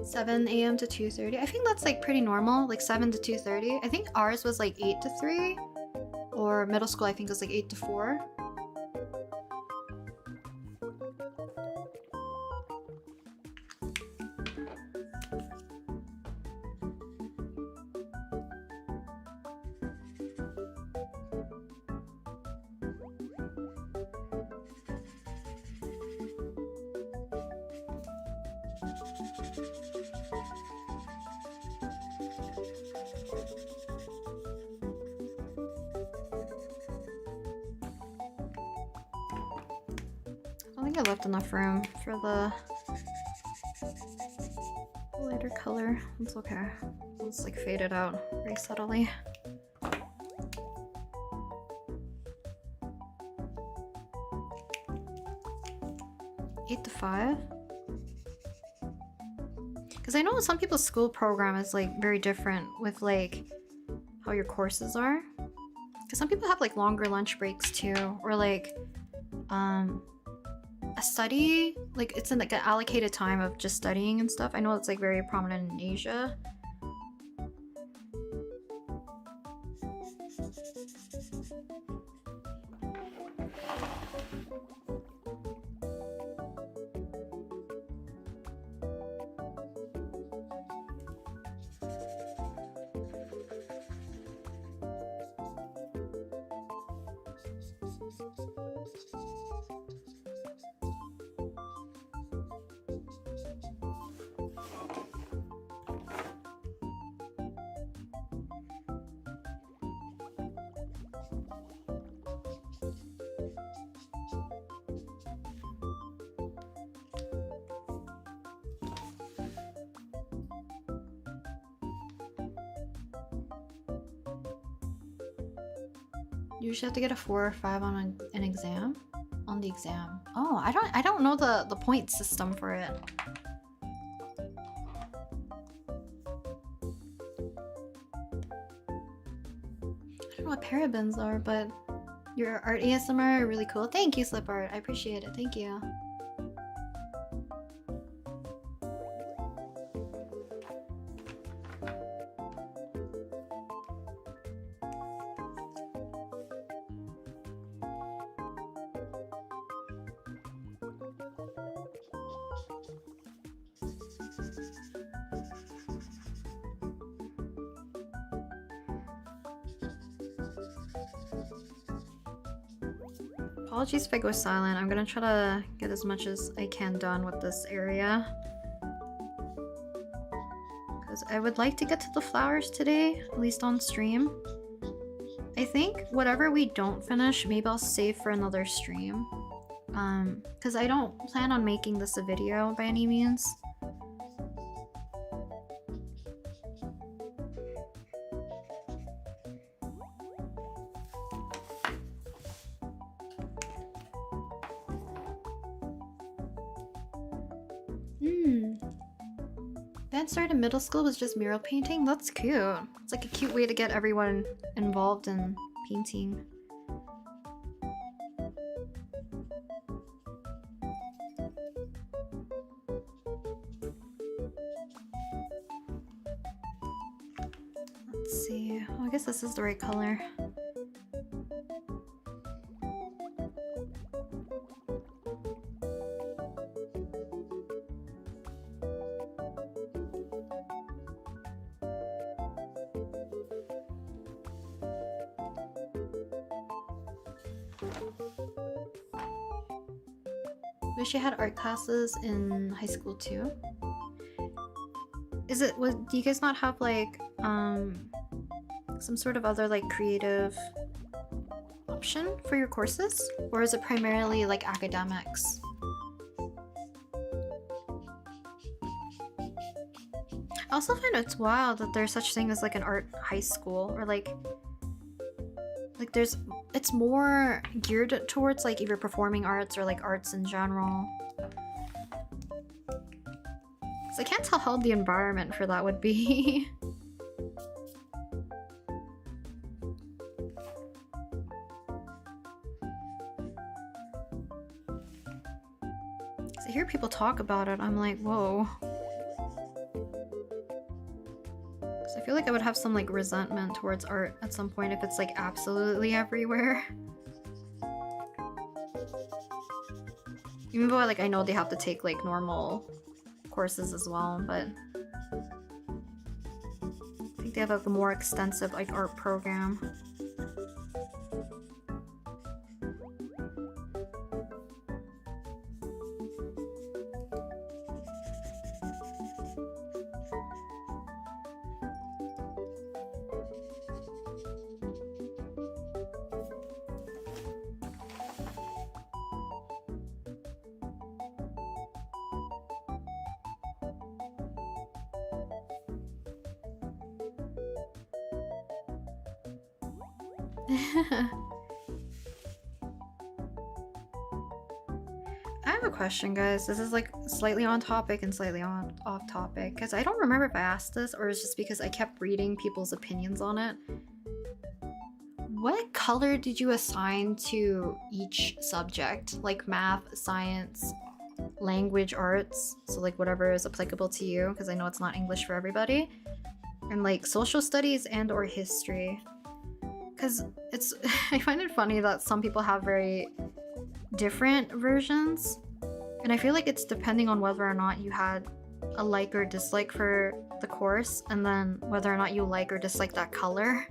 7 AM to 2:30. I think that's like pretty normal, like 7 to 2:30. I think ours was like 8 to 3. Or middle school I think was like 8 to 4. I think I left enough room for the lighter color. It's okay. It's like faded out very subtly. Eight to 5. Because I know some people's school program is like very different with like how your courses are. Because some people have like longer lunch breaks too, or like a study, like it's in like an allocated time of just studying and stuff. I know it's like very prominent in Asia. You usually have to get a 4 or 5 on an exam? On the exam. Oh, I don't know the point system for it. I don't know what parabens are, but your art ASMR are really cool. Thank you, Slip Art. I appreciate it. Thank you. Apologies if I go silent. I'm gonna try to get as much as I can done with this area. Because I would like to get to the flowers today, at least on stream. I think whatever we don't finish, maybe I'll save for another stream. Because I don't plan on making this a video by any means. Ben started middle school was just mural painting? That's cute. It's like a cute way to get everyone involved in painting. Let's see. Oh, I guess this is the right color. Wish I had art classes in high school too. Do you guys not have like some sort of other like creative option for your courses? Or is it primarily like academics? I also find it's wild that there's such thing as like an art high school, or like it's more geared towards like either performing arts or like arts in general. Cause I can't tell how the environment for that would be. Cause I hear people talk about it, I'm like, whoa. I feel like I would have some like resentment towards art at some point if it's like absolutely everywhere. Even though like I know they have to take like normal courses as well, but I think they have like a more extensive like art program. I have a question, guys. This is like slightly on topic and slightly off topic, because I don't remember if I asked this or it's just because I kept reading people's opinions on it. What color did you assign to each subject? Like math, science, language arts, so like whatever is applicable to you, because I know it's not English for everybody, and like social studies and or history. Because it's I find it funny that some people have very different versions, and I feel like it's depending on whether or not you had a like or dislike for the course, and then whether or not you like or dislike that color.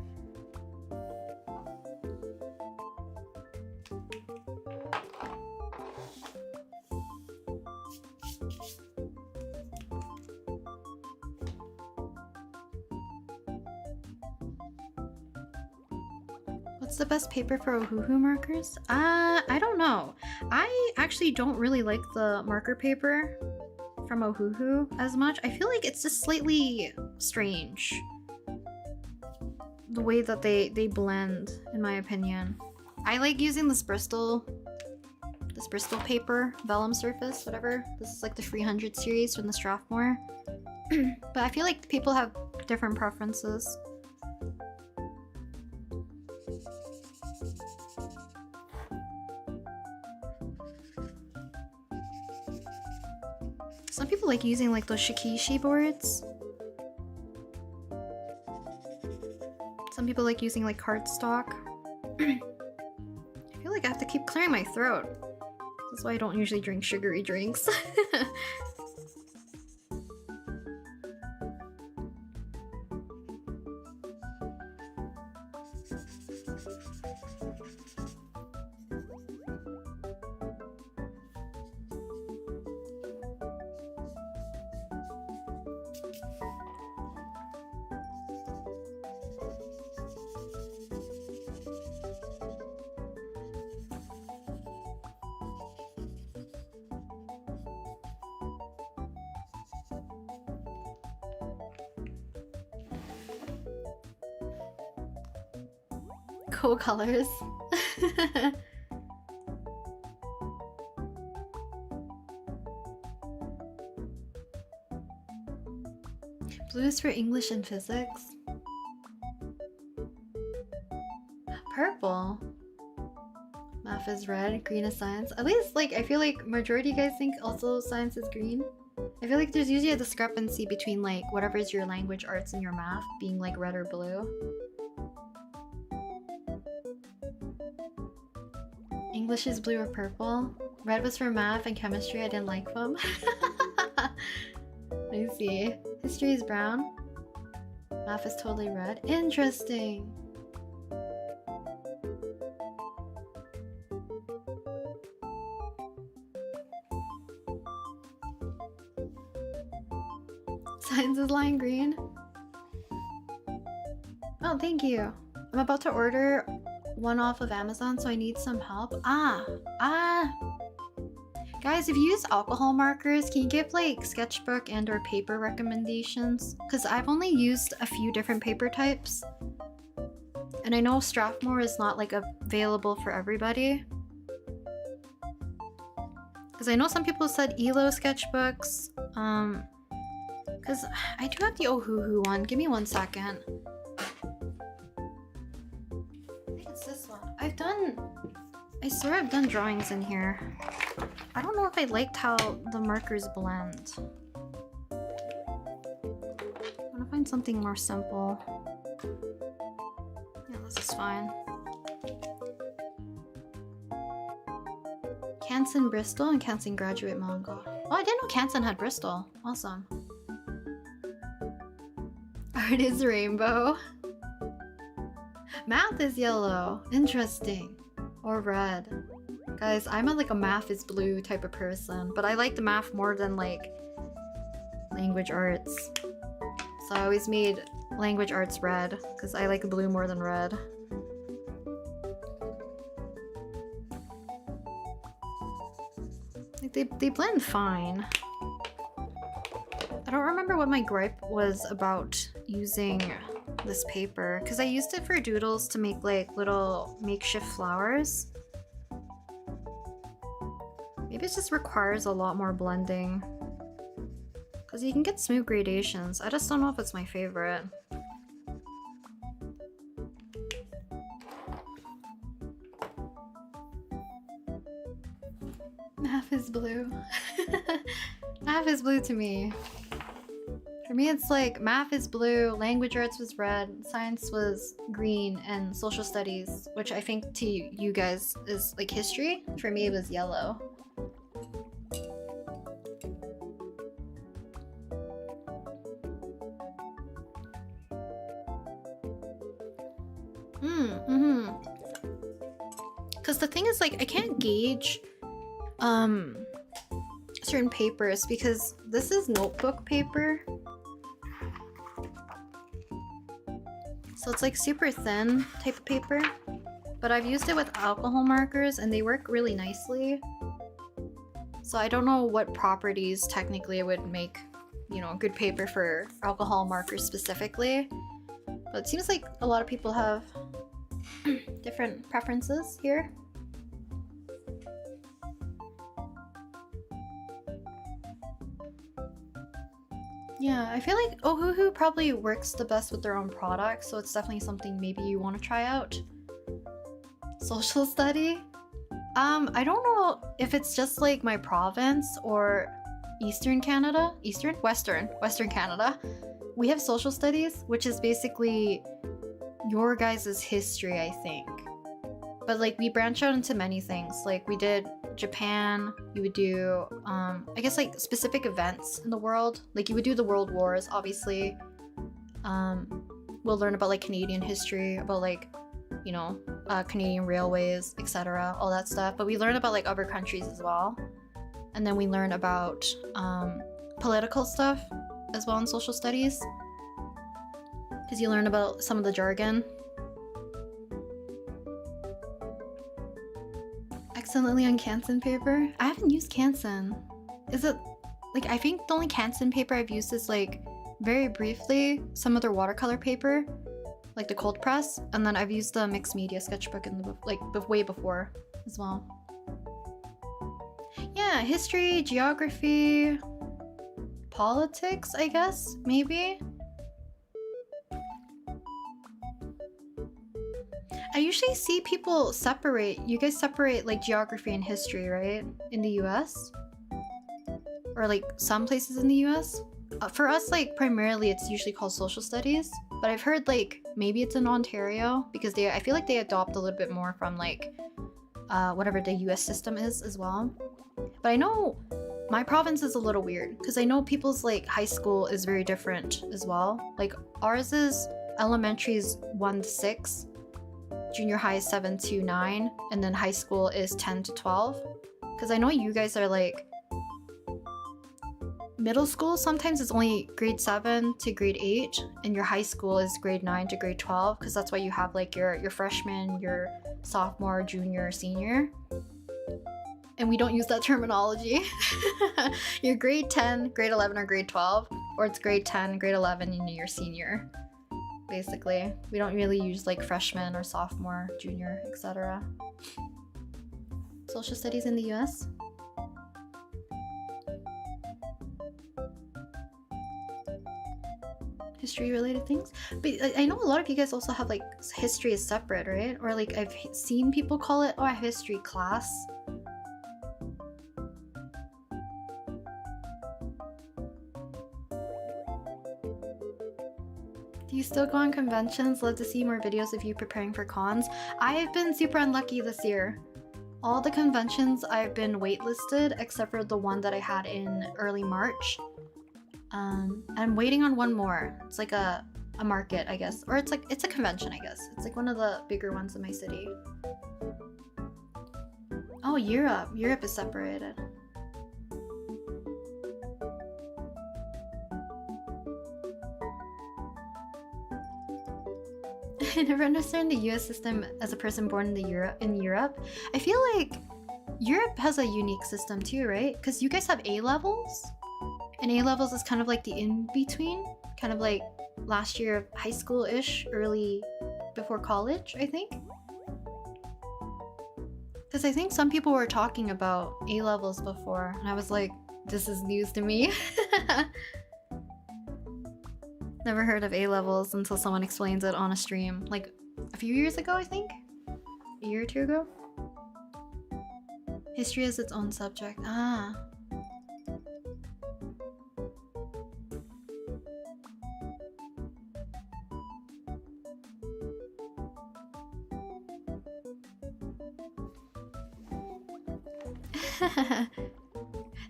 What's the best paper for Ohuhu markers? I don't know. I actually don't really like the marker paper from Ohuhu as much. I feel like it's just slightly strange, the way that they blend, in my opinion. I like using this Bristol paper, Vellum surface, whatever. This is like the 300 series from the Strathmore. But I feel like people have different preferences. Some people like using like those shikishi boards. Some people like using like cardstock. I feel like I have to keep clearing my throat. That's why I don't usually drink sugary drinks. Cool colors. Blue is for English and physics. Purple. Math is red, green is science. At least, like, I feel like majority of you guys think also science is green. I feel like there's usually a discrepancy between, like, whatever is your language, arts, and your math being, like, red or blue. English is blue or purple. Red was for math and chemistry. I didn't like them. I see. History is brown. Math is totally red. Interesting. Science is lime green. Oh, thank you. I'm about to order one off of Amazon, so I need some help. Guys, if you use alcohol markers, can you give like sketchbook and or paper recommendations? Because I've only used a few different paper types, and I know Strathmore is not like available for everybody. Because I know some people said ELO sketchbooks. Because I do have the Ohuhu one. Give me 1 second. It's this one. I swear I've done drawings in here. I don't know if I liked how the markers blend. I want to find something more simple. Yeah, this is fine. Canson Bristol and Canson Graduate Manga. Oh, I didn't know Canson had Bristol. Awesome. Art is rainbow. Math is yellow. Interesting. Or red. Guys, I'm like a math is blue type of person, but I like the math more than like language arts. So I always made language arts red because I like blue more than red. Like they blend fine. I don't remember what my gripe was about using this paper because I used it for doodles to make like little makeshift flowers. Maybe it just requires a lot more blending because you can get smooth gradations. I just don't know if it's my favorite. Math is blue. Math is blue to me. For me, it's like math is blue, language arts was red, science was green, and social studies, which I think to you guys is like history. For me, it was yellow. Because the thing is, like, I can't gauge certain papers because this is notebook paper. So it's like super thin type of paper. But I've used it with alcohol markers and they work really nicely. So I don't know what properties technically it would make, you know, good paper for alcohol markers specifically. But it seems like a lot of people have different preferences here. Yeah, I feel like Ohuhu probably works the best with their own products, so it's definitely something maybe you want to try out. Social study? I don't know if it's just like my province or Eastern Canada. Western Canada. We have social studies, which is basically your guys' history, I think. But like we branch out into many things. Like we did Japan, you would do I guess like specific events in the world. Like you would do the world wars, obviously. We'll learn about like Canadian history, about like, you know, Canadian railways, etc., all that stuff. But we learn about like other countries as well. And then we learn about political stuff as well in social studies. Because you learn about some of the jargon. Accidentally on Canson paper? I haven't used Canson. Is it like, I think the only Canson paper I've used is like very briefly some other watercolor paper, like the cold press, and then I've used the mixed media sketchbook in the like way before as well. Yeah, history, geography, politics, I guess, maybe. I usually see people separate. You guys separate like geography and history, right? In the US? Or like some places in the US? For us, like primarily it's usually called social studies. But I've heard like maybe it's in Ontario because I feel like they adopt a little bit more from like whatever the US system is as well. But I know my province is a little weird because I know people's like high school is very different as well. Like ours is elementary is 1 to 6. Junior high is 7 to 9, and then high school is 10 to 12. Because I know you guys are like middle school sometimes is only grade 7 to grade 8, and your high school is grade 9 to grade 12, because that's why you have like your freshman, your sophomore, junior, senior. And we don't use that terminology. You're grade 10, grade 11, or grade 12, or it's grade 10, grade 11, and you're senior. Basically, we don't really use like freshman or sophomore, junior, etc. Social studies in the US? History related things? But I know a lot of you guys also have like history is separate, right? Or like I've seen people call it, oh, a history class. Do you still go on conventions? Love to see more videos of you preparing for cons. I have been super unlucky this year. All the conventions I've been waitlisted except for the one that I had in early March. I'm waiting on one more. It's like a a market, I guess. Or it's a convention, I guess. It's like one of the bigger ones in my city. Oh, Europe. Europe is separated. I never understand the US system as a person born in Europe. I feel like Europe has a unique system too, right? Because you guys have A-levels, and A-levels is kind of like the in-between, kind of like last year of high school-ish, early before college, I think. Because I think some people were talking about A-levels before, and I was like, this is news to me. Never heard of A-levels until someone explains it on a stream, like a few years ago, I think? A year or two ago? History is its own subject. Ah.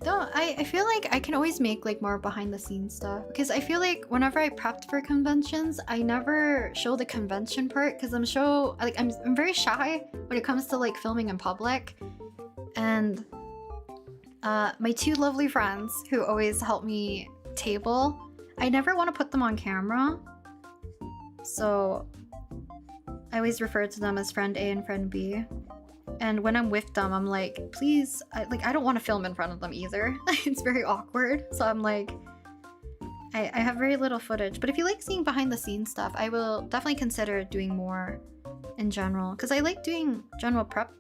No, I feel like I can always make like more behind the scenes stuff, because I feel like whenever I prepped for conventions, I never show the convention part because I'm very shy when it comes to like filming in public. And my two lovely friends who always help me table, I never want to put them on camera, so I always refer to them as friend A and friend B. And when I'm with them, I'm like, please, I don't want to film in front of them either. It's very awkward. So I'm like, I have very little footage. But if you like seeing behind the scenes stuff, I will definitely consider doing more in general. Because I like doing general prep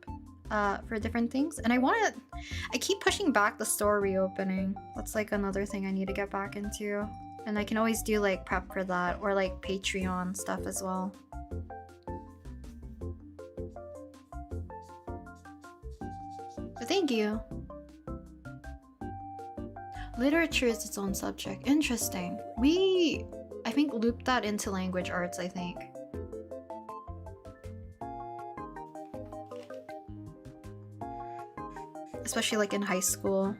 for different things. And I keep pushing back the store reopening. That's like another thing I need to get back into. And I can always do like prep for that, or like Patreon stuff as well. But thank you. Literature is its own subject. Interesting. We, I think, looped that into language arts, I think. Especially like in high school.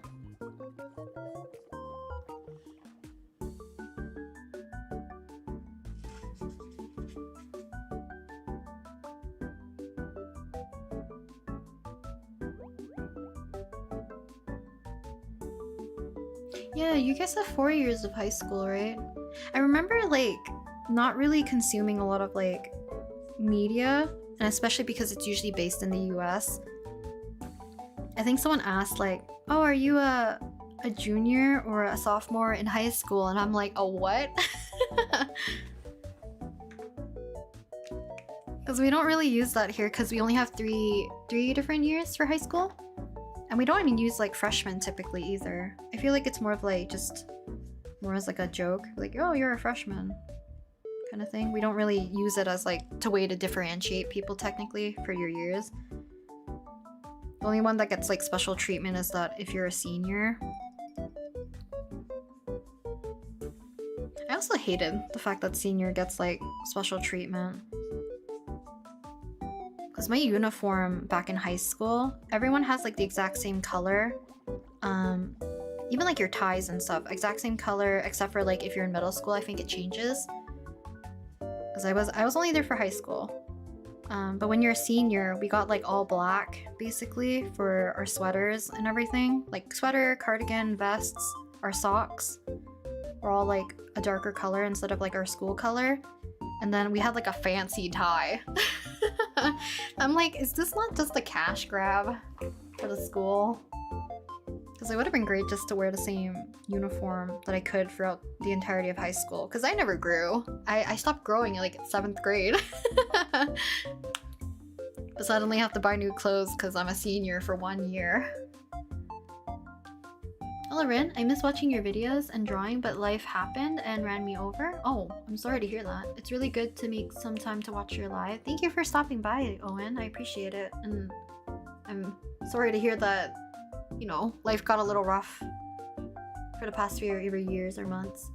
Yeah, you guys have 4 years of high school, right? I remember like not really consuming a lot of like media, and especially because it's usually based in the US. I think someone asked like, oh, are you a junior or a sophomore in high school? And I'm like, a what? Because we don't really use that here, because we only have three different years for high school. And we don't even use like freshmen typically either. I feel like it's more of like just more as like a joke, like, oh, you're a freshman kind of thing. We don't really use it as like a way to differentiate people technically for your years. The only one that gets like special treatment is that if you're a senior. I also hated the fact that senior gets like special treatment. Because my uniform back in high school, everyone has like the exact same color. Even like your ties and stuff, exact same color, except for like if you're in middle school, I think it changes. Because I was only there for high school. But when you're a senior, we got like all black basically for our sweaters and everything. Like sweater, cardigan, vests, our socks were all like a darker color instead of like our school color. And then we had like a fancy tie. I'm like, is this not just a cash grab for the school? Because it would have been great just to wear the same uniform that I could throughout the entirety of high school. Because I never grew. I stopped growing like 7th grade. But suddenly have to buy new clothes because I'm a senior for 1 year. Hello Rin, I miss watching your videos and drawing, but life happened and ran me over. Oh, I'm sorry to hear that. It's really good to make some time to watch your live. Thank you for stopping by, Owen. I appreciate it. And I'm sorry to hear that, you know, life got a little rough for the past few years or months.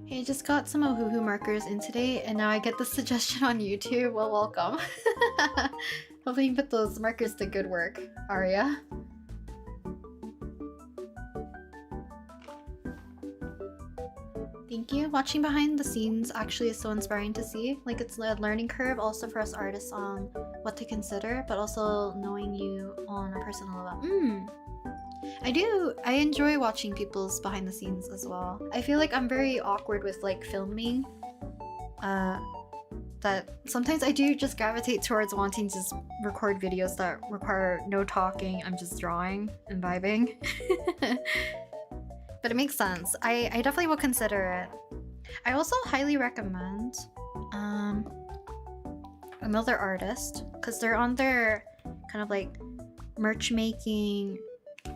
Hey, I just got some Ohuhu markers in today, and now I get the suggestion on YouTube. Well, welcome. Hopefully you can put those markers to good work, Aria. Thank you. Watching behind the scenes actually is so inspiring to see. Like, it's a learning curve also for us artists on what to consider, but also knowing you on a personal level. I enjoy watching people's behind the scenes as well. I feel like I'm very awkward with like filming. That sometimes I do just gravitate towards wanting to just record videos that require no talking. I'm just drawing and vibing. But it makes sense. I definitely will consider it. I also highly recommend another artist, because they're on their kind of like merch making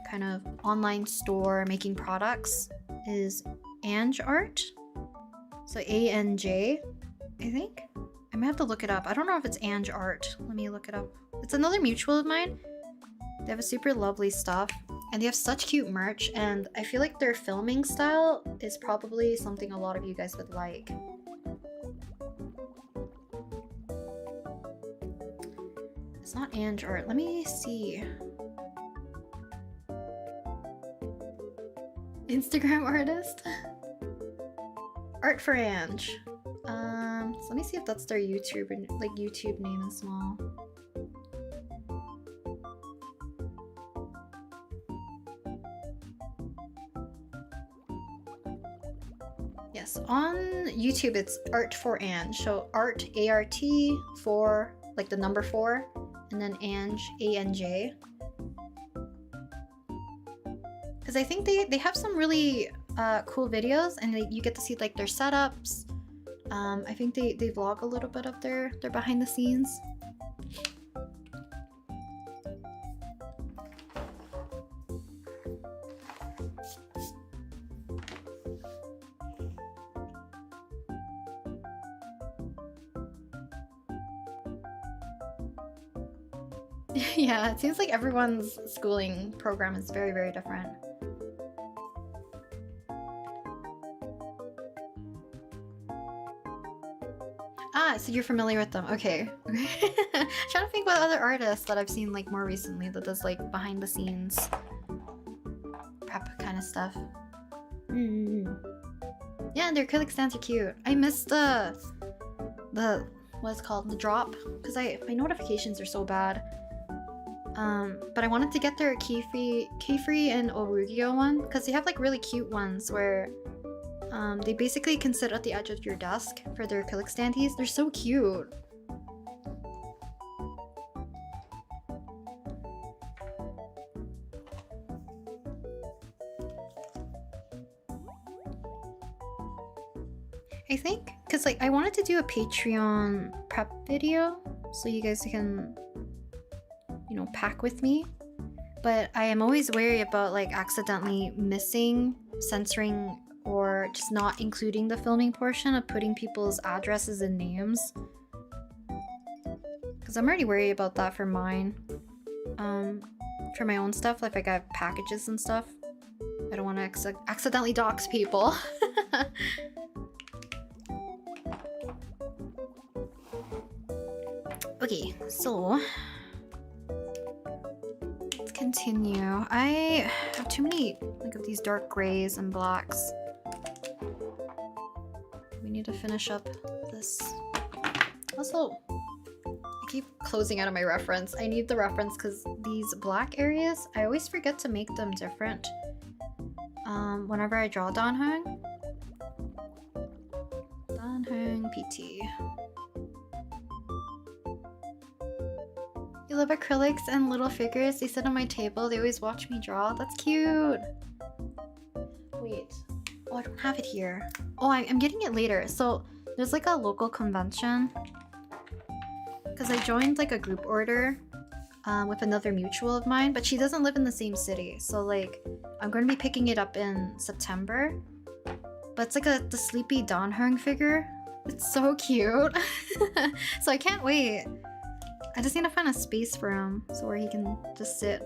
kind of online store making products, is Anj Art. So ANJ, I think. I might have to look it up. I don't know if it's Anj Art. Let me look it up. It's another mutual of mine. They have a super lovely stuff. And they have such cute merch, and I feel like their filming style is probably something a lot of you guys would like. It's not Anj Art. Let me see. Instagram artist? Art for Anj. So let me see if that's their YouTube name as well. Yes, on YouTube it's Art for Anj. So Art, A-R-T, for like the number 4, and then Anj, A-N-J. Because I think they have some really cool videos, and you get to see like their setups. I think they vlog a little bit of their behind the scenes. Yeah, it seems like everyone's schooling program is very, very different. Ah, so you're familiar with them. Okay. Trying to think about other artists that I've seen like more recently that does like behind the scenes prep kind of stuff. Yeah, their acrylic stands are cute. I missed the what's it called, the drop, because my notifications are so bad. But I wanted to get their Keyfree and Oruggio one, because they have like really cute ones where they basically can sit at the edge of your desk for their acrylic standees. They're so cute. I think, because like I wanted to do a Patreon prep video so you guys can, you know, pack with me, but I am always wary about like accidentally missing, censoring, or just not including the filming portion of putting people's addresses and names, because I'm already worried about that for mine. For my own stuff, like if I got packages and stuff, I don't want to accidentally dox people. Okay, so let's continue. I have too many like of these dark grays and blacks. We need to finish up this. Also, I keep closing out of my reference. I need the reference because these black areas, I always forget to make them different whenever I draw Dan Heng. Dan Heng PT. You love acrylics and little figures. They sit on my table. They always watch me draw. That's cute. Wait. Oh, I don't have it here. Oh, I'm getting it later. So there's like a local convention. Because I joined like a group order with another mutual of mine, but she doesn't live in the same city. So like I'm going to be picking it up in September. But it's like the sleepy Dan Heng figure. It's so cute. So I can't wait. I just need to find a space for him so where he can just sit.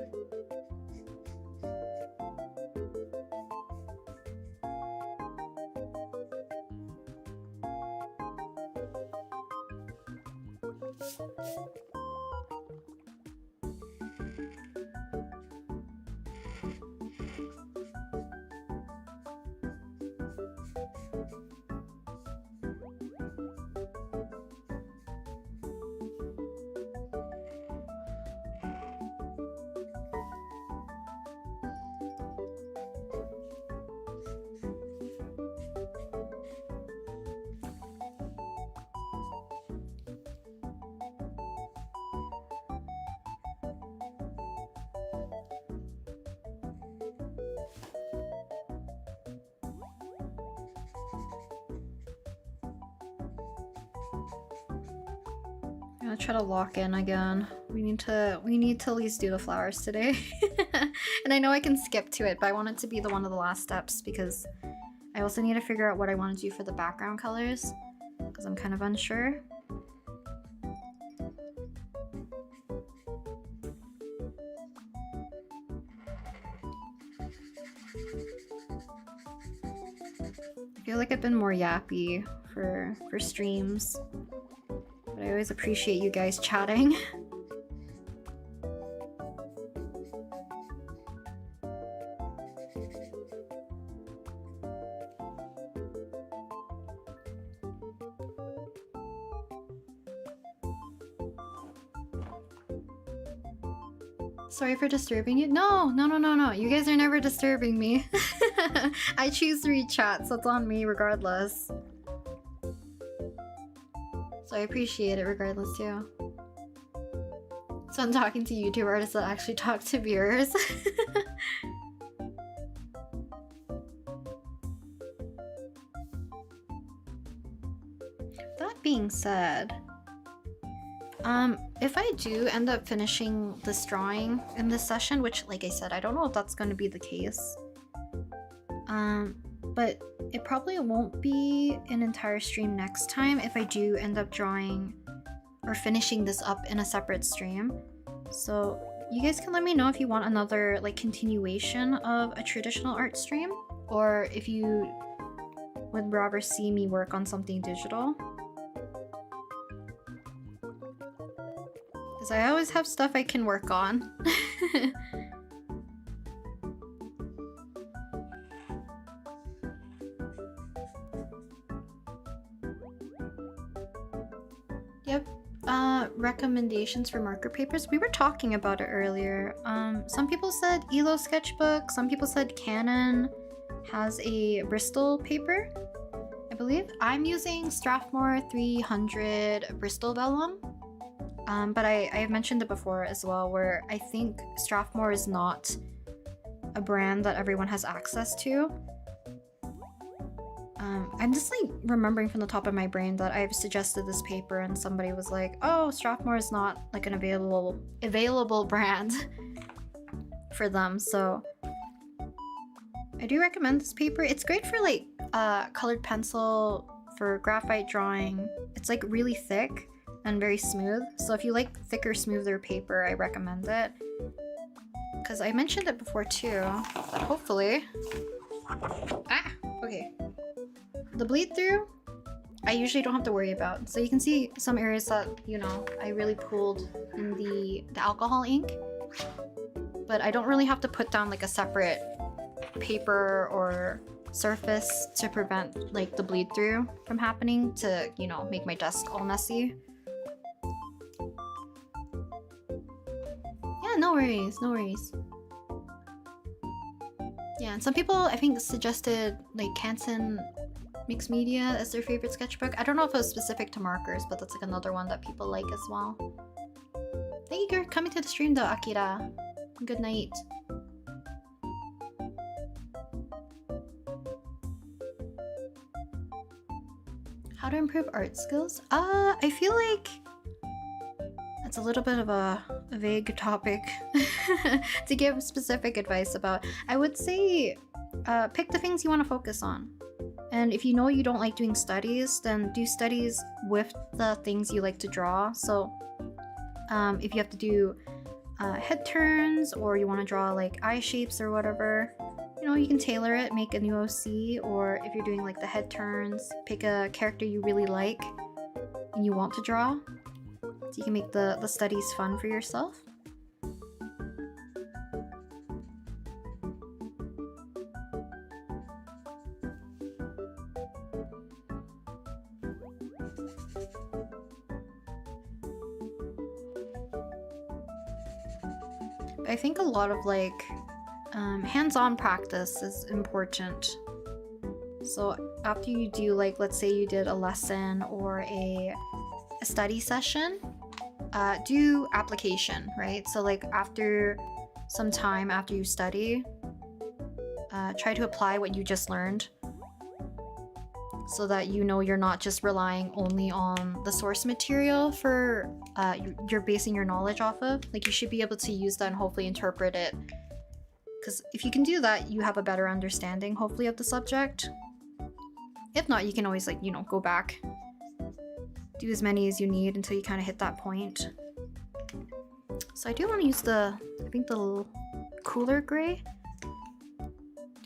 I'm gonna try to lock in again. We need to at least do the flowers today. And I know I can skip to it, but I want it to be one of the last steps because I also need to figure out what I want to do for the background colors because I'm kind of unsure. I feel like I've been more yappy for streams, but I always appreciate you guys chatting. Sorry for disturbing you. No. You guys are never disturbing me. I choose to read chat, so it's on me regardless. So I appreciate it regardless too. So I'm talking to YouTube artists that actually talk to viewers. That being said, if I do end up finishing this drawing in this session, which like I said, I don't know if that's going to be the case, but it probably won't be an entire stream next time if I do end up drawing or finishing this up in a separate stream. So you guys can let me know if you want another like continuation of a traditional art stream, or if you would rather see me work on something digital. Because I always have stuff I can work on. Yep. Recommendations for marker papers. We were talking about it earlier. Some people said Elo sketchbook. Some people said Canon has a Bristol paper, I believe. I'm using Strathmore 300 Bristol Vellum. But I have mentioned it before as well, where I think Strathmore is not a brand that everyone has access to. I'm just like remembering from the top of my brain that I've suggested this paper and somebody was like, oh, Strathmore is not like an available brand for them. So I do recommend this paper. It's great for like colored pencil, for graphite drawing. It's like really thick and very smooth. So if you like thicker, smoother paper, I recommend it. Because I mentioned it before too, but hopefully... Ah! Okay. The bleed through, I usually don't have to worry about. So you can see some areas that, you know, I really pulled in the alcohol ink. But I don't really have to put down like a separate paper or surface to prevent like the bleed through from happening to, you know, make my desk all messy. Yeah, no worries, no worries. Yeah, and some people I think suggested like Canson Mixed Media as their favorite sketchbook. I don't know if it was specific to markers, but that's like another one that people like as well. Thank you for coming to the stream though, Akira. Good night. How to improve art skills? I feel like it's a little bit of a vague topic to give specific advice about. I would say pick the things you want to focus on. And if you know you don't like doing studies, then do studies with the things you like to draw. So if you have to do head turns, or you want to draw like eye shapes or whatever, you know, you can tailor it, make a new OC. Or if you're doing like the head turns, pick a character you really like and you want to draw, so you can make the studies fun for yourself. I think a lot of like hands-on practice is important. So after you do like, let's say you did a lesson or a study session, do application, right? So like after some time after you study, try to apply what you just learned. so that you know you're not just relying only on the source material for you're basing your knowledge off of. Like, you should be able to use that and hopefully interpret it, because if you can do that, you have a better understanding hopefully of the subject. If not, you can always, like, you know, go back, do as many as you need until you kind of hit that point. So I do want to use I think the cooler gray.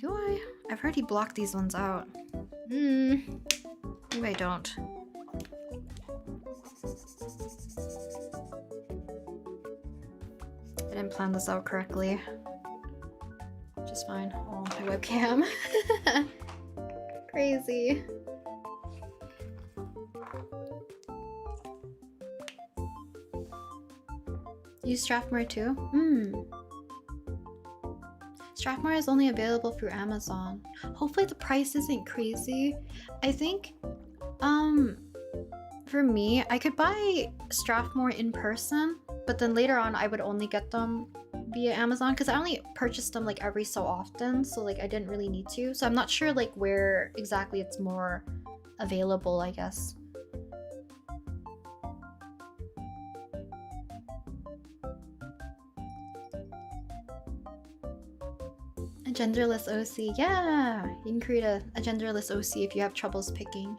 Do I? I've already blocked these ones out. Maybe I don't. I didn't plan this out correctly. Which is fine. Oh, my webcam. Crazy. Use Strathmore too? Strathmore is only available through Amazon. Hopefully the price isn't crazy. I think, for me, I could buy Strathmore in person, but then later on I would only get them via Amazon because I only purchased them like every so often, so like I didn't really need to. So I'm not sure like where exactly it's more available, I guess. A genderless OC, yeah! You can create a genderless OC if you have troubles picking.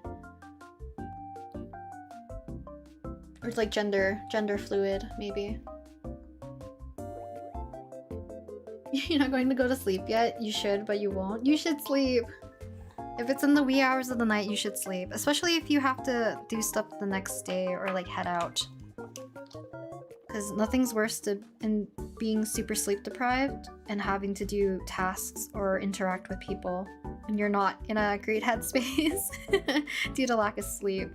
Or it's like gender fluid, maybe. You're not going to go to sleep yet? You should, but you won't. You should sleep! If it's in the wee hours of the night, you should sleep. Especially if you have to do stuff the next day or like head out. Because nothing's worse than being super sleep deprived and having to do tasks or interact with people when you're not in a great headspace due to lack of sleep.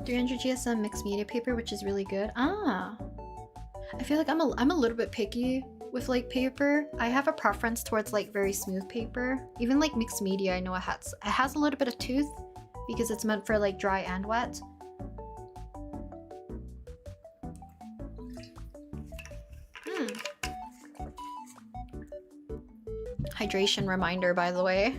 $300 GSM mixed media paper, which is really good. Ah, I feel like I'm a little bit picky with like paper. I have a preference towards like very smooth paper. Even like mixed media, I know it has a little bit of tooth because it's meant for like dry and wet. Hydration reminder, by the way.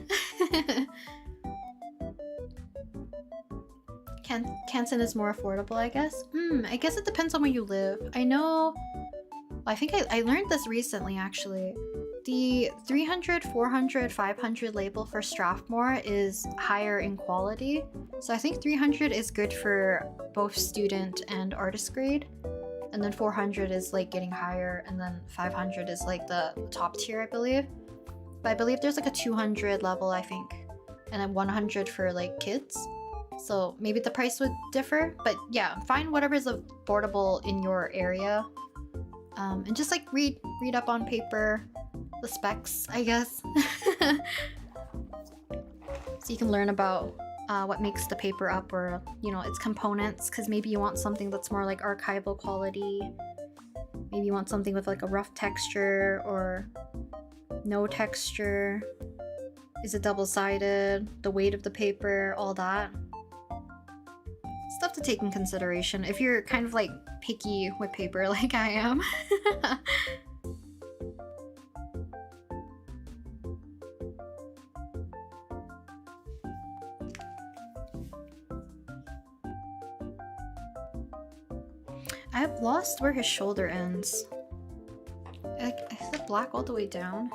Canton is more affordable, I guess. I guess it depends on where you live. I know, I think I learned this recently actually. The 300, 400, 500 label for Strathmore is higher in quality. So I think 300 is good for both student and artist grade. And then 400 is like getting higher, and then 500 is like the top tier, I believe. But I believe there's like a 200 level, I think. And then 100 for like kids. So maybe the price would differ, but yeah, find whatever is affordable in your area, and just like read up on paper, the specs, I guess. So you can learn about what makes the paper up, or you know, its components, because maybe you want something that's more like archival quality. Maybe you want something with like a rough texture or no texture. Is it double-sided? The weight of the paper, all that. Stuff to take in consideration if you're kind of like picky with paper like I am. I have lost where his shoulder ends. Is it black all the way down?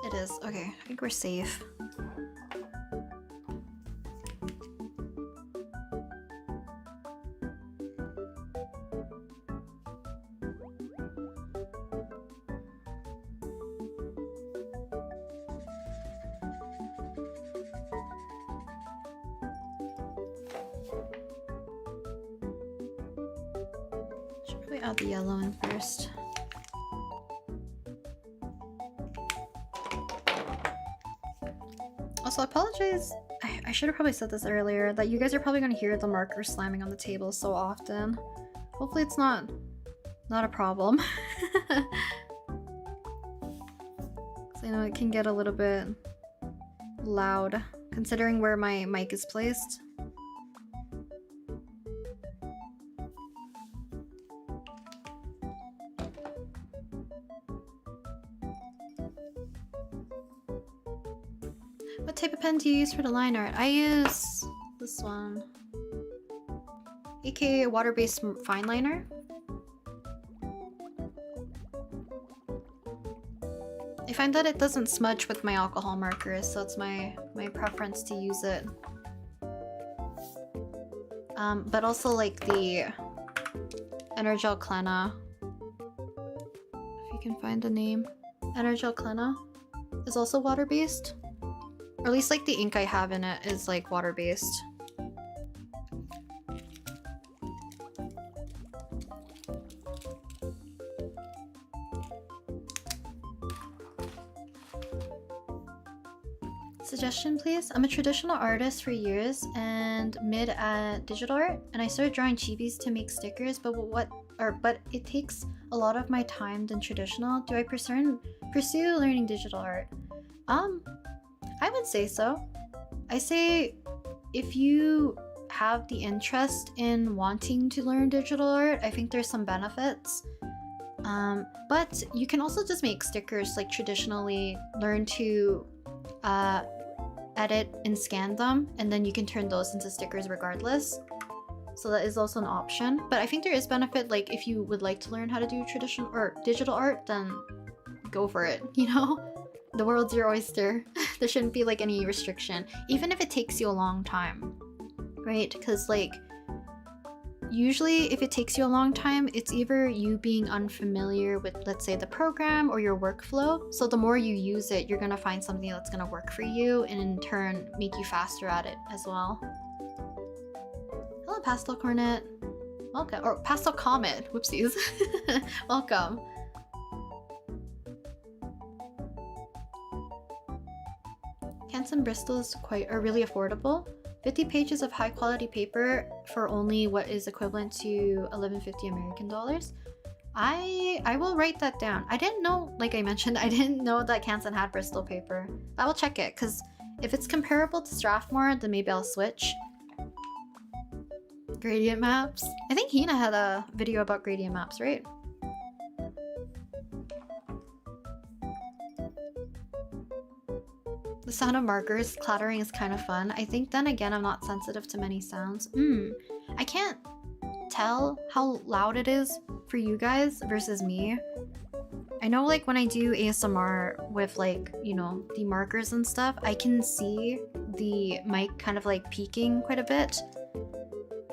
It is. Okay, I think we're safe. Should probably add the yellow in first. Also, I apologize. I should have probably said this earlier, that you guys are probably going to hear the marker slamming on the table so often. Hopefully it's not a problem. I know it can get a little bit loud considering where my mic is placed. What type of pen do you use for the line art? I use this one, aka water-based fine liner. I find that it doesn't smudge with my alcohol markers, so it's my preference to use it. But also like the Energel Clena, if you can find the name. Energel Clena is also water-based. Or at least like the ink I have in it is like water-based. Suggestion please? I'm a traditional artist for years and mid at digital art, and I started drawing chibis to make stickers, but it takes a lot of my time than traditional. Do I pursue learning digital art? I would say so. I say if you have the interest in wanting to learn digital art, I think there's some benefits. But you can also just make stickers like traditionally, learn to edit and scan them, and then you can turn those into stickers regardless. So that is also an option. But I think there is benefit, like if you would like to learn how to do traditional or digital art, then go for it, you know? The world's your oyster. There shouldn't be like any restriction, even if it takes you a long time, right? Because like usually if it takes you a long time, it's either you being unfamiliar with, let's say, the program or your workflow. So the more you use it, you're gonna find something that's gonna work for you and in turn make you faster at it as well. Hello, Pastel Cornet. Welcome. Or Pastel Comet. Whoopsies. Welcome. Canson Bristol is are really affordable. 50 pages of high quality paper for only what is equivalent to $11.50 American dollars. I will write that down. I didn't know, like I mentioned, I didn't know that Canson had Bristol paper. I will check it, because if it's comparable to Strathmore, then maybe I'll switch. Gradient maps. I think Hina had a video about gradient maps, right? The sound of markers clattering is kind of fun. I think then again, I'm not sensitive to many sounds. I can't tell how loud it is for you guys versus me. I know like when I do ASMR with like, you know, the markers and stuff, I can see the mic kind of like peaking quite a bit.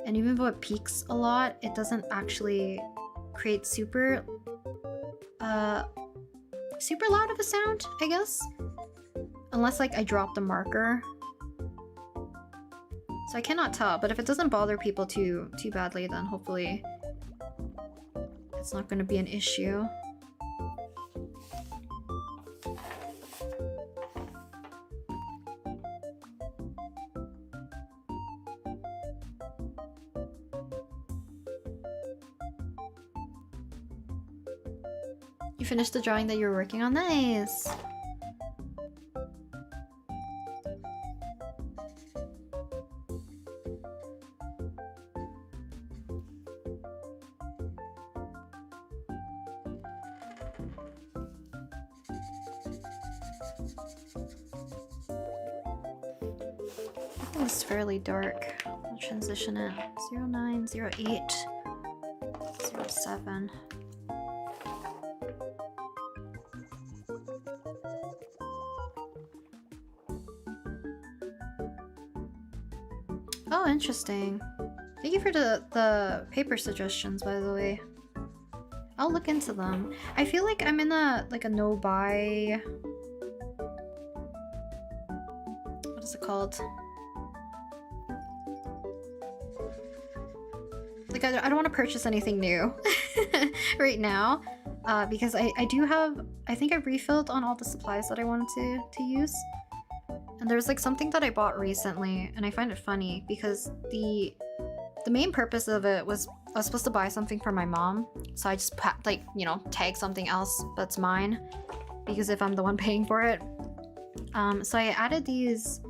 And even though it peaks a lot, it doesn't actually create super loud of a sound, I guess. Unless like I drop the marker. So I cannot tell, but if it doesn't bother people too badly, then hopefully it's not going to be an issue. You finished the drawing that you were working on? Nice! It's fairly dark. I'll transition it. 09, 08, 07. Oh, interesting. Thank you for the paper suggestions, by the way. I'll look into them. I feel like I'm in a no buy. What is it called? Like I don't want to purchase anything new right now, because I do have. I think I've refilled on all the supplies that I wanted to use. And there's like something that I bought recently, and I find it funny because the main purpose of it was I was supposed to buy something for my mom, so I just like, you know, tag something else that's mine, because if I'm the one paying for it. So I added these,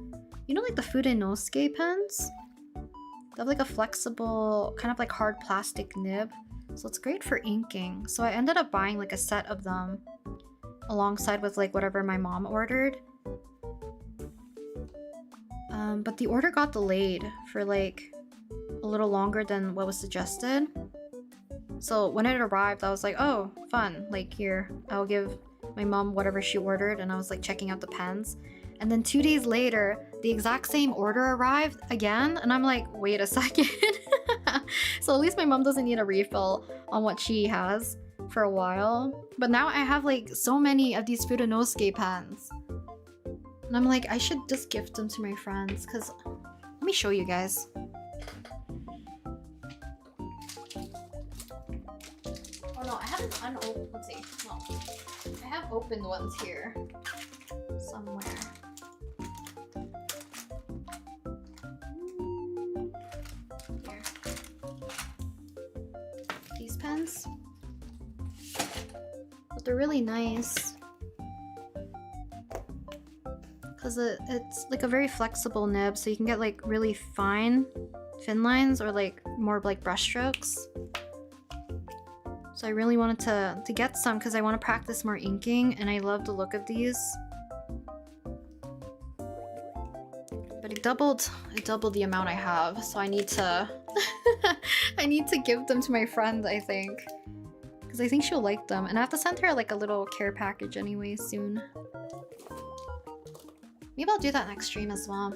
you know, like the Fude Nosuke pens? They have like a flexible, kind of like hard plastic nib, so it's great for inking. So I ended up buying like a set of them alongside with like whatever my mom ordered. But the order got delayed for like a little longer than what was suggested. So when it arrived, I was like, oh, fun. Like, here, I'll give my mom whatever she ordered, and I was like checking out the pens. And then 2 days later, the exact same order arrived again, and I'm like, wait a second. So at least my mom doesn't need a refill on what she has for a while. But now I have like so many of these Fude Nosuke pens. And I'm like, I should just gift them to my friends, because let me show you guys. Oh no, I haven't unopened. Let's see. No, I have opened ones here somewhere. Here. These pens. But they're really nice. Because it's like a very flexible nib, so you can get like really fine fin lines or like more like brush strokes. So I really wanted to get some because I want to practice more inking, and I love the look of these. But it doubled the amount I have, so I need to I need to give them to my friend, I think. Because I think she'll like them. And I have to send her like a little care package anyway soon. Maybe I'll do that next stream as well.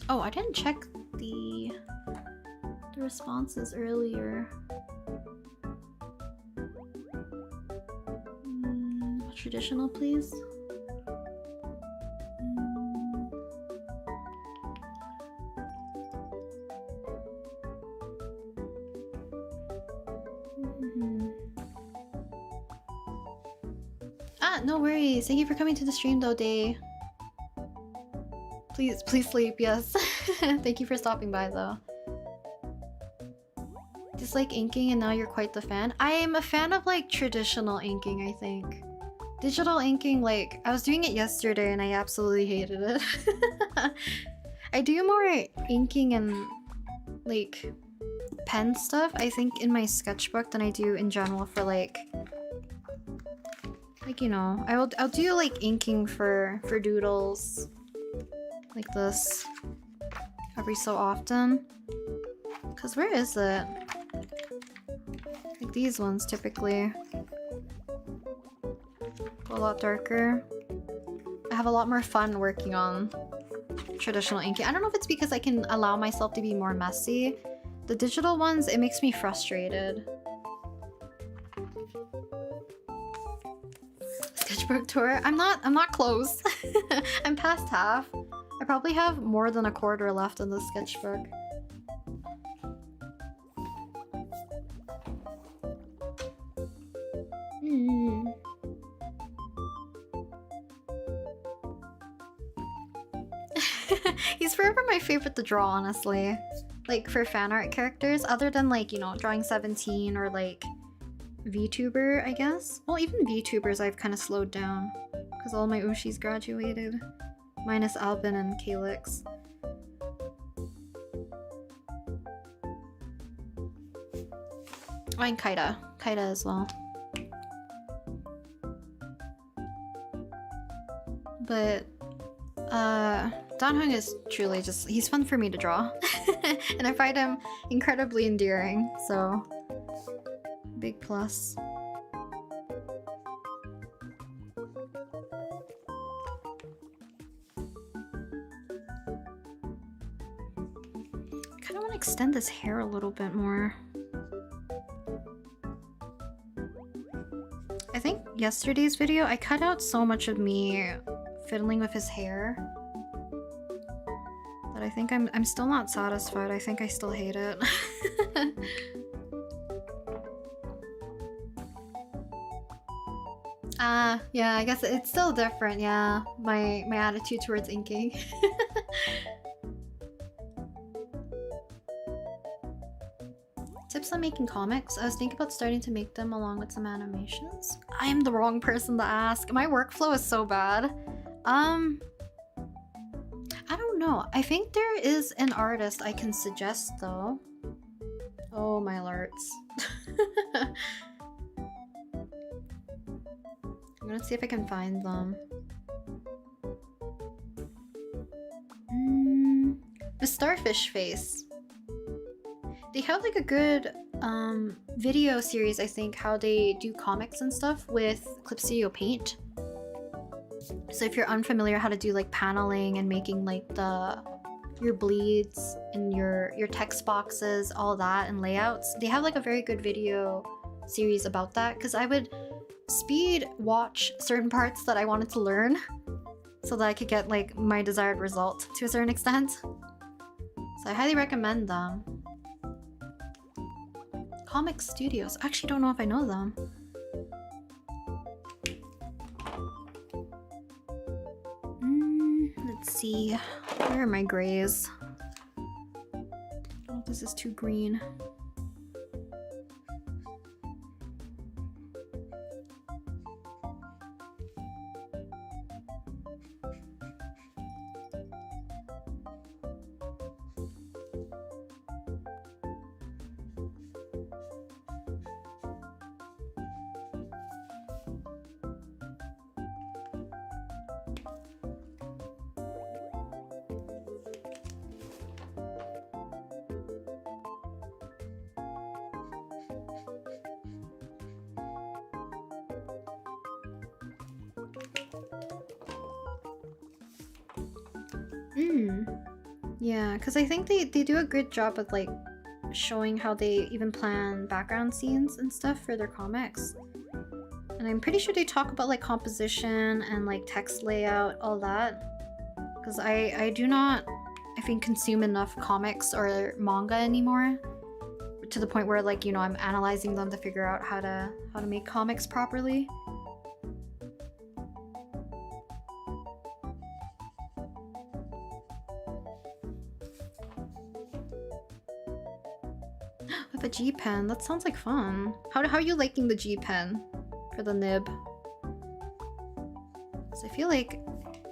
Oh, I didn't check the responses earlier. Traditional, please. Ah, no worries. Thank you for coming to the stream though, Day. Please sleep, yes. Thank you for stopping by though. Dislike inking and now you're quite the fan. I am a fan of like traditional inking, I think. Digital inking, like, I was doing it yesterday and I absolutely hated it. I do more inking and like pen stuff, I think, in my sketchbook than I do in general for like, you know, I'll do like inking for doodles like this every so often. Cause where is it? Like these ones typically go a lot darker. I have a lot more fun working on traditional inking. I don't know if it's because I can allow myself to be more messy. The digital ones, it makes me frustrated. Sketchbook tour? I'm not close. I'm past half. I probably have more than a quarter left in the sketchbook. He's forever my favorite to draw, honestly. Like, for fan art characters, other than like, you know, Drawing 17 or like VTuber, I guess. Well, even VTubers I've kind of slowed down because all my Ushis graduated. Minus Albin and Calyx. Oh, and Kaida. Kaida as well. But, Dan Heng is truly just, he's fun for me to draw. And I find him incredibly endearing, so big plus. I kind of want to extend this hair a little bit more. I think yesterday's video, I cut out so much of me fiddling with his hair that I think I'm still not satisfied. I think I still hate it. Yeah, I guess it's still different, yeah. My attitude towards inking. interest in making comics. I was thinking about starting to make them along with some animations. I am the wrong person to ask. My workflow is so bad. I don't know. I think there is an artist I can suggest though. Oh my alerts. I'm gonna see if I can find them. The Starfish Face. They have like a good video series, I think, how they do comics and stuff with Clip Studio Paint. So if you're unfamiliar how to do like paneling and making like your bleeds and your text boxes, all that, and layouts, they have like a very good video series about that, because I would speed watch certain parts that I wanted to learn so that I could get like my desired result to a certain extent. So I highly recommend them. Comic Studios. I actually don't know if I know them. Let's see. Where are my grays? Oh, this is too green. Yeah, because I think they do a good job of like showing how they even plan background scenes and stuff for their comics. And I'm pretty sure they talk about like composition and like text layout, all that. Because I do not, I think, consume enough comics or manga anymore, to the point where like, you know, I'm analyzing them to figure out how to make comics properly. With a G pen, that sounds like fun. How are you liking the G pen for the nib? So I feel like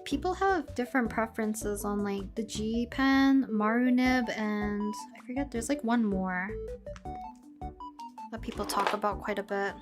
people have different preferences on like the G pen, Maru nib, and I forget, there's like one more that people talk about quite a bit.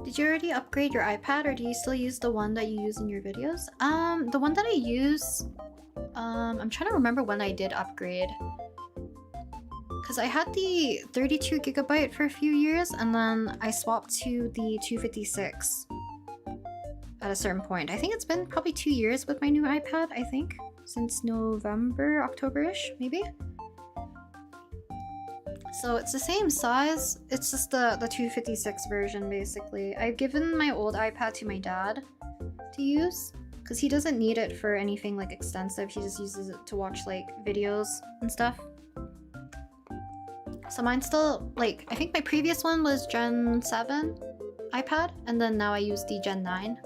Did you already upgrade your iPad, or do you still use the one that you use in your videos? The one that I use, I'm trying to remember when I did upgrade. Because I had the 32GB for a few years, and then I swapped to the 256 at a certain point. I think it's been probably 2 years with my new iPad, I think. Since November, October-ish, maybe? So it's the same size, it's just the 256 version basically. I've given my old iPad to my dad to use, because he doesn't need it for anything like extensive, he just uses it to watch like videos and stuff. So mine's still, like, I think my previous one was Gen 7 iPad, and then now I use the Gen 9.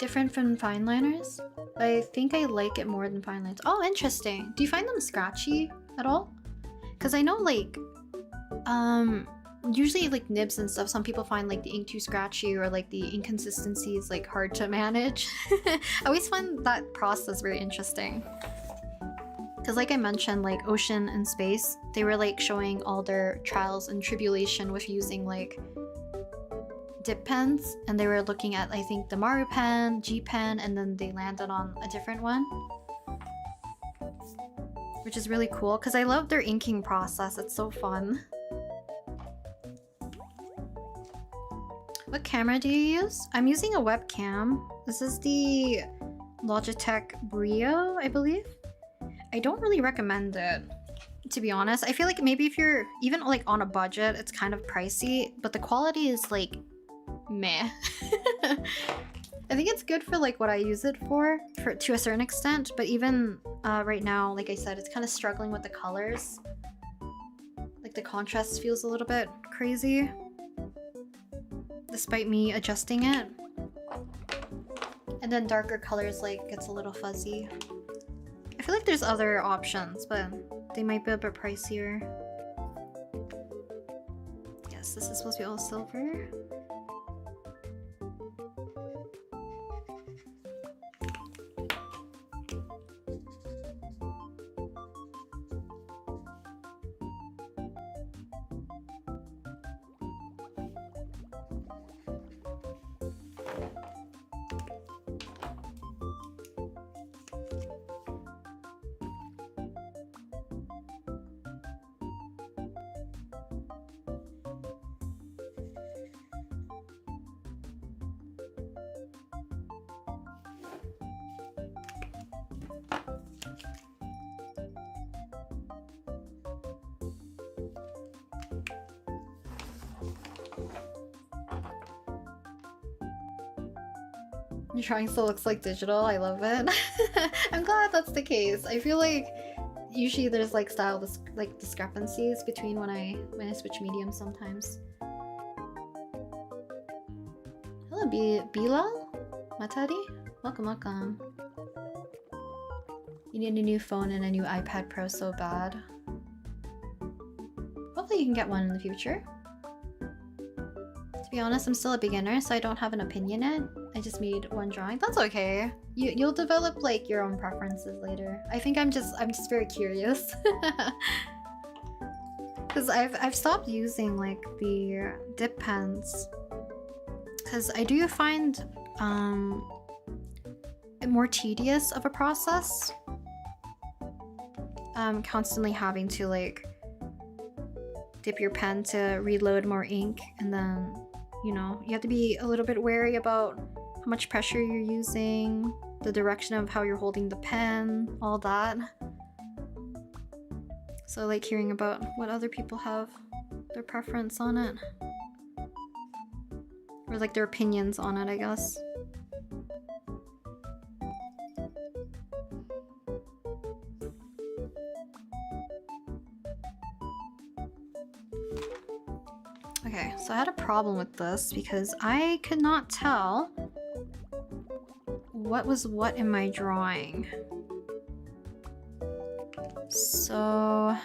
Different from fine liners? I think I like it more than fine lines. Oh, interesting. Do you find them scratchy at all? Because I know like, usually like nibs and stuff, some people find like the ink too scratchy, or like the inconsistency is like hard to manage. I always find that process very interesting. Because like I mentioned, like Ocean and Space, they were like showing all their trials and tribulation with using like dip pens, and they were looking at, I think, the Maru pen, G pen, and then they landed on a different one, which is really cool because I love their inking process. It's so fun. What camera do you use? I'm using a webcam. This is the Logitech Brio, I believe. I don't really recommend it, to be honest. I feel like maybe if you're even like on a budget, it's kind of pricey, but the quality is like meh. I think it's good for like what I use it for to a certain extent, but even right now, like I said, it's kind of struggling with the colors. Like the contrast feels a little bit crazy, despite me adjusting it. And then darker colors like gets a little fuzzy. I feel like there's other options, but they might be a bit pricier. Yes, this is supposed to be all silver. Your drawing still looks like digital. I love it. I'm glad that's the case. I feel like usually there's like style discrepancies between when I switch mediums sometimes. Hello, Bilal Matadi. Welcome, welcome. You need a new phone and a new iPad Pro so bad. Hopefully you can get one in the future. To be honest, I'm still a beginner, so I don't have an opinion yet. I just made one drawing. That's okay. You'll develop like your own preferences later. I think I'm just very curious. Cause I've stopped using like the dip pens. Cause I do find it more tedious of a process. Constantly having to like dip your pen to reload more ink, and then you know, you have to be a little bit wary about how much pressure you're using, the direction of how you're holding the pen, all that. So I like hearing about what other people have, their preference on it. Or like their opinions on it, I guess. Okay, so I had a problem with this because I could not tell what was what in my drawing. So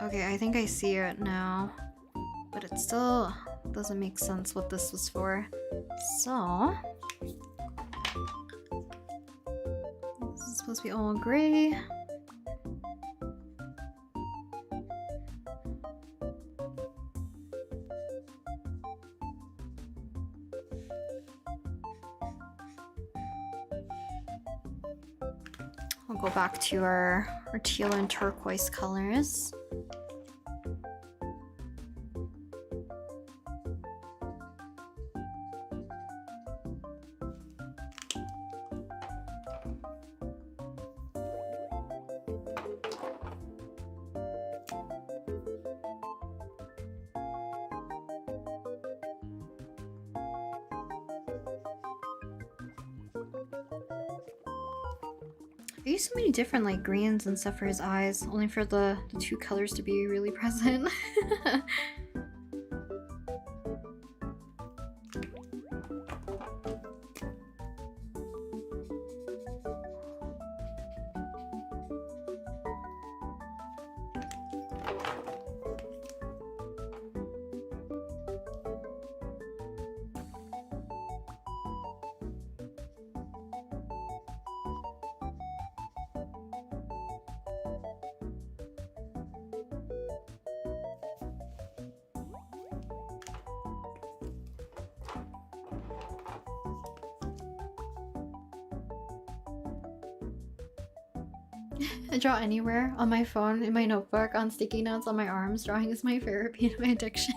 okay, I think I see it now, but it still doesn't make sense what this was for. So this is supposed to be all gray. We'll go back to our teal and turquoise colors. I use so many different like greens and stuff for his eyes, only for the two colors to be really present. I draw anywhere, on my phone, in my notebook, on sticky notes, on my arms. Drawing is my therapy and my addiction.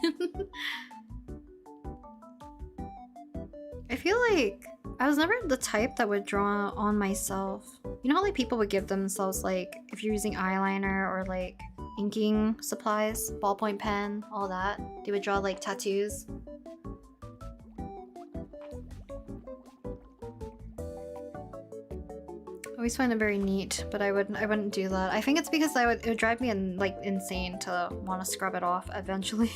I feel like I was never the type that would draw on myself. You know how like people would give themselves like, if you're using eyeliner or like inking supplies, ballpoint pen, all that, they would draw like tattoos. I always find it very neat, but I wouldn't do that. I think it's because it would drive me insane to want to scrub it off eventually.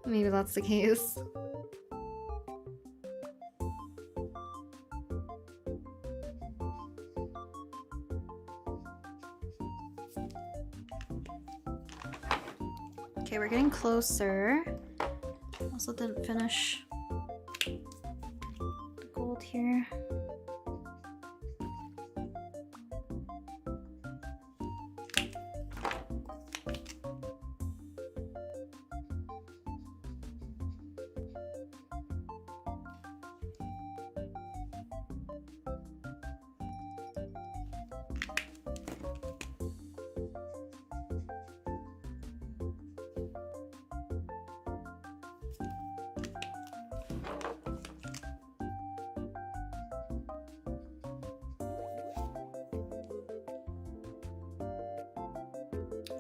Maybe that's the case. Okay, we're getting closer. Also didn't finish the gold here.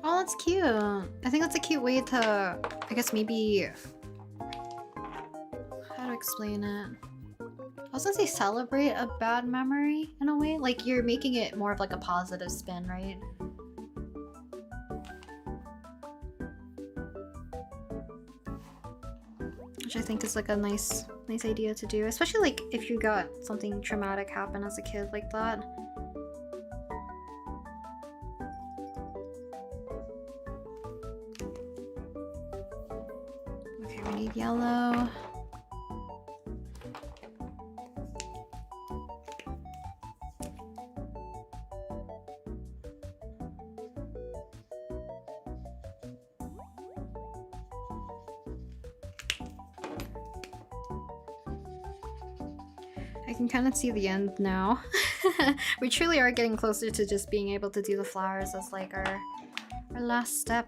Oh, that's cute. I think that's a cute way to, I guess maybe, how to explain it? I was gonna say celebrate a bad memory in a way. Like you're making it more of like a positive spin, right? Which I think is like a nice idea to do, especially like if you got something traumatic happen as a kid like that. Okay, we need yellow. I can kind of see the end now. We truly are getting closer to just being able to do the flowers as like our last step.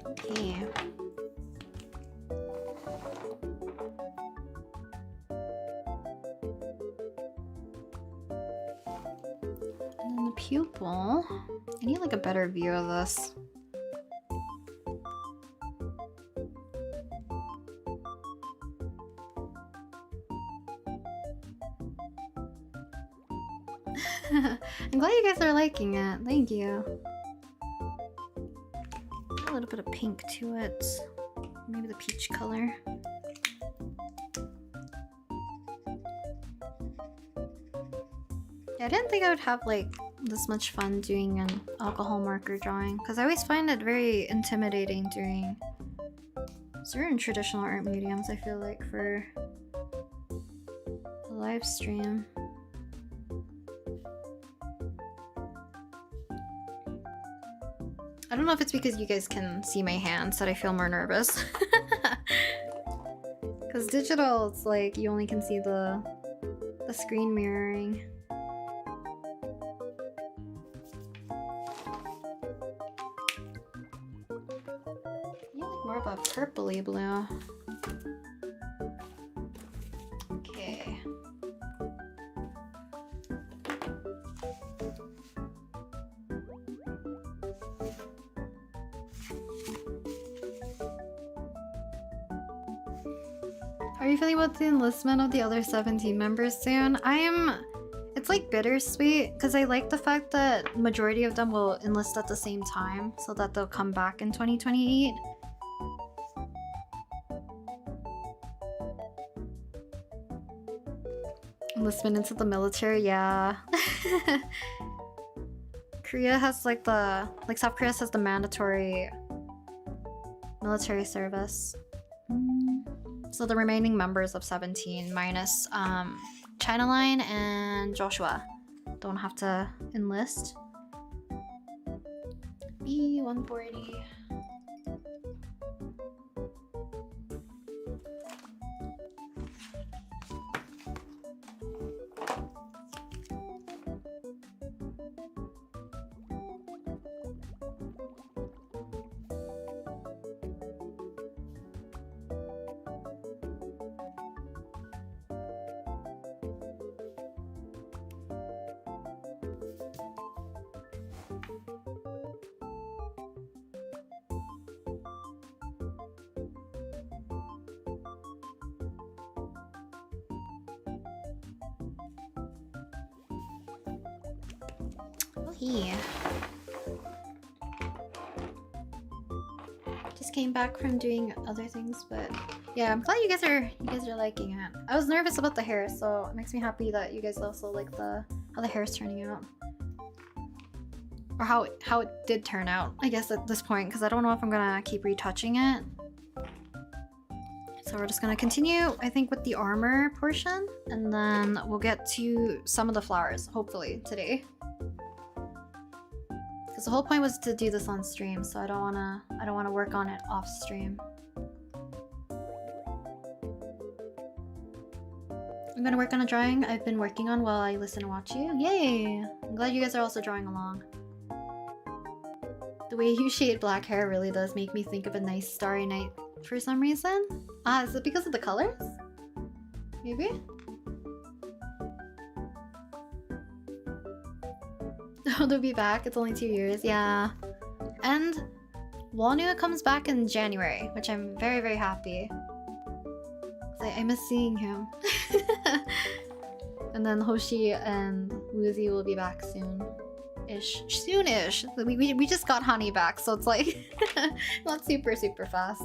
Okay. And then the pupil. I need like a better view of this. I'm glad you guys are liking it. Thank you. A little bit of pink to it. Maybe the peach color. Yeah, I didn't think I would have like this much fun doing an alcohol marker drawing because I always find it very intimidating doing certain traditional art mediums, I feel like, for a live stream. I don't know if it's because you guys can see my hands that I feel more nervous. Because digital, it's like you only can see the screen mirroring. You like more of a purpley blue. Okay. How are you feeling about the enlistment of the other 17 members soon? It's like bittersweet because I like the fact that majority of them will enlist at the same time so that they'll come back in 2028. Enlistment into the military, yeah. Korea has like South Korea has the mandatory military service. So the remaining members of 17 minus China Line and Joshua don't have to enlist. B140. Just came back from doing other things, but yeah, I'm glad you guys are liking it. I was nervous about the hair, so it makes me happy that you guys also like how the hair is turning out, or how it did turn out, I guess, at this point, because I don't know if I'm gonna keep retouching it. So we're just gonna continue, I think, with the armor portion, and then we'll get to some of the flowers hopefully today. Because the whole point was to do this on stream, so I don't wanna work on it off stream. I'm gonna work on a drawing I've been working on while I listen and watch you. Yay! I'm glad you guys are also drawing along. The way you shade black hair really does make me think of a nice starry night for some reason. Ah, is it because of the colors? Maybe? Oh, they'll be back. It's only 2 years. Yeah. And Walnut comes back in January, which I'm very, very happy. I miss seeing him. And then Hoshi and Woozy will be back soon-ish. Soon-ish. We just got Honey back, so it's like not super, super fast.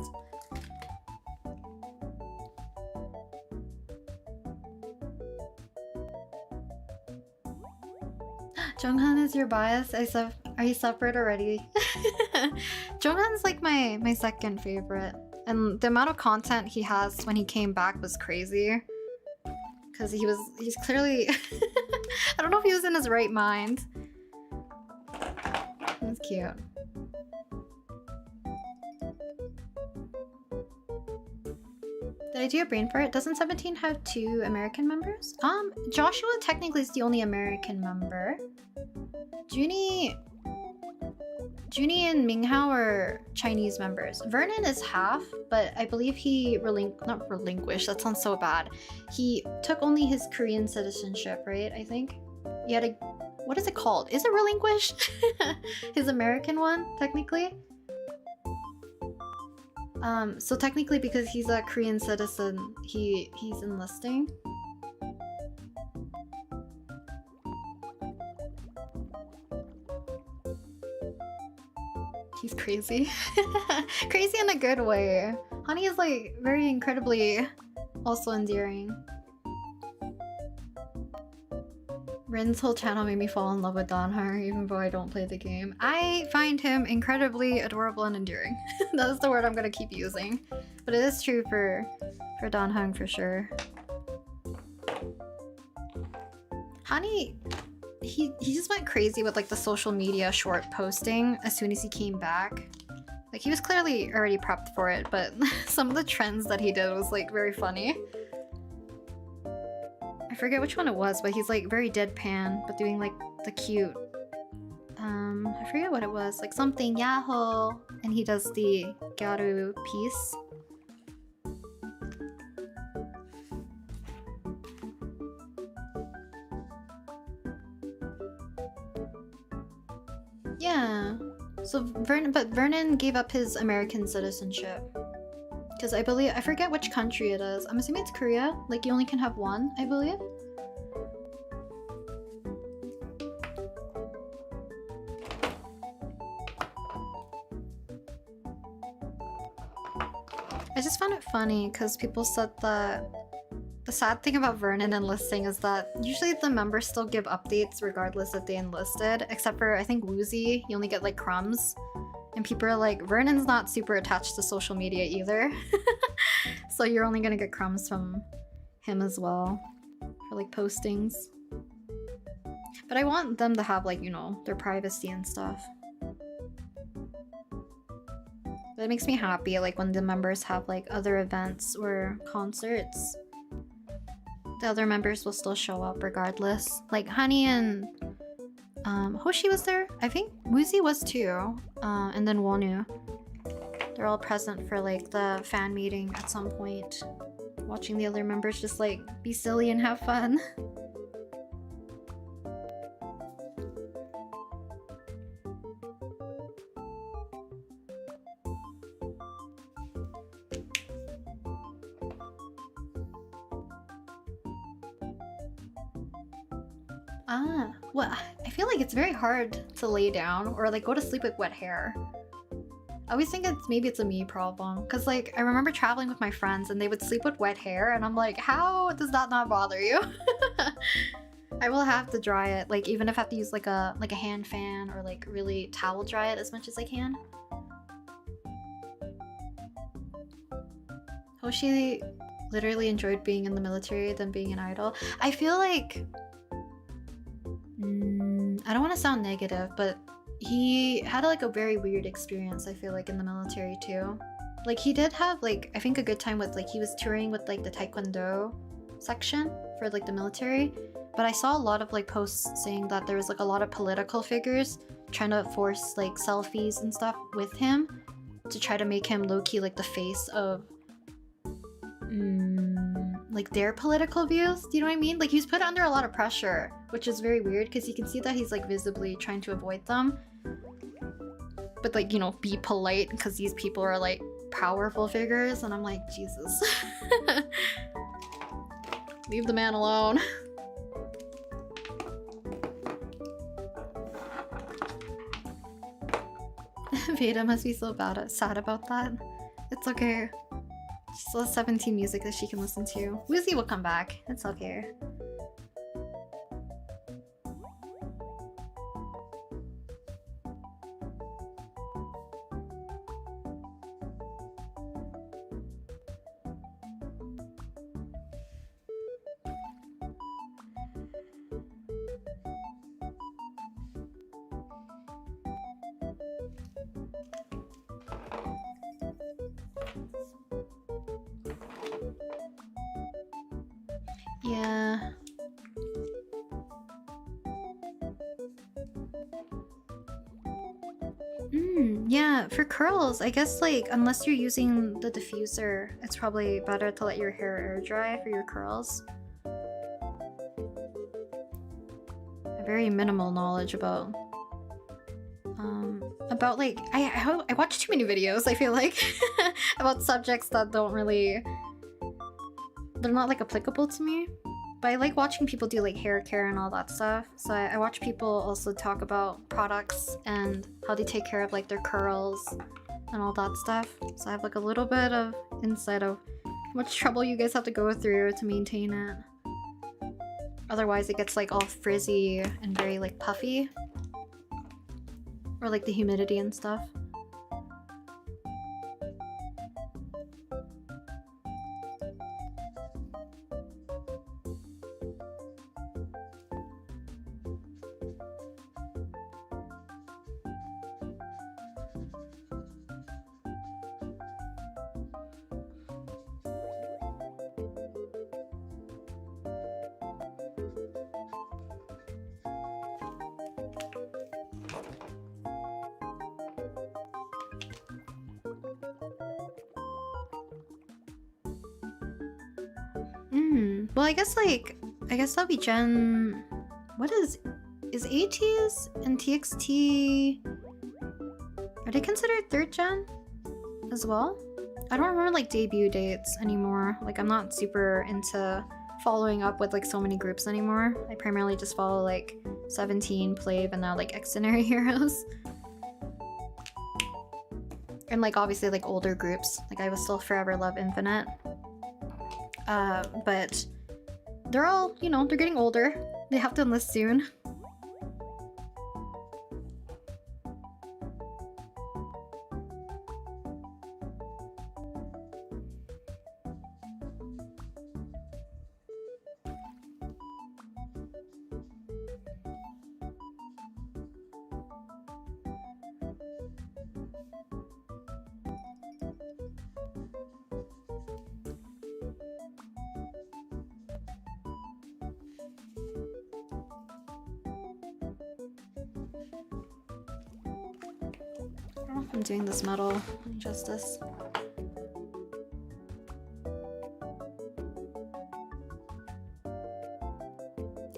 Jonghan is your bias? Are you suffered already? Jonghan's like my second favorite. And the amount of content he has when he came back was crazy. Because he's clearly... I don't know if he was in his right mind. That's cute. Did I do a brain fart? Doesn't 17 have 2 American members? Joshua technically is the only American member. Junie and Minghao are Chinese members. Vernon is half, but I believe he not relinquished, that sounds so bad. He took only his Korean citizenship, right? I think. He had what is it called? Is it relinquished? His American one, technically. So technically because he's a Korean citizen, he's enlisting. He's crazy. Crazy in a good way. Honey is like very incredibly also endearing. Rin's whole channel made me fall in love with Dan Heng, even though I don't play the game. I find him incredibly adorable and endearing. That is the word I'm gonna keep using. But it is true for Dan Heng for sure. Honey, he just went crazy with like the social media short posting as soon as he came back. Like he was clearly already prepped for it, but some of the trends that he did was like very funny. I forget which one it was, but he's like very deadpan, but doing like the cute, I forget what it was, like something Yahoo, and he does the Garu piece. Yeah, so Vernon gave up his American citizenship. Because I forget which country it is. I'm assuming it's Korea. Like, you only can have one, I believe. I just found it funny because people said that the sad thing about Vernon enlisting is that usually the members still give updates regardless if they enlisted, except for, I think, Woozy, you only get like crumbs. And people are like, Vernon's not super attached to social media either. So you're only gonna get crumbs from him as well for like postings. But I want them to have like, you know, their privacy and stuff. But it makes me happy like when the members have like other events or concerts. The other members will still show up regardless. Like Honey and Hoshi was there. I think Woozy was too. And then Wonu. They're all present for like the fan meeting at some point. Watching the other members just like be silly and have fun. Well, I feel like it's very hard to lay down or like go to sleep with wet hair. I always think maybe it's a me problem, because like I remember traveling with my friends and they would sleep with wet hair and I'm like, how does that not bother you? I will have to dry it, like even if I have to use like a hand fan or like really towel dry it as much as I can. Hoshi literally enjoyed being in the military than being an idol. I feel like I don't want to sound negative, but he had like a very weird experience, I feel like, in the military too. Like he did have like, I think a good time with like, he was touring with like the Taekwondo section for like the military, but I saw a lot of like posts saying that there was like a lot of political figures trying to force like selfies and stuff with him to try to make him low-key like the face of like their political views. Do you know what I mean? Like he was put under a lot of pressure, which is very weird because you can see that he's like visibly trying to avoid them, but like, you know, be polite because these people are like powerful figures, and I'm like, Jesus. Leave the man alone. Veda must be so sad about that. It's okay. She still has 17 music that she can listen to. Woozy will come back. It's okay. Yeah. Yeah, for curls, I guess like unless you're using the diffuser, it's probably better to let your hair air dry for your curls. A very minimal knowledge about like I watch too many videos, I feel like, about subjects that don't really, they're not like applicable to me. But I like watching people do like hair care and all that stuff. So I watch people also talk about products and how they take care of like their curls and all that stuff. So I have like a little bit of insight of how much trouble you guys have to go through to maintain it. Otherwise it gets like all frizzy and very like puffy. Or like the humidity and stuff. Well, I guess that'll be Gen... What is ATs and TXT... Are they considered 3rd gen as well? I don't remember like debut dates anymore. Like I'm not super into following up with like so many groups anymore. I primarily just follow like 17, Plave, and now like Excenary Heroes. And like obviously like older groups. Like I will still forever love Infinite. But they're all, you know, they're getting older. They have to enlist soon. I'm doing this metal justice.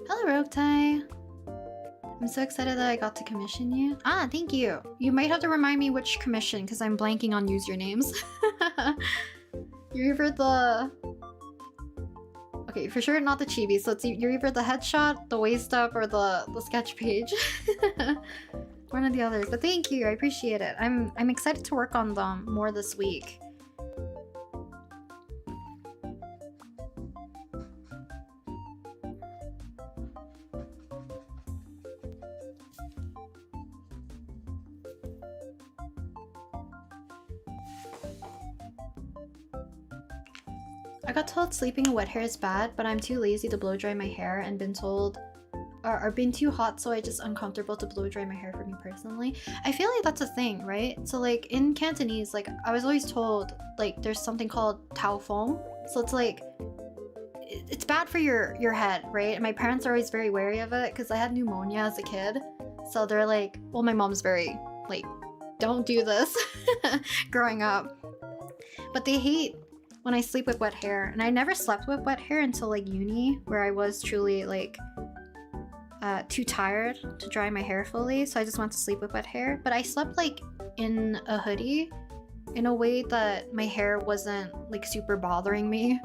Hello, Roguetie. I'm so excited that I got to commission you. Ah, thank you. You might have to remind me which commission because I'm blanking on usernames. You're either the... Okay, for sure not the chibi, so you're either the headshot, the waist up, or the sketch page. One of the others, but thank you, I appreciate it. I'm excited to work on them more this week. I got told sleeping in wet hair is bad, but I'm too lazy to blow dry my hair and been told or been too hot, so I just uncomfortable to blow dry my hair for me personally. I feel like that's a thing, right? So like in Cantonese, like I was always told like there's something called tao feng. So it's like it's bad for your head, right? And my parents are always very wary of it because I had pneumonia as a kid. So they're like, well, my mom's very like, don't do this growing up. But they hate when I sleep with wet hair, and I never slept with wet hair until like uni, where I was truly like too tired to dry my hair fully, so I just went to sleep with wet hair. But I slept like in a hoodie in a way that my hair wasn't like super bothering me.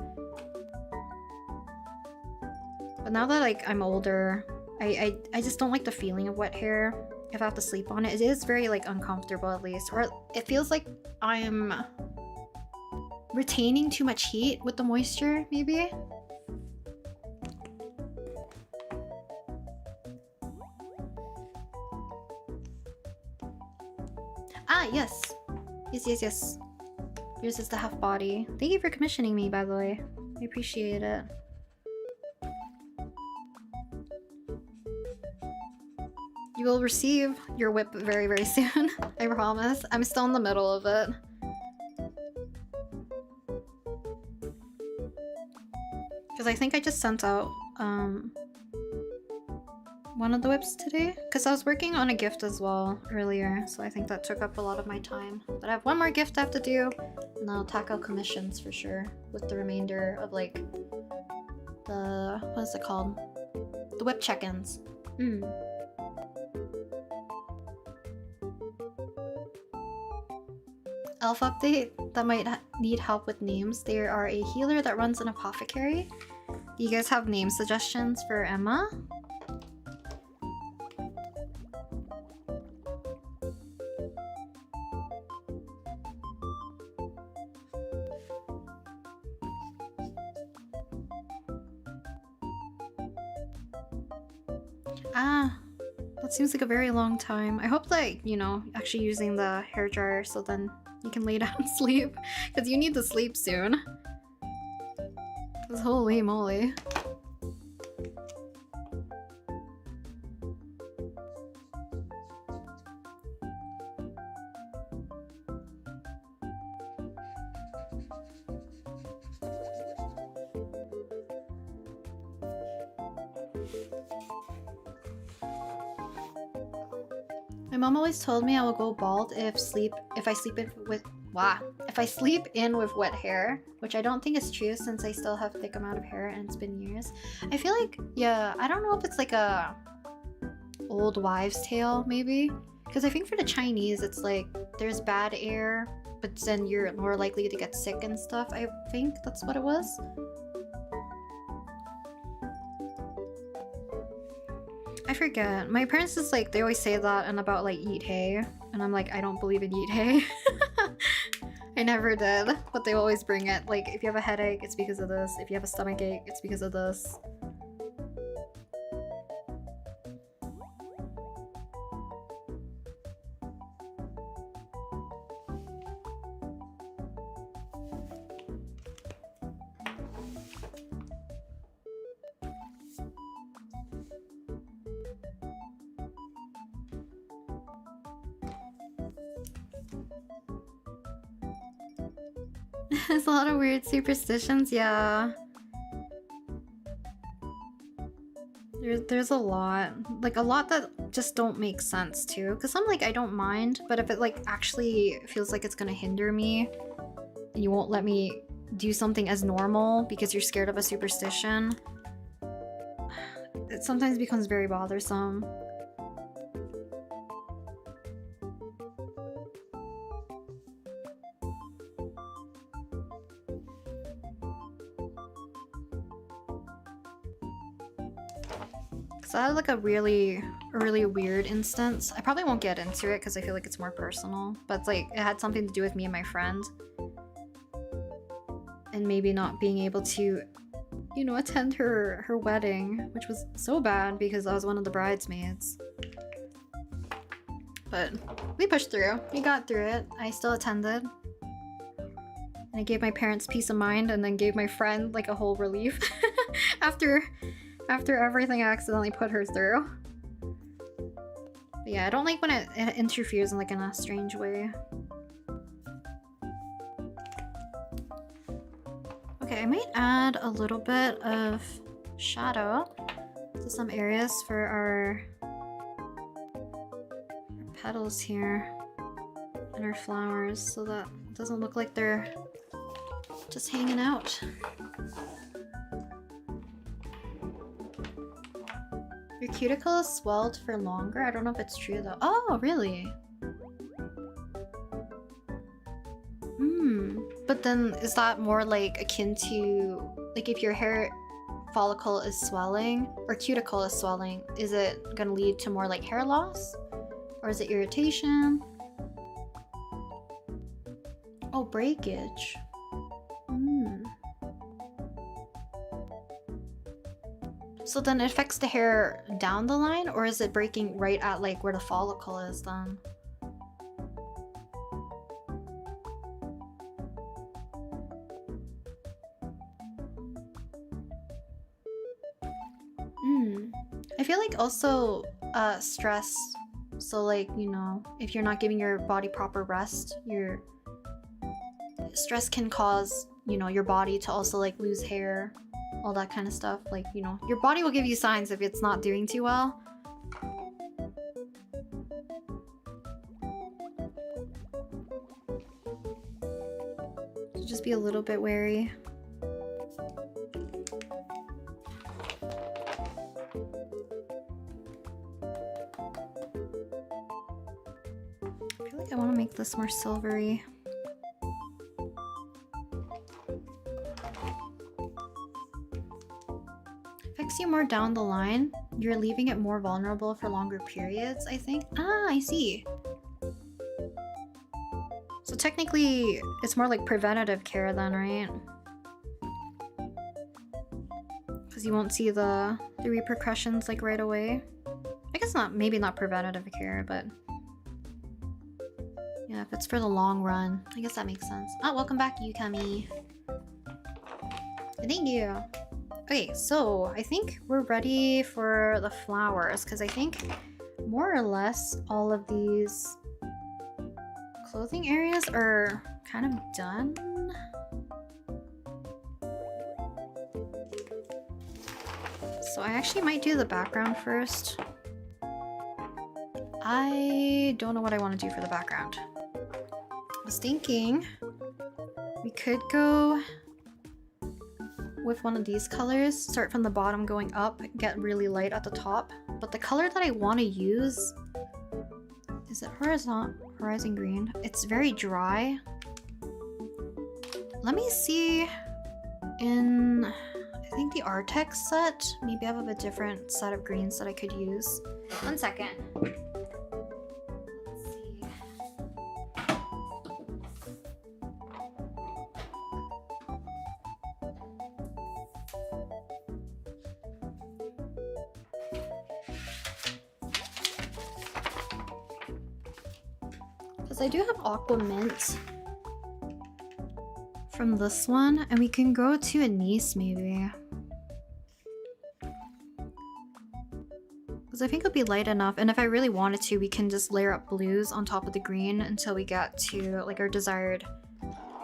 But now that like I'm older, I just don't like the feeling of wet hair if I have to sleep on it. It is very like uncomfortable, at least, or it feels like I'm retaining too much heat with the moisture, maybe? Ah, yes. Yes. Yours is the half body. Thank you for commissioning me, by the way. I appreciate it. You will receive your whip very, very soon. I promise. I'm still in the middle of it. Because I think I just sent out one of the whips today. Because I was working on a gift as well earlier, so I think that took up a lot of my time. But I have one more gift I have to do, and I'll tackle commissions for sure with the remainder of like the... what is it called? The whip check-ins. Elf update that might need help with names. They are a healer that runs an apothecary. Do you guys have name suggestions for Emma? Ah, that seems like a very long time. I hope that, you know, actually using the hairdryer so then you can lay down and sleep, because you need to sleep soon. Because holy moly. My mom always told me I will go bald if I sleep in with wet hair, which I don't think is true since I still have thick amount of hair and it's been years. I feel like, yeah, I don't know if it's like a old wives' tale maybe, because I think for the Chinese it's like there's bad air, but then you're more likely to get sick and stuff. I think that's what it was. I forget. My parents just like, they always say that and about like eat hay, and I'm like, I don't believe in eat hay. I never did, but they always bring it. Like, if you have a headache, it's because of this. If you have a stomach ache, it's because of this. There's a lot of weird superstitions, yeah. There There's a lot. Like a lot that just don't make sense too. Because I'm like, I don't mind, but if it like actually feels like it's gonna hinder me and you won't let me do something as normal because you're scared of a superstition, it sometimes becomes very bothersome. So I had like a really weird instance. I probably won't get into it because I feel like it's more personal, but it's like it had something to do with me and my friend. And maybe not being able to, you know, attend her wedding, which was so bad because I was one of the bridesmaids. But we pushed through. We got through it. I still attended. And I gave my parents peace of mind and then gave my friend like a whole relief after everything I accidentally put her through. But yeah, I don't like when it interferes in like in a strange way. Okay, I might add a little bit of shadow to some areas for our petals here and our flowers so that it doesn't look like they're just hanging out. Your cuticle is swelled for longer. I don't know if it's true though. Oh, really? But then is that more like akin to like if your hair follicle is swelling or cuticle is swelling, is it gonna lead to more like hair loss? Or is it irritation? Oh, breakage. So then it affects the hair down the line, or is it breaking right at like where the follicle is then? I feel like also stress. So like, you know, if you're not giving your body proper rest, your stress can cause, you know, your body to also like lose hair, all that kind of stuff. Like, you know, your body will give you signs if it's not doing too well. So just be a little bit wary. I feel like I want to make this more silvery. Affects you more down the line. You're leaving it more vulnerable for longer periods, I think. Ah, I see. So technically, it's more like preventative care then, right? Because you won't see the repercussions like right away. I guess not, maybe not preventative care, but yeah, if it's for the long run, I guess that makes sense. Oh, welcome back, Yukami. Thank you. Okay, so I think we're ready for the flowers because I think more or less all of these clothing areas are kind of done. So I actually might do the background first. I don't know what I want to do for the background. I was thinking we could go with one of these colors, start from the bottom going up, get really light at the top. But the color that I want to use, is it horizon green? It's very dry. Let me see in, I think the Artex set, maybe I have a different set of greens that I could use. 1 second. I do have aqua mint from this one, and we can go to anise maybe. Because I think it'll be light enough, and if I really wanted to, we can just layer up blues on top of the green until we get to like our desired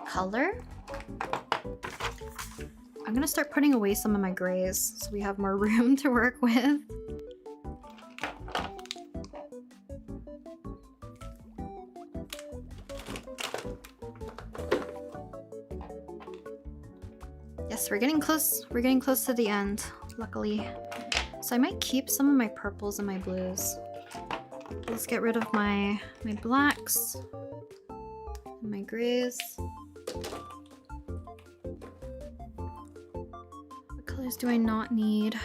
color. I'm gonna start putting away some of my grays so we have more room to work with. Yes, we're getting close. We're getting close to the end, luckily. So I might keep some of my purples and my blues. Let's get rid of my blacks and my grays. What colors do I not need?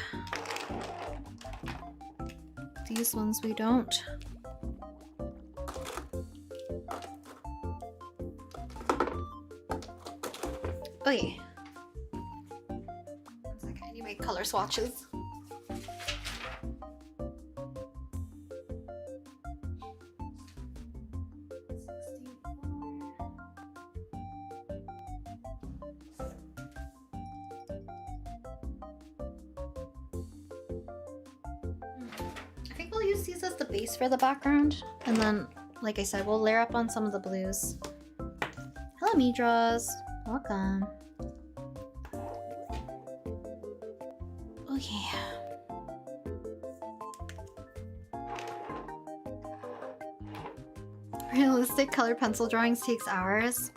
These ones we don't. Okay. One second, I need my color swatches. I think we'll use these as the base for the background, and then, like I said, we'll layer up on some of the blues. Hello, Midras. Welcome. Okay. Realistic color pencil drawings takes hours.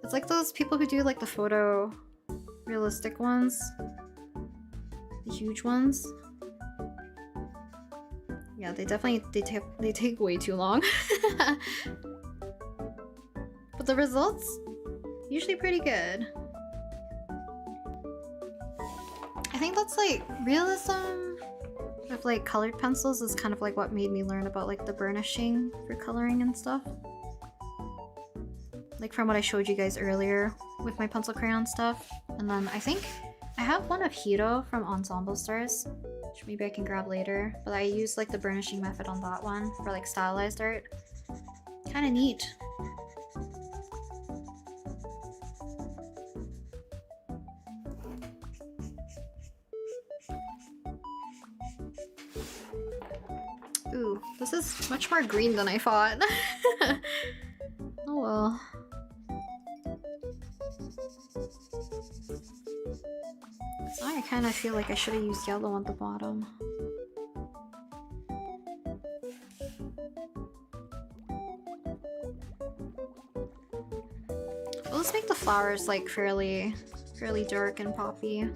It's like those people who do like the photo realistic ones. The huge ones. Yeah, they definitely they take way too long. But the results usually pretty good. I think that's like realism with like colored pencils is kind of like what made me learn about like the burnishing for coloring and stuff. Like from what I showed you guys earlier with my pencil crayon stuff. And then I think I have one of Hiro from Ensemble Stars, which maybe I can grab later. But I use like the burnishing method on that one for like stylized art. Kind of neat. Ooh, this is much more green than I thought. Oh well. So I kind of feel like I should have used yellow on the bottom. Well, let's make the flowers like fairly dark and poppy.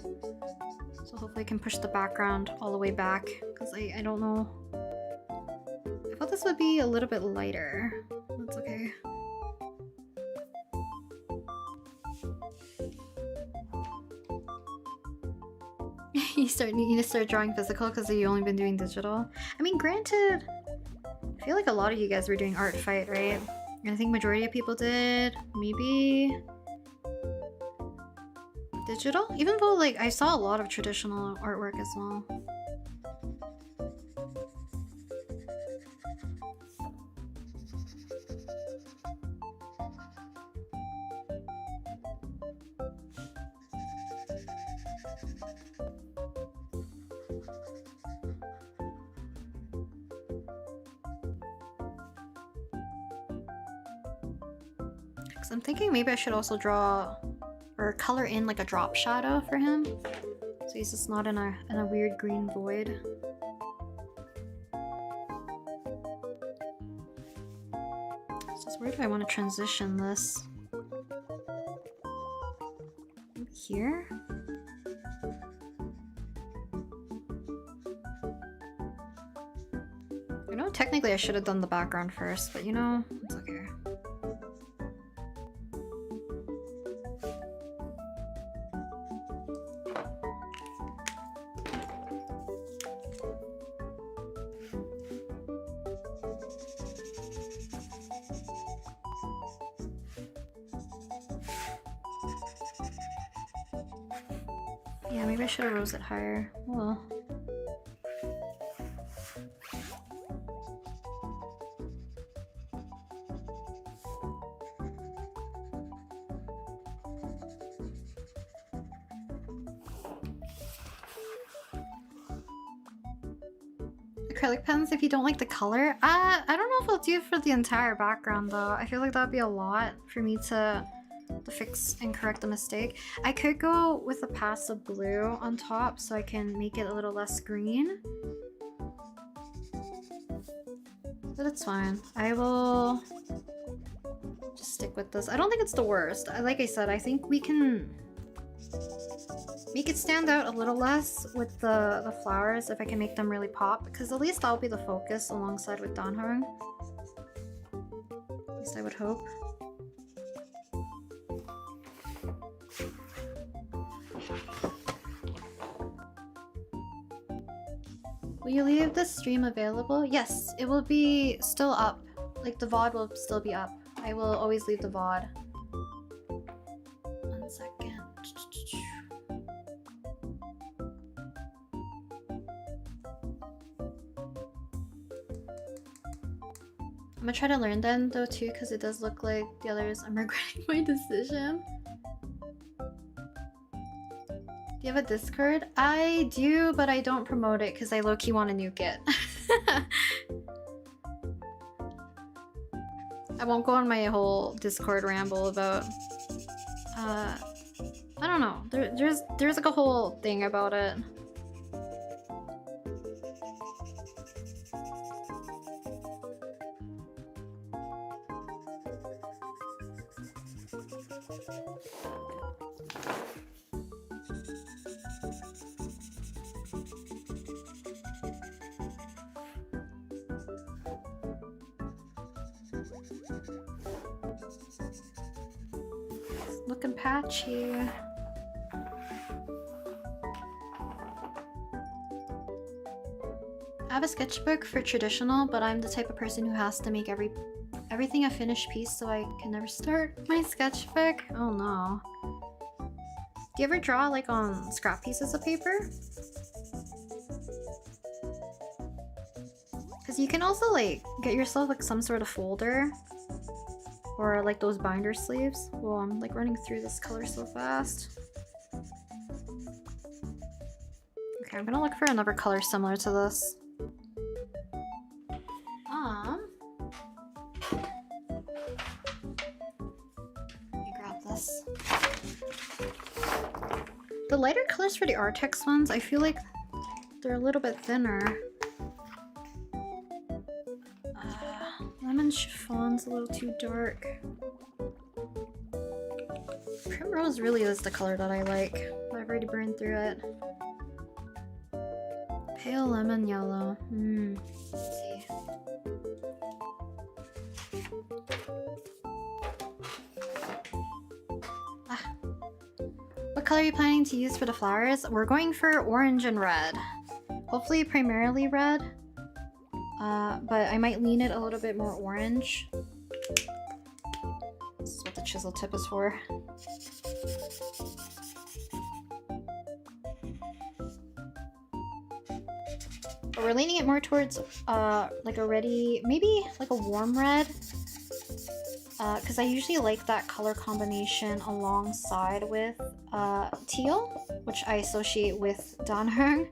So hopefully I can push the background all the way back, because I don't know. I thought this would be a little bit lighter. That's okay. You need to start drawing physical because you've only been doing digital. I mean, granted, I feel like a lot of you guys were doing art fight, right? And I think majority of people did. Maybe digital? Even though like I saw a lot of traditional artwork as well. So I'm thinking maybe I should also draw or color in like a drop shadow for him, so he's just not in a weird green void. It's just where do I want to transition this? Maybe here? I know technically I should have done the background first, but you know, it's okay. Yeah, maybe I should have rose it higher. Oh well. Acrylic pens if you don't like the color? I don't know if I'll do it for the entire background though. I feel like that'd be a lot for me to to fix and correct the mistake. I could go with a pass of blue on top so I can make it a little less green. But it's fine. I will just stick with this. I don't think it's the worst. Like I said, I think we can make it stand out a little less with the flowers if I can make them really pop, because at least that'll be the focus alongside with Dan Heng. At least I would hope. Will you leave the stream available? Yes, it will be still up. Like the VOD will still be up. I will always leave the VOD. 1 second. I'm gonna try to learn then though too, because it does look like the others. I'm regretting my decision. Do you have a Discord? I do, but I don't promote it because I low-key want to nuke it. I won't go on my whole Discord ramble about I don't know. There's like a whole thing about it. Looking patchy. I have a sketchbook for traditional, but I'm the type of person who has to make everything a finished piece, so I can never start my sketchbook. Oh no. Do you ever draw like on scrap pieces of paper? Because you can also like get yourself like some sort of folder. Or like those binder sleeves. Whoa, I'm like running through this color so fast. Okay, I'm gonna look for another color similar to this. Let me grab this. The lighter colors for the Artex ones, I feel like they're a little bit thinner. Lemon chiffon's a little too dark. Primrose really is the color that I like, but I've already burned through it. Pale lemon yellow. Let's see. What color are you planning to use for the flowers? We're going for orange and red. Hopefully primarily red. But I might lean it a little bit more orange. This is what the chisel tip is for. But we're leaning it more towards like a ready, maybe like a warm red. Because I usually like that color combination alongside with teal, which I associate with Dan Heng.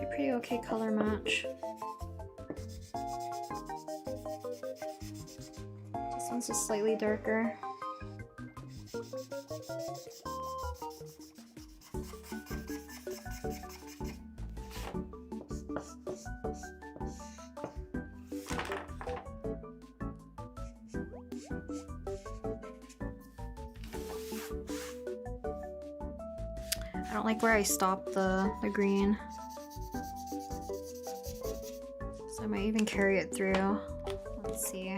Pretty okay color match. This one's just slightly darker. I don't like where I stopped the green. So I might even carry it through. Let's see.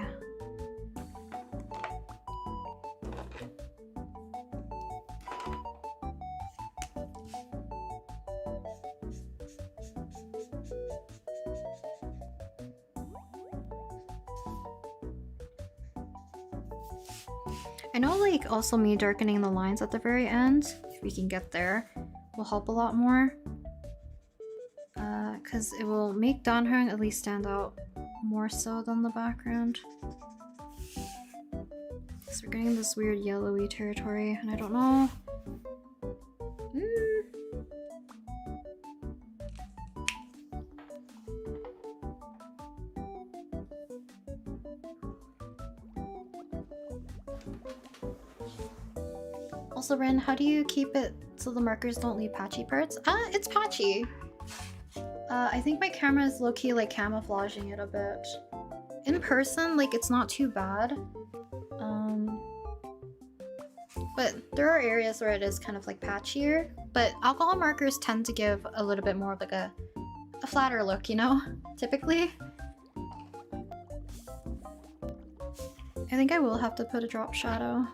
I know like also me darkening the lines at the very end, if we can get there, will help a lot more. Because it will make Dan Heng at least stand out more so than the background. So we're getting this weird yellowy territory, and I don't know. Also, Ren, how do you keep it so the markers don't leave patchy parts? It's patchy. I think my camera is low-key like camouflaging it a bit. In person, like, it's not too bad. But there are areas where it is kind of like patchier. But alcohol markers tend to give a little bit more of like a flatter look, you know? Typically. I think I will have to put a drop shadow.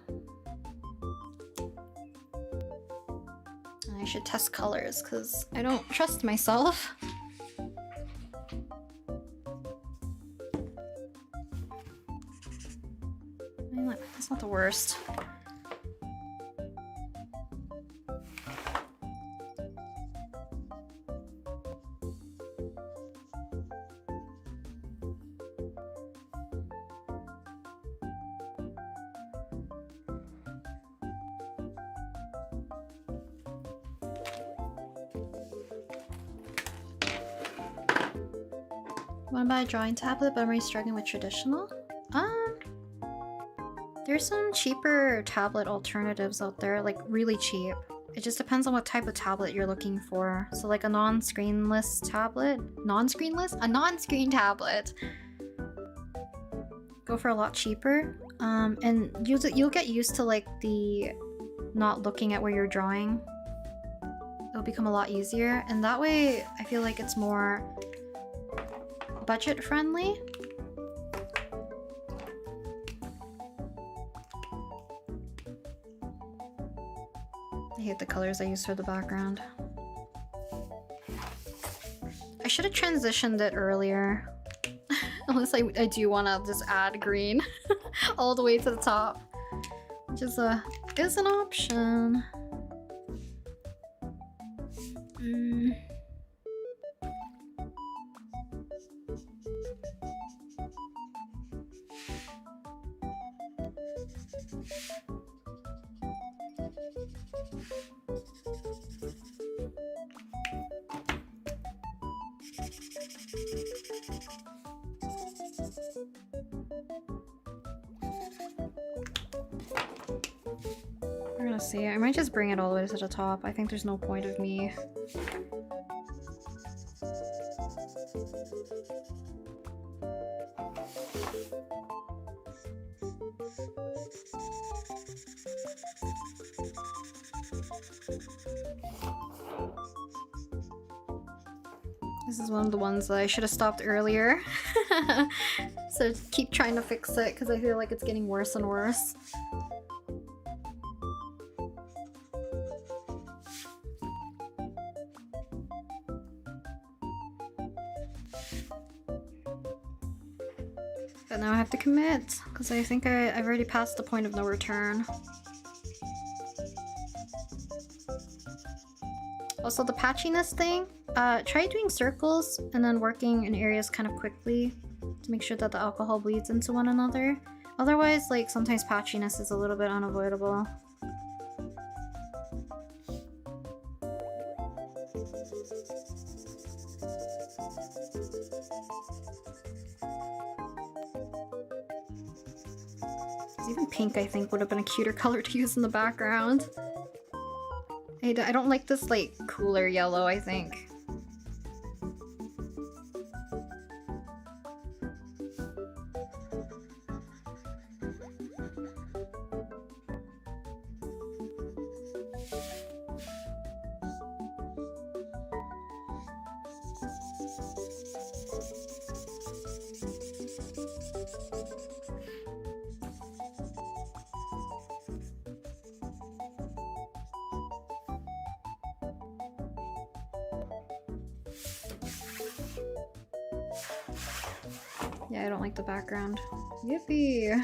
I should test colors because I don't trust myself. That's not the worst. Want to buy a drawing tablet, but I'm already struggling with traditional? There's some cheaper tablet alternatives out there, like really cheap. It just depends on what type of tablet you're looking for. So like a non-screenless tablet? Non-screenless? A non-screen tablet! Go for a lot cheaper. And you'll get used to like the not looking at where you're drawing. It'll become a lot easier. And that way, I feel like it's more budget friendly. I hate the colors I use for the background. I should have transitioned it earlier. Unless I do want to just add green all the way to the top. Which is an option. We're gonna see. I might just bring it all the way to the top. I think there's no point of me. This is one of the ones that I should have stopped earlier. So keep trying to fix it because I feel like it's getting worse and worse. But now I have to commit because I think I've already passed the point of no return. Also, the patchiness thing, try doing circles and then working in areas kind of quickly to make sure that the alcohol bleeds into one another. Otherwise, like, sometimes patchiness is a little bit unavoidable. Even pink, I think, would have been a cuter color to use in the background. I don't like this, like, cooler yellow, I think. Yeah, I don't like the background. Yippee!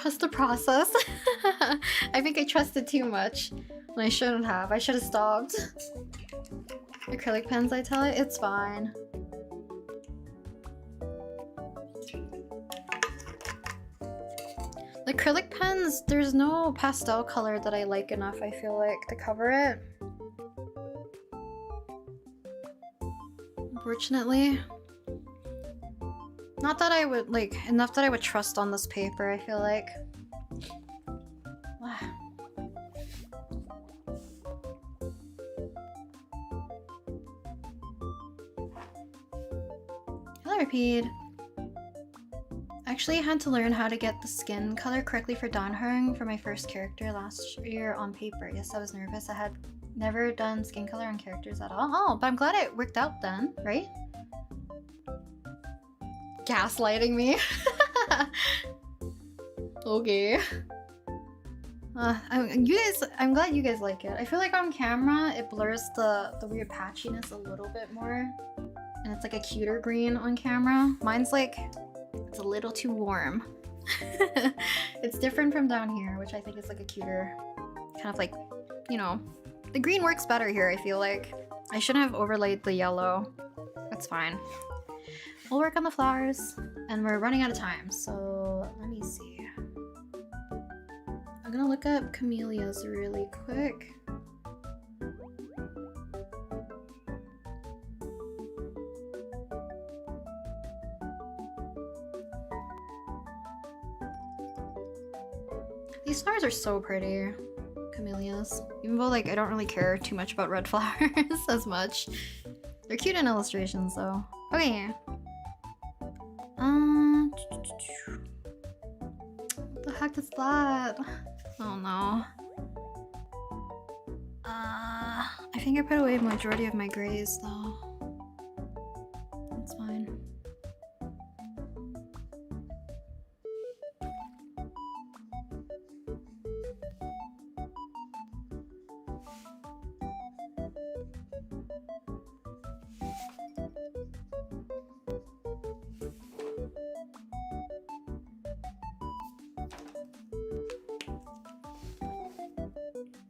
trust the process. I think I trusted too much when I shouldn't have. I should have stopped. Acrylic pens, I tell it, it's fine. The acrylic pens, there's no pastel color that I like enough, I feel like, to cover it. Unfortunately. Not that I would, like, enough that I would trust on this paper, I feel like. Hello, Repeat. I actually had to learn how to get the skin color correctly for Dan Heng for my first character last year on paper. Yes, I was nervous. I had never done skin color on characters at all. Oh, but I'm glad it worked out then, right? Gaslighting me. Okay. I'm glad you guys like it. I feel like on camera it blurs the weird patchiness a little bit more. And it's like a cuter green on camera. Mine's like, it's a little too warm. It's different from down here, which I think is like a cuter, kind of like, you know, the green works better here, I feel like. I shouldn't have overlaid the yellow. That's fine. We'll work on the flowers, and we're running out of time, so let me see. I'm gonna look up camellias really quick. These flowers are so pretty. Camellias. Even though, like, I don't really care too much about red flowers as much. They're cute in illustrations, though. Okay. What the heck is that? Oh no. I think I put away the majority of my grays, though. That's fine.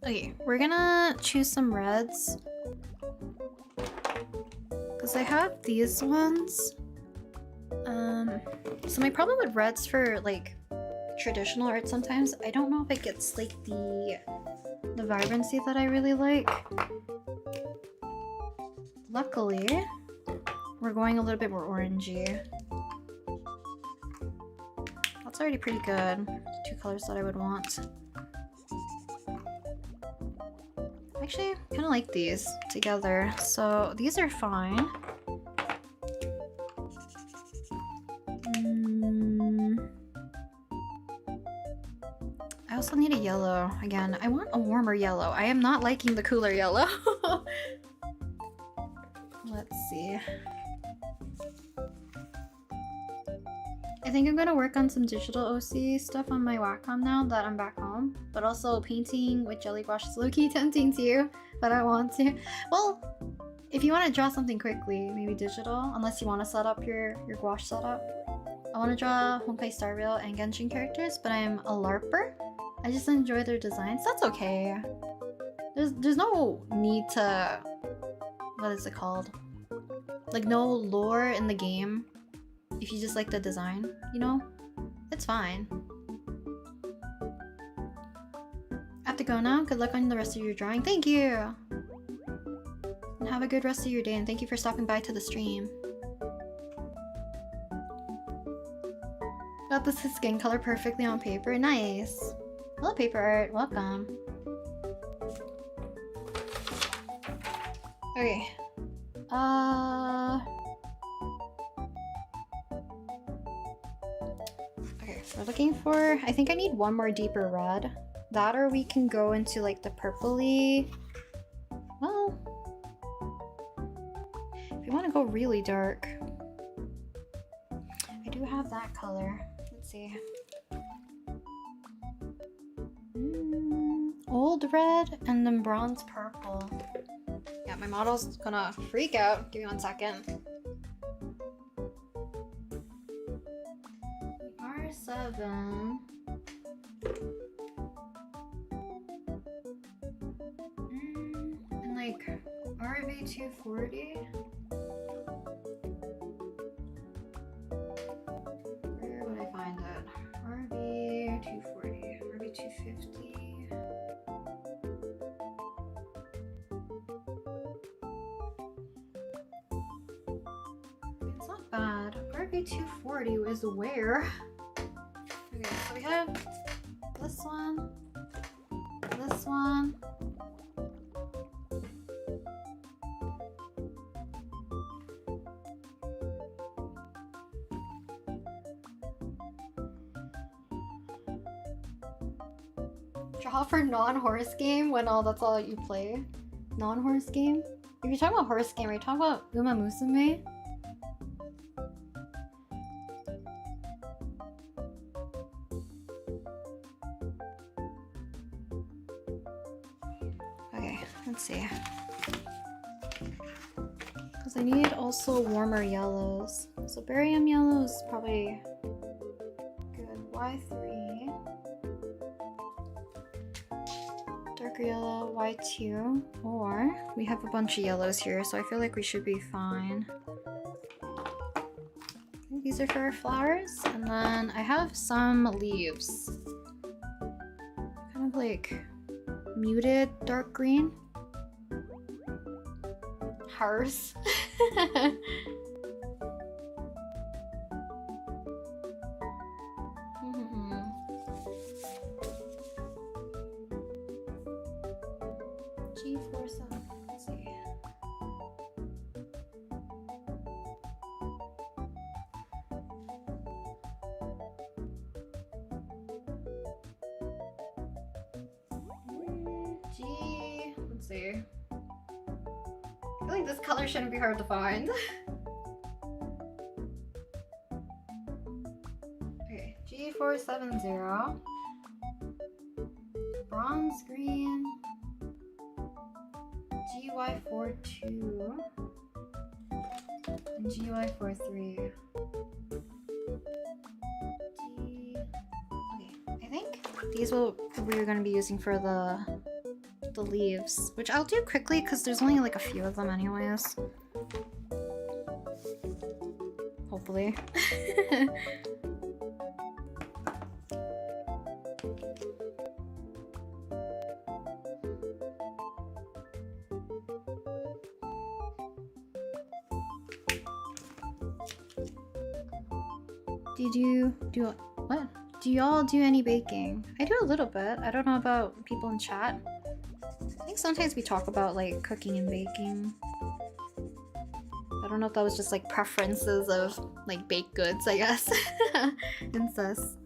Okay, we're gonna choose some reds. Because I have these ones. So my problem with reds for like traditional art sometimes, I don't know if it gets like the vibrancy that I really like. Luckily, we're going a little bit more orangey. That's already pretty good. Two colors that I would want. Actually, I kind of like these together, so these are fine. I also need a yellow. Again, I want a warmer yellow. I am not liking the cooler yellow. Let's see. I think I'm gonna work on some digital OC stuff on my Wacom now that I'm back home. But also painting with jelly gouache is low-key tempting too, but I want to. Well, if you want to draw something quickly, maybe digital, unless you want to set up your gouache setup. I want to draw Honkai Star Rail and Genshin characters, but I'm a LARPer. I just enjoy their designs. That's okay. There's no need to, what is it called? Like no lore in the game. If you just like the design, you know? It's fine. I have to go now. Good luck on the rest of your drawing. Thank you! And have a good rest of your day, and thank you for stopping by to the stream. Got this skin color perfectly on paper. Nice! Hello, paper art. Welcome. Okay. Okay, we're looking for... I think I need one more deeper red. That, or we can go into like the purpley... Well... if you want to go really dark... I do have that color. Let's see. Old red and then bronze purple. Yeah, my model's gonna freak out. Give me 1 second. R7. And like RV 240. Where would I find it? RV 240, RV 250. It's not bad. RV 240 is where? Okay, so we have this one, this one. Draw for non-horse game when that's all you play. Non-horse game? If you're talking about horse game, are you talking about Uma Musume? Okay, let's see. Because I need also warmer yellows. So barium yellow is probably good. Y3. Darker yellow, Y2. Or we have a bunch of yellows here, so I feel like we should be fine. I think these are for our flowers. And then I have some leaves. Kind of like muted dark green. Hearse. G47. Let's see. G. Let's see. I feel like this color shouldn't be hard to find. Okay, G470. Bronze green. GY42 and GY43. Okay, I think these we're gonna be using for the leaves, which I'll do quickly because there's only like a few of them anyways. Hopefully. What? Do y'all do any baking? I do a little bit. I don't know about people in chat. I think sometimes we talk about like cooking and baking. I don't know if that was just like preferences of like baked goods, I guess. Incest.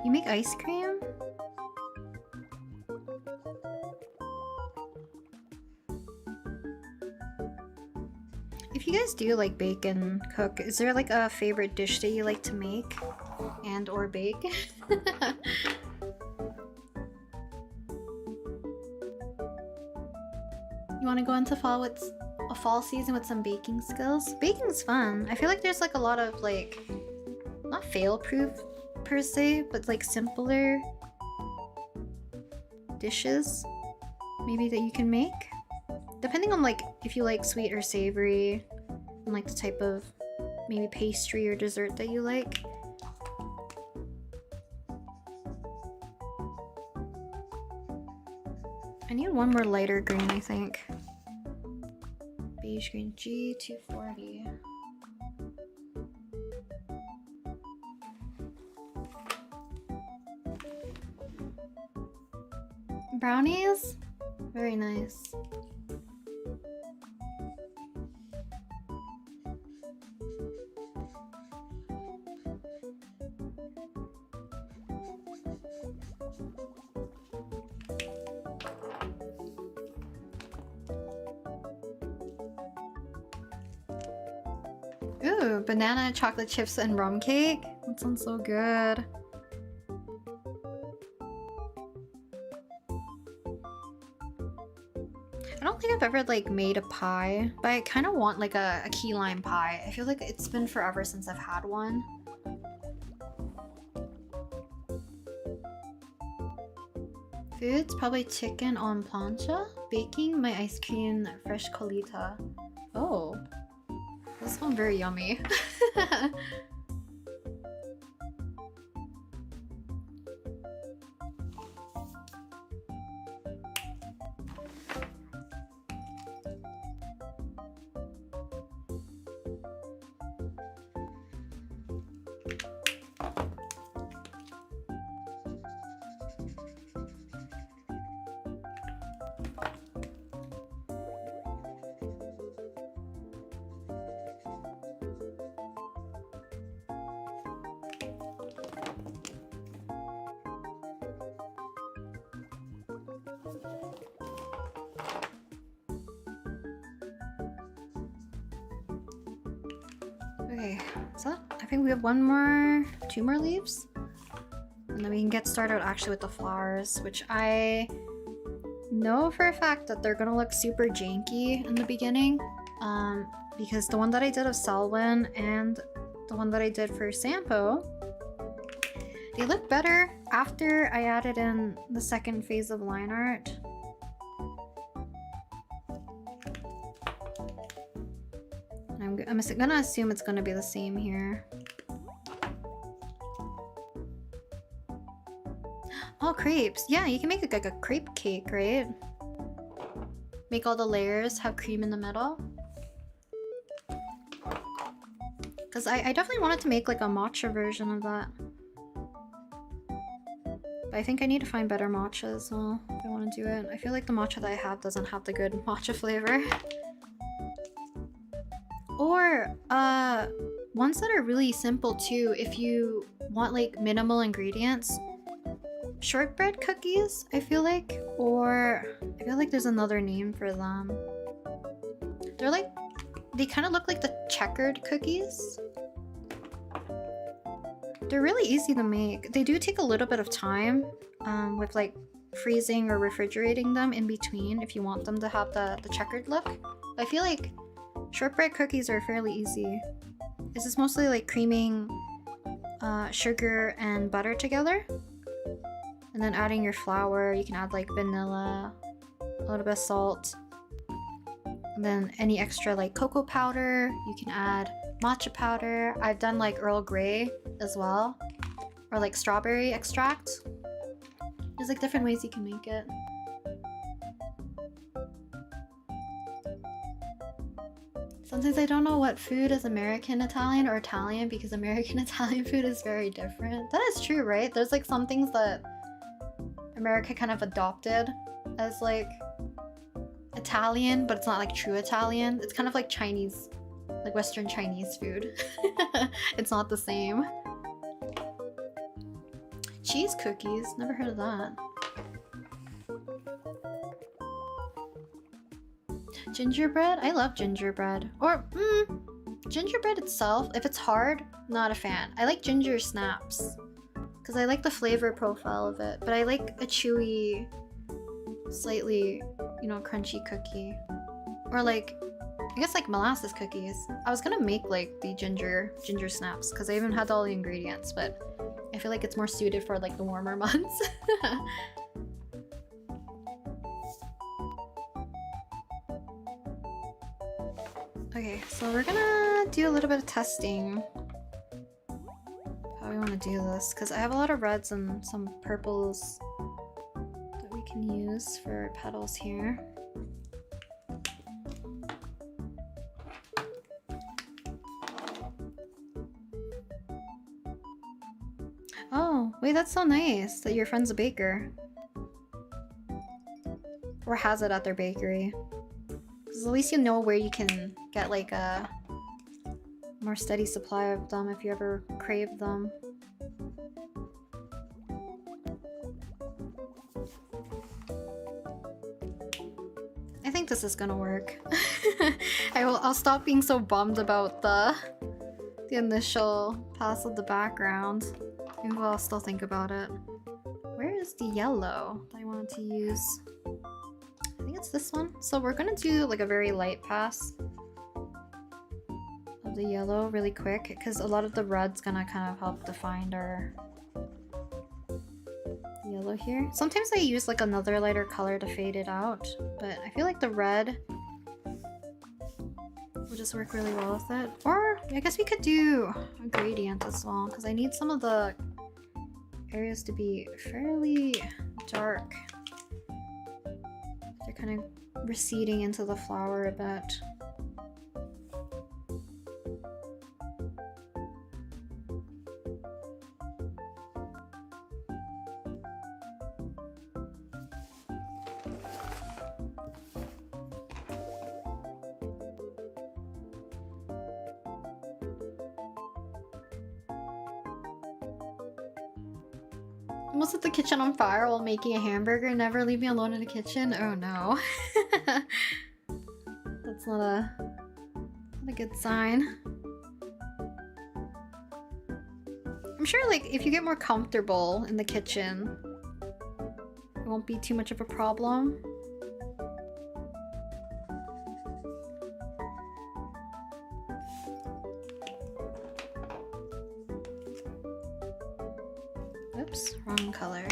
You make ice cream? If you guys do like bake and cook, is there like a favorite dish that you like to make and or bake? You want to go into fall season with some baking skills? Baking's fun. I feel like there's like a lot of like, not fail-proof per se, but like simpler dishes maybe that you can make. Depending on like if you like sweet or savory and like the type of maybe pastry or dessert that you like. I need one more lighter green, I think. Beige green, G240. Brownies? Very nice. Ooh, banana, chocolate chips, and rum cake? That sounds so good. I don't think I've ever like made a pie, but I kind of want like a key lime pie. I feel like it's been forever since I've had one. Foods, probably chicken en plancha. Baking my ice cream, fresh colita. Oh, this one very yummy. Okay, so I think we have two more leaves. And then we can get started actually with the flowers, which I know for a fact that they're gonna look super janky in the beginning. Because the one that I did of Selwyn and the one that I did for Sampo, they look better after I added in the second phase of line art. I'm gonna assume it's gonna be the same here. Oh, crepes. Yeah, you can make like a crepe cake, right? Make all the layers, have cream in the middle. Because I definitely wanted to make like a matcha version of that. But I think I need to find better matcha as well if I want to do it. I feel like the matcha that I have doesn't have the good matcha flavor. Or ones that are really simple too, if you want like minimal ingredients. Shortbread cookies, I feel like, or I feel like there's another name for them. They're like, they kind of look like the checkered cookies. They're really easy to make. They do take a little bit of time with like freezing or refrigerating them in between if you want them to have the checkered look. I feel like shortbread cookies are fairly easy. This is mostly like creaming sugar and butter together. And then adding your flour. You can add like vanilla, a little bit of salt. And then any extra like cocoa powder, you can add matcha powder. I've done like Earl Grey as well. Or like strawberry extract. There's like different ways you can make it. Sometimes I don't know what food is American Italian or Italian because American Italian food is very different. That is true, right? There's like some things that America kind of adopted as like Italian, but it's not like true Italian. It's kind of like Chinese, like Western Chinese food. It's not the same. Cheese cookies, never heard of that. Gingerbread, I love gingerbread. Or gingerbread itself, if it's hard, not a fan. I like ginger snaps because I like the flavor profile of it, but I like a chewy, slightly, you know, crunchy cookie. Or like, I guess like molasses cookies. I was gonna make like the ginger snaps because I even had all the ingredients, but I feel like it's more suited for like the warmer months. Okay, so we're gonna do a little bit of testing. How we want to do this, because I have a lot of reds and some purples that we can use for petals here. Oh, wait, that's so nice that your friend's a baker. Or has it at their bakery. Because at least you know where you can get like a more steady supply of them if you ever crave them. think this is gonna work. I'll stop being so bummed about the initial pass of the background. Maybe I'll still think about it. Where is the yellow that I wanted to use? I think it's this one. So we're gonna do like a very light pass of the yellow really quick because a lot of the red's gonna kind of help define our yellow here. Sometimes I use like another lighter color to fade it out, but I feel like the red will just work really well with it. Or I guess we could do a gradient as well because I need some of the areas to be fairly dark. They're kind of receding into the flower a bit. Almost set the kitchen on fire while making a hamburger. Never leave me alone in the kitchen. Oh no. That's not a good sign. I'm sure like if you get more comfortable in the kitchen, it won't be too much of a problem. Oops, wrong color.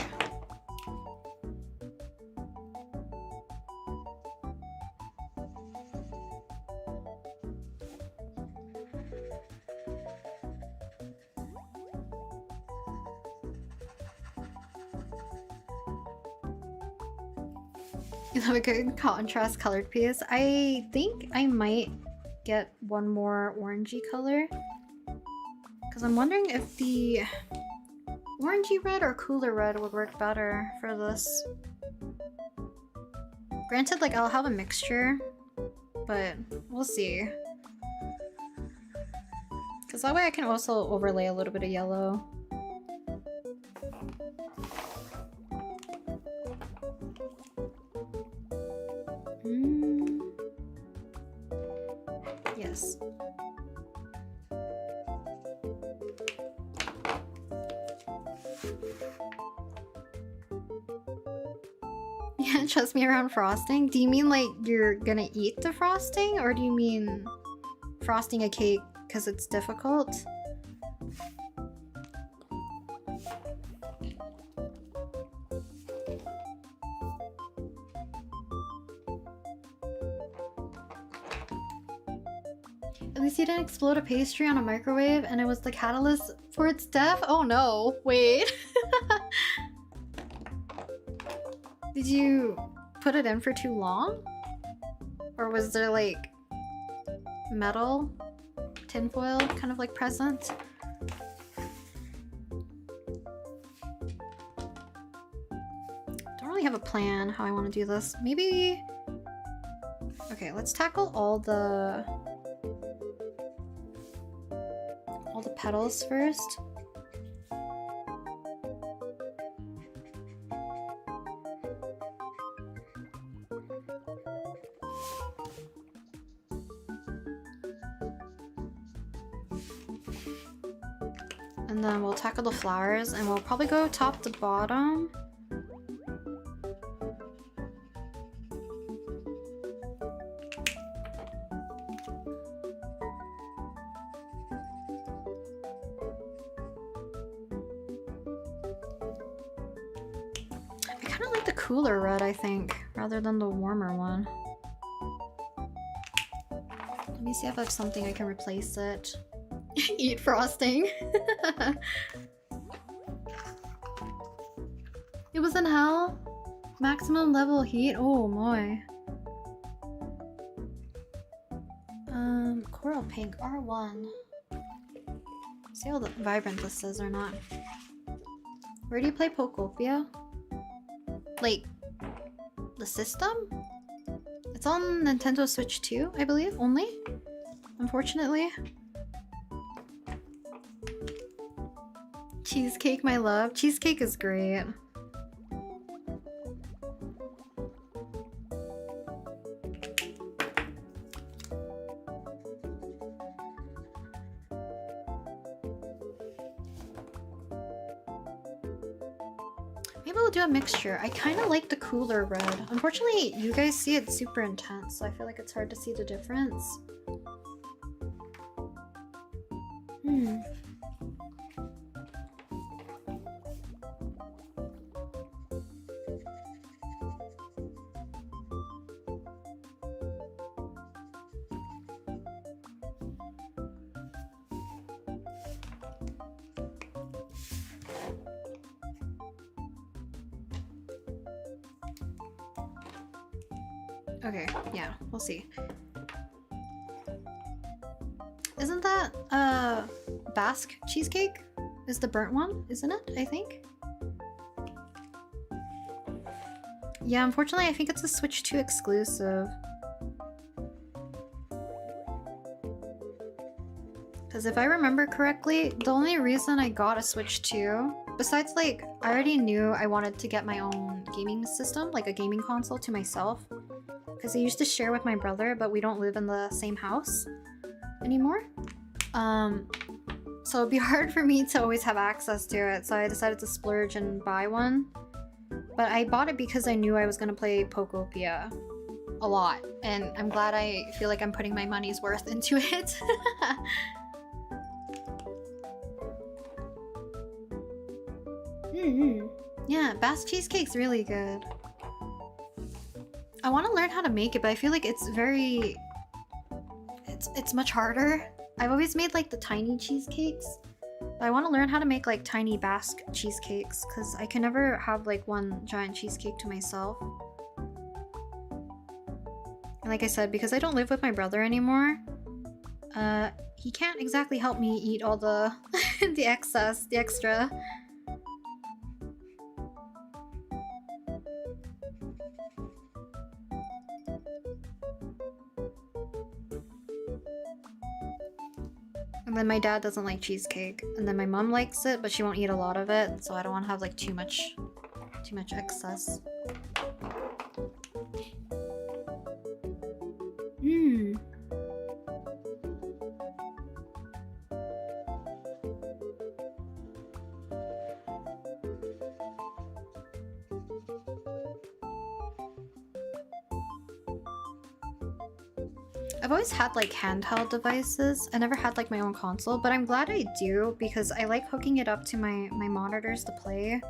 You have a good contrast colored piece. I think I might get one more orangey color because I'm wondering if the orangey red or cooler red would work better for this. Granted, like I'll have a mixture, but we'll see. Because that way I can also overlay a little bit of yellow. Yes. Yeah, trust me around frosting. Do you mean like you're gonna eat the frosting, or do you mean frosting a cake because it's difficult? At least you didn't explode a pastry on a microwave and it was the catalyst for its death? Oh no, wait. Did you put it in for too long? Or was there like metal, tinfoil kind of like present? Don't really have a plan how I want to do this. Maybe... Okay, let's tackle all the petals first. And then we'll tackle the flowers and we'll probably go top to bottom. Cooler red, I think, rather than the warmer one. Let me see if I have something I can replace it. Eat frosting. It was in hell? Maximum level heat? Oh my. Coral pink, R1. See how vibrant this is or not. Where do you play Pokopia? Like, the system? It's on Nintendo Switch 2, I believe, only? Unfortunately. Cheesecake, my love. Cheesecake is great. Maybe we'll do a mixture. I kind of like the cooler red. Unfortunately, you guys see it super intense, so I feel like it's hard to see the difference. Okay, yeah, we'll see. Isn't that Basque cheesecake? Is the burnt one, isn't it? I think. Yeah, unfortunately, I think it's a Switch 2 exclusive. Because if I remember correctly, the only reason I got a Switch 2, besides like, I already knew I wanted to get my own gaming system, like a gaming console to myself. Because I used to share with my brother, but we don't live in the same house anymore. So it'd be hard for me to always have access to it, so I decided to splurge and buy one. But I bought it because I knew I was gonna play Pokopia a lot, and I'm glad I feel like I'm putting my money's worth into it. Yeah, Basque cheesecake's really good. I want to learn how to make it, but I feel like it's very... It's much harder. I've always made like the tiny cheesecakes, but I want to learn how to make like tiny Basque cheesecakes, because I can never have like one giant cheesecake to myself. And like I said, because I don't live with my brother anymore, he can't exactly help me eat all the the extra. And then my dad doesn't like cheesecake, and then my mom likes it, but she won't eat a lot of it, so I don't want to have like too much excess. I've always had like handheld devices. I never had like my own console, but I'm glad I do because I like hooking it up to my monitors to play.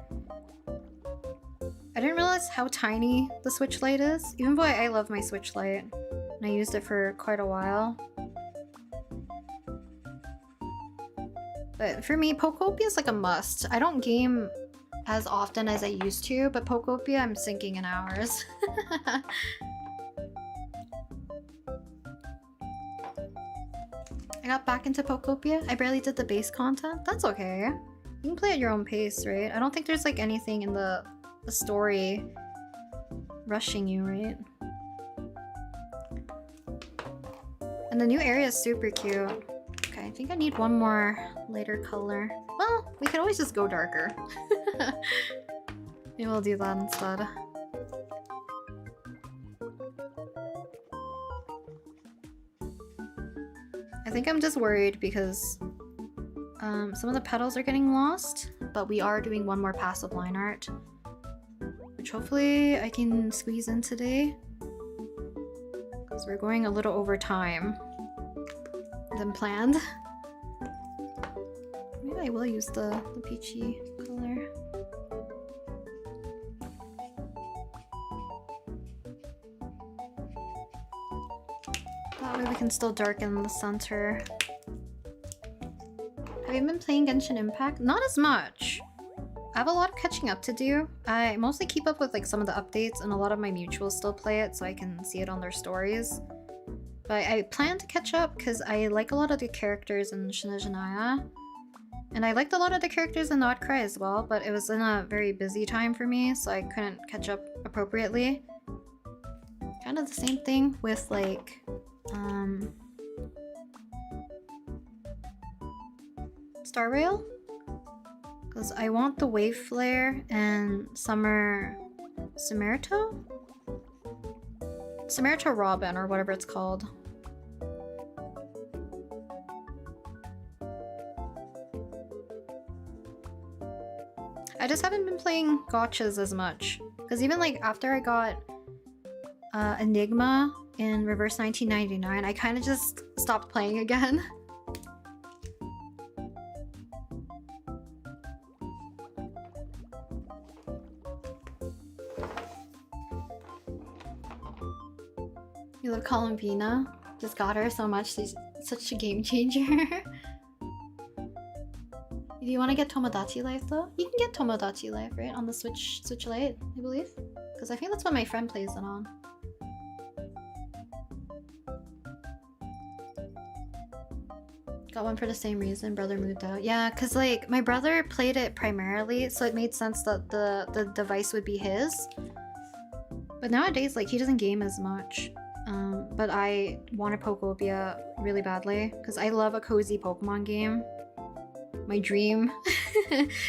I didn't realize how tiny the Switch Lite is, even though I love my Switch Lite and I used it for quite a while. But for me, Pokopia is like a must. I don't game as often as I used to, but Pokopia I'm sinking in hours. I got back into Pokopia. I barely did the base content. That's okay. You can play at your own pace, right? I don't think there's like anything in the story rushing you, right? And the new area is super cute. Okay, I think I need one more lighter color. Well, we could always just go darker. Maybe we'll do that instead. I think I'm just worried because some of the petals are getting lost, but we are doing one more pass of line art, which hopefully I can squeeze in today because we're going a little over time than planned. Maybe I will use the peachy color. That way we can still darken the center. Have you been playing Genshin Impact? Not as much. I have a lot of catching up to do. I mostly keep up with like some of the updates, and a lot of my mutuals still play it so I can see it on their stories. But I plan to catch up because I like a lot of the characters in Shinajanaya. And I liked a lot of the characters in the Outcry as well, but it was in a very busy time for me, so I couldn't catch up appropriately. Kind of the same thing with like Star Rail, because I want the Wave Flare and Summer Sumerto Robin, or whatever it's called. I just haven't been playing gotchas as much. Because even like after I got Enigma in Reverse 1999, I kind of just stopped playing again. You love Columbina? Just got her so much. She's such a game changer. Do you want to get Tomodachi Life though? You can get Tomodachi Life, right? On the Switch Lite, I believe. Because I think that's what my friend plays it on. Got one for the same reason, brother moved out. Yeah, because like my brother played it primarily, so it made sense that the device would be his. But nowadays, like, he doesn't game as much. But I wanted Pokopia really badly because I love a cozy Pokemon game. My dream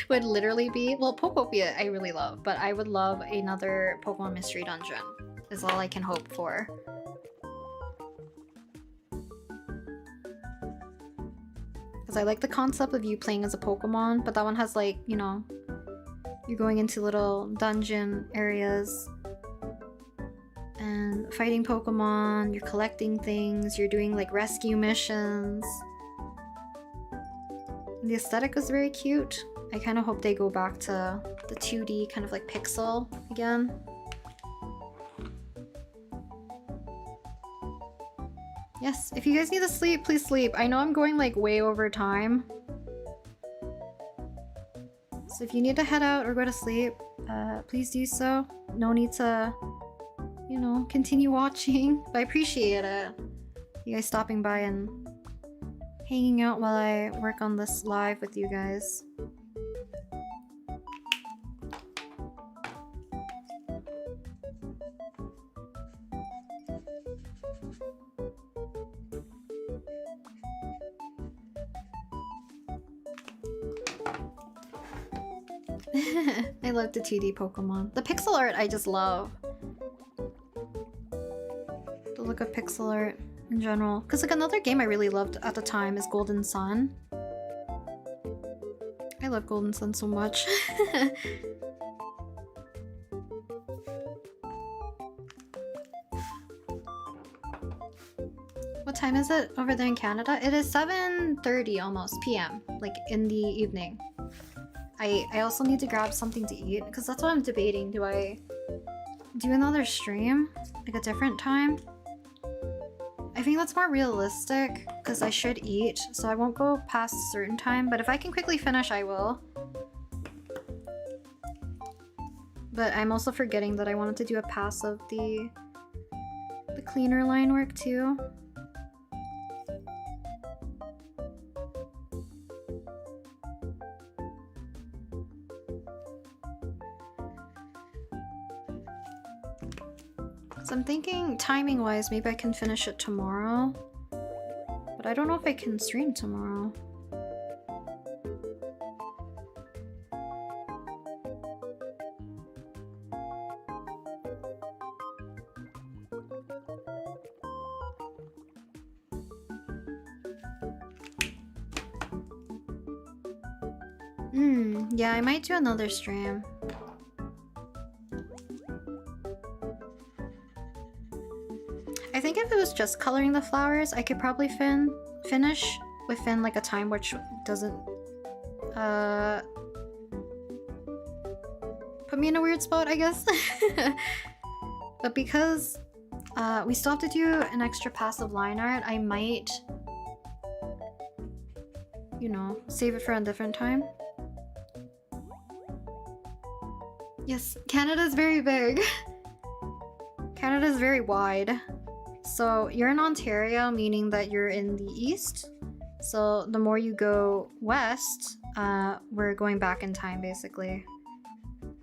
would literally be, well, Pokopia I really love, but I would love another Pokemon Mystery Dungeon is all I can hope for. Because I like the concept of you playing as a Pokemon, but that one has like, you know, you're going into little dungeon areas and fighting Pokemon, you're collecting things, you're doing like rescue missions. The aesthetic was very cute. I kind of hope they go back to the 2D kind of like pixel again. Yes, if you guys need to sleep, please sleep. I know I'm going like way over time. So if you need to head out or go to sleep, please do so. No need to, you know, continue watching, but I appreciate it. You guys stopping by and hanging out while I work on this live with you guys. I love the 2D Pokemon. The pixel art I just love. The look of pixel art in general. Because like another game I really loved at the time is Golden Sun. I love Golden Sun so much. What time is it over there in Canada? It is 7:30 almost p.m. like in the evening. I also need to grab something to eat because that's what I'm debating. Do I do another stream? Like a different time? I think that's more realistic because I should eat, so I won't go past a certain time, but if I can quickly finish, I will. But I'm also forgetting that I wanted to do a pass of the cleaner line work too. So I'm thinking timing-wise, maybe I can finish it tomorrow. But I don't know if I can stream tomorrow. Yeah, I might do another stream. I think if it was just coloring the flowers, I could probably finish within like a time which doesn't put me in a weird spot, I guess. But because we still have to do an extra pass of line art, I might, you know, save it for a different time. Yes, Canada's very big. Canada's very wide. So you're in Ontario, meaning that you're in the east. So the more you go west, we're going back in time basically.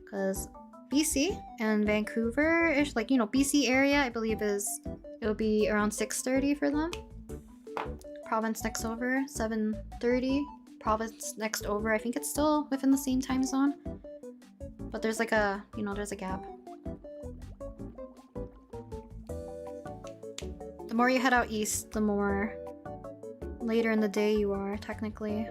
Because BC and Vancouver-ish, like, you know, BC area, I believe it'll be around 6:30 for them. Province next over, 7:30. Province next over, I think it's still within the same time zone. But there's like a, you know, there's a gap. The more you head out east, the more later in the day you are, technically.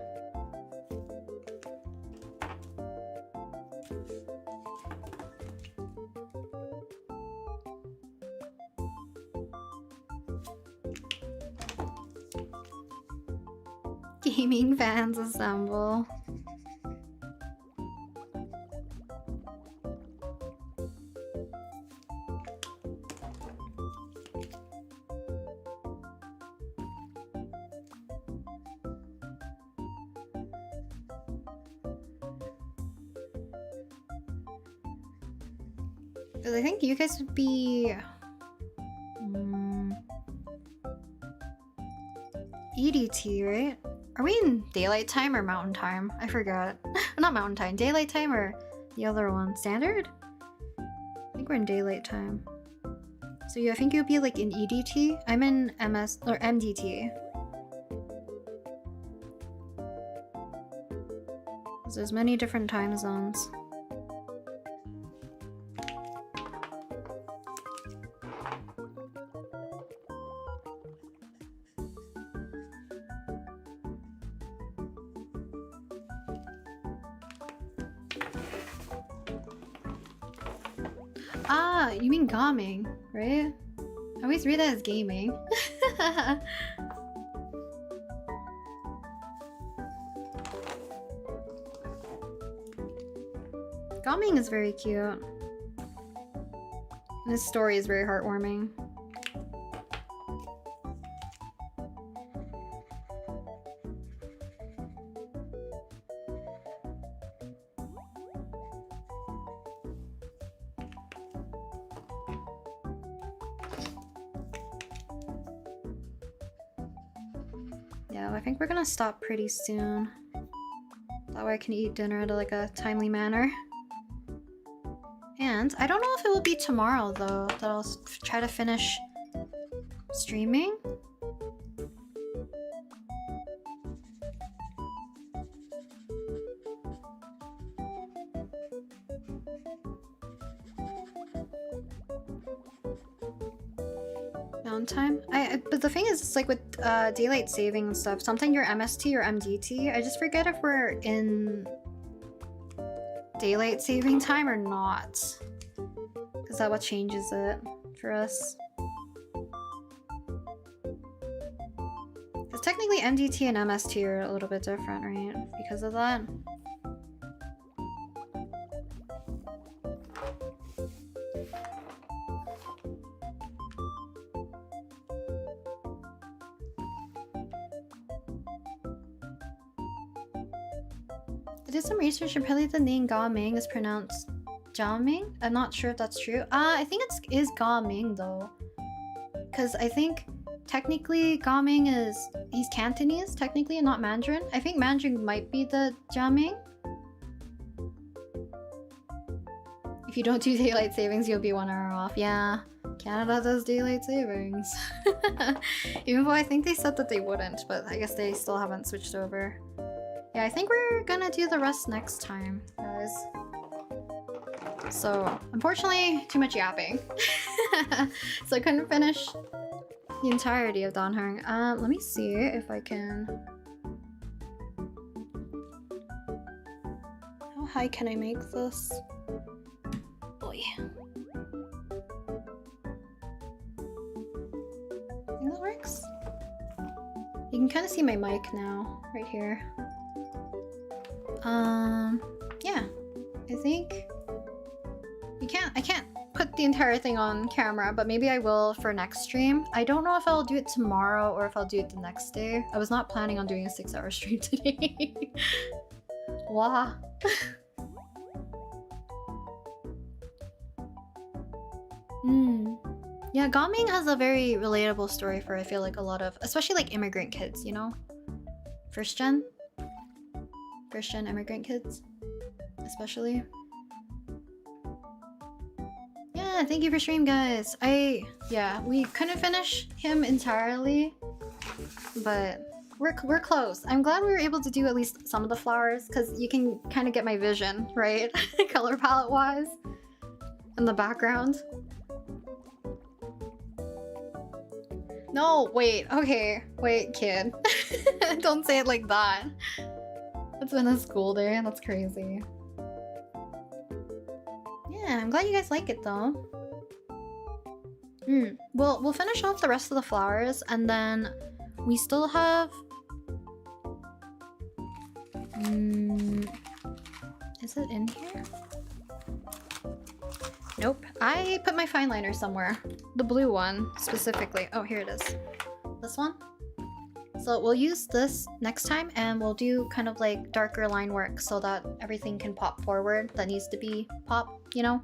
Gaming fans assemble. Because I think you guys would be EDT, right? Are we in daylight time or mountain time? I forgot. Not mountain time, daylight time or the other one? Standard? I think we're in daylight time. So yeah, I think you'll be like in EDT. I'm in MS or MDT. So there's many different time zones. Ah, you mean gaming, right? I always read that as gaming. Gaming is very cute. And this story is very heartwarming. Yeah, I think we're gonna stop pretty soon. That way I can eat dinner at like a timely manner. And I don't know if it will be tomorrow though that I'll try to finish streaming. Downtime? But the thing is, it's like with daylight saving and stuff, something your MST or MDT, I just forget if we're in daylight saving time or not. Is that what changes it for us? Because technically MDT and MST are a little bit different, right? Because of that. I did some research. Apparently the name Gaming is pronounced Jaming. I'm not sure if that's true. I think it is Gaming though. Because I think technically Gaming he's Cantonese technically and not Mandarin. I think Mandarin might be the Jaming. If you don't do daylight savings, you'll be 1 hour off. Yeah, Canada does daylight savings. Even though I think they said that they wouldn't, but I guess they still haven't switched over. Yeah, I think we're gonna do the rest next time, guys. So, unfortunately, too much yapping. So I couldn't finish the entirety of Dan Heng. Let me see if I can... How high can I make this? Boy. I think that works. You can kind of see my mic now, right here. Yeah, I think I can't put the entire thing on camera, but maybe I will for next stream. I don't know if I'll do it tomorrow or if I'll do it the next day. I was not planning on doing a 6-hour stream today. Wow. Yeah, Gaming has a very relatable story for I feel like a lot of, especially like immigrant kids, you know? First gen immigrant kids, especially. Yeah, thank you for stream, guys. Yeah, we couldn't finish him entirely, but we're close. I'm glad we were able to do at least some of the flowers because you can kind of get my vision, right? Color palette wise, in the background. No, wait, okay, wait, kid. Don't say it like that. It's been a school day, that's crazy. Yeah, I'm glad you guys like it though. We'll finish off the rest of the flowers and then we still have Is it in here? Nope. I put my fine liner somewhere. The blue one, specifically. Oh, here it is. This one? So we'll use this next time and we'll do kind of like darker line work so that everything can pop forward that needs to be pop, you know?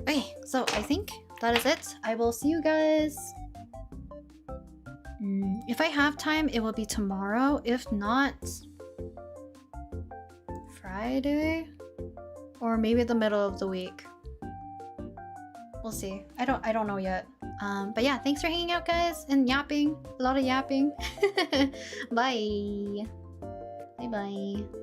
Okay, so I think that is it. I will see you guys. If I have time, it will be tomorrow. If not, Friday? Or maybe the middle of the week. We'll see. I don't know yet. But yeah, thanks for hanging out, guys, and yapping. A lot of yapping. Bye. Bye-bye.